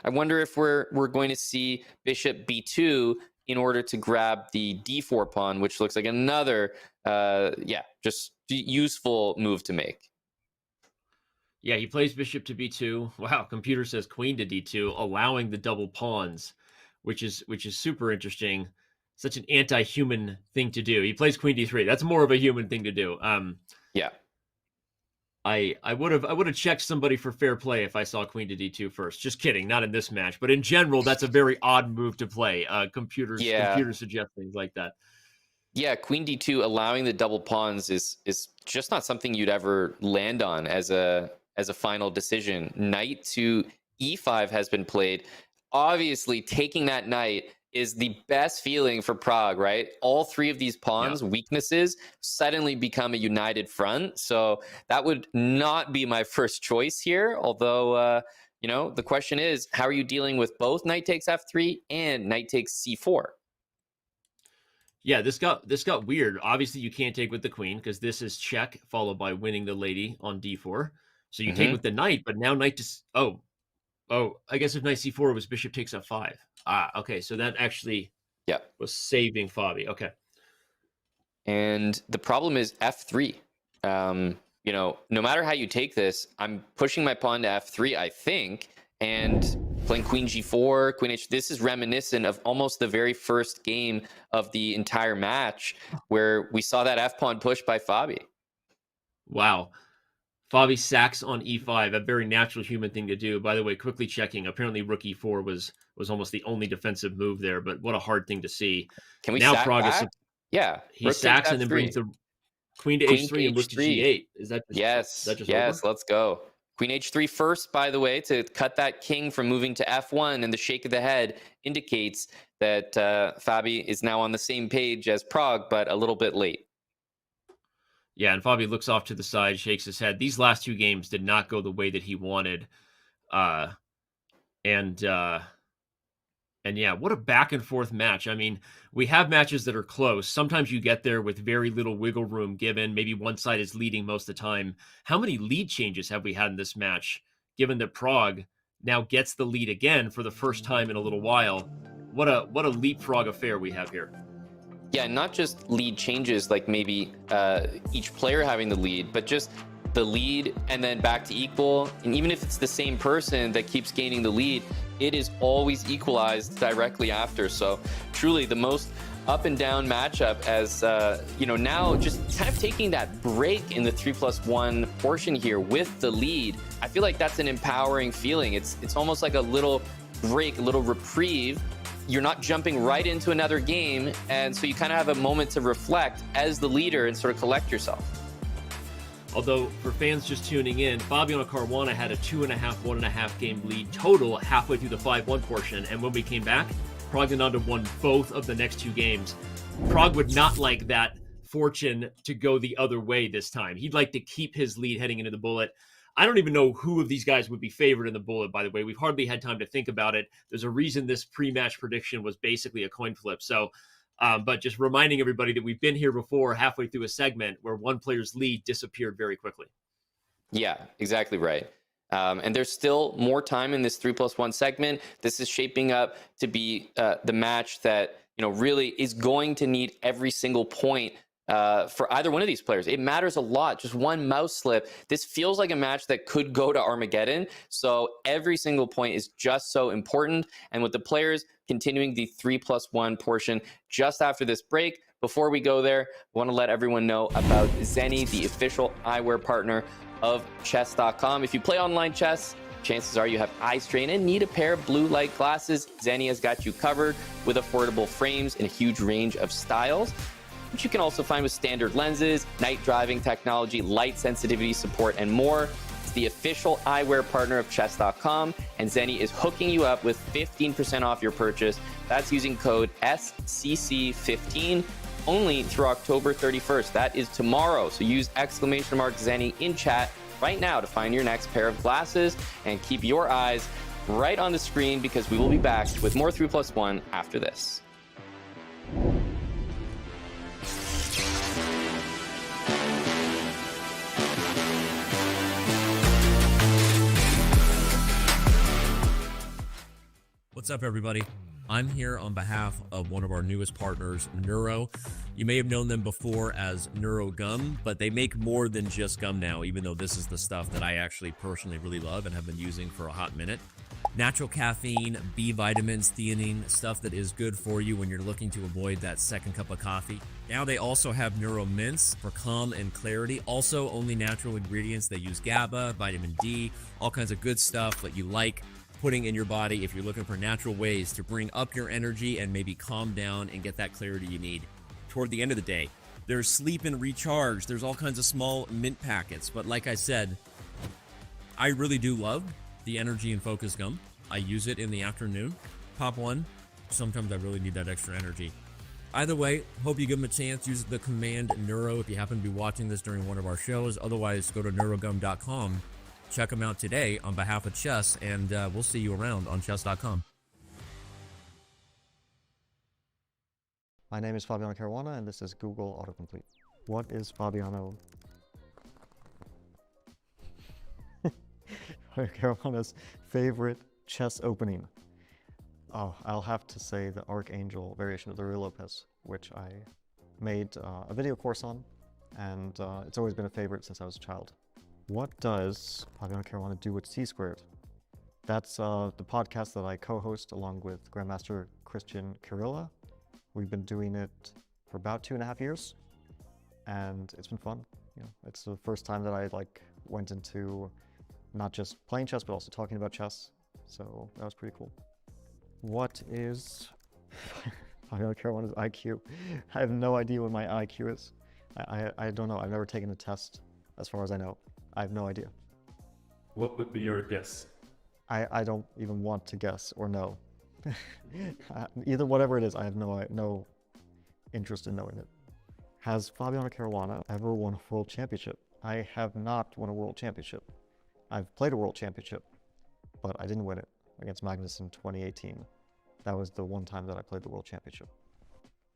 wonder if we're going to see bishop b2 in order to grab the d4 pawn, which looks like another, just useful move to make. Yeah, he plays bishop to b2. Wow, computer says queen to d2, allowing the double pawns, which is super interesting. Such an anti-human thing to do. He plays queen d3. That's more of a human thing to do. Yeah. I would have checked somebody for fair play if I saw queen to d2 first. Just kidding, not in this match. But in general, that's a very odd move to play. Computers suggest things like that. Yeah, queen d2 allowing the double pawns is just not something you'd ever land on as a final decision. Knight to e5 has been played. Obviously, taking that knight is the best feeling for Pragg, right? All three of these pawns, weaknesses, suddenly become a united front. So that would not be my first choice here. Although, the question is, how are you dealing with both knight takes f3 and knight takes c4? Yeah, this got weird. Obviously, you can't take with the queen because this is check, followed by winning the lady on d4. So you take with the knight, but now knight to... Oh, I guess if knight c4 was bishop takes f5. Okay, so that actually was saving Fabi. Okay. And the problem is f3. No matter how you take this, I'm pushing my pawn to f3, I think, and playing queen g4, queen h. This is reminiscent of almost the very first game of the entire match where we saw that f-pawn push by Fabi. Wow. Fabi sacks on e5, a very natural human thing to do. By the way, quickly checking, apparently rook e4 was almost the only defensive move there, but what a hard thing to see. Can we now sack Pragg back? Yeah. He sacks and then brings the queen to h3 and rook to g8. Is that yes, over? Let's go. Queen h3 first, by the way, to cut that king from moving to f1, and the shake of the head indicates that Fabi is now on the same page as Pragg, but a little bit late. Yeah, and Fabi looks off to the side, shakes his head. These last two games did not go the way that he wanted. And yeah, what a back and forth match. I mean, we have matches that are close. Sometimes you get there with very little wiggle room given. Maybe one side is leading most of the time. How many lead changes have we had in this match, given that Pragg now gets the lead again for the first time in a little while? What a leapfrog affair we have here. Yeah, not just lead changes, like maybe each player having the lead, but just the lead and then back to equal. And even if it's the same person that keeps gaining the lead, it is always equalized directly after. So truly the most up and down matchup as, now just kind of taking that break in the 3+1 portion here with the lead. I feel like that's an empowering feeling. It's almost like a little break, a little reprieve. You're not jumping right into another game, and so you kind of have a moment to reflect as the leader and sort of collect yourself. Although, for fans just tuning in, Fabiano Caruana had a 1.5 game lead total halfway through the 5-1 portion, and when we came back, Praggnanandhaa won both of the next two games. Pragg would not like that fortune to go the other way this time. He'd like to keep his lead heading into the bullet. I don't even know who of these guys would be favored in the bullet, by the way. We've hardly had time to think about it. There's a reason this pre-match prediction was basically a coin flip. So, but just reminding everybody that we've been here before halfway through a segment where one player's lead disappeared very quickly. Yeah, exactly right. And there's still more time in this 3+1 segment. This is shaping up to be the match that, really is going to need every single point for either one of these players. It matters a lot. Just one mouse slip. This feels like a match that could go to Armageddon. So every single point is just so important. And with the players continuing the 3+1 portion just after this break, before we go there, I want to let everyone know about Zenny, the official eyewear partner of chess.com. If you play online chess, chances are you have eye strain and need a pair of blue light glasses. Zenny has got you covered with affordable frames and a huge range of styles. which you can also find with standard lenses, night driving technology, light sensitivity support, and more. It's the official eyewear partner of chess.com, and Zenny is hooking you up with 15% off your purchase. That's using code SCC15 only through October 31st. That is tomorrow. So use !Zenny in chat right now to find your next pair of glasses, and keep your eyes right on the screen because we will be back with more 3+1 after this. What's up, everybody? I'm here on behalf of one of our newest partners, Neuro. You may have known them before as Neuro Gum, but they make more than just gum now, even though this is the stuff that I actually personally really love and have been using for a hot minute. Natural caffeine, B vitamins, theanine, stuff that is good for you when you're looking to avoid that second cup of coffee. Now they also have Neuro Mints for calm and clarity. Also only natural ingredients. They use GABA, vitamin D, all kinds of good stuff that you like putting in your body if you're looking for natural ways to bring up your energy and maybe calm down and get that clarity you need toward the end of the day. There's sleep and recharge. There's all kinds of small mint packets. But like I said, I really do love the Energy and Focus Gum. I use it in the afternoon. Pop one. Sometimes I really need that extra energy. Either way, hope you give them a chance. Use the command Neuro if you happen to be watching this during one of our shows. Otherwise, go to neurogum.com. Check them out today on behalf of Chess, and we'll see you around on chess.com. My name is Fabiano Caruana, and this is Google Autocomplete. What is Fabiano Caruana's favorite chess opening? Oh, I'll have to say the Archangel variation of the Ruy Lopez, which I made a video course on, and it's always been a favorite since I was a child. What does Fabiano Caruana do with C-Squared? That's the podcast that I co-host along with Grandmaster Christian Kirilla. We've been doing it for about 2.5 years, and it's been fun. You know, it's the first time that I went into not just playing chess, but also talking about chess. So that was pretty cool. What is Fabiano Caruana's IQ? I have no idea what my IQ is. I don't know. I've never taken a test, as far as I know. I have no idea. What would be your guess? I don't even want to guess or know. Either whatever it is, I have no interest in knowing it. Has Fabiano Caruana ever won a world championship? I have not won a world championship. I've played a world championship, but I didn't win it against Magnus in 2018. That was the one time that I played the world championship.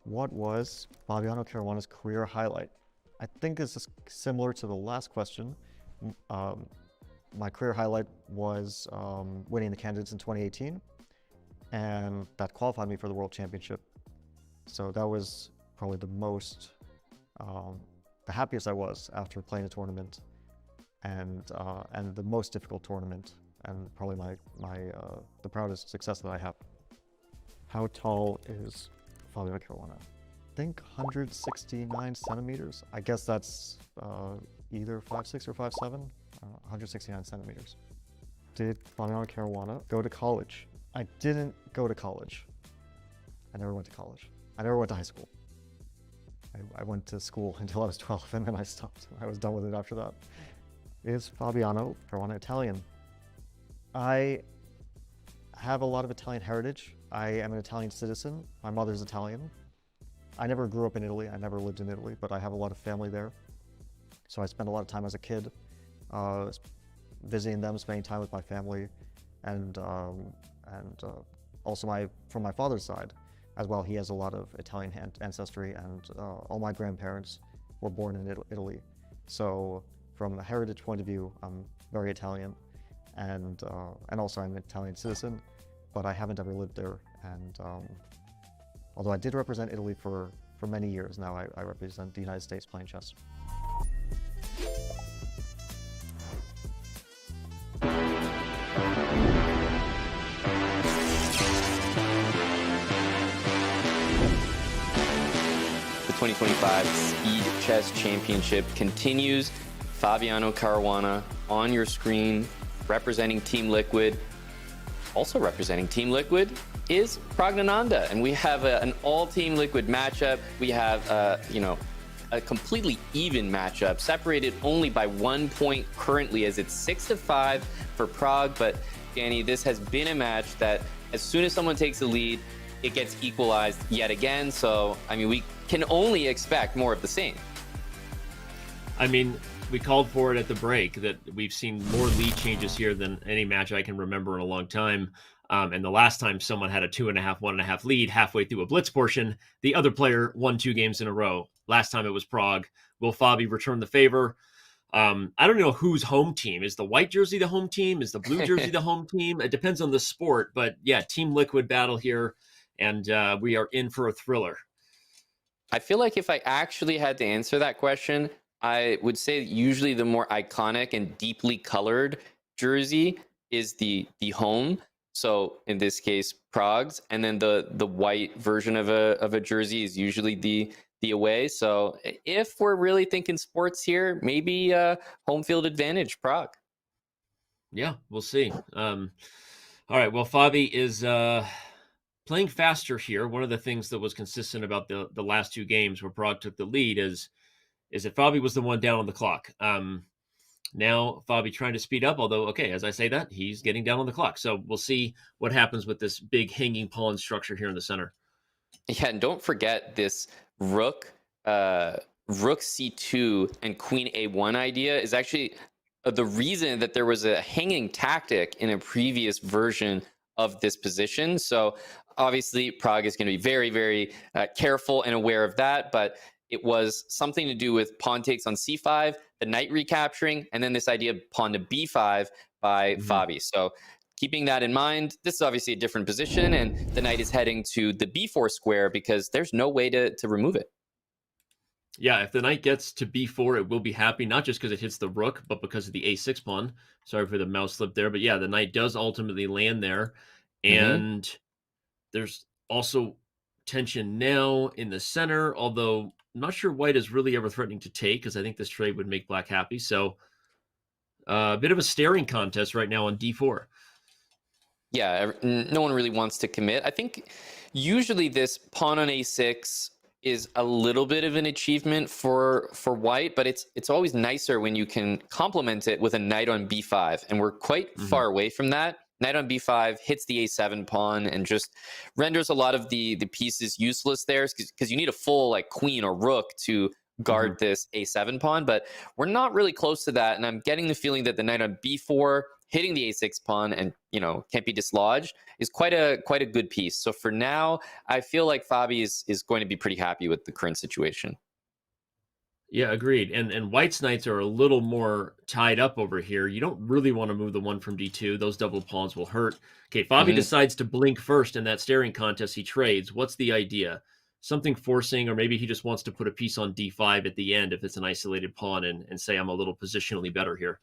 What was Fabiano Caruana's career highlight? I think this is similar to the last question. My career highlight was winning the candidates in 2018, and that qualified me for the World Championship. So that was probably the most, the happiest I was after playing a tournament, and the most difficult tournament, and probably the proudest success that I have. How tall is Fabiano Caruana? I think 169 centimeters. I guess that's either 5'6" or 5'7", 169 centimeters. Did Fabiano Caruana go to college? I didn't go to college. I never went to college. I never went to high school. I went to school until I was 12, and then I stopped. I was done with it after that. Is Fabiano Caruana Italian? I have a lot of Italian heritage. I am an Italian citizen. My mother's Italian. I never grew up in Italy. I never lived in Italy, but I have a lot of family there. So I spent a lot of time as a kid visiting them, spending time with my family, and also from my father's side as well. He has a lot of Italian ancestry, and all my grandparents were born in Italy. So from a heritage point of view, I'm very Italian, and also I'm an Italian citizen, but I haven't ever lived there. And although I did represent Italy for many years now, I represent the United States playing chess. The 2025 Speed Chess Championship continues. Fabiano Caruana on your screen, representing Team Liquid. Also representing Team Liquid is Praggnanandhaa, and we have an all-Team Liquid matchup. We have, a completely even matchup, separated only by 1 point currently, as it's 6-5 for Prague. But Danny, this has been a match that as soon as someone takes the lead, it gets equalized yet again. So, I mean, we can only expect more of the same. I mean, we called for it at the break that we've seen more lead changes here than any match I can remember in a long time. And the last time someone had a 2.5, 1.5 lead halfway through a blitz portion, the other player won 2 games in a row. Last time it was Prague. Will Fabi return the favor? I don't know whose home team. Is the white jersey the home team? Is the blue jersey the home team? It depends on the sport. But yeah, Team Liquid battle here, and we are in for a thriller. I feel like if I actually had to answer that question, I would say usually the more iconic and deeply colored jersey is the home. So in this case, Prague's, and then the white version of a jersey is usually the away. So if we're really thinking sports here, maybe home field advantage, Prague. Yeah, we'll see. All right. Well, Fabi is playing faster here. One of the things that was consistent about the last 2 games where Prague took the lead is that Fabi was the one down on the clock. Now Fabi trying to speed up, although, okay, as I say that, he's getting down on the clock. So we'll see what happens with this big hanging pawn structure here in the center. Yeah, and don't forget this rook c2 and queen a1 idea is actually the reason that there was a hanging tactic in a previous version of this position. So obviously Prague is going to be very, very careful and aware of that, but it was something to do with pawn takes on c5, the knight recapturing, and then this idea of pawn to b5 by Fabi. So keeping that in mind, this is obviously a different position, and the knight is heading to the b4 square because there's no way to remove it. Yeah, if the knight gets to b4, it will be happy, not just because it hits the rook, but because of the a6 pawn. Sorry for the mouse slip there, but yeah, the knight does ultimately land there. And there's also tension now in the center, although I'm not sure white is really ever threatening to take, because I think this trade would make black happy. So a bit of a staring contest right now on d4. Yeah, no one really wants to commit. I think usually this pawn on a6 is a little bit of an achievement for white, but it's always nicer when you can complement it with a knight on b5, and we're quite far away from that. Knight on b5 hits the a7 pawn and just renders a lot of the pieces useless there, because you need a full like queen or rook to guard this a7 pawn, but we're not really close to that. And I'm getting the feeling that the knight on b4 hitting the a6 pawn and can't be dislodged is quite a good piece. So for now, I feel like Fabi is going to be pretty happy with the current situation. Yeah, agreed. And white's knights are a little more tied up over here. You don't really want to move the one from d2. Those double pawns will hurt. Okay, Fabi decides to blink first in that staring contest. He trades. What's the idea? Something forcing, or maybe he just wants to put a piece on d5 at the end if it's an isolated pawn and say, I'm a little positionally better here.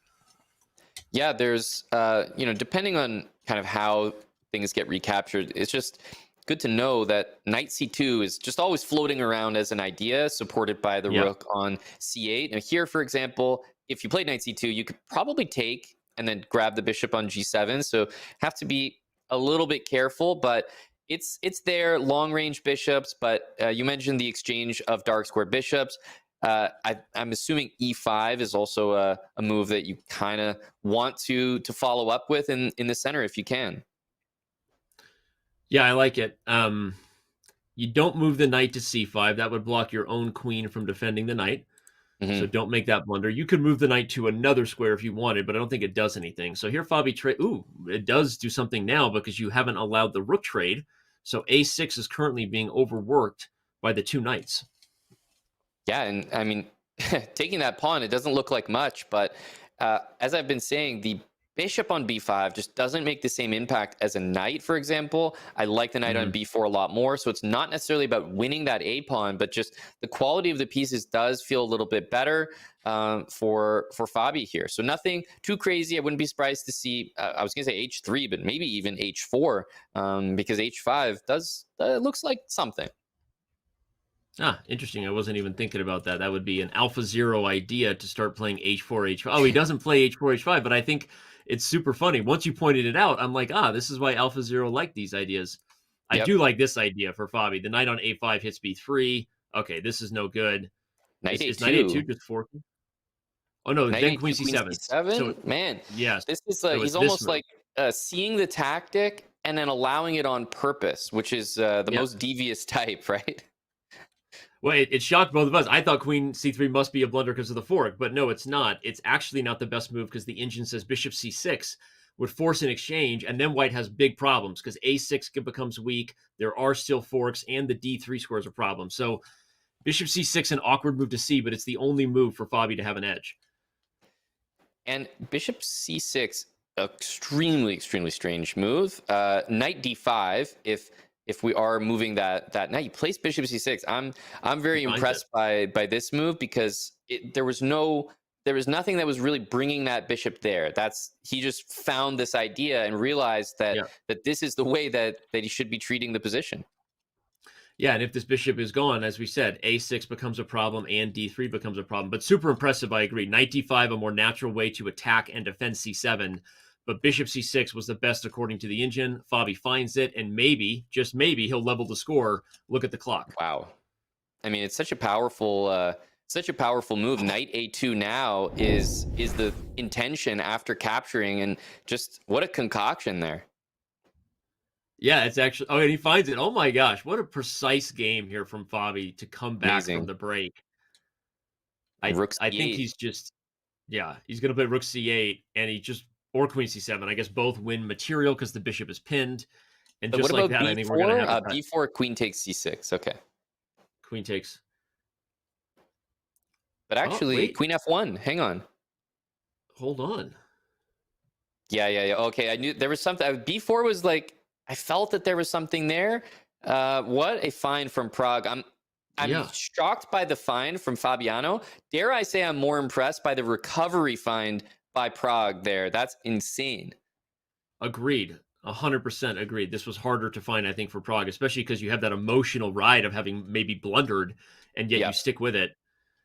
Yeah, there's, depending on kind of how things get recaptured, it's just good to know that knight c2 is just always floating around as an idea, supported by the rook on c8. Now here, for example, if you played knight c2, you could probably take and then grab the bishop on g7. So have to be a little bit careful, but it's there, long-range bishops. But you mentioned the exchange of dark square bishops. I'm assuming e5 is also a move that you kind of want to follow up with in the center if you can. Yeah, I like it. You don't move the knight to c5. That would block your own queen from defending the knight. So don't make that blunder. You could move the knight to another square if you wanted, but I don't think it does anything. So here Fabi trade. Ooh, it does do something now because you haven't allowed the rook trade. So a6 is currently being overworked by the 2 knights. Yeah, and I mean, taking that pawn, it doesn't look like much, but as I've been saying, the bishop on b5 just doesn't make the same impact as a knight, for example. I like the knight on b4 a lot more, so it's not necessarily about winning that a pawn, but just the quality of the pieces does feel a little bit better for Fabi here. So nothing too crazy. I wouldn't be surprised to see, I was going to say h3, but maybe even h4, because h5 looks like something. Ah, interesting. I wasn't even thinking about that. That would be an AlphaZero idea to start playing H4, H5. Oh, he doesn't play H4, H5, but I think it's super funny. Once you pointed it out, I'm like, this is why AlphaZero liked these ideas. I do like this idea for Fabi. The knight on A5 hits B3. Okay, this is no good. Knight Is A2. knight A2 just forking? Oh, no, Knight then A2, queen C7. So, man, yes. This is so he's almost like seeing the tactic and then allowing it on purpose, which is the most devious type, right? Well, it shocked both of us. I thought queen c3 must be a blunder because of the fork, but no, it's not. It's actually not the best move because the engine says bishop c6 would force an exchange, and then white has big problems because a6 becomes weak. There are still forks, and the d3 squares are problems. So bishop c6, an awkward move to see, but it's the only move for Fabi to have an edge. And bishop c6, extremely, extremely strange move. Knight d5, if we are moving that knight, you place bishop c6. I'm very impressed by this move because there was nothing that was really bringing that bishop there. He just found this idea and realized that this is the way that he should be treating the position. Yeah, and if this bishop is gone, as we said, a6 becomes a problem and d3 becomes a problem. But super impressive, I agree. Knight d5, a more natural way to attack and defend c7. But bishop c6 was the best according to the engine. Fabi finds it, and maybe, just maybe, he'll level the score. Look at the clock. Wow. I mean, it's such a powerful move. Knight a2 now is the intention after capturing, and just what a concoction there. Yeah, it's actually... Oh, and he finds it. Oh my gosh, what a precise game here from Fabi to come back from the break. I think he's just... Yeah, he's going to play rook c8, and he just... Or queen c7. I guess both win material because the bishop is pinned. And just like that, I think we're going to have b4, queen takes c6. Okay. Queen takes. But actually, queen f1. Hang on. Hold on. Yeah. Okay, I knew there was something. b4 was like, I felt that there was something there. What a find from Prague. I'm shocked by the find from Fabiano. Dare I say I'm more impressed by the recovery find by Prague there. That's insane. Agreed. 100% agreed. This was harder to find, I think, for Prague, especially because you have that emotional ride of having maybe blundered, and yet you stick with it.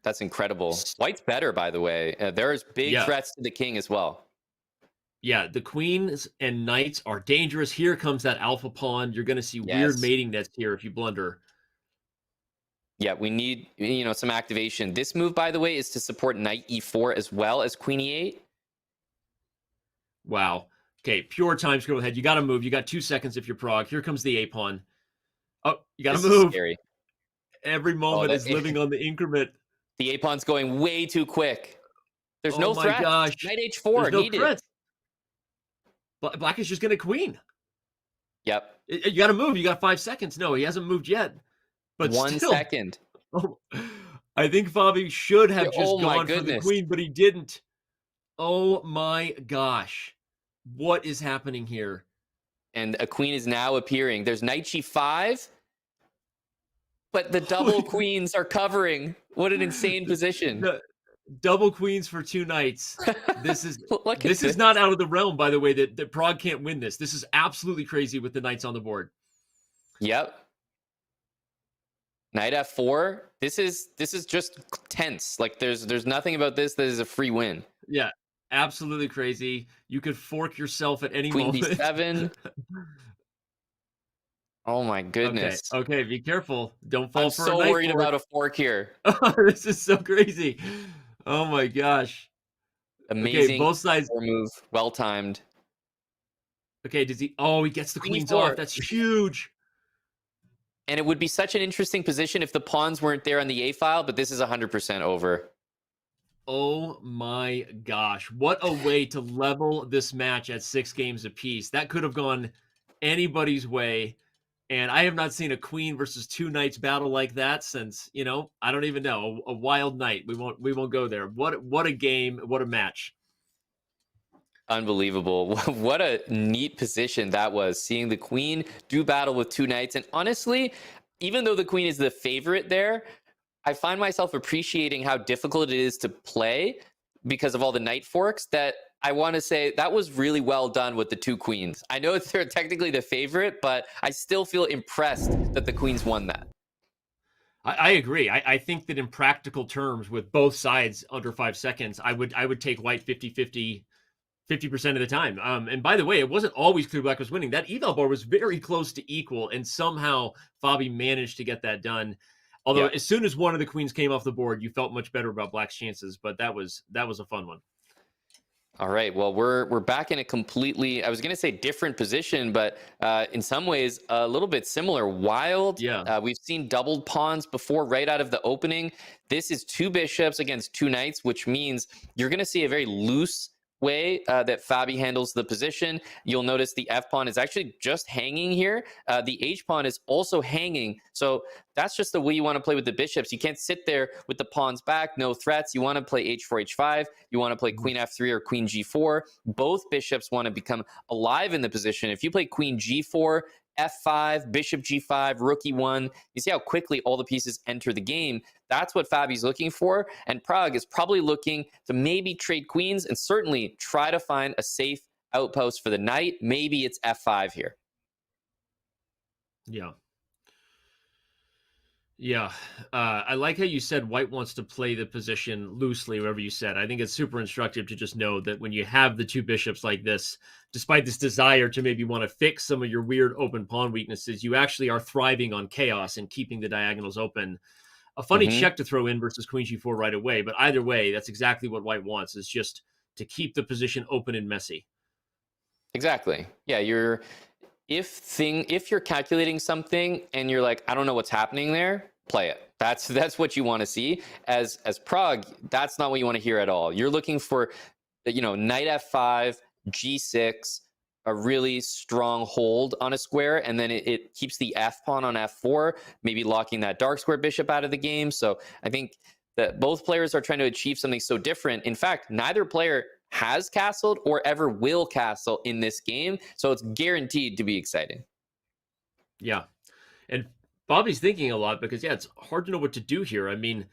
That's incredible. White's better, by the way. There's big threats to the king as well. Yeah, the queens and knights are dangerous. Here comes that alpha pawn. You're going to see weird mating nets here if you blunder. Yeah, we need some activation. This move, by the way, is to support knight e4 as well as queen e8. Wow. Okay, pure time scroll ahead. You got to move. You got 2 seconds if you're Prague. Here comes the a pawn. Oh, you got to move. Scary. Every moment is living on the increment. The a pawn's going way too quick. There's no my threat. Gosh. Knight h4 needed. Threat. Black is just going to queen. Yep. You got to move. You got 5 seconds. No, he hasn't moved yet. But 1 second. I think Fabi should have just gone for the queen, but he didn't. Oh my gosh. What is happening here? And a queen is now appearing. There's knight g5, but the double queens are covering. What an insane position. Double queens for 2 knights. This is this is not out of the realm, by the way, that Prague can't win this. This is absolutely crazy with the knights on the board. Yep. Knight f4. This is just tense. Like there's nothing about this that is a free win. Yeah, absolutely crazy. You could fork yourself at any Queen moment. d7. Oh my goodness. Okay, be careful. Don't fall for a knight I'm so worried about a fork here. This is so crazy. Oh my gosh. Amazing. Okay, both sides move. Well timed. Okay, does he? Oh, he gets the queens off. That's huge. And it would be such an interesting position if the pawns weren't there on the A file, but this is 100% over. Oh my gosh. What a way to level this match at 6 games apiece. That could have gone anybody's way. And I have not seen a queen versus 2 knights battle like that since, I don't even know, a wild night. We won't go there. What a game, what a match. Unbelievable. What a neat position that was, seeing the queen do battle with 2 knights. And honestly, even though the queen is the favorite there, I find myself appreciating how difficult it is to play because of all the knight forks, that I want to say that was really well done with the 2 queens. I know they're technically the favorite, but I still feel impressed that the queens won that. I agree. I think that in practical terms, with both sides under 5 seconds, I would take white 50-50, 50% of the time. And by the way, it wasn't always clear black was winning. That eval bar was very close to equal, and somehow Fabi managed to get that done. Although as soon as one of the queens came off the board, you felt much better about black's chances. But that was a fun one. All right. Well, we're back in a completely, I was going to say different position, but in some ways a little bit similar. Wild. Yeah. We've seen doubled pawns before right out of the opening. This is 2 bishops against 2 knights, which means you're going to see a very loose way that Fabi handles the position. You'll notice the F pawn is actually just hanging here. The H pawn is also hanging. So that's just the way you want to play with the bishops. You can't sit there with the pawns back, no threats. You want to play H4, H5. You want to play Queen F3 or Queen G4. Both bishops want to become alive in the position. If you play Queen G4, F5, Bishop G5, Rook E1. You see how quickly all the pieces enter the game. That's what Fabi's looking for. And Pragg is probably looking to maybe trade queens and certainly try to find a safe outpost for the knight. Maybe it's F5 here. Yeah. Yeah. I like how you said white wants to play the position loosely, whatever you said. I think it's super instructive to just know that when you have the 2 bishops like this, despite this desire to maybe want to fix some of your weird open pawn weaknesses, you actually are thriving on chaos and keeping the diagonals open. A funny check to throw in versus Queen G4 right away, but either way, that's exactly what white wants, is just to keep the position open and messy. Exactly. Yeah, if you're calculating something and you're like, I don't know what's happening there, play it. That's what you want to see. As Pragg, that's not what you want to hear at all. You're looking for, knight F5, G6, a really strong hold on a square, and then it keeps the F pawn on F4, maybe locking that dark square bishop out of the game. So I think that both players are trying to achieve something so different. In fact, neither player has castled or ever will castle in this game, so it's guaranteed to be exciting. Yeah. And Bobby's thinking a lot because, it's hard to know what to do here. I mean,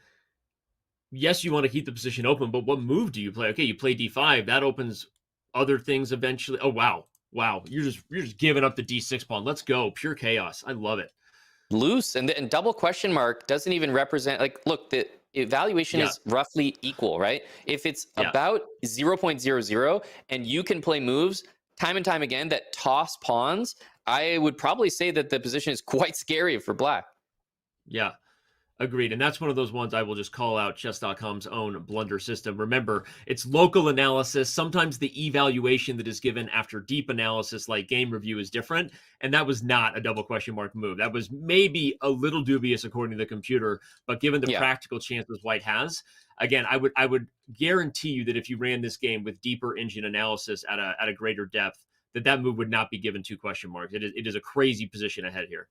yes, you want to keep the position open, but what move do you play? Okay, you play D5. That opens other things eventually. Oh, wow. You're just giving up the D6 pawn. Let's go. Pure chaos. I love it. Loose. And double question mark doesn't even represent, look, the evaluation is roughly equal, right? If it's about 0.00 and you can play moves time and time again that toss pawns, I would probably say that the position is quite scary for black. Yeah, agreed. And that's one of those ones I will just call out chess.com's own blunder system. Remember, it's local analysis. Sometimes the evaluation that is given after deep analysis like game review is different. And that was not a double question mark move. That was maybe a little dubious according to the computer, but given the practical chances white has, again, I would guarantee you that if you ran this game with deeper engine analysis at a greater depth, that move would not be given 2 question marks. It is a crazy position ahead here.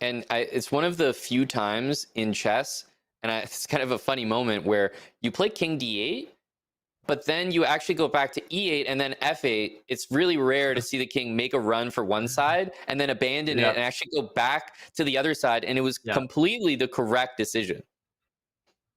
And it's one of the few times in chess, and it's kind of a funny moment, where you play King D8, but then you actually go back to E8 and then F8. It's really rare to see the king make a run for one side and then abandon it and actually go back to the other side. And it was completely the correct decision.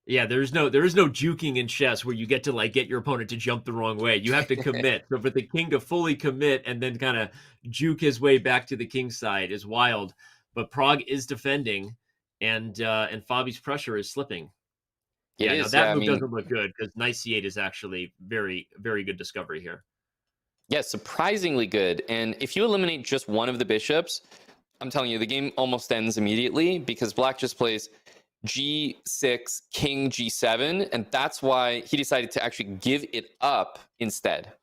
Yeah, there is no juking in chess where you get to get your opponent to jump the wrong way. You have to commit. So for the king to fully commit and then kind of juke his way back to the king's side is wild. But Pragg is defending, and Fabi's pressure is slipping. That move doesn't look good because knight C8 is actually very, very good discovery here. Yeah, surprisingly good. And if you eliminate just one of the bishops, I'm telling you, the game almost ends immediately because black just plays G6, King G7, and that's why he decided to actually give it up instead.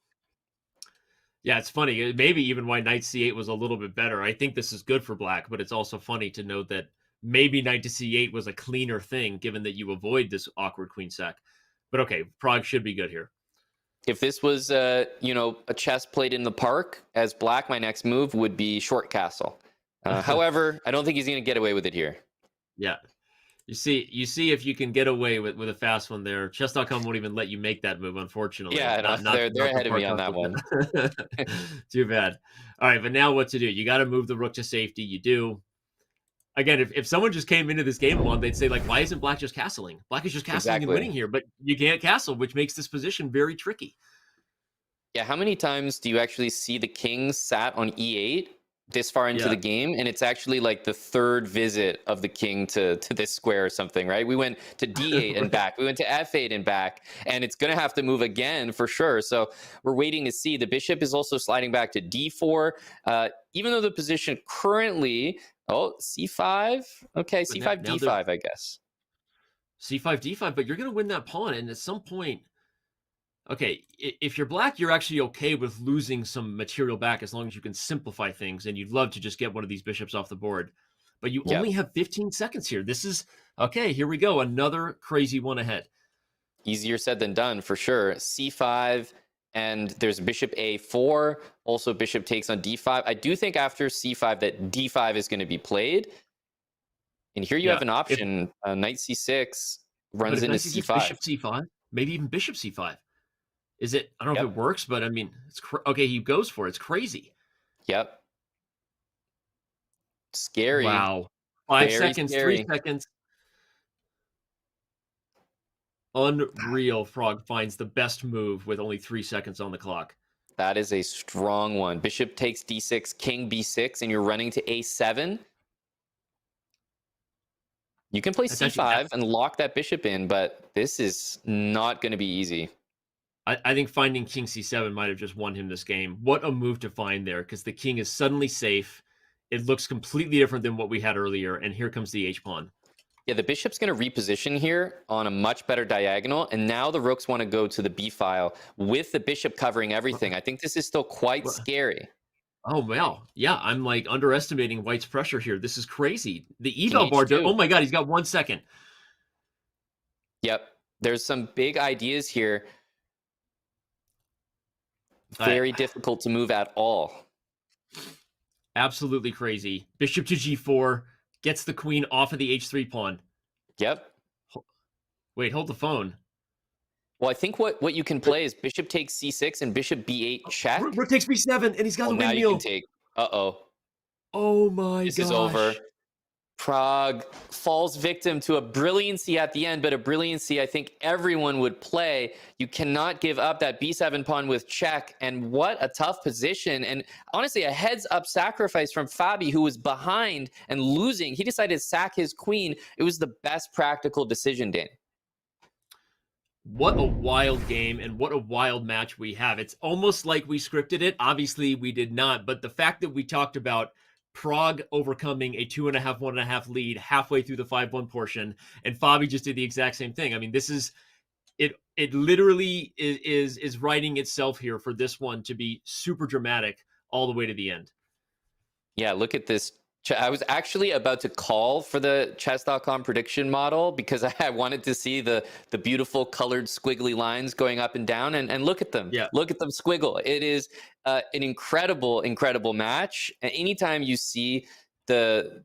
Yeah, it's funny. Maybe even why knight C8 was a little bit better. I think this is good for black, but it's also funny to note that maybe knight to C8 was a cleaner thing, given that you avoid this awkward queen sack. But okay, Pragg should be good here. If this was, a chess played in the park as black, my next move would be short castle. However, I don't think he's going to get away with it here. Yeah. You see if you can get away with a fast one there. Chess.com won't even let you make that move, unfortunately. Yeah, they're ahead of me on that one. Too bad. All right, but now what to do? You got to move the rook to safety. You do. Again, if someone just came into this game along, they'd say, why isn't black just castling? Black is just castling and winning here, but you can't castle, which makes this position very tricky. Yeah, how many times do you actually see the king sat on E8 this far into Yeah. the game, and it's actually like the third visit of the king to this square or something, right? We went to d8 and back, we went to f8 and back, and it's gonna have to move again for sure. So we're waiting to see. The bishop is also sliding back to d4, even though the position currently, c5, okay, c5 now d5, I guess. c5 d5, but you're going to win that pawn, and at some point, okay, if you're black, you're actually okay with losing some material back as long as you can simplify things, and you'd love to just get one of these bishops off the board. But you only have 15 seconds here. This is, okay, here we go. Another crazy one ahead. Easier said than done, for sure. c5, and there's bishop a4. Also, bishop takes on d5. I do think after c5 that d5 is going to be played. And here you have an option. Knight c6 runs into c5. Bishop c5, maybe even bishop c5. Is it? I don't know if it works, but I mean, it's okay. He goes for it. It's crazy. Yep. Scary. Wow. 5 Very seconds. scary. 3 seconds. Unreal. Frog finds the best move with only 3 seconds on the clock. That is a strong one. Bishop takes d6, king b6, and you're running to a7. You can play c5 and lock that bishop in, but this is not going to be easy. I think finding king c7 might have just won him this game. What a move to find there, because the king is suddenly safe. It looks completely different than what we had earlier, and here comes the h-pawn. Yeah, the bishop's going to reposition here on a much better diagonal, and now the rooks want to go to the b file with the bishop covering everything. I think this is still quite scary. Oh, well, yeah, I'm like underestimating white's pressure here. This is crazy. The eval bar, oh my God, he's got 1 second. Yep, there's some big ideas here. Very difficult to move at all. Absolutely crazy. Bishop to g4 gets the queen off of the h3 pawn. Yep. Wait, hold the phone. Well, I think what you can play is bishop takes c6 and bishop b8 check. Rook takes b7, and he's got the now windmill. you can take. Uh-oh. Oh my gosh. This is over. Pragg falls victim to a brilliancy at the end, but a brilliancy I think everyone would play. You cannot give up that b7 pawn with check, and what a tough position. And honestly, a heads-up sacrifice from Fabi, who was behind and losing. He decided to sack his queen. It was the best practical decision, Dan. What a wild game, and what a wild match we have. It's almost like we scripted it. Obviously, we did not, but the fact that we talked about Pragg overcoming a 2.5, 1.5 lead halfway through the 5-1 portion, and Fabi just did the exact same thing. I mean, this is it. It literally is writing itself here for this one to be super dramatic all the way to the end. Yeah, look at this. I was actually about to call for the chess.com prediction model because I wanted to see the beautiful colored squiggly lines going up and down, and look at them. Yeah. Look at them squiggle. It is an incredible match. And anytime you see the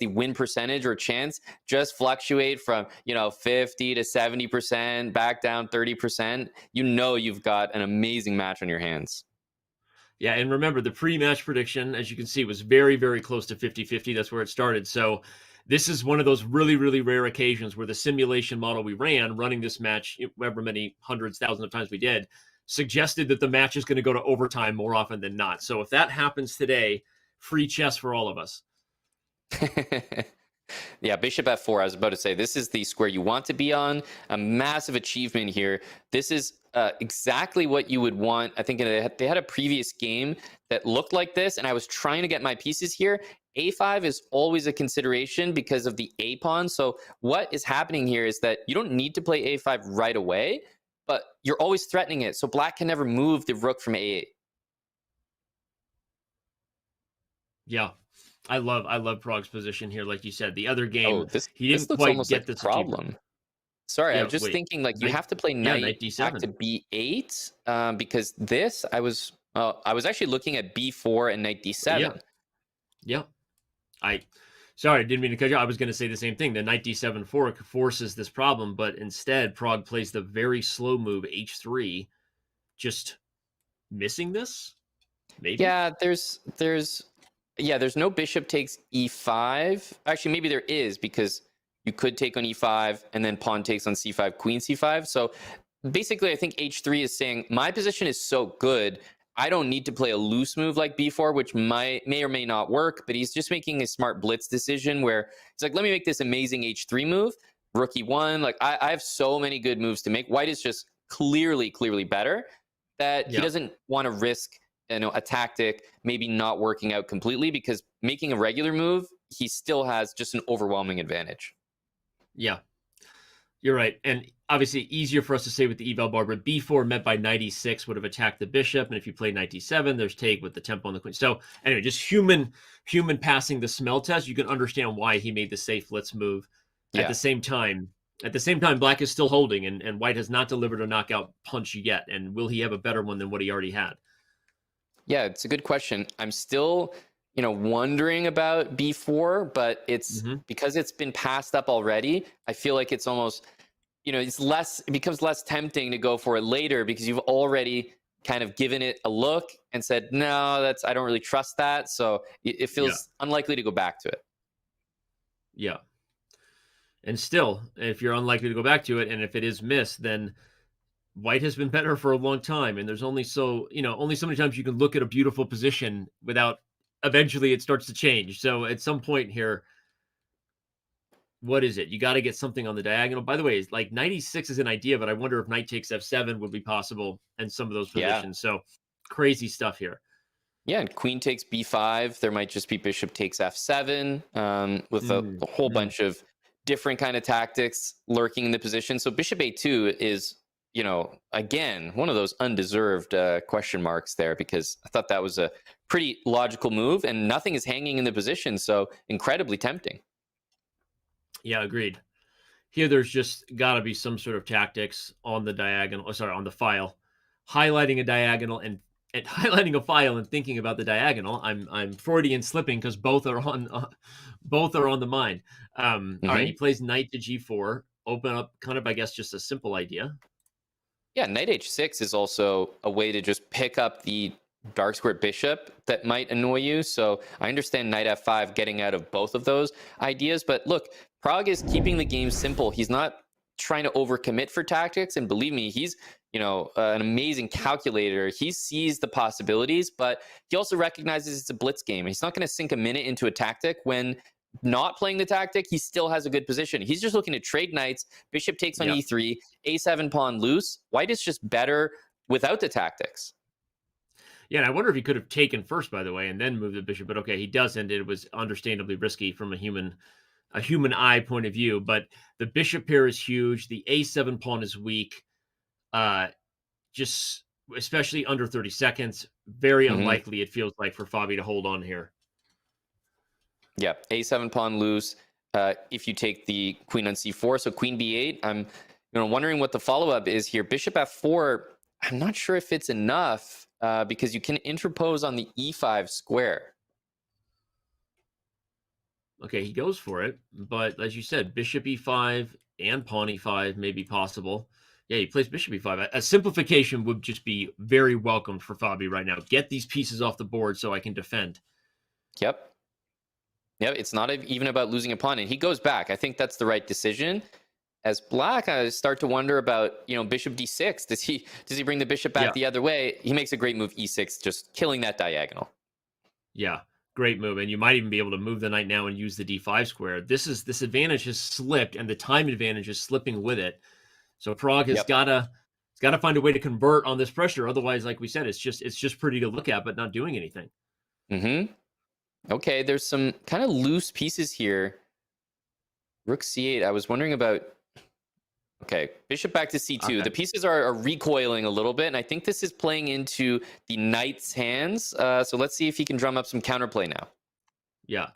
win percentage or chance just fluctuate from 50 to 70%, back down 30%, you've got an amazing match on your hands. Yeah, and remember, the pre-match prediction, as you can see, was very, very close to 50-50. That's where it started. So this is one of those really, really rare occasions where the simulation model we ran, running this match, however many hundreds, thousands of times we did, suggested that the match is going to go to overtime more often than not. So if that happens today, free chess for all of us. Yeah, bishop f4. I was about to say, this is the square you want to be on. A massive achievement here. This is exactly what you would want. I think they had a previous game that looked like this, and I was trying to get my pieces here. A5 is always a consideration because of the A pawn. So what is happening here is that you don't need to play A5 right away, but you're always threatening it. So black can never move the rook from A8. Yeah. I love Pragg's position here, like you said. The other game, he didn't looks quite almost get like this problem. Sorry, Yeah, I'm just thinking like you have to play knight D7. back to b8 because this I was actually looking at b4 and knight d7. Yeah. Sorry, I didn't mean to cut you. I was going to say the same thing. The knight d7 fork forces this problem, but instead Pragg plays the very slow move h3, just missing this. Maybe. Yeah, there's no bishop takes e5. Actually, maybe there is, because you could take on e5 and then pawn takes on c5, queen c5. So basically, I think h3 is saying my position is so good. I don't need to play a loose move like b4, which may or may not work, but he's just making a smart blitz decision where it's like, let me make this amazing h3 move, rook e1. Like, I have so many good moves to make. White is just clearly better, that he doesn't want to risk, a tactic maybe not working out completely, because making a regular move, he still has just an overwhelming advantage. Yeah, you're right. And obviously easier for us to say with the eval bar, but b4 met by knight e6 would have attacked the bishop. And if you play knight d7, there's take with the tempo on the queen. So anyway, just human passing the smell test, you can understand why he made the safe let's move. At the same time, black is still holding, and white has not delivered a knockout punch yet. And will he have a better one than what he already had? Yeah, it's a good question. I'm still, wondering about b4, but it's because it's been passed up already. I feel like it's almost, it becomes less tempting to go for it later, because you've already kind of given it a look and said, no, I don't really trust that. So it feels unlikely to go back to it. Yeah. And still, if you're unlikely to go back to it, and if it is missed, then white has been better for a long time. And there's only so many times you can look at a beautiful position without eventually it starts to change. So at some point here, what is it? You got to get something on the diagonal. By the way, it's like knight e6 is an idea, but I wonder if knight takes f7 would be possible in some of those positions. So crazy stuff here. Yeah, and queen takes b5. There might just be bishop takes f7 with a whole bunch of different kind of tactics lurking in the position. So bishop a2 is, again, one of those undeserved question marks there, because I thought that was a pretty logical move, and nothing is hanging in the position. So incredibly tempting. Yeah, agreed. Here, there's just got to be some sort of tactics on the diagonal, on the file, highlighting a diagonal and highlighting a file and thinking about the diagonal. I'm Freudian slipping, because both are on the mind. All right, he plays knight to g4, open up kind of, I guess, just a simple idea. Yeah, knight h6 is also a way to just pick up the dark square bishop that might annoy you. So I understand knight f5 getting out of both of those ideas. But look, Pragg is keeping the game simple. He's not trying to overcommit for tactics. And believe me, he's an amazing calculator. He sees the possibilities, but he also recognizes it's a blitz game. He's not going to sink a minute into a tactic when not playing the tactic. He still has a good position. He's just looking to trade knights. Bishop takes on e3, a7 pawn loose. White is just better without the tactics. Yeah, and I wonder if he could have taken first, by the way, and then moved the bishop. But okay, he doesn't. It was understandably risky from a human eye point of view. But the bishop pair is huge. The a7 pawn is weak. Just especially under 30 seconds, very unlikely, it feels like, for Fabi to hold on here. Yeah, a7 pawn loose. If you take the queen on c4, so queen b8, I'm wondering what the follow-up is here. Bishop f4, I'm not sure if it's enough, because you can interpose on the e5 square. Okay, he goes for it, but as you said, bishop e5 and pawn e5 may be possible. Yeah, he plays bishop e5. A simplification would just be very welcomed for Fabi right now. Get these pieces off the board so I can defend. Yep. Yeah, it's not even about losing a pawn, and he goes back. I think that's the right decision. As black, I start to wonder about, bishop d6. Does he bring the bishop back the other way? He makes a great move, e6, just killing that diagonal. Yeah, great move. And you might even be able to move the knight now and use the d5 square. This advantage has slipped, and the time advantage is slipping with it. So Pragg has got to find a way to convert on this pressure. Otherwise, like we said, it's just pretty to look at, but not doing anything. Okay, there's some kind of loose pieces here. Rook c8. I was wondering about. Okay, bishop back to c2. Okay. The pieces are recoiling a little bit, and I think this is playing into the knight's hands. So let's see if he can drum up some counterplay now. Yeah.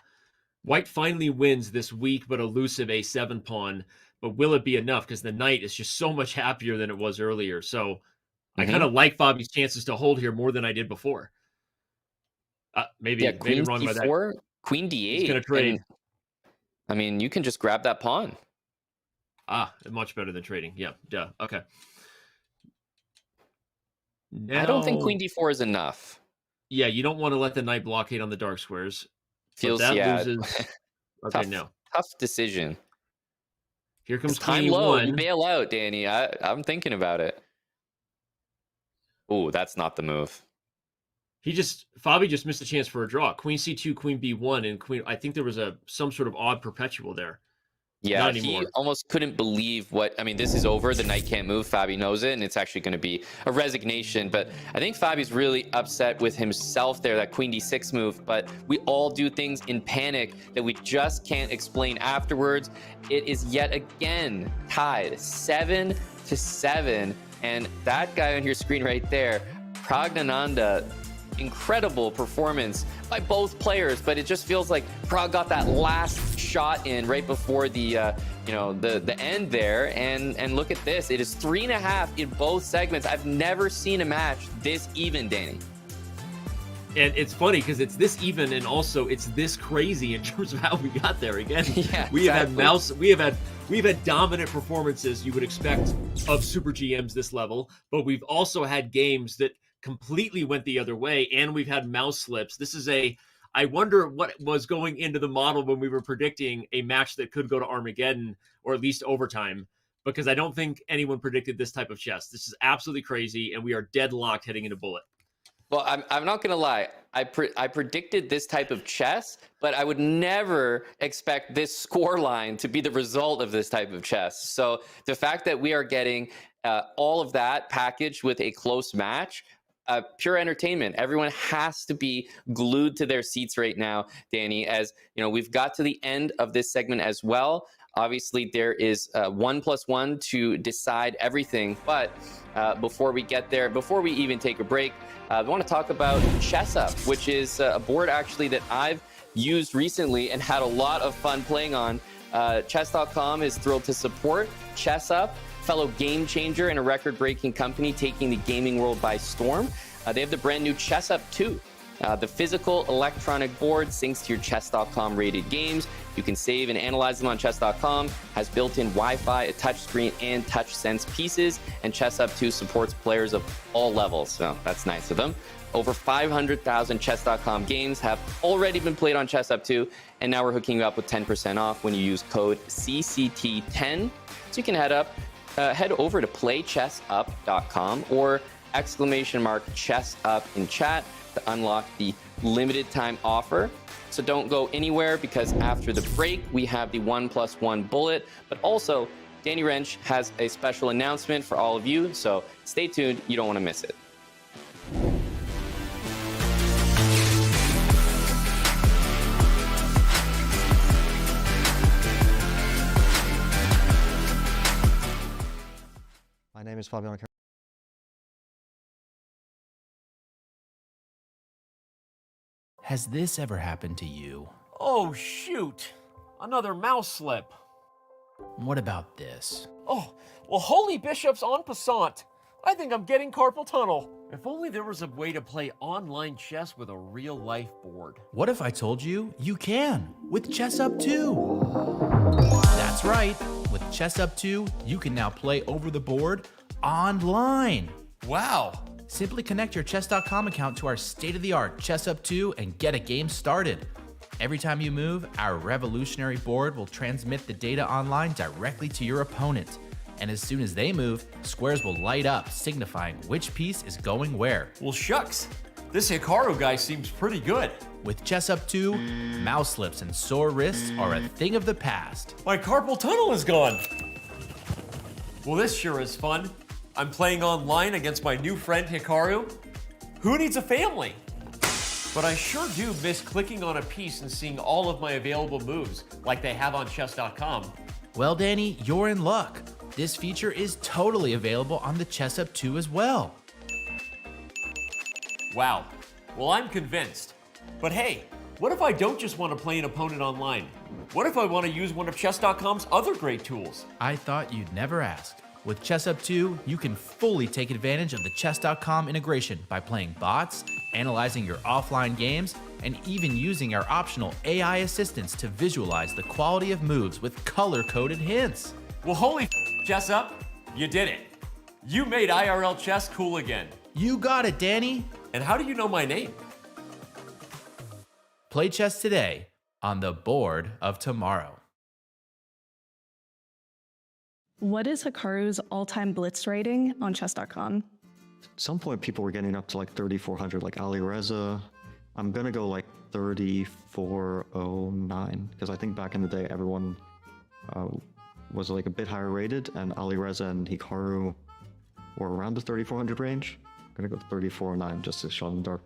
White finally wins this weak but elusive a7 pawn, but will it be enough? Because the knight is just so much happier than it was earlier. So I kind of like Fabi's chances to hold here more than I did before. Maybe wrong by that. Queen d8. He's going to trade. And, you can just grab that pawn. Much better than trading. Yeah, duh. Okay. Now, I don't think queen d4 is enough. Yeah, you don't want to let the knight blockade on the dark squares. Feels, loses. Okay, tough decision. Here comes time queen low. one. You bail out, Danny. I'm thinking about it. Oh, that's not the move. Fabi just missed a chance for a draw. Queen c2, queen b1, and queen. I think there was some sort of odd perpetual there. Yeah, Not he anymore. almost couldn't believe I mean, this is over. The knight can't move. Fabi knows it, and it's actually going to be a resignation. But I think Fabi's really upset with himself there, that queen d6 move. But we all do things in panic that we just can't explain afterwards. It is yet again tied 7-7. And that guy on your screen right there, Praggnanandhaa, incredible performance by both players, but it just feels like Prag got that last shot in right before the the end there, and look at this. It is 3.5 in both segments. I've never seen a match this even, Danny. And it's funny because it's this even, and also it's this crazy in terms of how we got there again. Yeah, we have had we've had dominant performances you would expect of super GMs this level, but we've also had games that completely went the other way, and we've had mouse slips. This is I wonder what was going into the model when we were predicting a match that could go to Armageddon or at least overtime, because I don't think anyone predicted this type of chess. This is absolutely crazy, and we are deadlocked heading into Bullet. Well, I'm not going to lie. I predicted this type of chess, but I would never expect this score line to be the result of this type of chess. So the fact that we are getting all of that packaged with a close match, pure entertainment. Everyone has to be glued to their seats right now, Danny, as we've got to the end of this segment as well. Obviously, there is 1+1 to decide everything. But before we get there, before we even take a break, I want to talk about ChessUp, which is a board actually that I've used recently and had a lot of fun playing on. Chess.com is thrilled to support ChessUp, fellow game changer and a record-breaking company taking the gaming world by storm. They have the brand new ChessUp 2. The physical electronic board syncs to your Chess.com rated games. You can save and analyze them on Chess.com, has built-in Wi-Fi, a touchscreen, and TouchSense pieces, and ChessUp 2 supports players of all levels, so that's nice of them. Over 500,000 Chess.com games have already been played on ChessUp 2, and now we're hooking you up with 10% off when you use code CCT10. So you can head over to playchessup.com or !ChessUp in chat to unlock the limited time offer. So don't go anywhere, because after the break, we have the 1+1 bullet, but also Danny Wrench has a special announcement for all of you. So stay tuned. You don't want to miss it. My name is FABIANO. Has this ever happened to you? Oh, shoot. Another mouse slip. What about this? Oh, well, holy bishops en passant. I think I'm getting carpal tunnel. If only there was a way to play online chess with a real-life board. What if I told you you can with ChessUp 2? That's right. With ChessUp 2, you can now play over the board online. Wow. Simply connect your Chess.com account to our state-of-the-art ChessUp 2 and get a game started. Every time you move, our revolutionary board will transmit the data online directly to your opponent. And as soon as they move, squares will light up, signifying which piece is going where. Well, shucks. This Hikaru guy seems pretty good. With ChessUp 2, mouse slips and sore wrists are a thing of the past. My carpal tunnel is gone. Well, this sure is fun. I'm playing online against my new friend Hikaru. Who needs a family? But I sure do miss clicking on a piece and seeing all of my available moves like they have on chess.com. Well, Danny, you're in luck. This feature is totally available on the ChessUp 2 as well. Wow. Well, I'm convinced. But hey, what if I don't just want to play an opponent online? What if I want to use one of chess.com's other great tools? I thought you'd never ask. With ChessUp 2, you can fully take advantage of the Chess.com integration by playing bots, analyzing your offline games, and even using our optional AI assistants to visualize the quality of moves with color-coded hints. Well, holy ChessUp, you did it. You made IRL chess cool again. You got it, Danny. And how do you know my name? Play chess today on the board of tomorrow. What is Hikaru's all-time blitz rating on chess.com? At some point, people were getting up to like 3,400, like Ali Reza. I'm gonna go like 3,409 because I think back in the day, everyone was like a bit higher rated, and Ali Reza and Hikaru were around the 3,400 range. I'm gonna go 3,409 just to shot in the dark.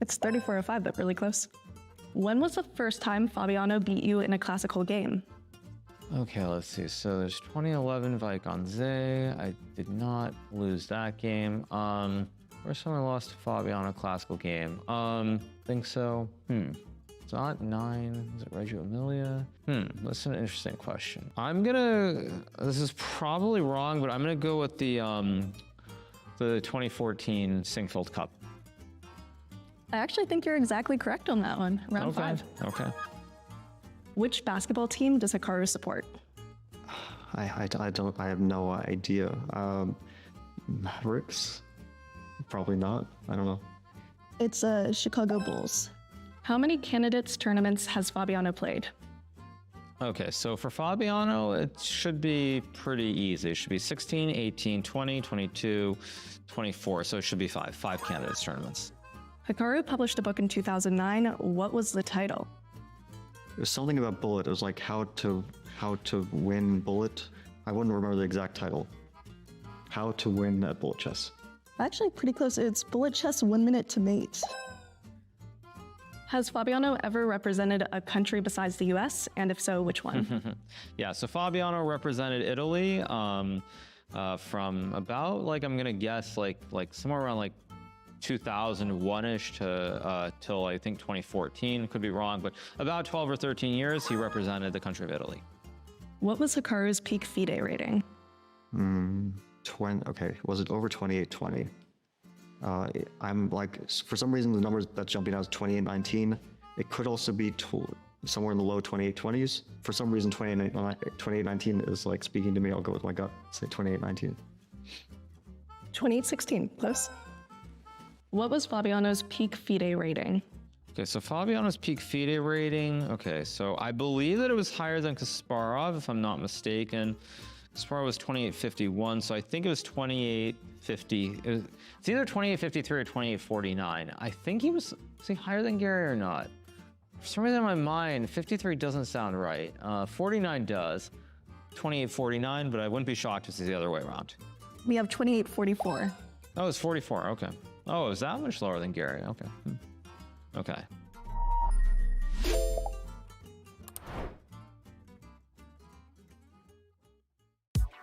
It's 3,405, but really close. When was the first time Fabiano beat you in a classical game? Okay, let's see. So there's 2011 Vaikonze. I did not lose that game. First time I lost to Fabiano classical game. Think so. It's not 9. Is it Reggio Emilia? That's an interesting question. This is probably wrong, but I'm gonna go with the 2014 Singfield Cup. I actually think you're exactly correct on that one. Round 5. Okay. Which basketball team does Hikaru support? I have no idea. Mavericks? Probably not. I don't know. It's Chicago Bulls. How many candidates tournaments has Fabiano played? Okay, so for Fabiano, it should be pretty easy. It should be 16, 18, 20, 22, 24. So it should be 5 candidates tournaments. Hikaru published a book in 2009. What was the title? It was something about Bullet. It was like how to win Bullet. I wouldn't remember the exact title. How to win at Bullet Chess. Actually, pretty close. It's Bullet Chess 1 Minute to Mate. Has Fabiano ever represented a country besides the US? And if so, which one? Yeah, so Fabiano represented Italy from about, like, I'm gonna guess, like somewhere around like 2001-ish to till I think 2014. Could be wrong, but about 12 or 13 years he represented the country of Italy. What was Hikaru's peak FIDE rating? Okay, was it over 2820? I'm like, for some reason the numbers that's jumping out is 2819. It could also be somewhere in the low 2820s. For some reason 2819 is like speaking to me. I'll go with my gut, say 2819. 2816, close. What was Fabiano's peak FIDE rating? Okay, so Fabiano's peak FIDE rating, okay, so I believe that it was higher than Kasparov, if I'm not mistaken. Kasparov was 2851, so I think it was 2850. It's either 2853 or 2849. I think is he higher than Gary or not? For some reason in my mind, 53 doesn't sound right. 49 does. 2849, but I wouldn't be shocked if it's the other way around. We have 2844. Oh, it's 44, okay. Oh, is that much lower than Gary? Okay. Okay.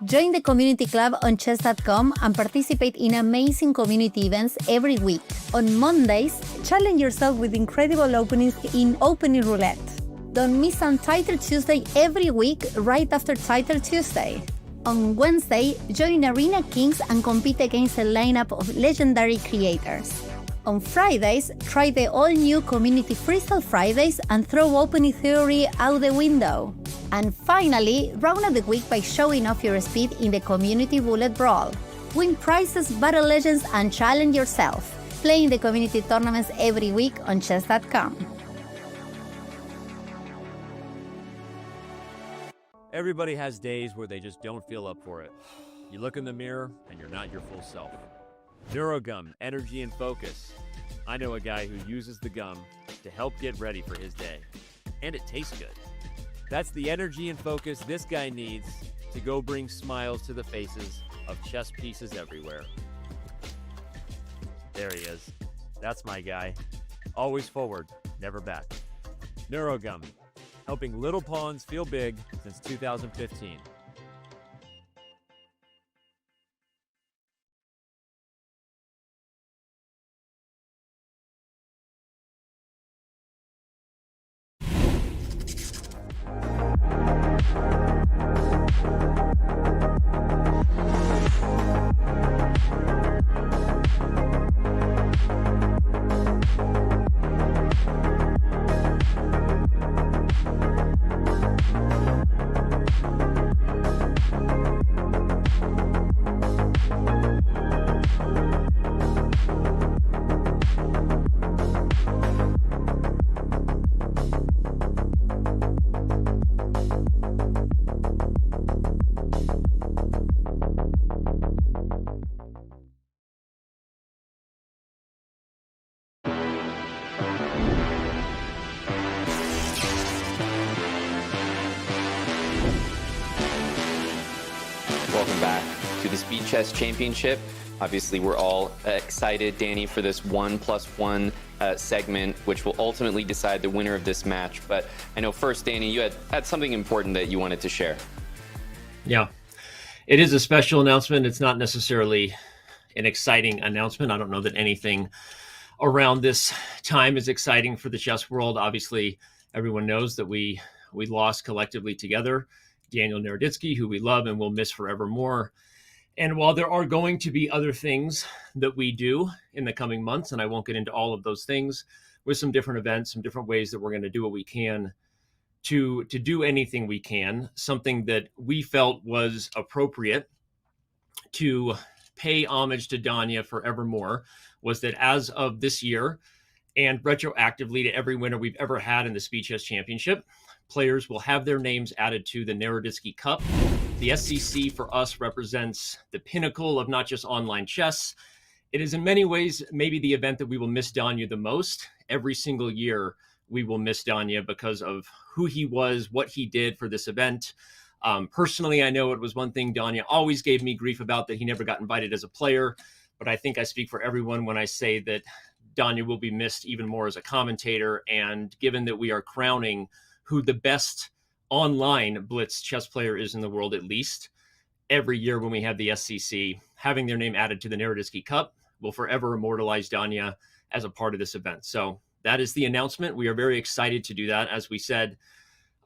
Join the community club on chess.com and participate in amazing community events every week. On Mondays, challenge yourself with incredible openings in Opening Roulette. Don't miss on Title Tuesday every week right after Title Tuesday. On Wednesday, join Arena Kings and compete against a lineup of legendary creators. On Fridays, try the all-new Community Freestyle Fridays and throw opening theory out the window. And finally, round out the week by showing off your speed in the Community Bullet Brawl. Win prizes, battle legends, and challenge yourself. Play in the community tournaments every week on chess.com. Everybody has days where they just don't feel up for it. You look in the mirror and you're not your full self. NeuroGum, energy and focus. I know a guy who uses the gum to help get ready for his day. And it tastes good. That's the energy and focus this guy needs to go bring smiles to the faces of chess pieces everywhere. There he is. That's my guy. Always forward, never back. NeuroGum, helping little pawns feel big since 2015. welcome back to the Speed Chess Championship. Obviously, we're all excited, Danny, for this 1+1 segment, which will ultimately decide the winner of this match. But I know first, Danny, you had something important that you wanted to share. Yeah, it is a special announcement. It's not necessarily an exciting announcement. I don't know that anything around this time is exciting for the chess world. Obviously, everyone knows that we lost collectively together Daniel Naroditsky, who we love and will miss forevermore. And while there are going to be other things that we do in the coming months, and I won't get into all of those things, with some different events, some different ways that we're going to do what we can to do anything we can, something that we felt was appropriate to pay homage to Danya forevermore was that as of this year and retroactively to every winner we've ever had in the Speed Chess Championship, players will have their names added to the Naroditsky Cup. The SCC for us represents the pinnacle of not just online chess. It is in many ways maybe the event that we will miss Danya the most. Every single year we will miss Danya because of who he was, what he did for this event. Personally, I know it was one thing Danya always gave me grief about, that he never got invited as a player. But I think I speak for everyone when I say that Danya will be missed even more as a commentator. And given that we are crowning who the best online blitz chess player is in the world, at least every year when we have the SCC, having their name added to the Naroditsky Cup will forever immortalize Danya as a part of this event. So that is the announcement. We are very excited to do that. As we said,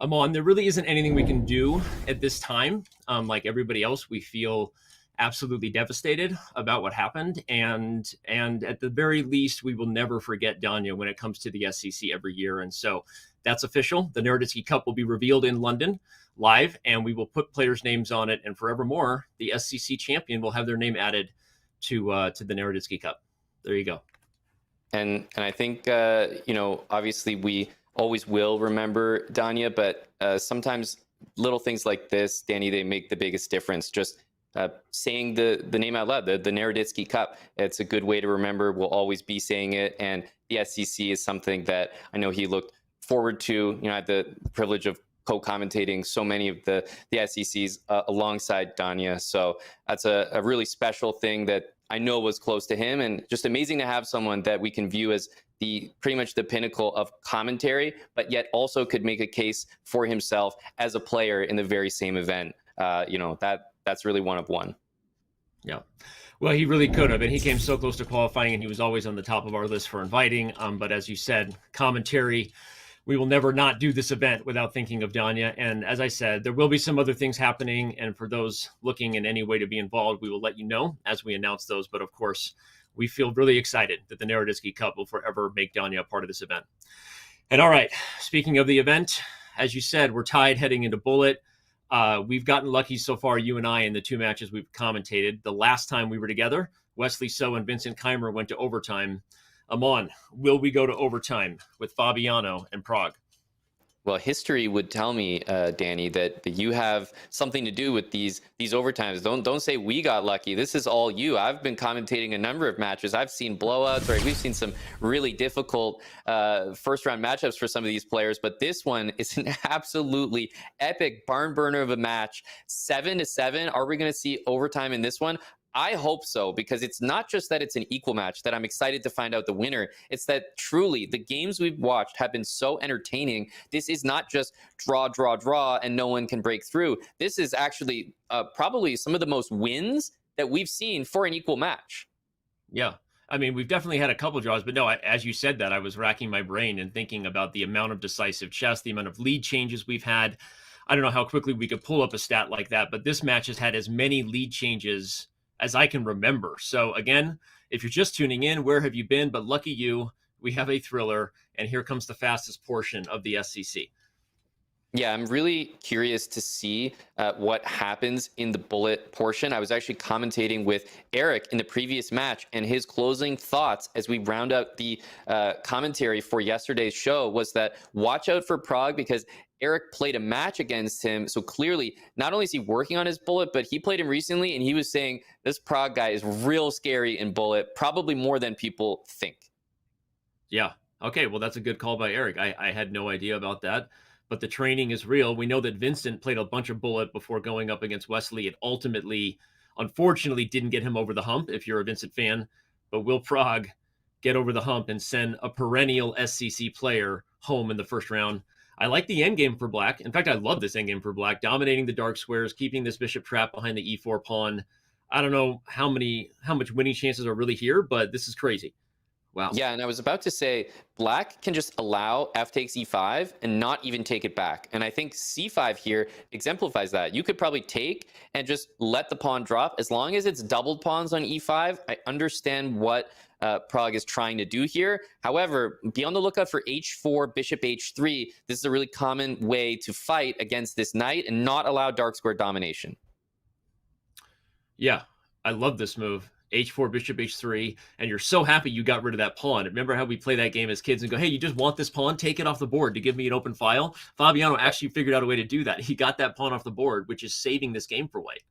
Amon, there really isn't anything we can do at this time. Like everybody else, we feel absolutely devastated about what happened. And at the very least, we will never forget Danya when it comes to the SCC every year. And so that's official. The Naroditsky Cup will be revealed in London live, and we will put players' names on it. And forevermore, the SCC champion will have their name added to the Naroditsky Cup. There you go. And I think, obviously we always will remember Danya, but sometimes little things like this, Danny, they make the biggest difference. Just saying the name out loud, the Naroditsky Cup, it's a good way to remember. We'll always be saying it. And the SCC is something that I know he looked forward to. I had the privilege of co-commentating so many of the SCCs alongside Danya. So that's a really special thing that I know was close to him, and just amazing to have someone that we can view as pretty much the pinnacle of commentary, but yet also could make a case for himself as a player in the very same event. That's really one of one. Yeah. Well, he really could have, and he came so close to qualifying, and he was always on the top of our list for inviting. But as you said, commentary, we will never not do this event without thinking of Danya. And as I said, there will be some other things happening. And for those looking in any way to be involved, we will let you know as we announce those. But of course, we feel really excited that the Naroditsky Cup will forever make Danya a part of this event. And all right, speaking of the event, as you said, we're tied heading into Bullet. We've gotten lucky so far, you and I, in the two matches we've commentated. The last time we were together, Wesley So and Vincent Keimer went to overtime. Amon, will we go to overtime with Fabiano and Prague? Well, history would tell me, Danny, that you have something to do with these overtimes. Don't say we got lucky. This is all you. I've been commentating a number of matches. I've seen blowouts, right? We've seen some really difficult first-round matchups for some of these players, but this one is an absolutely epic barn burner of a match. 7-7. Are we going to see overtime in this one? I hope so, because it's not just that it's an equal match that I'm excited to find out the winner. It's that truly the games we've watched have been so entertaining. This is not just draw, draw, draw, and no one can break through. This is actually probably some of the most wins that we've seen for an equal match. Yeah. I mean, we've definitely had a couple draws, but no, as you said that, I was racking my brain and thinking about the amount of decisive chess, the amount of lead changes we've had. I don't know how quickly we could pull up a stat like that, but this match has had as many lead changes as I can remember. So again, if you're just tuning in, where have you been? But lucky you, we have a thriller, and here comes the fastest portion of the SCC. Yeah, I'm really curious to see what happens in the Bullet portion. I was actually commentating with Eric in the previous match, and his closing thoughts as we round out the commentary for yesterday's show was that watch out for Prague, because Eric played a match against him. So clearly, not only is he working on his Bullet, but he played him recently, and he was saying this Prague guy is real scary in Bullet, probably more than people think. Yeah. Okay. Well, that's a good call by Eric. I had no idea about that. but the training is real. We know that Vincent played a bunch of bullet before going up against Wesley. It ultimately, unfortunately, didn't get him over the hump if you're a Vincent fan, but will Prague get over the hump and send a perennial SCC player home in the first round? I like the endgame for Black. In fact, I love this endgame for Black, dominating the dark squares, keeping this bishop trap behind the e4 pawn. I don't know how much winning chances are really here, but this is crazy. Wow. Yeah, and I was about to say, Black can just allow f takes e5 and not even take it back. And I think c5 here exemplifies that. You could probably take and just let the pawn drop. As long as it's doubled pawns on e5, I understand what Prague is trying to do here. However, be on the lookout for h4, bishop h3. This is a really common way to fight against this knight and not allow dark square domination. Yeah, I love this move. h4, bishop h3, and you're so happy you got rid of that pawn. Remember how we play that game as kids and go, hey, you just want this pawn? Take it off the board to give me an open file? Fabiano actually figured out a way to do that. He got that pawn off the board, which is saving this game for white.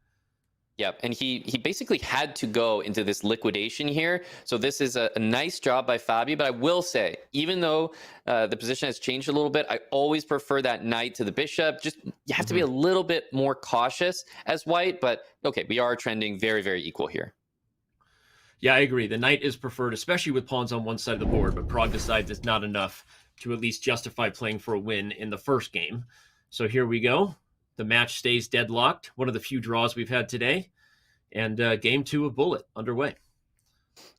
Yep, and he basically had to go into this liquidation here. So this is a nice job by Fabi, but I will say, even though the position has changed a little bit, I always prefer that knight to the bishop. Just, you have to be a little bit more cautious as white, but okay, we are trending very, very equal here. Yeah, I agree. The knight is preferred, especially with pawns on one side of the board, but Prague decides it's not enough to at least justify playing for a win in the first game. So here we go. The match stays deadlocked, one of the few draws we've had today, and game 2 of Bullet underway.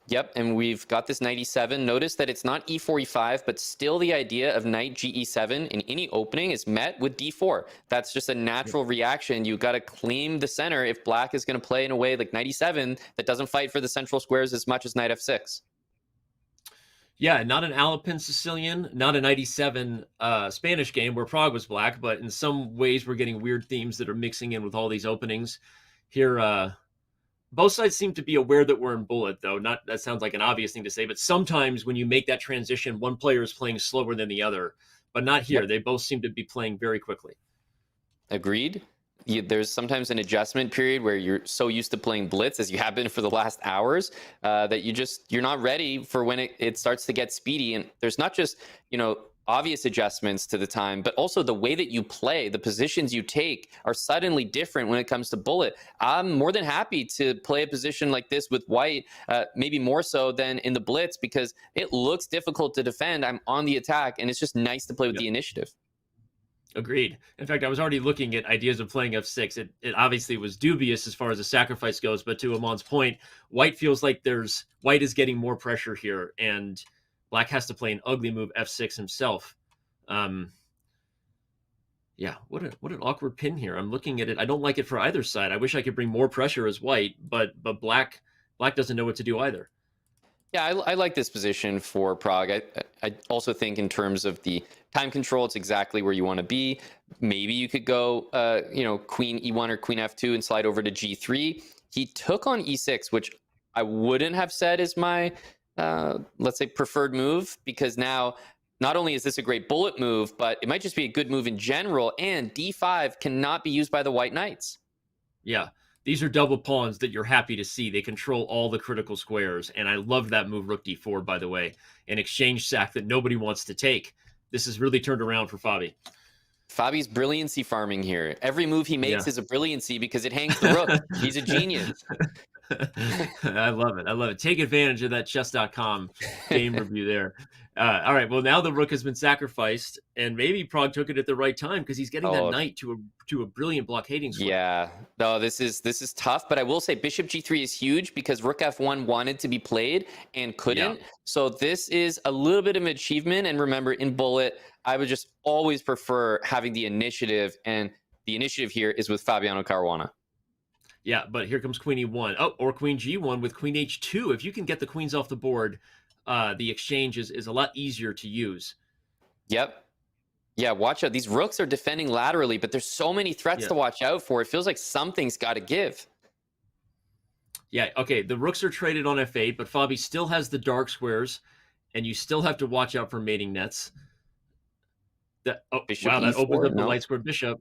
Yep, and we've got this knight e7. Notice that it's not e4, e5, but still the idea of knight ge7 in any opening is met with d4. That's just a natural reaction. You've got to claim the center if Black is going to play in a way like knight e7 that doesn't fight for the central squares as much as knight f6. Yeah, not an Alapin Sicilian, not a knight e7 Spanish game where Prague was Black, but in some ways we're getting weird themes that are mixing in with all these openings. Here, both sides seem to be aware that we're in Bullet, though. Not that sounds like an obvious thing to say, but sometimes when you make that transition, one player is playing slower than the other, but not here. Yep. They both seem to be playing very quickly. Agreed. There's sometimes an adjustment period where you're so used to playing blitz, as you have been for the last hours, that you're not ready for when it starts to get speedy. And there's not just, obvious adjustments to the time, but also the way that you play, the positions you take are suddenly different when it comes to Bullet. I'm more than happy to play a position like this with white, maybe more so than in the blitz, because it looks difficult to defend. I'm on the attack, and it's just nice to play with the initiative. Agreed. In fact, I was already looking at ideas of playing f6. It obviously was dubious as far as the sacrifice goes, but to Amon's point, white feels like white is getting more pressure here, and Black has to play an ugly move f6 himself. Yeah, what an awkward pin here. I'm looking at it. I don't like it for either side. I wish I could bring more pressure as white, but Black doesn't know what to do either. Yeah, I like this position for Prague. I also think in terms of the time control, it's exactly where you want to be. Maybe you could go, queen e1 or queen f2 and slide over to g3. He took on e6, which I wouldn't have said is my let's say preferred move, because now not only is this a great bullet move, but it might just be a good move in general, and d5 cannot be used by the white knights. Yeah, these are double pawns that you're happy to see. They control all the critical squares, and I love that move, rook d4, by the way, an exchange sack that nobody wants to take. This has really turned around for Fabi. Fabi's brilliancy farming here. Every move he makes is a brilliancy because it hangs the rook. He's a genius. I love it. I love it. Take advantage of that chess.com game review there. All right. Well, now the rook has been sacrificed, and maybe Prague took it at the right time because he's getting that knight to a brilliant blockading square. Yeah. No, this is tough, but I will say bishop g3 is huge because rook f1 wanted to be played and couldn't. Yeah. So this is a little bit of an achievement. And remember, in Bullet, I would just always prefer having the initiative, and the initiative here is with Fabiano Caruana. Yeah, but here comes queen e1. Oh, or queen g1 with queen h2. If you can get the queens off the board, the exchange is a lot easier to use. Yep. Yeah, watch out. These rooks are defending laterally, but there's so many threats to watch out for. It feels like something's got to give. Yeah, okay. The rooks are traded on f8, but Fabi still has the dark squares, and you still have to watch out for mating nets. Bishop wow, that E4, opens up the light square bishop.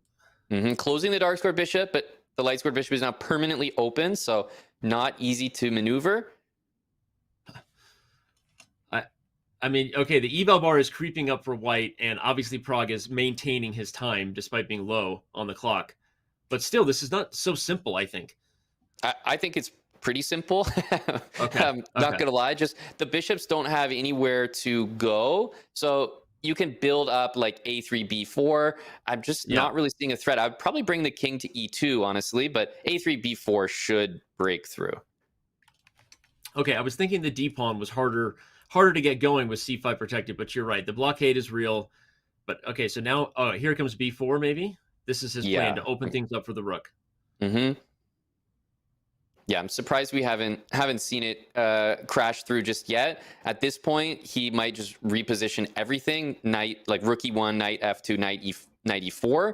Closing the dark square bishop, but the light square bishop is now permanently open, so not easy to maneuver. I mean, okay, the eval bar is creeping up for white, and obviously Prague is maintaining his time despite being low on the clock. But still, this is not so simple, I think. I think it's pretty simple. Okay. I'm not gonna lie, just the bishops don't have anywhere to go, so you can build up like a3 b4. I'm just not really seeing a threat. I'd probably bring the king to e2, honestly, but a3 b4 should break through. Okay, I was thinking the d pawn was harder to get going with c5 protected, but you're right. The blockade is real. But okay, so now here comes b4 maybe. This is his plan to open things up for the rook. Mm-hmm. Yeah, I'm surprised we haven't seen it crash through just yet. At this point, he might just reposition everything, knight, like rook e1, knight f2, knight e4.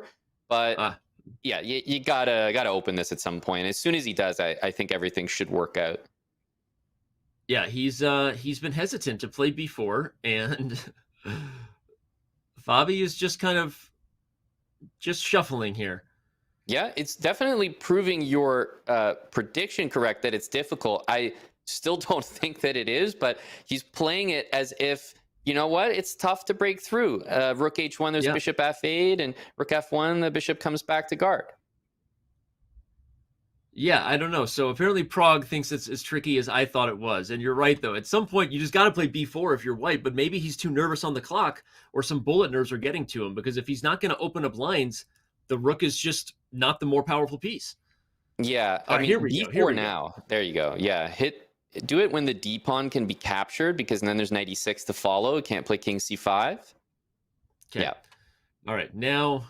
But yeah, you gotta open this at some point. As soon as he does, I think everything should work out. Yeah, he's been hesitant to play b4, and Fabi is just kind of shuffling here. Yeah, it's definitely proving your prediction correct that it's difficult. I still don't think that it is, but he's playing it as if, you know what, it's tough to break through. Rook h1, there's bishop f8, and rook f1, the bishop comes back to guard. Yeah, I don't know. So apparently Prague thinks it's as tricky as I thought it was. And you're right, though. At some point, you just got to play b4 if you're white, but maybe he's too nervous on the clock, or some bullet nerves are getting to him, because if he's not going to open up lines, the rook is just not the more powerful piece. Yeah, I mean, here we d4 go. now. There you go. Yeah, do it when the d pawn can be captured, because then there's knight e6 to follow. It can't play king c5. Okay. Yeah. All right, now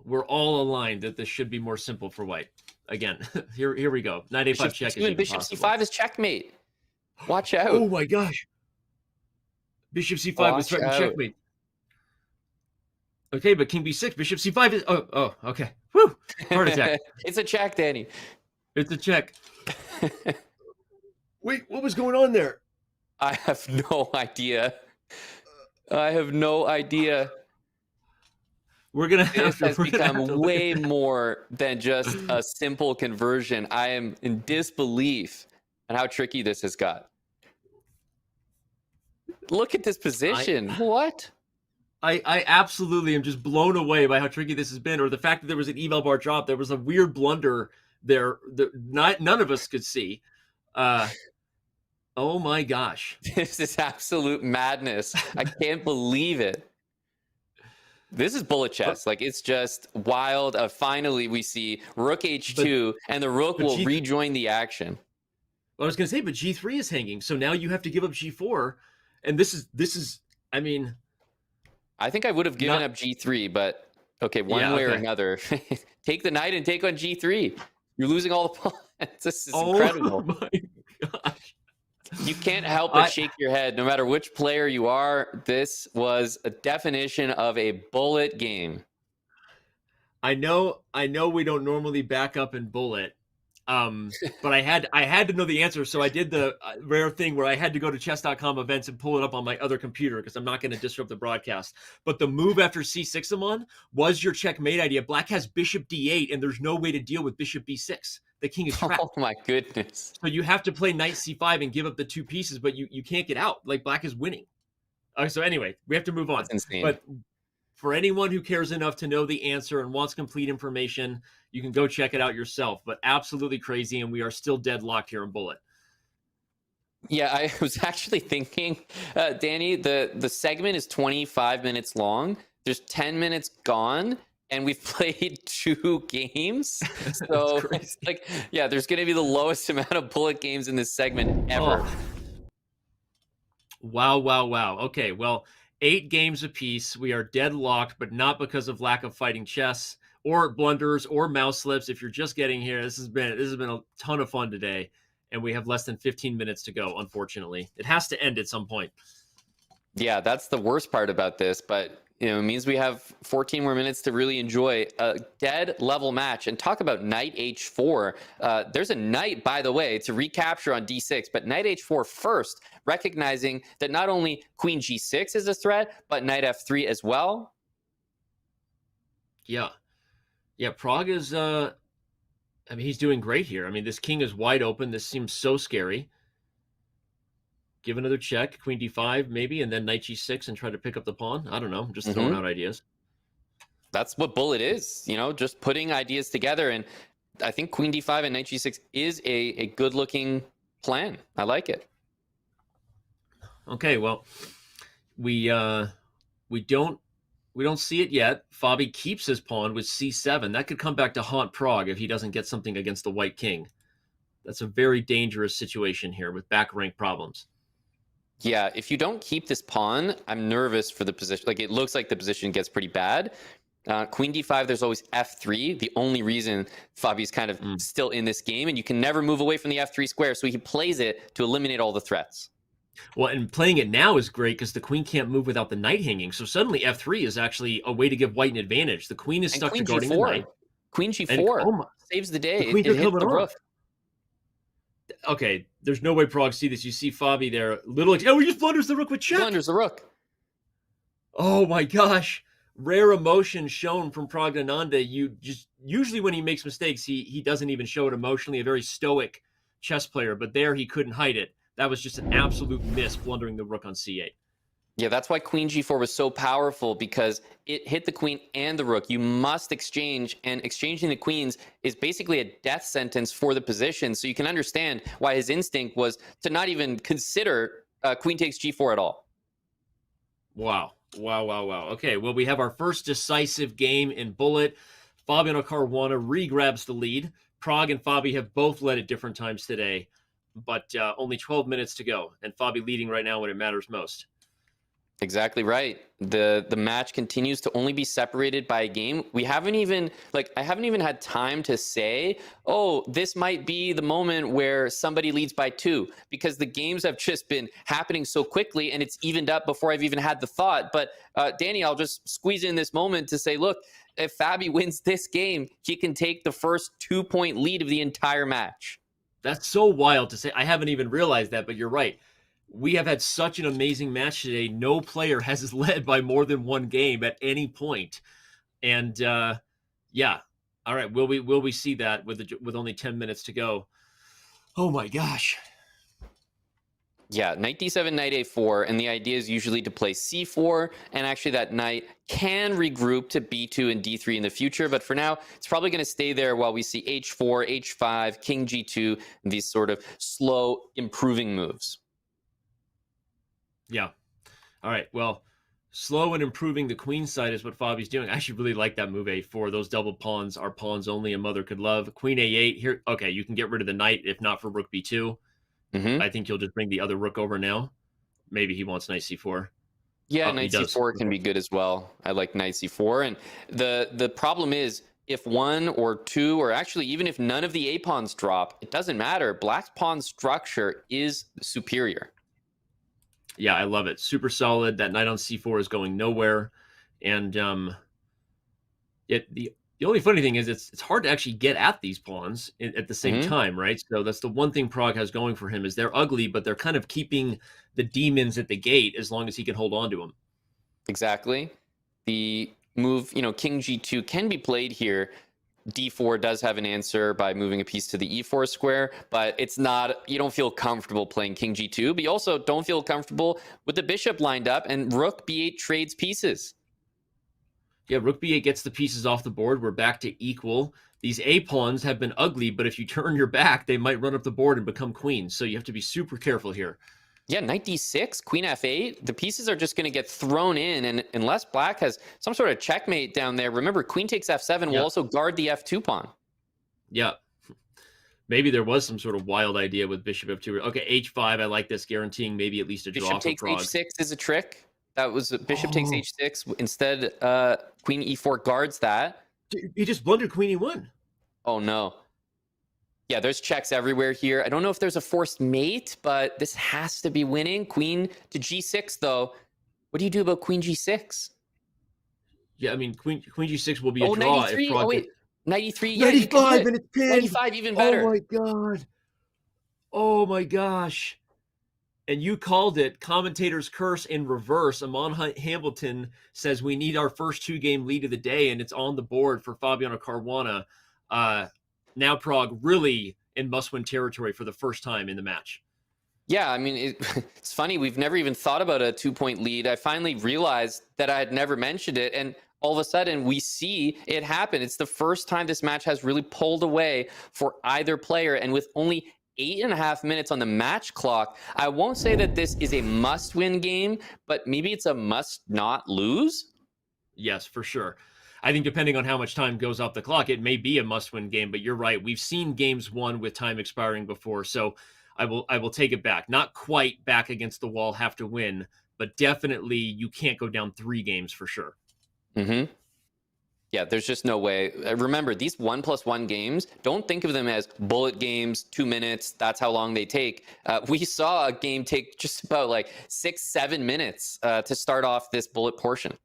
we're all aligned that this should be more simple for white. Again, here we go. Knight a5 check is even bishop possible. c5 is checkmate. Watch out. Oh my gosh. Bishop c5 was threatening checkmate. Okay, but king b6, bishop c5 is... Oh, okay. Woo! Heart attack. It's a check, Danny. It's a check. Wait, what was going on there? I have no idea. I have no idea. We're going to have to... This has become way more than just a simple conversion. I am in disbelief at how tricky this has got. Look at this position. What? I absolutely am just blown away by how tricky this has been, or the fact that there was an eval bar drop. There was a weird blunder there that none of us could see. Oh my gosh. This is absolute madness. I can't believe it. This is bullet chess. Like, it's just wild. Finally, we see rook h2, and the rook will rejoin the action. Well, I was going to say, but g3 is hanging, so now you have to give up g4, and this is. I mean, I think I would have given up g3, but okay, one way or another, take the knight and take on g3. You're losing all the pawns. This is incredible. Oh my gosh. You can't help but shake your head, no matter which player you are. This was a definition of a bullet game. I know we don't normally back up in bullet, but I had to know the answer, so I did the rare thing where I had to go to chess.com events and pull it up on my other computer, because I'm not going to disrupt the broadcast. But the move after c6, Amon, was your checkmate idea. Black has bishop d8, and there's no way to deal with bishop b6. The king is trapped. Oh my goodness. So you have to play knight c5 and give up the two pieces, but you can't get out. Like, black is winning. So anyway, we have to move on. That's insane. But for anyone who cares enough to know the answer and wants complete information, you can go check it out yourself. But absolutely crazy, and we are still deadlocked here in bullet. Yeah, I was actually thinking, Danny, the segment is 25 minutes long. There's 10 minutes gone, and we've played 2 games. So it's like, yeah, there's going to be the lowest amount of bullet games in this segment ever. Oh. Wow. Okay, well, 8 games apiece. We are deadlocked, but not because of lack of fighting chess or blunders or mouse slips. If you're just getting here, this has been a ton of fun today, and we have less than 15 minutes to go, unfortunately. It has to end at some point. Yeah, that's the worst part about this, but it means we have 14 more minutes to really enjoy a dead level match. And talk about knight h4. There's a knight, by the way, to recapture on d6, but knight h4 first, recognizing that not only queen g6 is a threat, but knight f3 as well. Yeah, Prague is, I mean, he's doing great here. I mean, this king is wide open. This seems so scary. give another check, queen d5 maybe, and then knight g6 and try to pick up the pawn. I don't know. I'm just throwing out ideas. That's what bullet is, just putting ideas together. And I think queen d5 and knight g6 is a good looking plan. I like it. Okay, well, we don't see it yet. Fabi keeps his pawn with c7. That could come back to haunt Pragg if he doesn't get something against the white king. That's a very dangerous situation here with back rank problems. Yeah, if you don't keep this pawn, I'm nervous for the position. Like, it looks like the position gets pretty bad. Queen d5, there's always f3. The only reason Fabi's kind of still in this game, and you can never move away from the f3 square, so he plays it to eliminate all the threats. Well, and playing it now is great because the queen can't move without the knight hanging. So suddenly f3 is actually a way to give white an advantage. The queen is stuck to guarding the knight. Queen g4 saves the day. It hits the rook. Okay, there's no way Pragg see this. You see Fabi there. Oh, he just blunders the rook with check. Blunders the rook. Oh my gosh. Rare emotion shown from Praggnanandhaa. Usually when he makes mistakes, he doesn't even show it emotionally. A very stoic chess player, but there he couldn't hide it. That was just an absolute miss, blundering the rook on c8. Yeah, that's why queen g4 was so powerful, because it hit the queen and the rook. You must exchange, and exchanging the queens is basically a death sentence for the position. So you can understand why his instinct was to not even consider queen takes g4 at all. Wow. Okay, well, we have our first decisive game in Bullet. Fabiano Caruana re-grabs the lead. Pragg and Fabi have both led at different times today, but only 12 minutes to go, and Fabi leading right now when it matters most. Exactly right. The match continues to only be separated by a game. I haven't even had time to say, oh, this might be the moment where somebody leads by 2, because the games have just been happening so quickly and it's evened up before I've even had the thought. But Danny, I'll just squeeze in this moment to say, look, if Fabi wins this game, he can take the first 2-point lead of the entire match. That's so wild to say. I haven't even realized that, but you're right. We have had such an amazing match today. No player has led by more than one game at any point. And yeah. All right. Will we see that with only 10 minutes to go? Oh my gosh. Yeah, knight d7, knight a4, and the idea is usually to play c4, and actually that knight can regroup to b2 and d3 in the future, but for now, it's probably going to stay there while we see h4, h5, king g2, and these sort of slow improving moves. Yeah. All right. Well, slow and improving the queen side is what Fabi's doing. I actually really like that move a4. Those double pawns are pawns only a mother could love. Queen a8 here. Okay, you can get rid of the knight if not for rook b2. I think he'll just bring the other rook over now. Maybe he wants knight c4. Yeah, knight c4 can be good as well. I like knight c4. And the problem is, if one or two, or actually even if none of the a pawns drop, it doesn't matter. Black's pawn structure is superior. Yeah, I love it. Super solid. That knight on c4 is going nowhere. And the only funny thing is it's hard to actually get at these pawns at the same time, right? So that's the one thing Pragg has going for him, is they're ugly, but they're kind of keeping the demons at the gate as long as he can hold on to them. Exactly. The move, king g2 can be played here. d4 does have an answer by moving a piece to the e4 square, but it's not, you don't feel comfortable playing king g2, but you also don't feel comfortable with the bishop lined up, and rook b8 trades pieces. Yeah, rook b8 gets the pieces off the board. We're back to equal. These a pawns have been ugly, but if you turn your back, they might run up the board and become queens. So you have to be super careful here. Yeah, knight d6, queen f8. The pieces are just going to get thrown in, and unless black has some sort of checkmate down there, remember, queen takes f7 will also guard the f2 pawn. Yeah. Maybe there was some sort of wild idea with bishop f2. Okay, h5, I like this, guaranteeing maybe at least a draw for Bishop takes Pragg. h6 is a trick. That was bishop takes h6. Instead, queen e4 guards that. He just blundered queen e1. Oh, no. Yeah, there's checks everywhere here. I don't know if there's a forced mate, but this has to be winning. Queen to g6, though. What do you do about queen g6? Yeah, I mean, queen g6 will be a draw. 93. If Pragg oh, wait. 93. Yeah, 95, and it's pinned. 95, even better. Oh, my God. Oh, my gosh. And you called it. Commentator's curse in reverse. Amon Hambleton says we need our first 2-game lead of the day, and it's on the board for Fabiano Caruana. Now Pragg really in must-win territory for the first time in the match. Yeah, I mean, it's funny. We've never even thought about a 2-point lead. I finally realized that I had never mentioned it. And all of a sudden, we see it happen. It's the first time this match has really pulled away for either player. And with only 8.5 minutes on the match clock, I won't say that this is a must-win game, but maybe it's a must-not-lose. Yes, for sure. I think depending on how much time goes off the clock, it may be a must-win game, but you're right. We've seen games won with time expiring before, so I will take it back. Not quite back against the wall, have to win, but definitely you can't go down 3 games for sure. Mm-hmm. Yeah, there's just no way. Remember, these 1+1 games, don't think of them as bullet games, 2 minutes. That's how long they take. We saw a game take just about like 6-7 minutes to start off this bullet portion.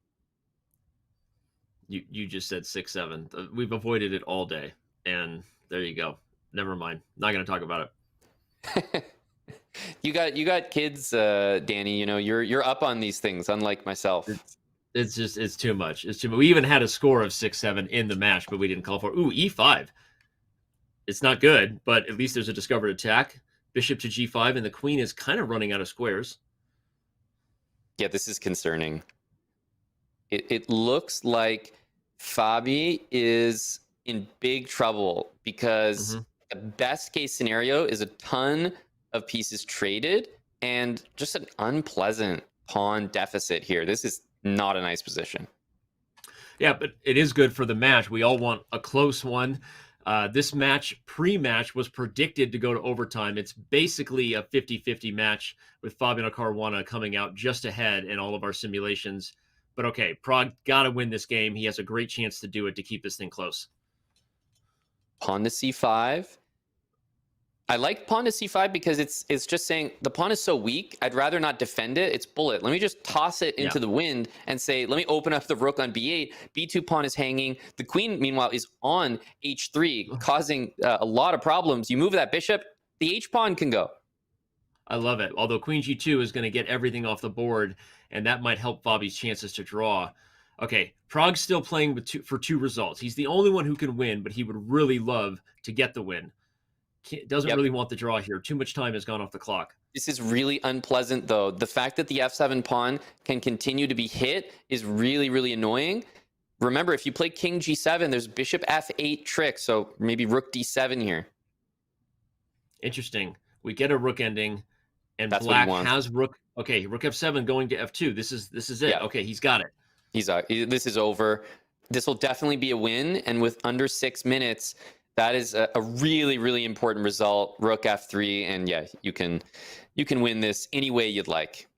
You just said 6-7. We've avoided it all day, and there you go. Never mind. Not going to talk about it. You got kids, Danny. You know, you're up on these things, unlike myself. It's too much. It's too much. We even had a score of 6-7 in the match, but we didn't call for it. Ooh, E5. It's not good, but at least there's a discovered attack. Bishop to G5, and the queen is kind of running out of squares. Yeah, this is concerning. It looks like Fabi is in big trouble because the best case scenario is a ton of pieces traded and just an unpleasant pawn deficit here. This is not a nice position. Yeah, but it is good for the match. We all want a close one. This match, pre-match, was predicted to go to overtime. It's basically a 50-50 match with FABIANO Caruana coming out just ahead in all of our simulations. But okay, Pragg got to win this game. He has a great chance to do it to keep this thing close. Pawn to C5. I like pawn to C5 because it's just saying the pawn is so weak, I'd rather not defend it. It's bullet. Let me just toss it into the wind and say, let me open up the rook on B8. B2 pawn is hanging. The queen, meanwhile, is on H3, causing a lot of problems. You move that bishop, the H pawn can go. I love it. Although queen G2 is going to get everything off the board, and that might help Fabi's chances to draw. Okay, Pragg's still playing for 2 results. He's the only one who can win, but he would really love to get the win. Doesn't really want the draw here. Too much time has gone off the clock. This is really unpleasant, though. The fact that the F7 pawn can continue to be hit is really, really annoying. Remember, if you play king G7, there's bishop F8 trick, so maybe rook D7 here. Interesting. We get a rook ending, and That's black has rook. Okay, rook F7 going to F2. This is it. Yeah. Okay, he's got it. This is over. This will definitely be a win, and with under 6 minutes, that is a really, really important result. Rook F3, and yeah, you can win this any way you'd like.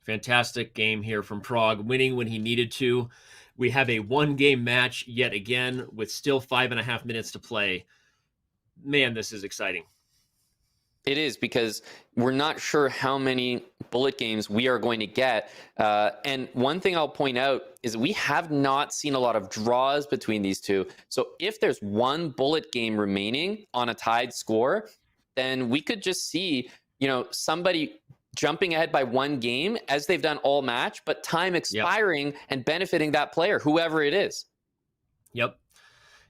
Fantastic game here from Pragg, winning when he needed to. We have a 1-game match yet again with still 5.5 minutes to play. Man, this is exciting. It is, because we're not sure how many bullet games we are going to get. And one thing I'll point out is we have not seen a lot of draws between these two. So if there's 1 bullet game remaining on a tied score, then we could just see, somebody jumping ahead by 1 game as they've done all match, but time expiring and benefiting that player, whoever it is. Yep.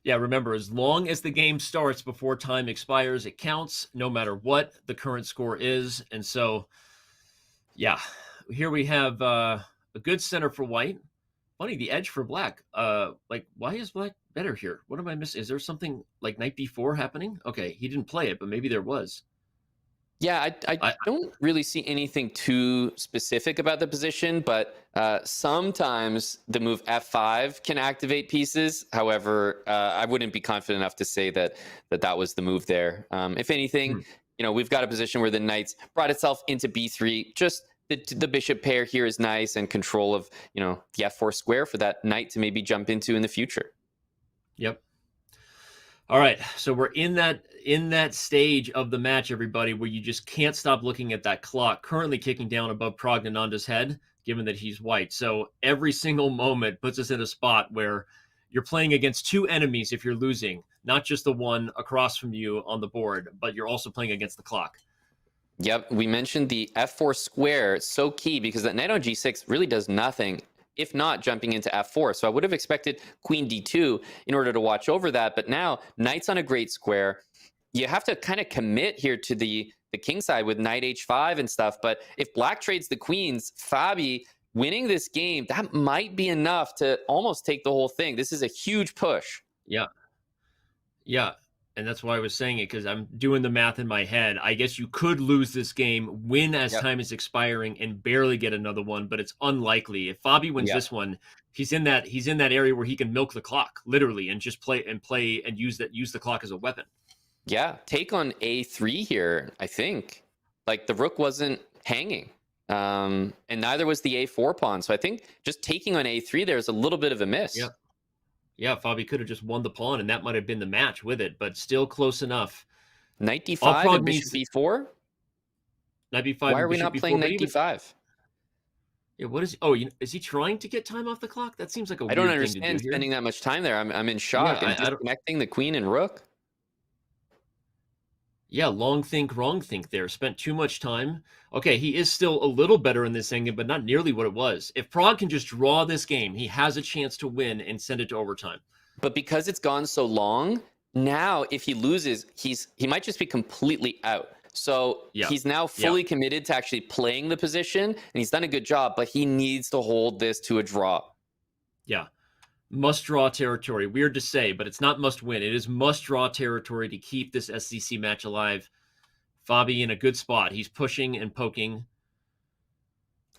Yeah, remember, as long as the game starts before time expires, it counts no matter what the current score is. And so, yeah, here we have a good center for white. Funny, the edge for black. Why is black better here? What am I missing? Is there something like knight b4 happening? Okay, he didn't play it, but maybe there was. Yeah, I don't really see anything too specific about the position, but sometimes the move F5 can activate pieces. However, I wouldn't be confident enough to say that was the move there. If anything, we've got a position where the knight's brought itself into B3. Just the bishop pair here is nice, and control of the F4 square for that knight to maybe jump into in the future. Yep. All right, so we're in that stage of the match, everybody, where you just can't stop looking at that clock, currently kicking down above Praggnanandhaa's head, given that he's white. So every single moment puts us in a spot where you're playing against 2 enemies if you're losing, not just the one across from you on the board, but you're also playing against the clock. Yep, we mentioned the F4 square. It's so key because that knight on G6 really does nothing, if not jumping into F4. So I would have expected queen D2 in order to watch over that. But now knight's on a great square. You have to kind of commit here to the the king side with knight h5 and stuff. But if black trades the queens, Fabi winning this game, that might be enough to almost take the whole thing. This is a huge push. Yeah. Yeah. And that's why I was saying it, because I'm doing the math in my head. I guess you could lose this game, win as time is expiring, and barely get another one, but it's unlikely. If Fabi wins this one, he's in that area where he can milk the clock, literally, and just play and use the clock as a weapon. Yeah, take on a3 here, I think. Like, the rook wasn't hanging. And neither was the a4 pawn. So I think just taking on a3 there is a little bit of a miss. Yeah. Yeah, Fabi could have just won the pawn, and that might have been the match with it, but still close enough. Knight d5 and bishop b4? Knight b5. Why are we not playing knight d5? Yeah, what is... Oh, is he trying to get time off the clock? That seems like a weird I don't thing understand to do here. spending that much time there. I'm in shock. Yeah, and disconnecting the queen and rook. Yeah, long think, wrong think there. Spent too much time. Okay, he is still a little better in this endgame, but not nearly what it was. If Pragg can just draw this game, he has a chance to win and send it to overtime. But because it's gone so long, now if he loses, he might just be completely out. So he's now fully committed to actually playing the position, and he's done a good job, but he needs to hold this to a draw. Yeah. Must-draw territory. Weird to say, but it's not must-win. It is must-draw territory to keep this SCC match alive. Fabi in a good spot. He's pushing and poking.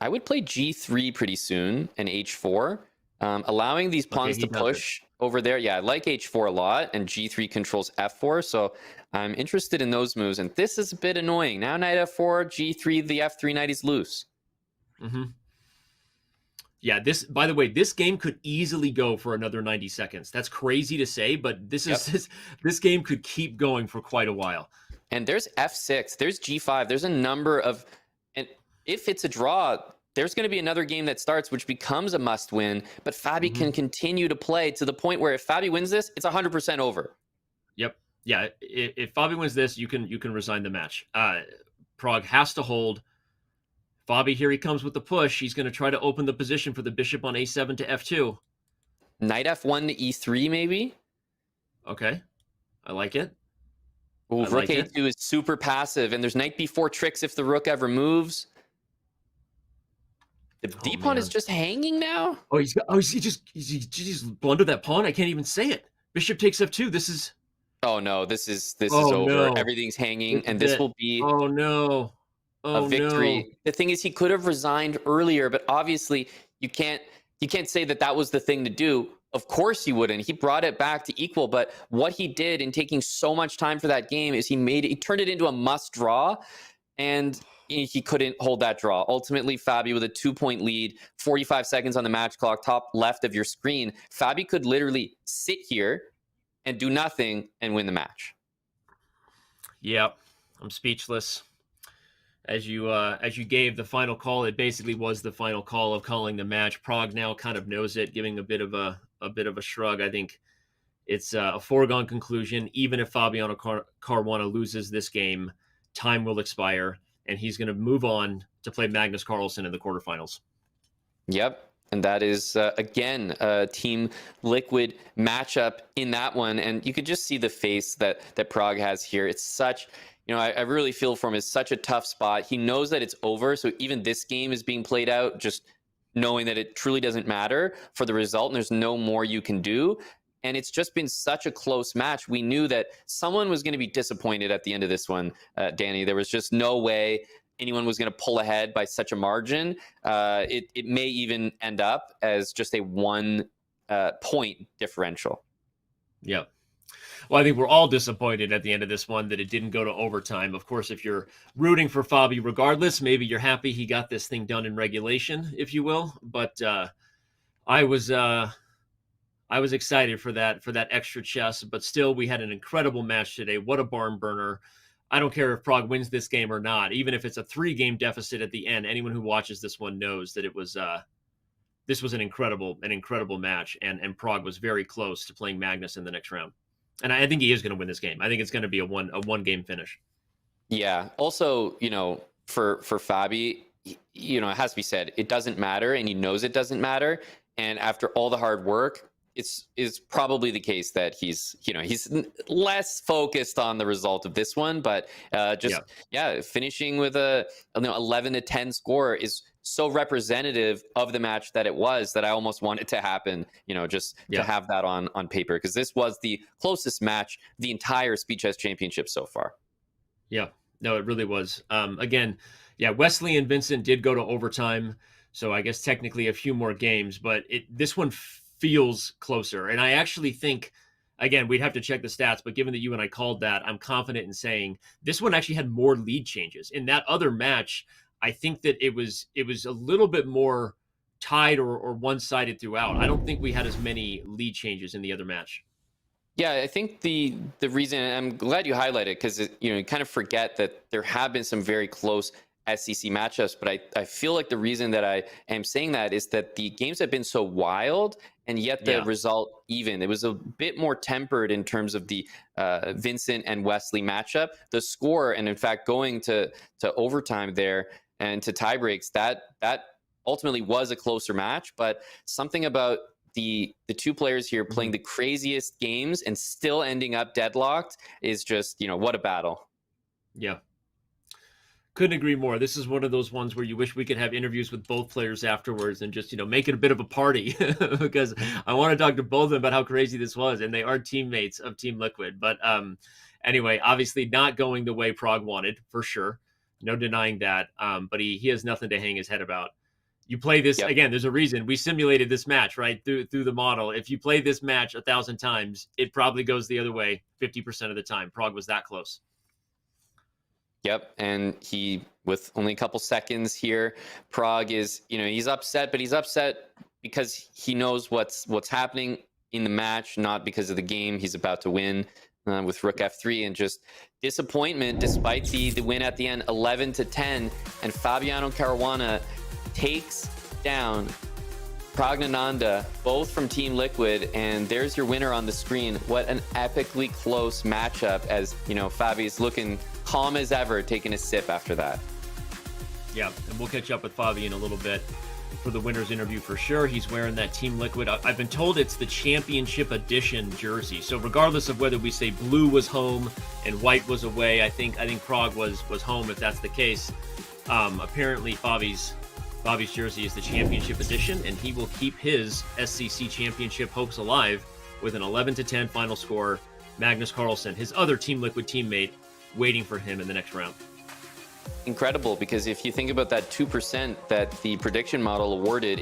I would play g3 pretty soon and h4, allowing these pawns to push over there. Yeah, I like h4 a lot, and g3 controls f4, so I'm interested in those moves. And this is a bit annoying. Now knight f4, g3, the f3 knight is loose. Mm-hmm. Yeah, by the way, this game could easily go for another 90 seconds. That's crazy to say, but this game could keep going for quite a while. And there's f6, there's g5, there's a number of, and if it's a draw, there's going to be another game that starts, which becomes a must-win, but Fabi can continue to play to the point where if Fabi wins this, it's 100% over. Yep. Yeah, if Fabi wins this, you can resign the match. Pragg has to hold. Fabi, here he comes with the push. He's going to try to open the position for the bishop on a7 to f2. Knight f1 to e3, maybe? Okay. I like it. Ooh, rook a2 is super passive, and there's knight b4 tricks if the rook ever moves. The d pawn is just hanging now? Oh, he just blundered that pawn? I can't even say it. Bishop takes f2. This is... Oh, no. This is over. No. Everything's hanging, and this will be... Oh, no. A victory. No. The thing is, he could have resigned earlier, but obviously you can't say that was the thing to do. Of course you wouldn't. He brought it back to equal, but what he did in taking so much time for that game is he turned it into a must draw, and he couldn't hold that draw. Ultimately, Fabi with a 2-point lead, 45 seconds on the match clock, top left of your screen. Fabi could literally sit here and do nothing and win the match. Yep, I'm speechless. As you gave the final call, it basically was the final call of calling the match. Pragg now kind of knows it, giving a bit of a shrug. I think it's a foregone conclusion. Even if Fabiano Caruana loses this game, time will expire, and he's going to move on to play Magnus Carlsen in the quarterfinals. Yep. And that is, again, a Team Liquid matchup in that one. And you could just see the face that Pragg has here. It's such... I really feel for him. It's such a tough spot. He knows that it's over. So even this game is being played out, just knowing that it truly doesn't matter for the result. And there's no more you can do. And it's just been such a close match. We knew that someone was going to be disappointed at the end of this one, Danny. There was just no way anyone was going to pull ahead by such a margin. It may even end up as just a 1 point differential. Yep. Well, I think we're all disappointed at the end of this one that it didn't go to overtime. Of course, if you're rooting for Fabi regardless, maybe you're happy he got this thing done in regulation, if you will. But I was excited for that extra chess. But still, we had an incredible match today. What a barn burner. I don't care if Pragg wins this game or not. Even if it's a 3-game deficit at the end, anyone who watches this one knows that it was this was an incredible match. And Pragg was very close to playing Magnus in the next round. And I think he is going to win this game. I think it's going to be a one game finish. Yeah. Also, for Fabi, it has to be said, it doesn't matter, and he knows it doesn't matter. And after all the hard work, it's probably the case that he's less focused on the result of this one, but finishing with a 11-10 score is so representative of the match that it was, that I almost want it to happen, to have that on paper, because this was the closest match the entire Speed Chess Championship so far. Yeah, no, it really was. Again, Wesley and Vincent did go to overtime, so I guess technically a few more games, but this one feels closer. And I actually think, again, we'd have to check the stats, but given that you and I called that, I'm confident in saying this one actually had more lead changes. In that other match, I think that it was a little bit more tied or one-sided throughout. I don't think we had as many lead changes in the other match. Yeah, I think the reason, I'm glad you highlighted it, because you kind of forget that there have been some very close SEC matchups, but I feel like the reason that I am saying that is that the games have been so wild, and yet the result even. It was a bit more tempered in terms of the Vincent and Wesley matchup. The score, and in fact going to overtime there and to tie breaks, that ultimately was a closer match. But something about the two players here playing the craziest games and still ending up deadlocked is just, what a battle. Yeah. Couldn't agree more. This is one of those ones where you wish we could have interviews with both players afterwards and just, make it a bit of a party because I want to talk to both of them about how crazy this was. And they are teammates of Team Liquid. But anyway, obviously not going the way Pragg wanted, for sure. No denying that. But he has nothing to hang his head about. You play this, again, there's a reason we simulated this match, right, through the model. If you play this match 1,000 times, it probably goes the other way 50% of the time. Pragg was that close. Yep, and he, with only a couple seconds here, Pragg is, he's upset, but he's upset because he knows what's happening in the match, not because of the game he's about to win with Rook F3, and just disappointment despite the win at the end, 11-10, and Fabiano Caruana takes down Praggnanandhaa, both from Team Liquid, and there's your winner on the screen. What an epically close matchup, as Fabi's looking calm as ever, taking a sip after that. Yeah, and we'll catch up with Fabi in a little bit for the winner's interview for sure. He's wearing that Team Liquid. I've been told it's the championship edition jersey. So regardless of whether we say blue was home and white was away, I think Pragg was home if that's the case. Apparently Fabi's jersey is the championship edition, and he will keep his SCC championship hopes alive with an 11-10 final score. Magnus Carlsen, his other Team Liquid teammate, waiting for him in the next round. Incredible, because if you think about that 2% that the prediction model awarded,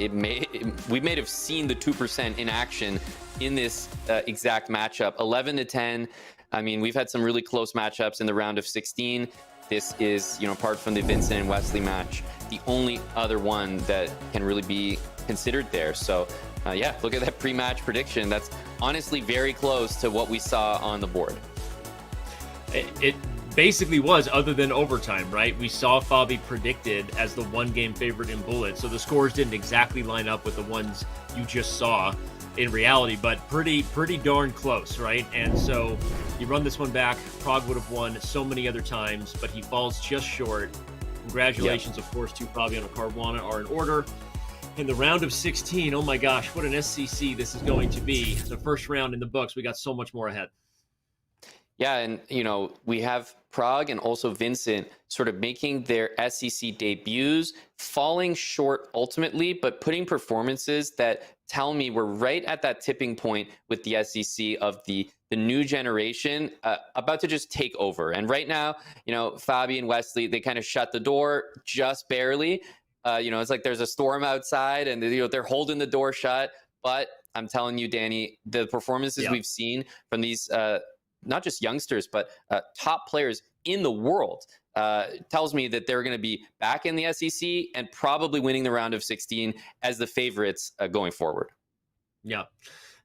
we may have seen the 2% in action in this exact matchup. 11-10. I mean, we've had some really close matchups in the round of 16. This is, apart from the Vincent and Wesley match, the only other one that can really be considered there. So, look at that pre-match prediction. That's honestly very close to what we saw on the board. It basically was, other than overtime, right? We saw Fabi predicted as the one-game favorite in Bullet, so the scores didn't exactly line up with the ones you just saw in reality, but pretty darn close, right? And so you run this one back, Pragg would have won so many other times, but he falls just short. Congratulations, of course, to Fabiano Caruana are in order. In the round of 16, oh my gosh, what an SCC this is going to be. The first round in the books, we got so much more ahead. Yeah, and we have Pragg and also Vincent sort of making their SEC debuts, falling short ultimately, but putting performances that tell me we're right at that tipping point with the SEC of the new generation about to just take over. And right now, Fabi and Wesley, they kind of shut the door just barely. It's like there's a storm outside and they're holding the door shut. But I'm telling you, Danny, the performances we've seen from these not just youngsters, but top players in the world tells me that they're going to be back in the SEC and probably winning the round of 16 as the favorites going forward. Yeah,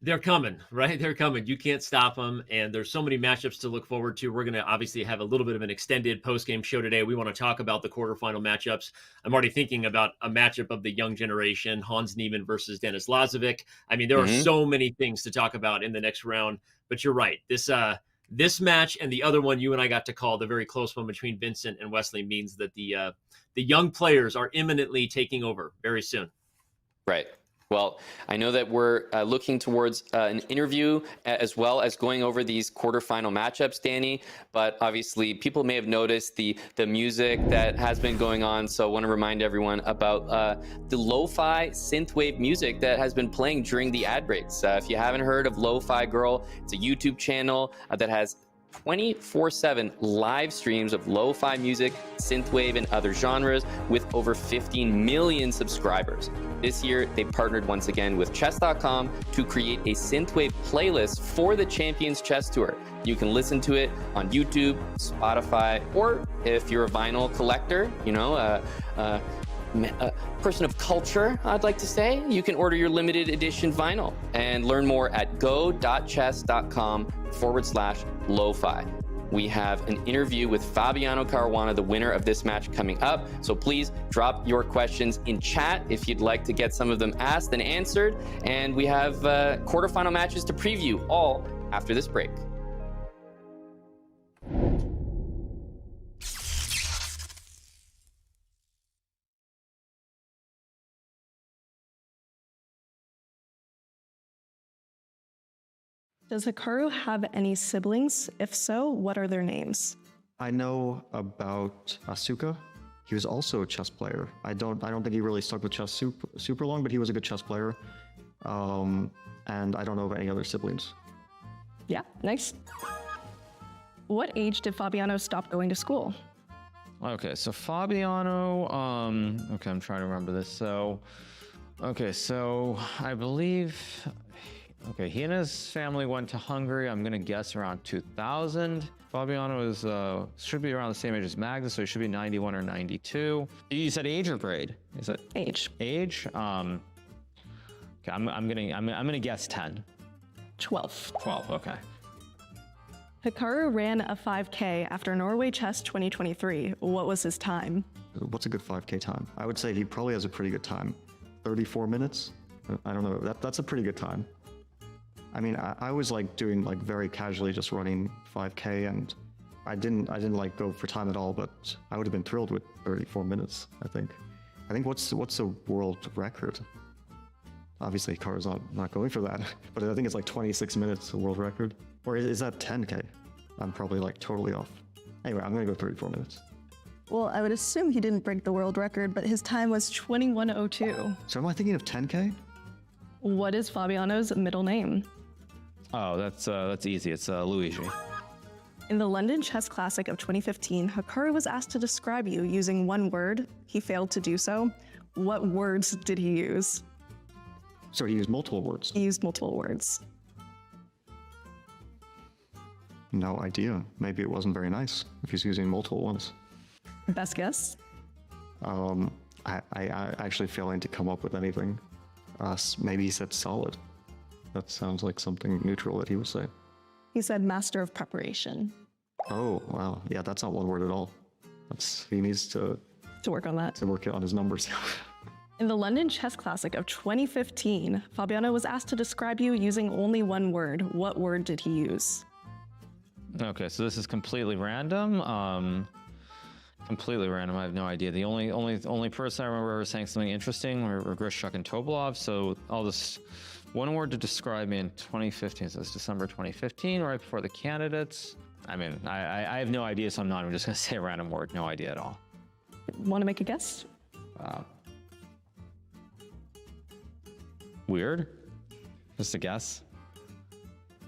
they're coming, right? They're coming. You can't stop them. And there's so many matchups to look forward to. We're going to obviously have a little bit of an extended post-game show today. We want to talk about the quarterfinal matchups. I'm already thinking about a matchup of the young generation, Hans Niemann versus Denis Lazovic. I mean, there are so many things to talk about in the next round, but you're right. This match and the other one you and I got to call, the very close one between Vincent and Wesley, means that the young players are imminently taking over very soon. Right. Well, I know that we're looking towards an interview as well as going over these quarterfinal matchups, Danny. But obviously, people may have noticed the music that has been going on. So I want to remind everyone about the lo-fi synthwave music that has been playing during the ad breaks. If you haven't heard of Lo-Fi Girl, it's a YouTube channel that has 24/7 live streams of lo-fi music, synthwave, and other genres with over 15 million subscribers. This year, they partnered once again with Chess.com to create a synthwave playlist for the Champions Chess Tour. You can listen to it on YouTube, Spotify, or if you're a vinyl collector, you know, a person of culture, I'd like to say, you can order your limited edition vinyl and learn more at go.chess.com/lo-fi. We have an interview with Fabiano Caruana, the winner of this match, coming up. So please drop your questions in chat if you'd like to get some of them asked and answered. And we have quarterfinal matches to preview, all after this break. Does Hikaru have any siblings? If so, what are their names? I know about Asuka. He was also a chess player. I don't think he really stuck with chess super long, but he was a good chess player. And I don't know of any other siblings. Yeah, nice. What age did Fabiano stop going to school? Okay, so Fabiano, okay, I'm trying to remember this. So I believe, okay, he and his family went to Hungary, I'm gonna guess around 2000. Fabiano is, should be around the same age as Magnus, so he should be 91 or 92. You said age or grade? Is it? Age. Age? Okay, I'm gonna guess 10. 12. 12, okay. Hikaru ran a 5K after Norway Chess 2023. What was his time? What's a good 5K time? I would say he probably has a pretty good time. 34 minutes? I don't know, that's a pretty good time. I mean, I was like doing like very casually just running 5K, and I didn't like go for time at all, but I would have been thrilled with 34 minutes, I think. What's the world record? Obviously, Hikaru's not going for that, but I think it's like 26 minutes, the world record. Or is that 10K? I'm probably like totally off. Anyway, I'm gonna go 34 minutes. Well, I would assume he didn't break the world record, but his time was 21:02. So am I thinking of 10K? What is Fabiano's middle name? Oh, that's easy. It's Luigi. In the London Chess Classic of 2015, Hikaru was asked to describe you using one word. He failed to do so. What words did he use? So he used multiple words? He used multiple words. No idea. Maybe it wasn't very nice if he's using multiple ones. Best guess? I actually failing to come up with anything. Maybe he said solid. That sounds like something neutral that he would say. He said master of preparation. Oh, wow. Yeah, that's not one word at all. He needs to work on that. To work on his numbers. In the London Chess Classic of 2015, Fabiano was asked to describe you using only one word. What word did he use? Okay, so this is completely random. Completely random. I have no idea. The only person I remember ever saying something interesting were Grishuk and Tobolov. So I'll just one word to describe me in 2015. So it's December 2015, right before the candidates. I mean, I have no idea, so I'm not even just gonna say a random word. No idea at all. Want to make a guess? Weird. Just a guess.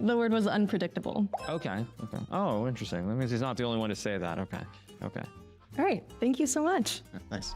The word was unpredictable. Okay. Oh, interesting. That means he's not the only one to say that. Okay. All right. Thank you so much. Nice.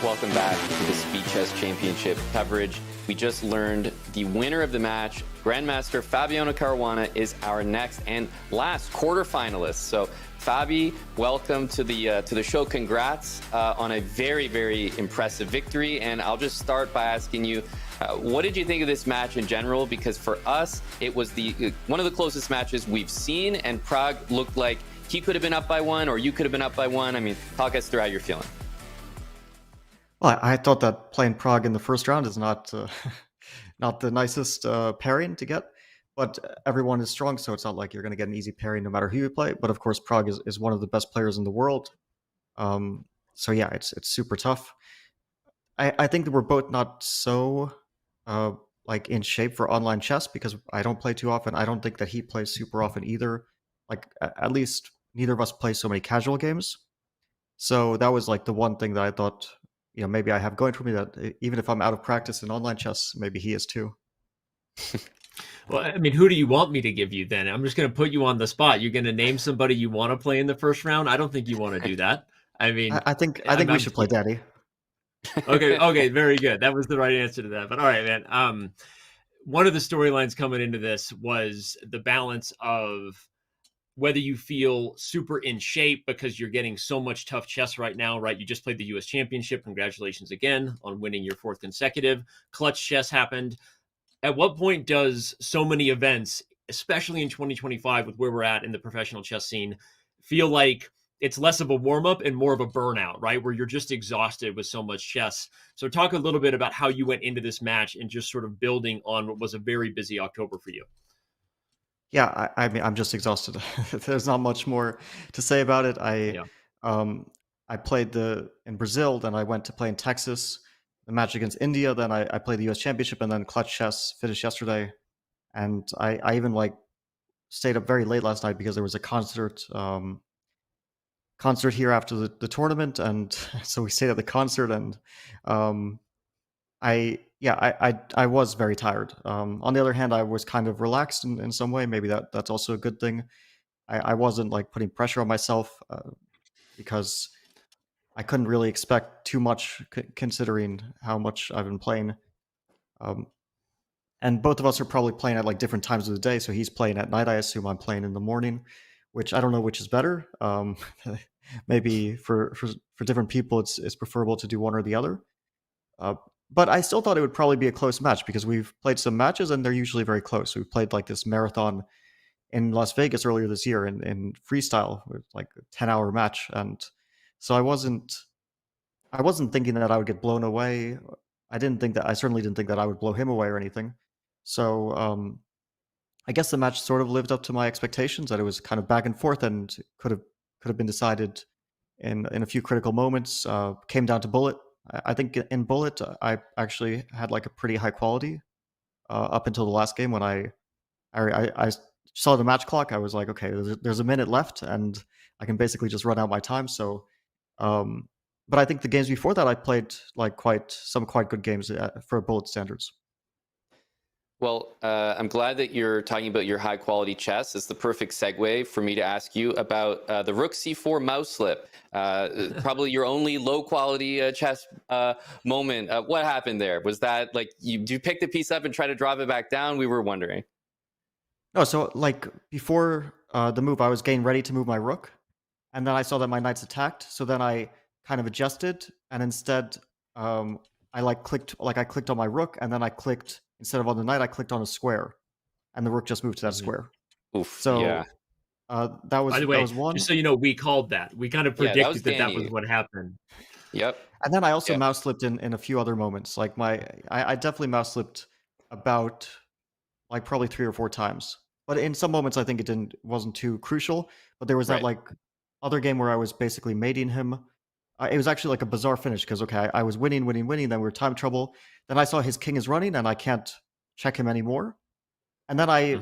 welcome back to the Speed Chess Championship coverage. We just learned the winner of the match, Grandmaster Fabiano Caruana, is our next and last quarterfinalist. So, Fabi, welcome to the show. Congrats on a very, very impressive victory. And I'll just start by asking you, what did you think of this match in general? Because for us, it was one of the closest matches we've seen, and Pragg looked like he could have been up by one, or you could have been up by one. I mean, talk us through how you're feeling. Well, I thought that playing Pragg in the first round is not not the nicest pairing to get, but everyone is strong, so it's not like you're going to get an easy pairing no matter who you play. But of course, Pragg is one of the best players in the world. So yeah, it's super tough. I think that we're both not so like in shape for online chess because I don't play too often. I don't think that he plays super often either. Like at least neither of us play so many casual games. So that was like the one thing that I thought, you know, maybe I have going for me, that even if I'm out of practice in online chess, maybe he is too. Well, I mean, who do you want me to give you then? I'm just going to put you on the spot. You're going to name somebody you want to play in the first round? I don't think you want to do that. I mean, I think we should play Daddy. Okay, very good. That was the right answer to that. But all right, man. One of the storylines coming into this was the balance of whether you feel super in shape because you're getting so much tough chess right now, right? You just played the US Championship. Congratulations again on winning your 4th consecutive. Clutch chess happened. At what point does so many events, especially in 2025 with where we're at in the professional chess scene, feel like it's less of a warm-up and more of a burnout, right? Where you're just exhausted with so much chess. So talk a little bit about how you went into this match and just sort of building on what was a very busy October for you. Yeah, I mean, I'm just exhausted. There's not much more to say about it. I played in Brazil, then I went to play in Texas, the match against India, then I played the US Championship, and then Clutch Chess finished yesterday. And I even like stayed up very late last night because there was a concert here after the tournament, and so we stayed at the concert, and I was very tired. On the other hand, I was kind of relaxed in some way. Maybe that's also a good thing. I wasn't like putting pressure on myself because I couldn't really expect too much considering how much I've been playing. And both of us are probably playing at like different times of the day. So he's playing at night. I assume I'm playing in the morning, which I don't know which is better. Maybe for different people, it's preferable to do one or the other. But I still thought it would probably be a close match because we've played some matches and they're usually very close. We played like this marathon in Las Vegas earlier this year in freestyle, with like a 10-hour match. And so I wasn't thinking that I would get blown away. I certainly didn't think that I would blow him away or anything. So I guess the match sort of lived up to my expectations, that it was kind of back and forth and could have been decided in a few critical moments. Came down to bullet. I think in bullet, I actually had like a pretty high quality up until the last game when I saw the match clock. I was like, okay, there's a minute left and I can basically just run out my time. So, but I think the games before that, I played like quite good games for bullet standards. Well, I'm glad that you're talking about your high quality chess. It's the perfect segue for me to ask you about the Rook C4 mouse slip. Probably your only low quality chess moment. What happened there? Was that like you pick the piece up and try to drop it back down? We were wondering. No, so like before the move, I was getting ready to move my rook, and then I saw that my knight's attacked. So then I kind of adjusted, and instead I clicked on my rook, and then I clicked. Instead of on the knight, I clicked on a square, and the rook just moved to that square. Oof, so yeah. That was By the way, that was one. just so you know, we called that. We kind of predicted that was what happened. Yep. And then I also mouse slipped in a few other moments. Like I definitely mouse slipped about like probably 3 or 4 times. But in some moments, I think it wasn't too crucial. But there was that like other game where I was basically mating him. It was actually like a bizarre finish because, okay, I was winning. Then we were time trouble. Then I saw his king is running and I can't check him anymore. And then I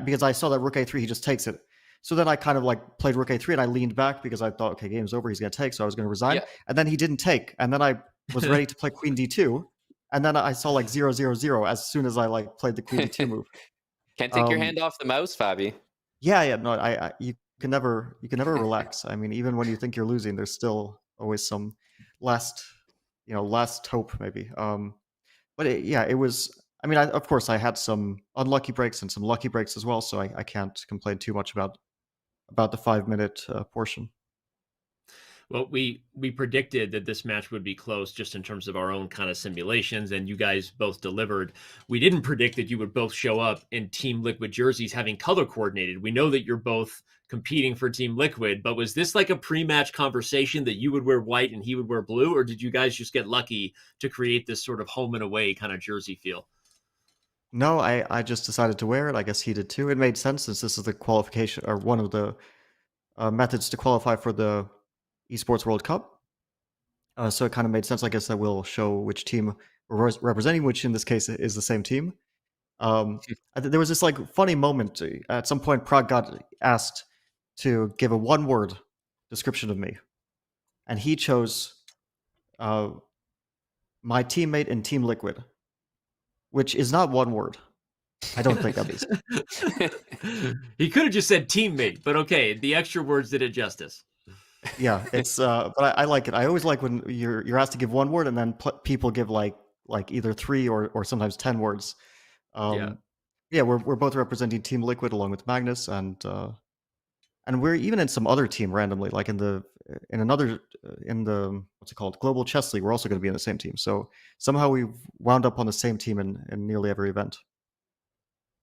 because I saw that rook a3, he just takes it. So then I kind of like played rook a3 and I leaned back because I thought, okay, game's over. He's going to take. So I was going to resign. Yeah. And then he didn't take. And then I was ready to play queen d2. And then I saw like 0-0-0 as soon as I like played the queen d2 move. Can't take your hand off the mouse, Fabi. Yeah. No, you can never relax. I mean, even when you think you're losing, there's still always some last last hope maybe. But it was. I mean, of course, I had some unlucky breaks and some lucky breaks as well, so I can't complain too much about the 5 minute portion. Well, we predicted that this match would be close just in terms of our own kind of simulations, and you guys both delivered. We didn't predict that you would both show up in Team Liquid jerseys having color coordinated. We know that you're both competing for Team Liquid, but was this like a pre-match conversation that you would wear white and he would wear blue, or did you guys just get lucky to create this sort of home and away kind of jersey feel? No, I just decided to wear it. I guess he did too. It made sense since this is the qualification or one of the methods to qualify for the Esports World Cup. So it kind of made sense. I guess that will show which team we're representing, which in this case is the same team. There was this like funny moment. At some point, Prague got asked to give a one-word description of me, and he chose my teammate in Team Liquid, which is not one word. I don't think, at least. He could have just said teammate, but okay, the extra words did it justice. Yeah, it's but I like it. I always like when you're asked to give one word and then people give like either 3 or sometimes 10 words. Yeah, we're both representing Team Liquid along with Magnus, and we're even in some other team randomly, like in the what's it called, Global Chess League. We're also going to be in the same team. So somehow we wound up on the same team in nearly every event.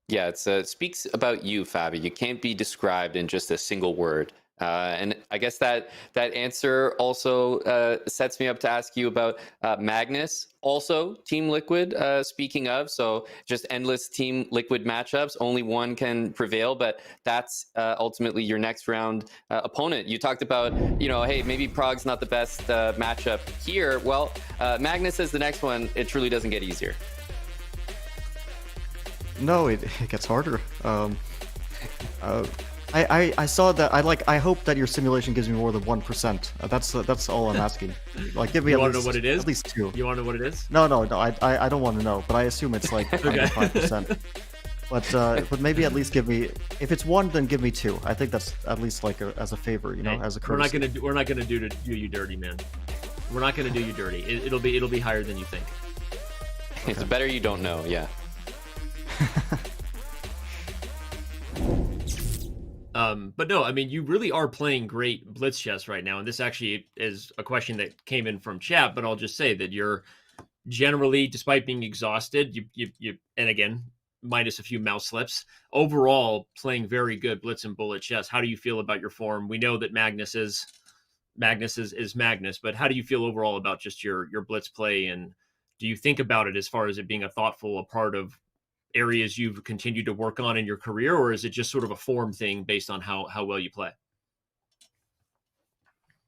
Yeah, it speaks about you, Fabi. You can't be described in just a single word. And I guess that answer also sets me up to ask you about Magnus, also Team Liquid, speaking of. So just endless Team Liquid matchups. Only one can prevail, but that's ultimately your next round opponent. You talked about, hey, maybe Prague's not the best matchup here. Well, Magnus is the next one. It truly doesn't get easier. No, it gets harder. I saw that. I hope that your simulation gives me more than 1%. That's all I'm asking. Like, give me. You want to know what it is? At least 2. You want to know what it is? No. I don't want to know, but I assume it's like 5%. But maybe at least give me. If it's 1, then give me 2. I think that's at least like as a favor, as a courtesy. We're not gonna do you dirty, man. We're not gonna do you dirty. It'll be higher than you think. Okay. It's better you don't know. Yeah. But no, I mean, you really are playing great blitz chess right now. And this actually is a question that came in from chat, but I'll just say that you're generally, despite being exhausted, you and again, minus a few mouse slips, overall playing very good blitz and bullet chess. How do you feel about your form? We know that Magnus is Magnus, but how do you feel overall about just your blitz play? And do you think about it as far as it being a part of areas you've continued to work on in your career, or is it just sort of a form thing based on how well you play?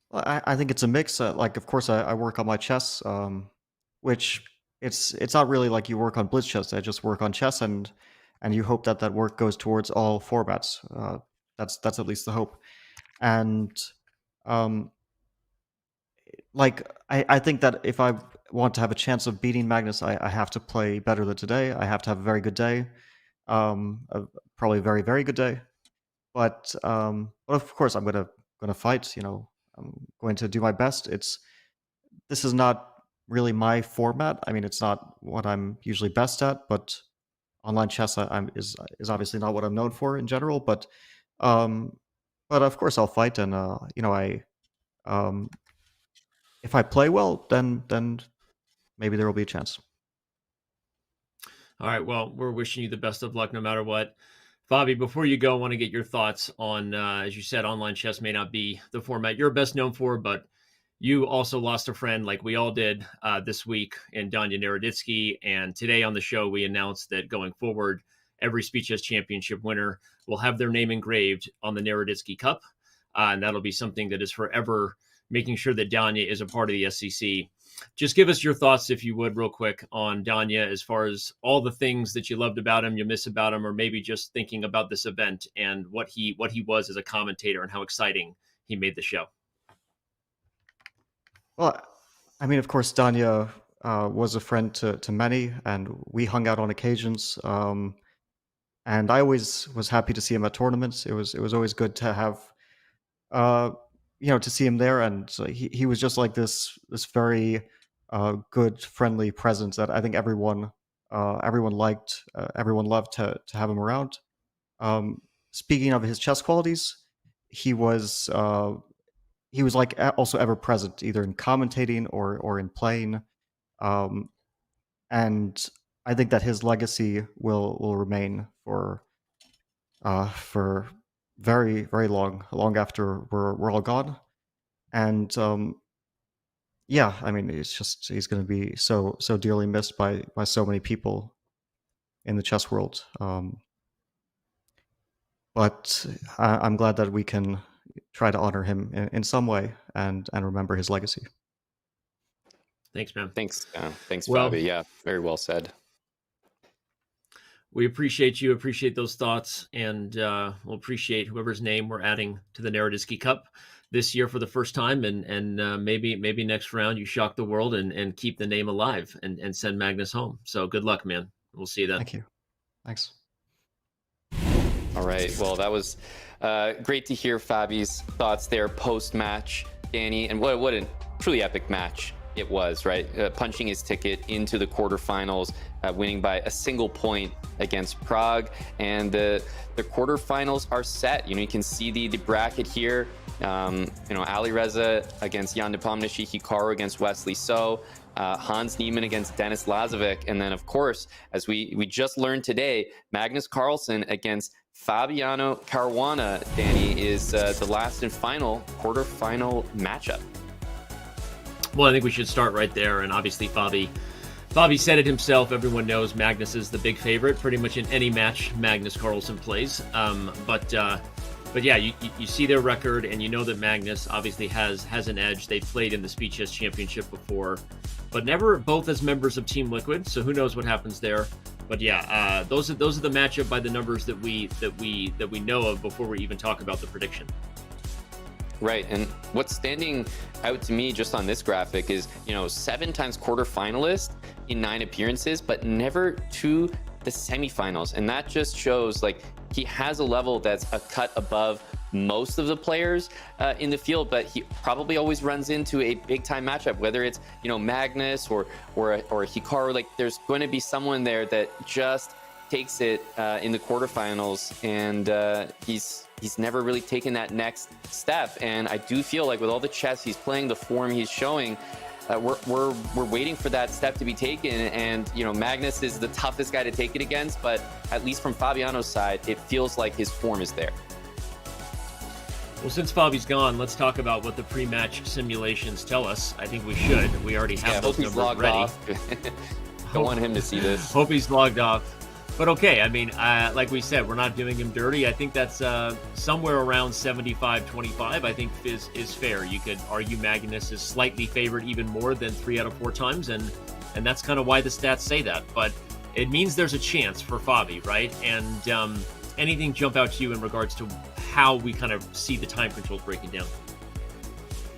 Well, I think it's a mix. Like, of course, I work on my chess, which it's not really like you work on blitz chess. I just work on chess, and you hope that work goes towards all formats. That's at least the hope. And like I think that if I want to have a chance of beating Magnus, I have to play better than today. I have to have a very good day, probably a very, very good day. But of course, I'm gonna fight. I'm going to do my best. This is not really my format. I mean, it's not what I'm usually best at. But online chess is obviously not what I'm known for in general. But of course, I'll fight, and if I play well, then maybe there will be a chance. All right. Well, we're wishing you the best of luck no matter what. Fabi, before you go, I want to get your thoughts on, as you said, online chess may not be the format you're best known for, but you also lost a friend like we all did this week in Danya Naroditsky. And today on the show, we announced that going forward, every Speed Chess Championship winner will have their name engraved on the Naroditsky Cup. And that'll be something that is forever making sure that Danya is a part of the SCC. Just give us your thoughts, if you would, real quick, on Danya, as far as all the things that you loved about him, you miss about him, or maybe just thinking about this event and what he was as a commentator and how exciting he made the show. Well, I mean, of course, Danya was a friend to many, and we hung out on occasions. And I always was happy to see him at tournaments. It was always good to have, to see him there. And he was just like this very good, friendly presence that I think everyone liked, everyone loved to have him around. Speaking of his chess qualities, he was like also ever present, either in commentating or in playing, and I think that his legacy will remain for very, very long after we're all gone. And yeah, I mean, he's going to be so dearly missed by so many people in the chess world. But I'm glad that we can try to honor him in some way and remember his legacy. Thanks, man. Thanks, Well, Fabi. Yeah, very well said. We appreciate you, appreciate those thoughts, and we'll appreciate whoever's name we're adding to the Naroditsky Cup this year for the first time, and maybe next round you shock the world and keep the name alive and send Magnus home. So good luck, man. We'll see you then. Thank you. Thanks. All right. Well, that was great to hear Fabi's thoughts there post-match, Danny, and what a truly epic match it was, right? Punching his ticket into the quarterfinals, winning by a single point against Prague, and the quarterfinals are set. You can see the bracket here. Ali Reza against Jan Nepomniachtchi, Hikaru against Wesley So, Hans Niemann against Denis Lazovic, and then of course, as we just learned today, Magnus Carlsen against Fabiano Caruana, Danny, is the last and final quarterfinal matchup. Well, I think we should start right there, and obviously Fabi said it himself. Everyone knows Magnus is the big favorite pretty much in any match Magnus Carlsen plays. But yeah, you see their record, and you know that Magnus obviously has an edge. They've played in the Speed Chess Championship before, but never both as members of Team Liquid. So who knows what happens there? But yeah, those are the matchup by the numbers that we know of before we even talk about the prediction. Right, and what's standing out to me just on this graphic is 7 times quarterfinalist in 9 appearances, but never to the semifinals, and that just shows like he has a level that's a cut above most of the players in the field, but he probably always runs into a big time matchup, whether it's Magnus or Hikaru. Like there's going to be someone there that just takes it in the quarterfinals, and he's never really taken that next step. And I do feel like with all the chess he's playing, the form he's showing, we're waiting for that step to be taken. And Magnus is the toughest guy to take it against, but at least from Fabiano's side, it feels like his form is there. Well, since Fabi's gone, let's talk about what the pre-match simulations tell us. I think we should. We already have those numbers ready. Don't want him to see this. Hope he's logged off. But okay, I mean, like we said, we're not doing him dirty. I think that's somewhere around 75-25, I think is fair. You could argue Magnus is slightly favored even more than 3 out of 4 times, and that's kind of why the stats say that. But it means there's a chance for Fabi, right? And anything jump out to you in regards to how we kind of see the time controls breaking down?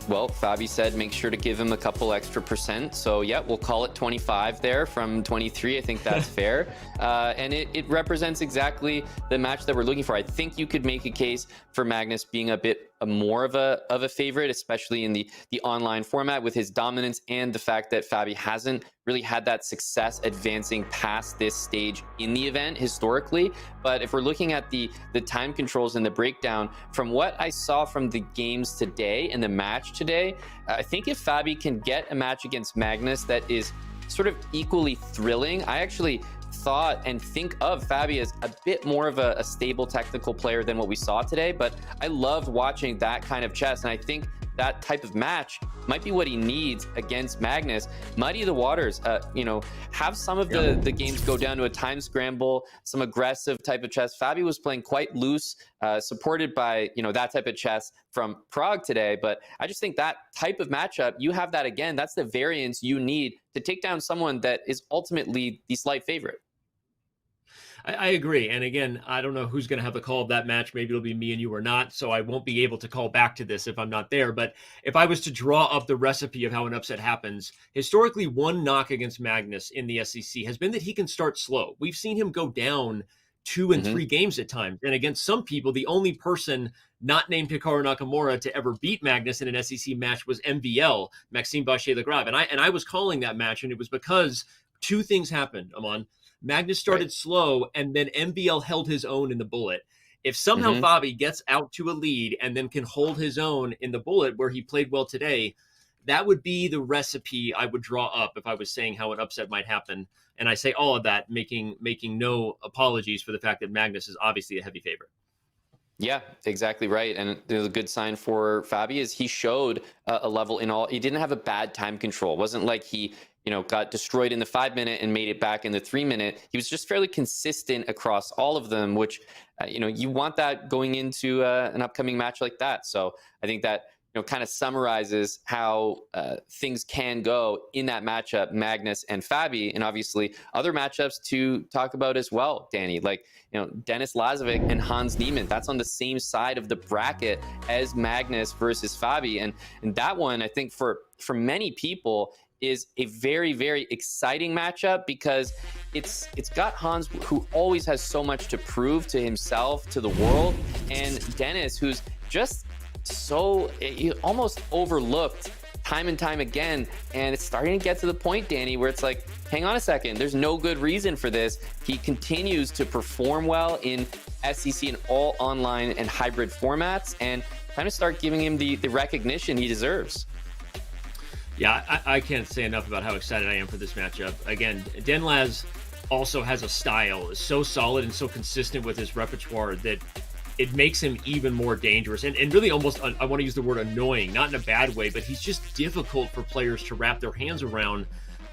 Well, Fabi said make sure to give him a couple extra percent. So yeah, we'll call it 25 there from 23. I think that's fair. And it represents exactly the match that we're looking for. I think you could make a case for Magnus being a bit more of a favorite, especially in the online format with his dominance and the fact that Fabi hasn't really had that success advancing past this stage in the event historically. But if we're looking at the time controls and the breakdown, from what I saw from the games today and the match today, I think if Fabi can get a match against Magnus that is sort of equally thrilling, I actually thought and think of Fabi as a bit more of a stable technical player than what we saw today. But I loved watching that kind of chess, and I think that type of match might be what he needs against Magnus. Muddy the waters, have some of the games go down to a time scramble, some aggressive type of chess. Fabi was playing quite loose, supported by that type of chess from Prague today. But I just think that type of matchup, you have that again. That's the variance you need to take down someone that is ultimately the slight favorite. I agree. And again, I don't know who's going to have the call of that match. Maybe it'll be me and you or not. So I won't be able to call back to this if I'm not there. But if I was to draw up the recipe of how an upset happens, historically, one knock against Magnus in the SEC has been that he can start slow. We've seen him go down 2 and 3 games at times. And against some people, the only person not named Hikaru Nakamura to ever beat Magnus in an SEC match was MVL, Maxime Bachet-Lagrave. And I was calling that match, and it was because 2 things happened, Amon. Magnus started slow, and then MVL held his own in the bullet. If somehow Fabi gets out to a lead and then can hold his own in the bullet where he played well today, that would be the recipe I would draw up if I was saying how an upset might happen. And I say all of that, making no apologies for the fact that Magnus is obviously a heavy favorite. Yeah, exactly right. And the good sign for Fabi is he showed a level in all. He didn't have a bad time control. It wasn't like he, got destroyed in the 5-minute and made it back in the 3-minute. He was just fairly consistent across all of them, which, you want that going into an upcoming match like that. So I think that, kind of summarizes how things can go in that matchup, Magnus and Fabi, and obviously other matchups to talk about as well, Danny, like, Denis Lazovic and Hans Niemann. That's on the same side of the bracket as Magnus versus Fabi. And that one, I think for many people, is a very, very exciting matchup because it's got Hans, who always has so much to prove to himself, to the world, and Denis, who's just so almost overlooked time and time again. And it's starting to get to the point, Danny, where it's like, hang on a second, there's no good reason for this. He continues to perform well in SEC and all online and hybrid formats, and kind of start giving him the recognition he deserves. Yeah, I can't say enough about how excited I am for this matchup. Again, Denlaz also has a style, is so solid and so consistent with his repertoire that it makes him even more dangerous and really almost, I want to use the word annoying, not in a bad way, but he's just difficult for players to wrap their hands around,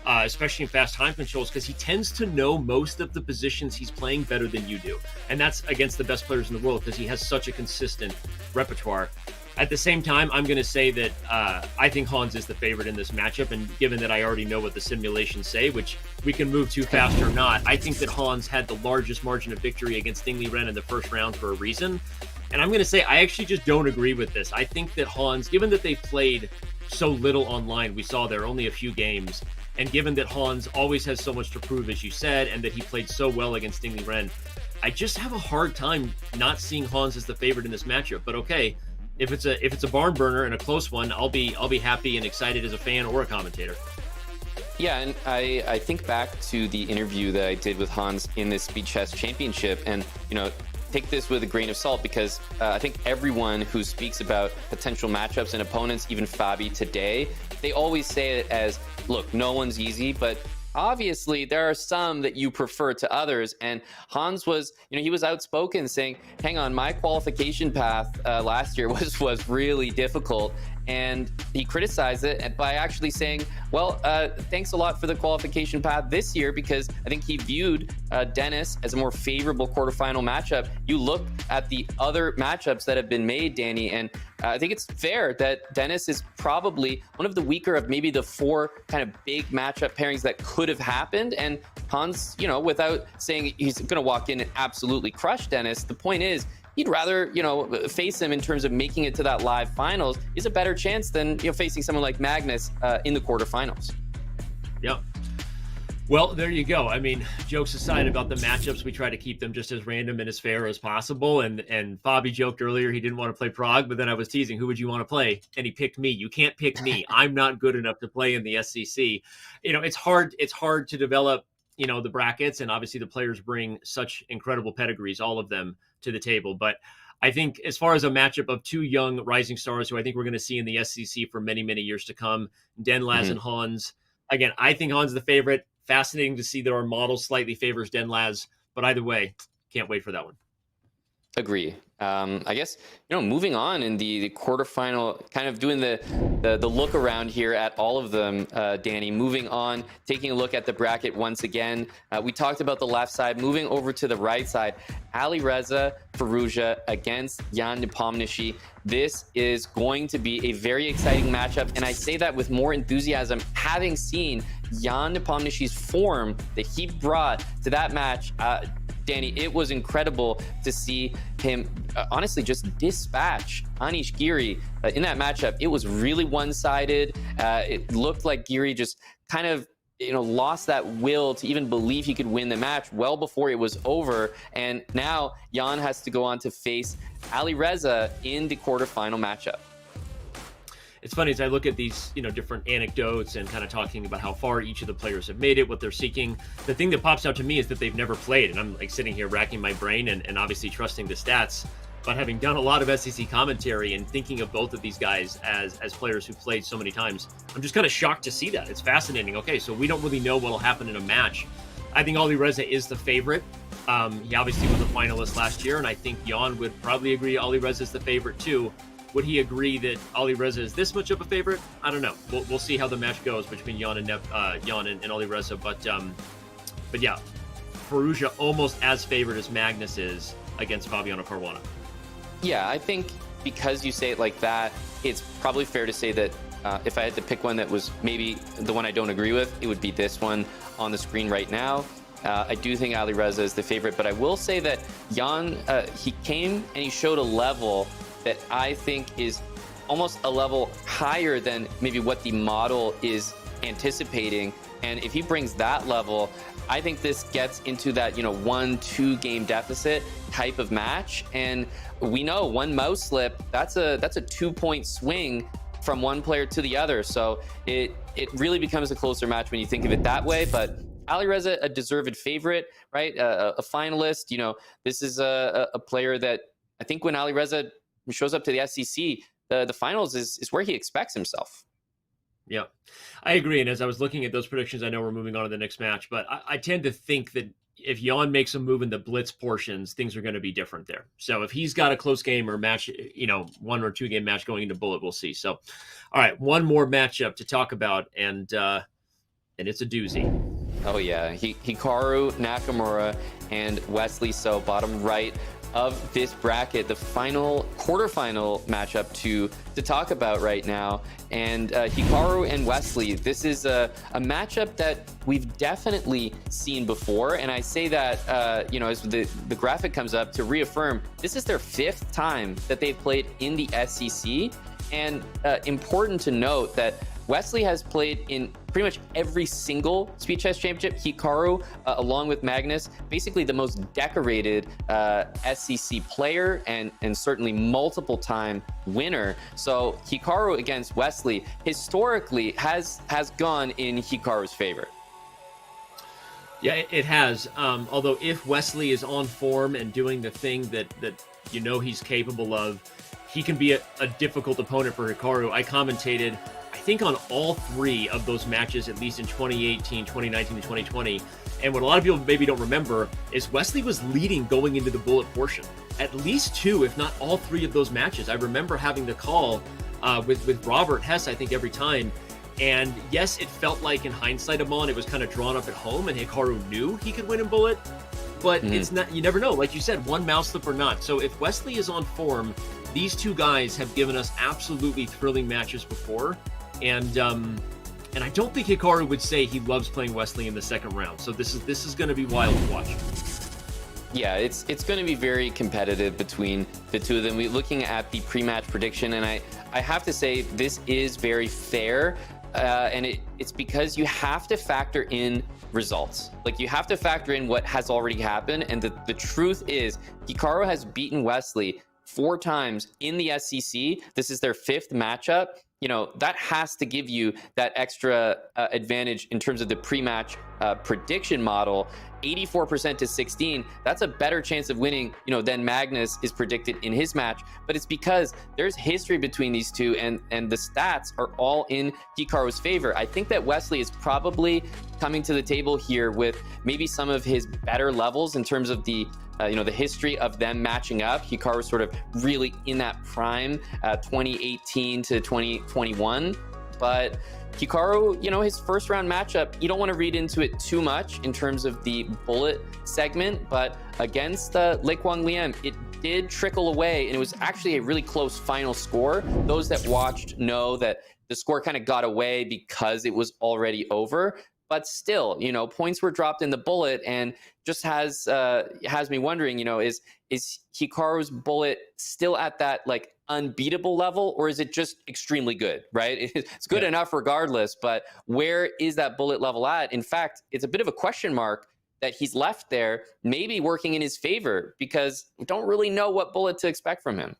especially in fast time controls, because he tends to know most of the positions he's playing better than you do. And that's against the best players in the world because he has such a consistent repertoire. At the same time, I'm going to say that I think Hans is the favorite in this matchup, and given that I already know what the simulations say, which we can move too fast or not, I think that Hans had the largest margin of victory against Stingley Ren in the first round for a reason. And I'm going to say I actually just don't agree with this. I think that Hans, given that they played so little online, we saw there only a few games, and given that Hans always has so much to prove, as you said, and that he played so well against Stingley Ren, I just have a hard time not seeing Hans as the favorite in this matchup. But okay, if it's a barn burner and a close one, I'll be happy and excited as a fan or a commentator. Yeah, and I think back to the interview that I did with Hans in this Speed Chess Championship, and take this with a grain of salt, because I think everyone who speaks about potential matchups and opponents, even Fabi today, they always say it as, look, no one's easy, but obviously there are some that you prefer to others. And Hans was, he was outspoken saying, hang on, my qualification path last year was really difficult. And he criticized it by actually saying, well, thanks a lot for the qualification path this year, because I think he viewed Denis as a more favorable quarterfinal matchup. You look at the other matchups that have been made, Danny, and I think it's fair that Denis is probably one of the weaker of maybe the 4 kind of big matchup pairings that could have happened. And Hans, without saying he's going to walk in and absolutely crush Denis, the point is, he'd rather, face him in terms of making it to that live finals is a better chance than, facing someone like Magnus in the quarterfinals. Yep. Well, there you go. I mean, jokes aside about the matchups, we try to keep them just as random and as fair as possible. And Fabi joked earlier he didn't want to play Prague, but then I was teasing, who would you want to play? And he picked me. You can't pick me. I'm not good enough to play in the SEC. It's hard to develop, the brackets, and obviously the players bring such incredible pedigrees, all of them, to the table. But I think as far as a matchup of 2 young rising stars who I think we're going to see in the SEC for many, many years to come, Denlaz and Hans, again, I think Hans is the favorite. Fascinating to see that our model slightly favors Denlaz, but either way, can't wait for that one. Agree. I guess, moving on in the quarterfinal, kind of doing the look around here at all of them, Danny, moving on, taking a look at the bracket once again. We talked about the left side, moving over to the right side. Alireza Firouzja against Jan Nepomniachtchi. This is going to be a very exciting matchup, and I say that with more enthusiasm, having seen Jan Nepomniachtchi's form that he brought to that match. Danny, it was incredible to see him honestly just dispatch Anish Giri in that matchup. It was really one-sided. It looked like Giri just kind of lost that will to even believe he could win the match well before it was over. And now Jan has to go on to face Alireza in the quarterfinal matchup. It's funny as I look at these, different anecdotes and kind of talking about how far each of the players have made it, what they're seeking. The thing that pops out to me is that they've never played, and I'm like sitting here racking my brain and obviously trusting the stats. But having done a lot of SEC commentary and thinking of both of these guys as players who've played so many times, I'm just kind of shocked to see that. It's fascinating. Okay, so we don't really know what'll happen in a match. I think Alireza is the favorite. He obviously was a finalist last year, and I think Jan would probably agree Alireza is the favorite too. Would he agree that Alireza is this much of a favorite? I don't know. We'll see how the match goes between Jan and Alireza. But yeah, Firouzja almost as favored as Magnus is against Fabiano Caruana. Yeah, I think because you say it like that, it's probably fair to say that if I had to pick one that was maybe the one I don't agree with, it would be this one on the screen right now. I do think Alireza is the favorite, but I will say that Jan, he came and he showed a level that I think is almost a level higher than maybe what the model is anticipating. And if he brings that level, I think this gets into that 1-2 game deficit type of match. And we know one mouse slip, that's a 2-point swing from one player to the other. So it really becomes a closer match when you think of it that way. But Alireza, a deserved favorite, right? A finalist. This is a player that I think when Alireza shows up to the SEC, the finals is where he expects himself. Yeah, I agree. And as I was looking at those predictions, I know we're moving on to the next match, but I tend to think that if Jan makes a move in the blitz portions, things are going to be different there. So if he's got a close game or match, 1 or 2 game match going into bullet, we'll see. So, all right, one more matchup to talk about, and it's a doozy. Oh yeah, Hikaru Nakamura and Wesley So, bottom right of this bracket, the quarterfinal matchup to talk about right now. And Hikaru and Wesley, this is a matchup that we've definitely seen before. And I say that, as the graphic comes up, to reaffirm, this is their 5th time that they've played in the SEC. And important to note that Wesley has played in pretty much every single Speed Chess Championship. Hikaru, along with Magnus, basically the most decorated SEC player and certainly multiple-time winner. So Hikaru against Wesley historically has gone in Hikaru's favor. Yeah, it has. Although if Wesley is on form and doing the thing that he's capable of, he can be a difficult opponent for Hikaru. I commentated, I think, on all 3 of those matches, at least in 2018, 2019, and 2020. And what a lot of people maybe don't remember is Wesley was leading going into the bullet portion. At least 2, if not all 3 of those matches. I remember having the call with Robert Hess, I think, every time. And yes, it felt like in hindsight it was kind of drawn up at home and Hikaru knew he could win in bullet. But it's not, you never know. Like you said, one mouse slip or not. So if Wesley is on form, these 2 guys have given us absolutely thrilling matches before. And I don't think Hikaru would say he loves playing Wesley in the second round. So this is going to be wild to watch. Yeah, it's going to be very competitive between the 2 of them. We're looking at the pre-match prediction, and I have to say this is very fair, and it's because you have to factor in results. Like, you have to factor in what has already happened, and the truth is Hikaru has beaten Wesley 4 times in the SEC. This is their 5th matchup. That has to give you that extra advantage in terms of the pre-match prediction model. 84% to 16, that's a better chance of winning, than Magnus is predicted in his match. But it's because there's history between these 2, and the stats are all in Hikaru's favor. I think that Wesley is probably coming to the table here with maybe some of his better levels in terms of the the history of them matching up. Hikaru sort of really in that prime 2018 to 2021. But Hikaru, his first round matchup, you don't want to read into it too much in terms of the bullet segment, but against Lei Kwang Liam, it did trickle away, and it was actually a really close final score. Those that watched know that the score kind of got away because it was already over. but still, you know, points were dropped in the bullet, and just has me wondering, you know, is Hikaru's bullet still at that like unbeatable level, or is it just extremely good, right? It's good enough regardless, but where is that bullet level at? In fact, it's a bit of a question mark that he's left there, maybe working in his favor, because we don't really know what bullet to expect from him.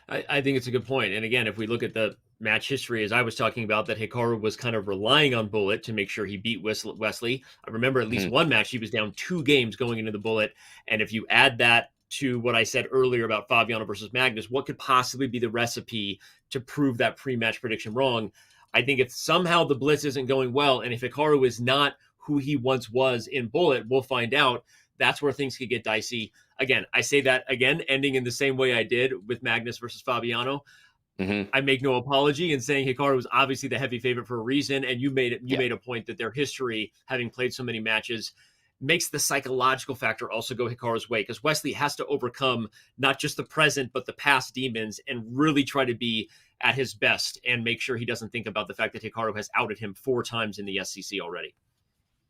I think it's a good point. And again, if we look at the match history, as I was talking about, that Hikaru was kind of relying on bullet to make sure he beat Wesley. I remember at least one match he was down 2 games going into the bullet. And if you add that to what I said earlier about Fabiano versus Magnus, what could possibly be the recipe to prove that pre-match prediction wrong? I think if somehow the blitz isn't going well, and if Hikaru is not who he once was in bullet, we'll find out. That's where things could get dicey. Again, I say that again, ending in the same way I did with Magnus versus Fabiano. I make no apology in saying Hikaru was obviously the heavy favorite for a reason, and you made a point that their history, having played so many matches, makes the psychological factor also go Hikaru's way, because Wesley has to overcome not just the present but the past demons and really try to be at his best and make sure he doesn't think about the fact that Hikaru has outed him 4 times in the SCC already.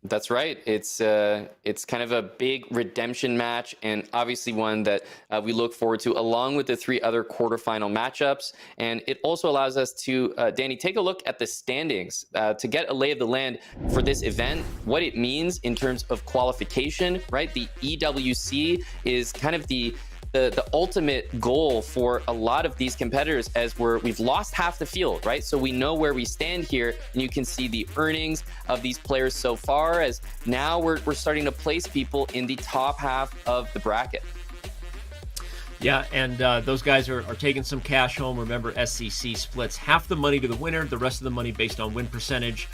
That's right. It's kind of a big redemption match, and obviously one that we look forward to, along with the 3 other quarterfinal matchups. And it also allows us to, Danny, take a look at the standings to get a lay of the land for this event, what it means in terms of qualification, right? The EWC is kind of the ultimate goal for a lot of these competitors, as we've lost half the field, right? So we know where we stand here, and you can see the earnings of these players so far, as now we're starting to place people in the top half of the bracket. Yeah, and those guys are taking some cash home. Remember, SCC splits half the money to the winner, the rest of the money based on win percentage.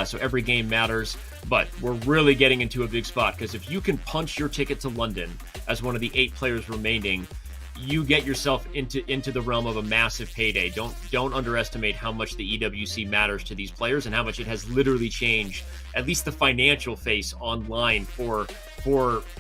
So every game matters. But we're really getting into a big spot, because if you can punch your ticket to London as one of the 8 players remaining, you get yourself into the realm of a massive payday. Don't underestimate how much the EWC matters to these players, and how much it has literally changed at least the financial face online for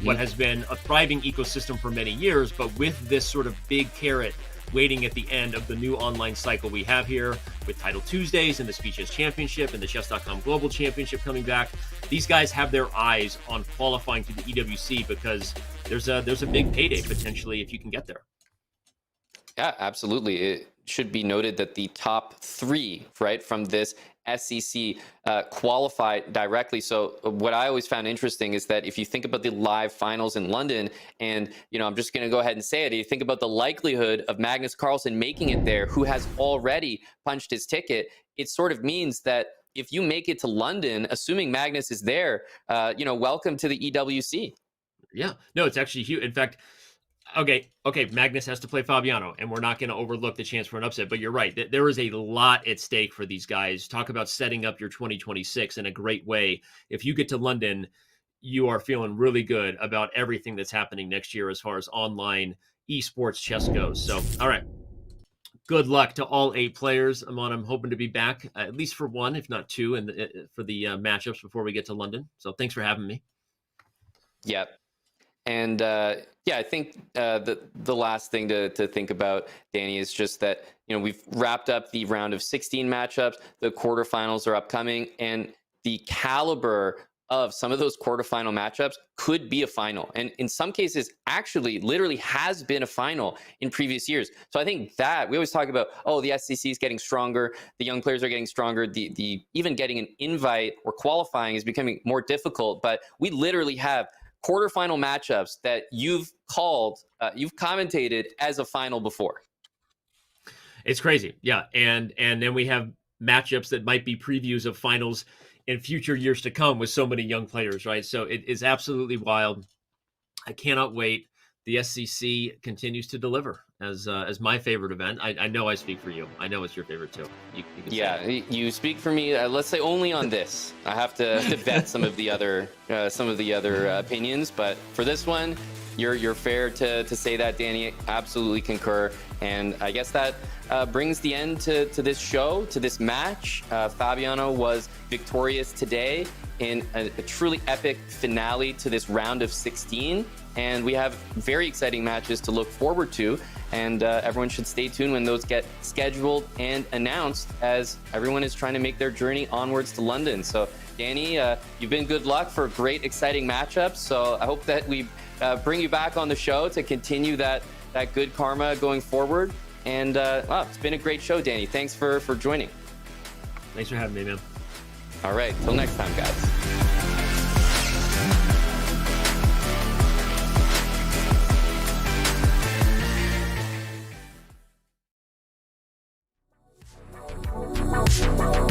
what has been a thriving ecosystem for many years. But with this sort of big carrot waiting at the end of the new online cycle we have here, with Title Tuesdays and the Speed Chess Championship and the Chess.com Global Championship coming back, these guys have their eyes on qualifying to the EWC, because there's a big payday potentially if you can get there. Yeah, absolutely. It should be noted that the top 3, right, from this SCC qualified directly. So what I always found interesting is that if you think about the live finals in London, and, you know, I'm just going to go ahead and say it, you think about the likelihood of Magnus Carlsen making it there, who has already punched his ticket, it sort of means that if you make it to London, assuming Magnus is there, you know, welcome to the EWC. Yeah, no, it's actually huge. In fact, okay, Magnus has to play Fabiano, and we're not going to overlook the chance for an upset, but you're right. There is a lot at stake for these guys. Talk about setting up your 2026 in a great way. If you get to London, you are feeling really good about everything that's happening next year as far as online esports chess goes. So, all right. Good luck to all 8 players. I'm hoping to be back at least for 1, if not 2, for the matchups before we get to London. So thanks for having me. Yep. And yeah, I think the last thing to think about, Danny, is just that, you know, we've wrapped up the round of 16 matchups. The quarterfinals are upcoming, and the caliber of some of those quarterfinal matchups could be a final, and in some cases actually literally has been a final in previous years. So I think that we always talk about, oh, the SCC is getting stronger, the young players are getting stronger, the even getting an invite or qualifying is becoming more difficult, but we literally have quarterfinal matchups that you've called, you've commentated as a final before. It's crazy. Yeah. And then we have matchups that might be previews of finals in future years to come with so many young players, right? So it is absolutely wild. I cannot wait. The SCC continues to deliver as my favorite event. I know I speak for you. I know it's your favorite too. You you speak for me. Let's say only on this. I have to vet some of the other opinions, but for this one, you're fair to say that, Danny. Absolutely concur. And I guess that brings the end to this show, to this match. Fabiano was victorious today in a truly epic finale to this round of 16. And we have very exciting matches to look forward to. And everyone should stay tuned when those get scheduled and announced, as everyone is trying to make their journey onwards to London. So, Danny, you've been good luck for great, exciting matchups. So I hope that we bring you back on the show to continue that good karma going forward. And wow, it's been a great show, Danny. Thanks for joining. Thanks for having me, man. All right, till next time, guys. Wow.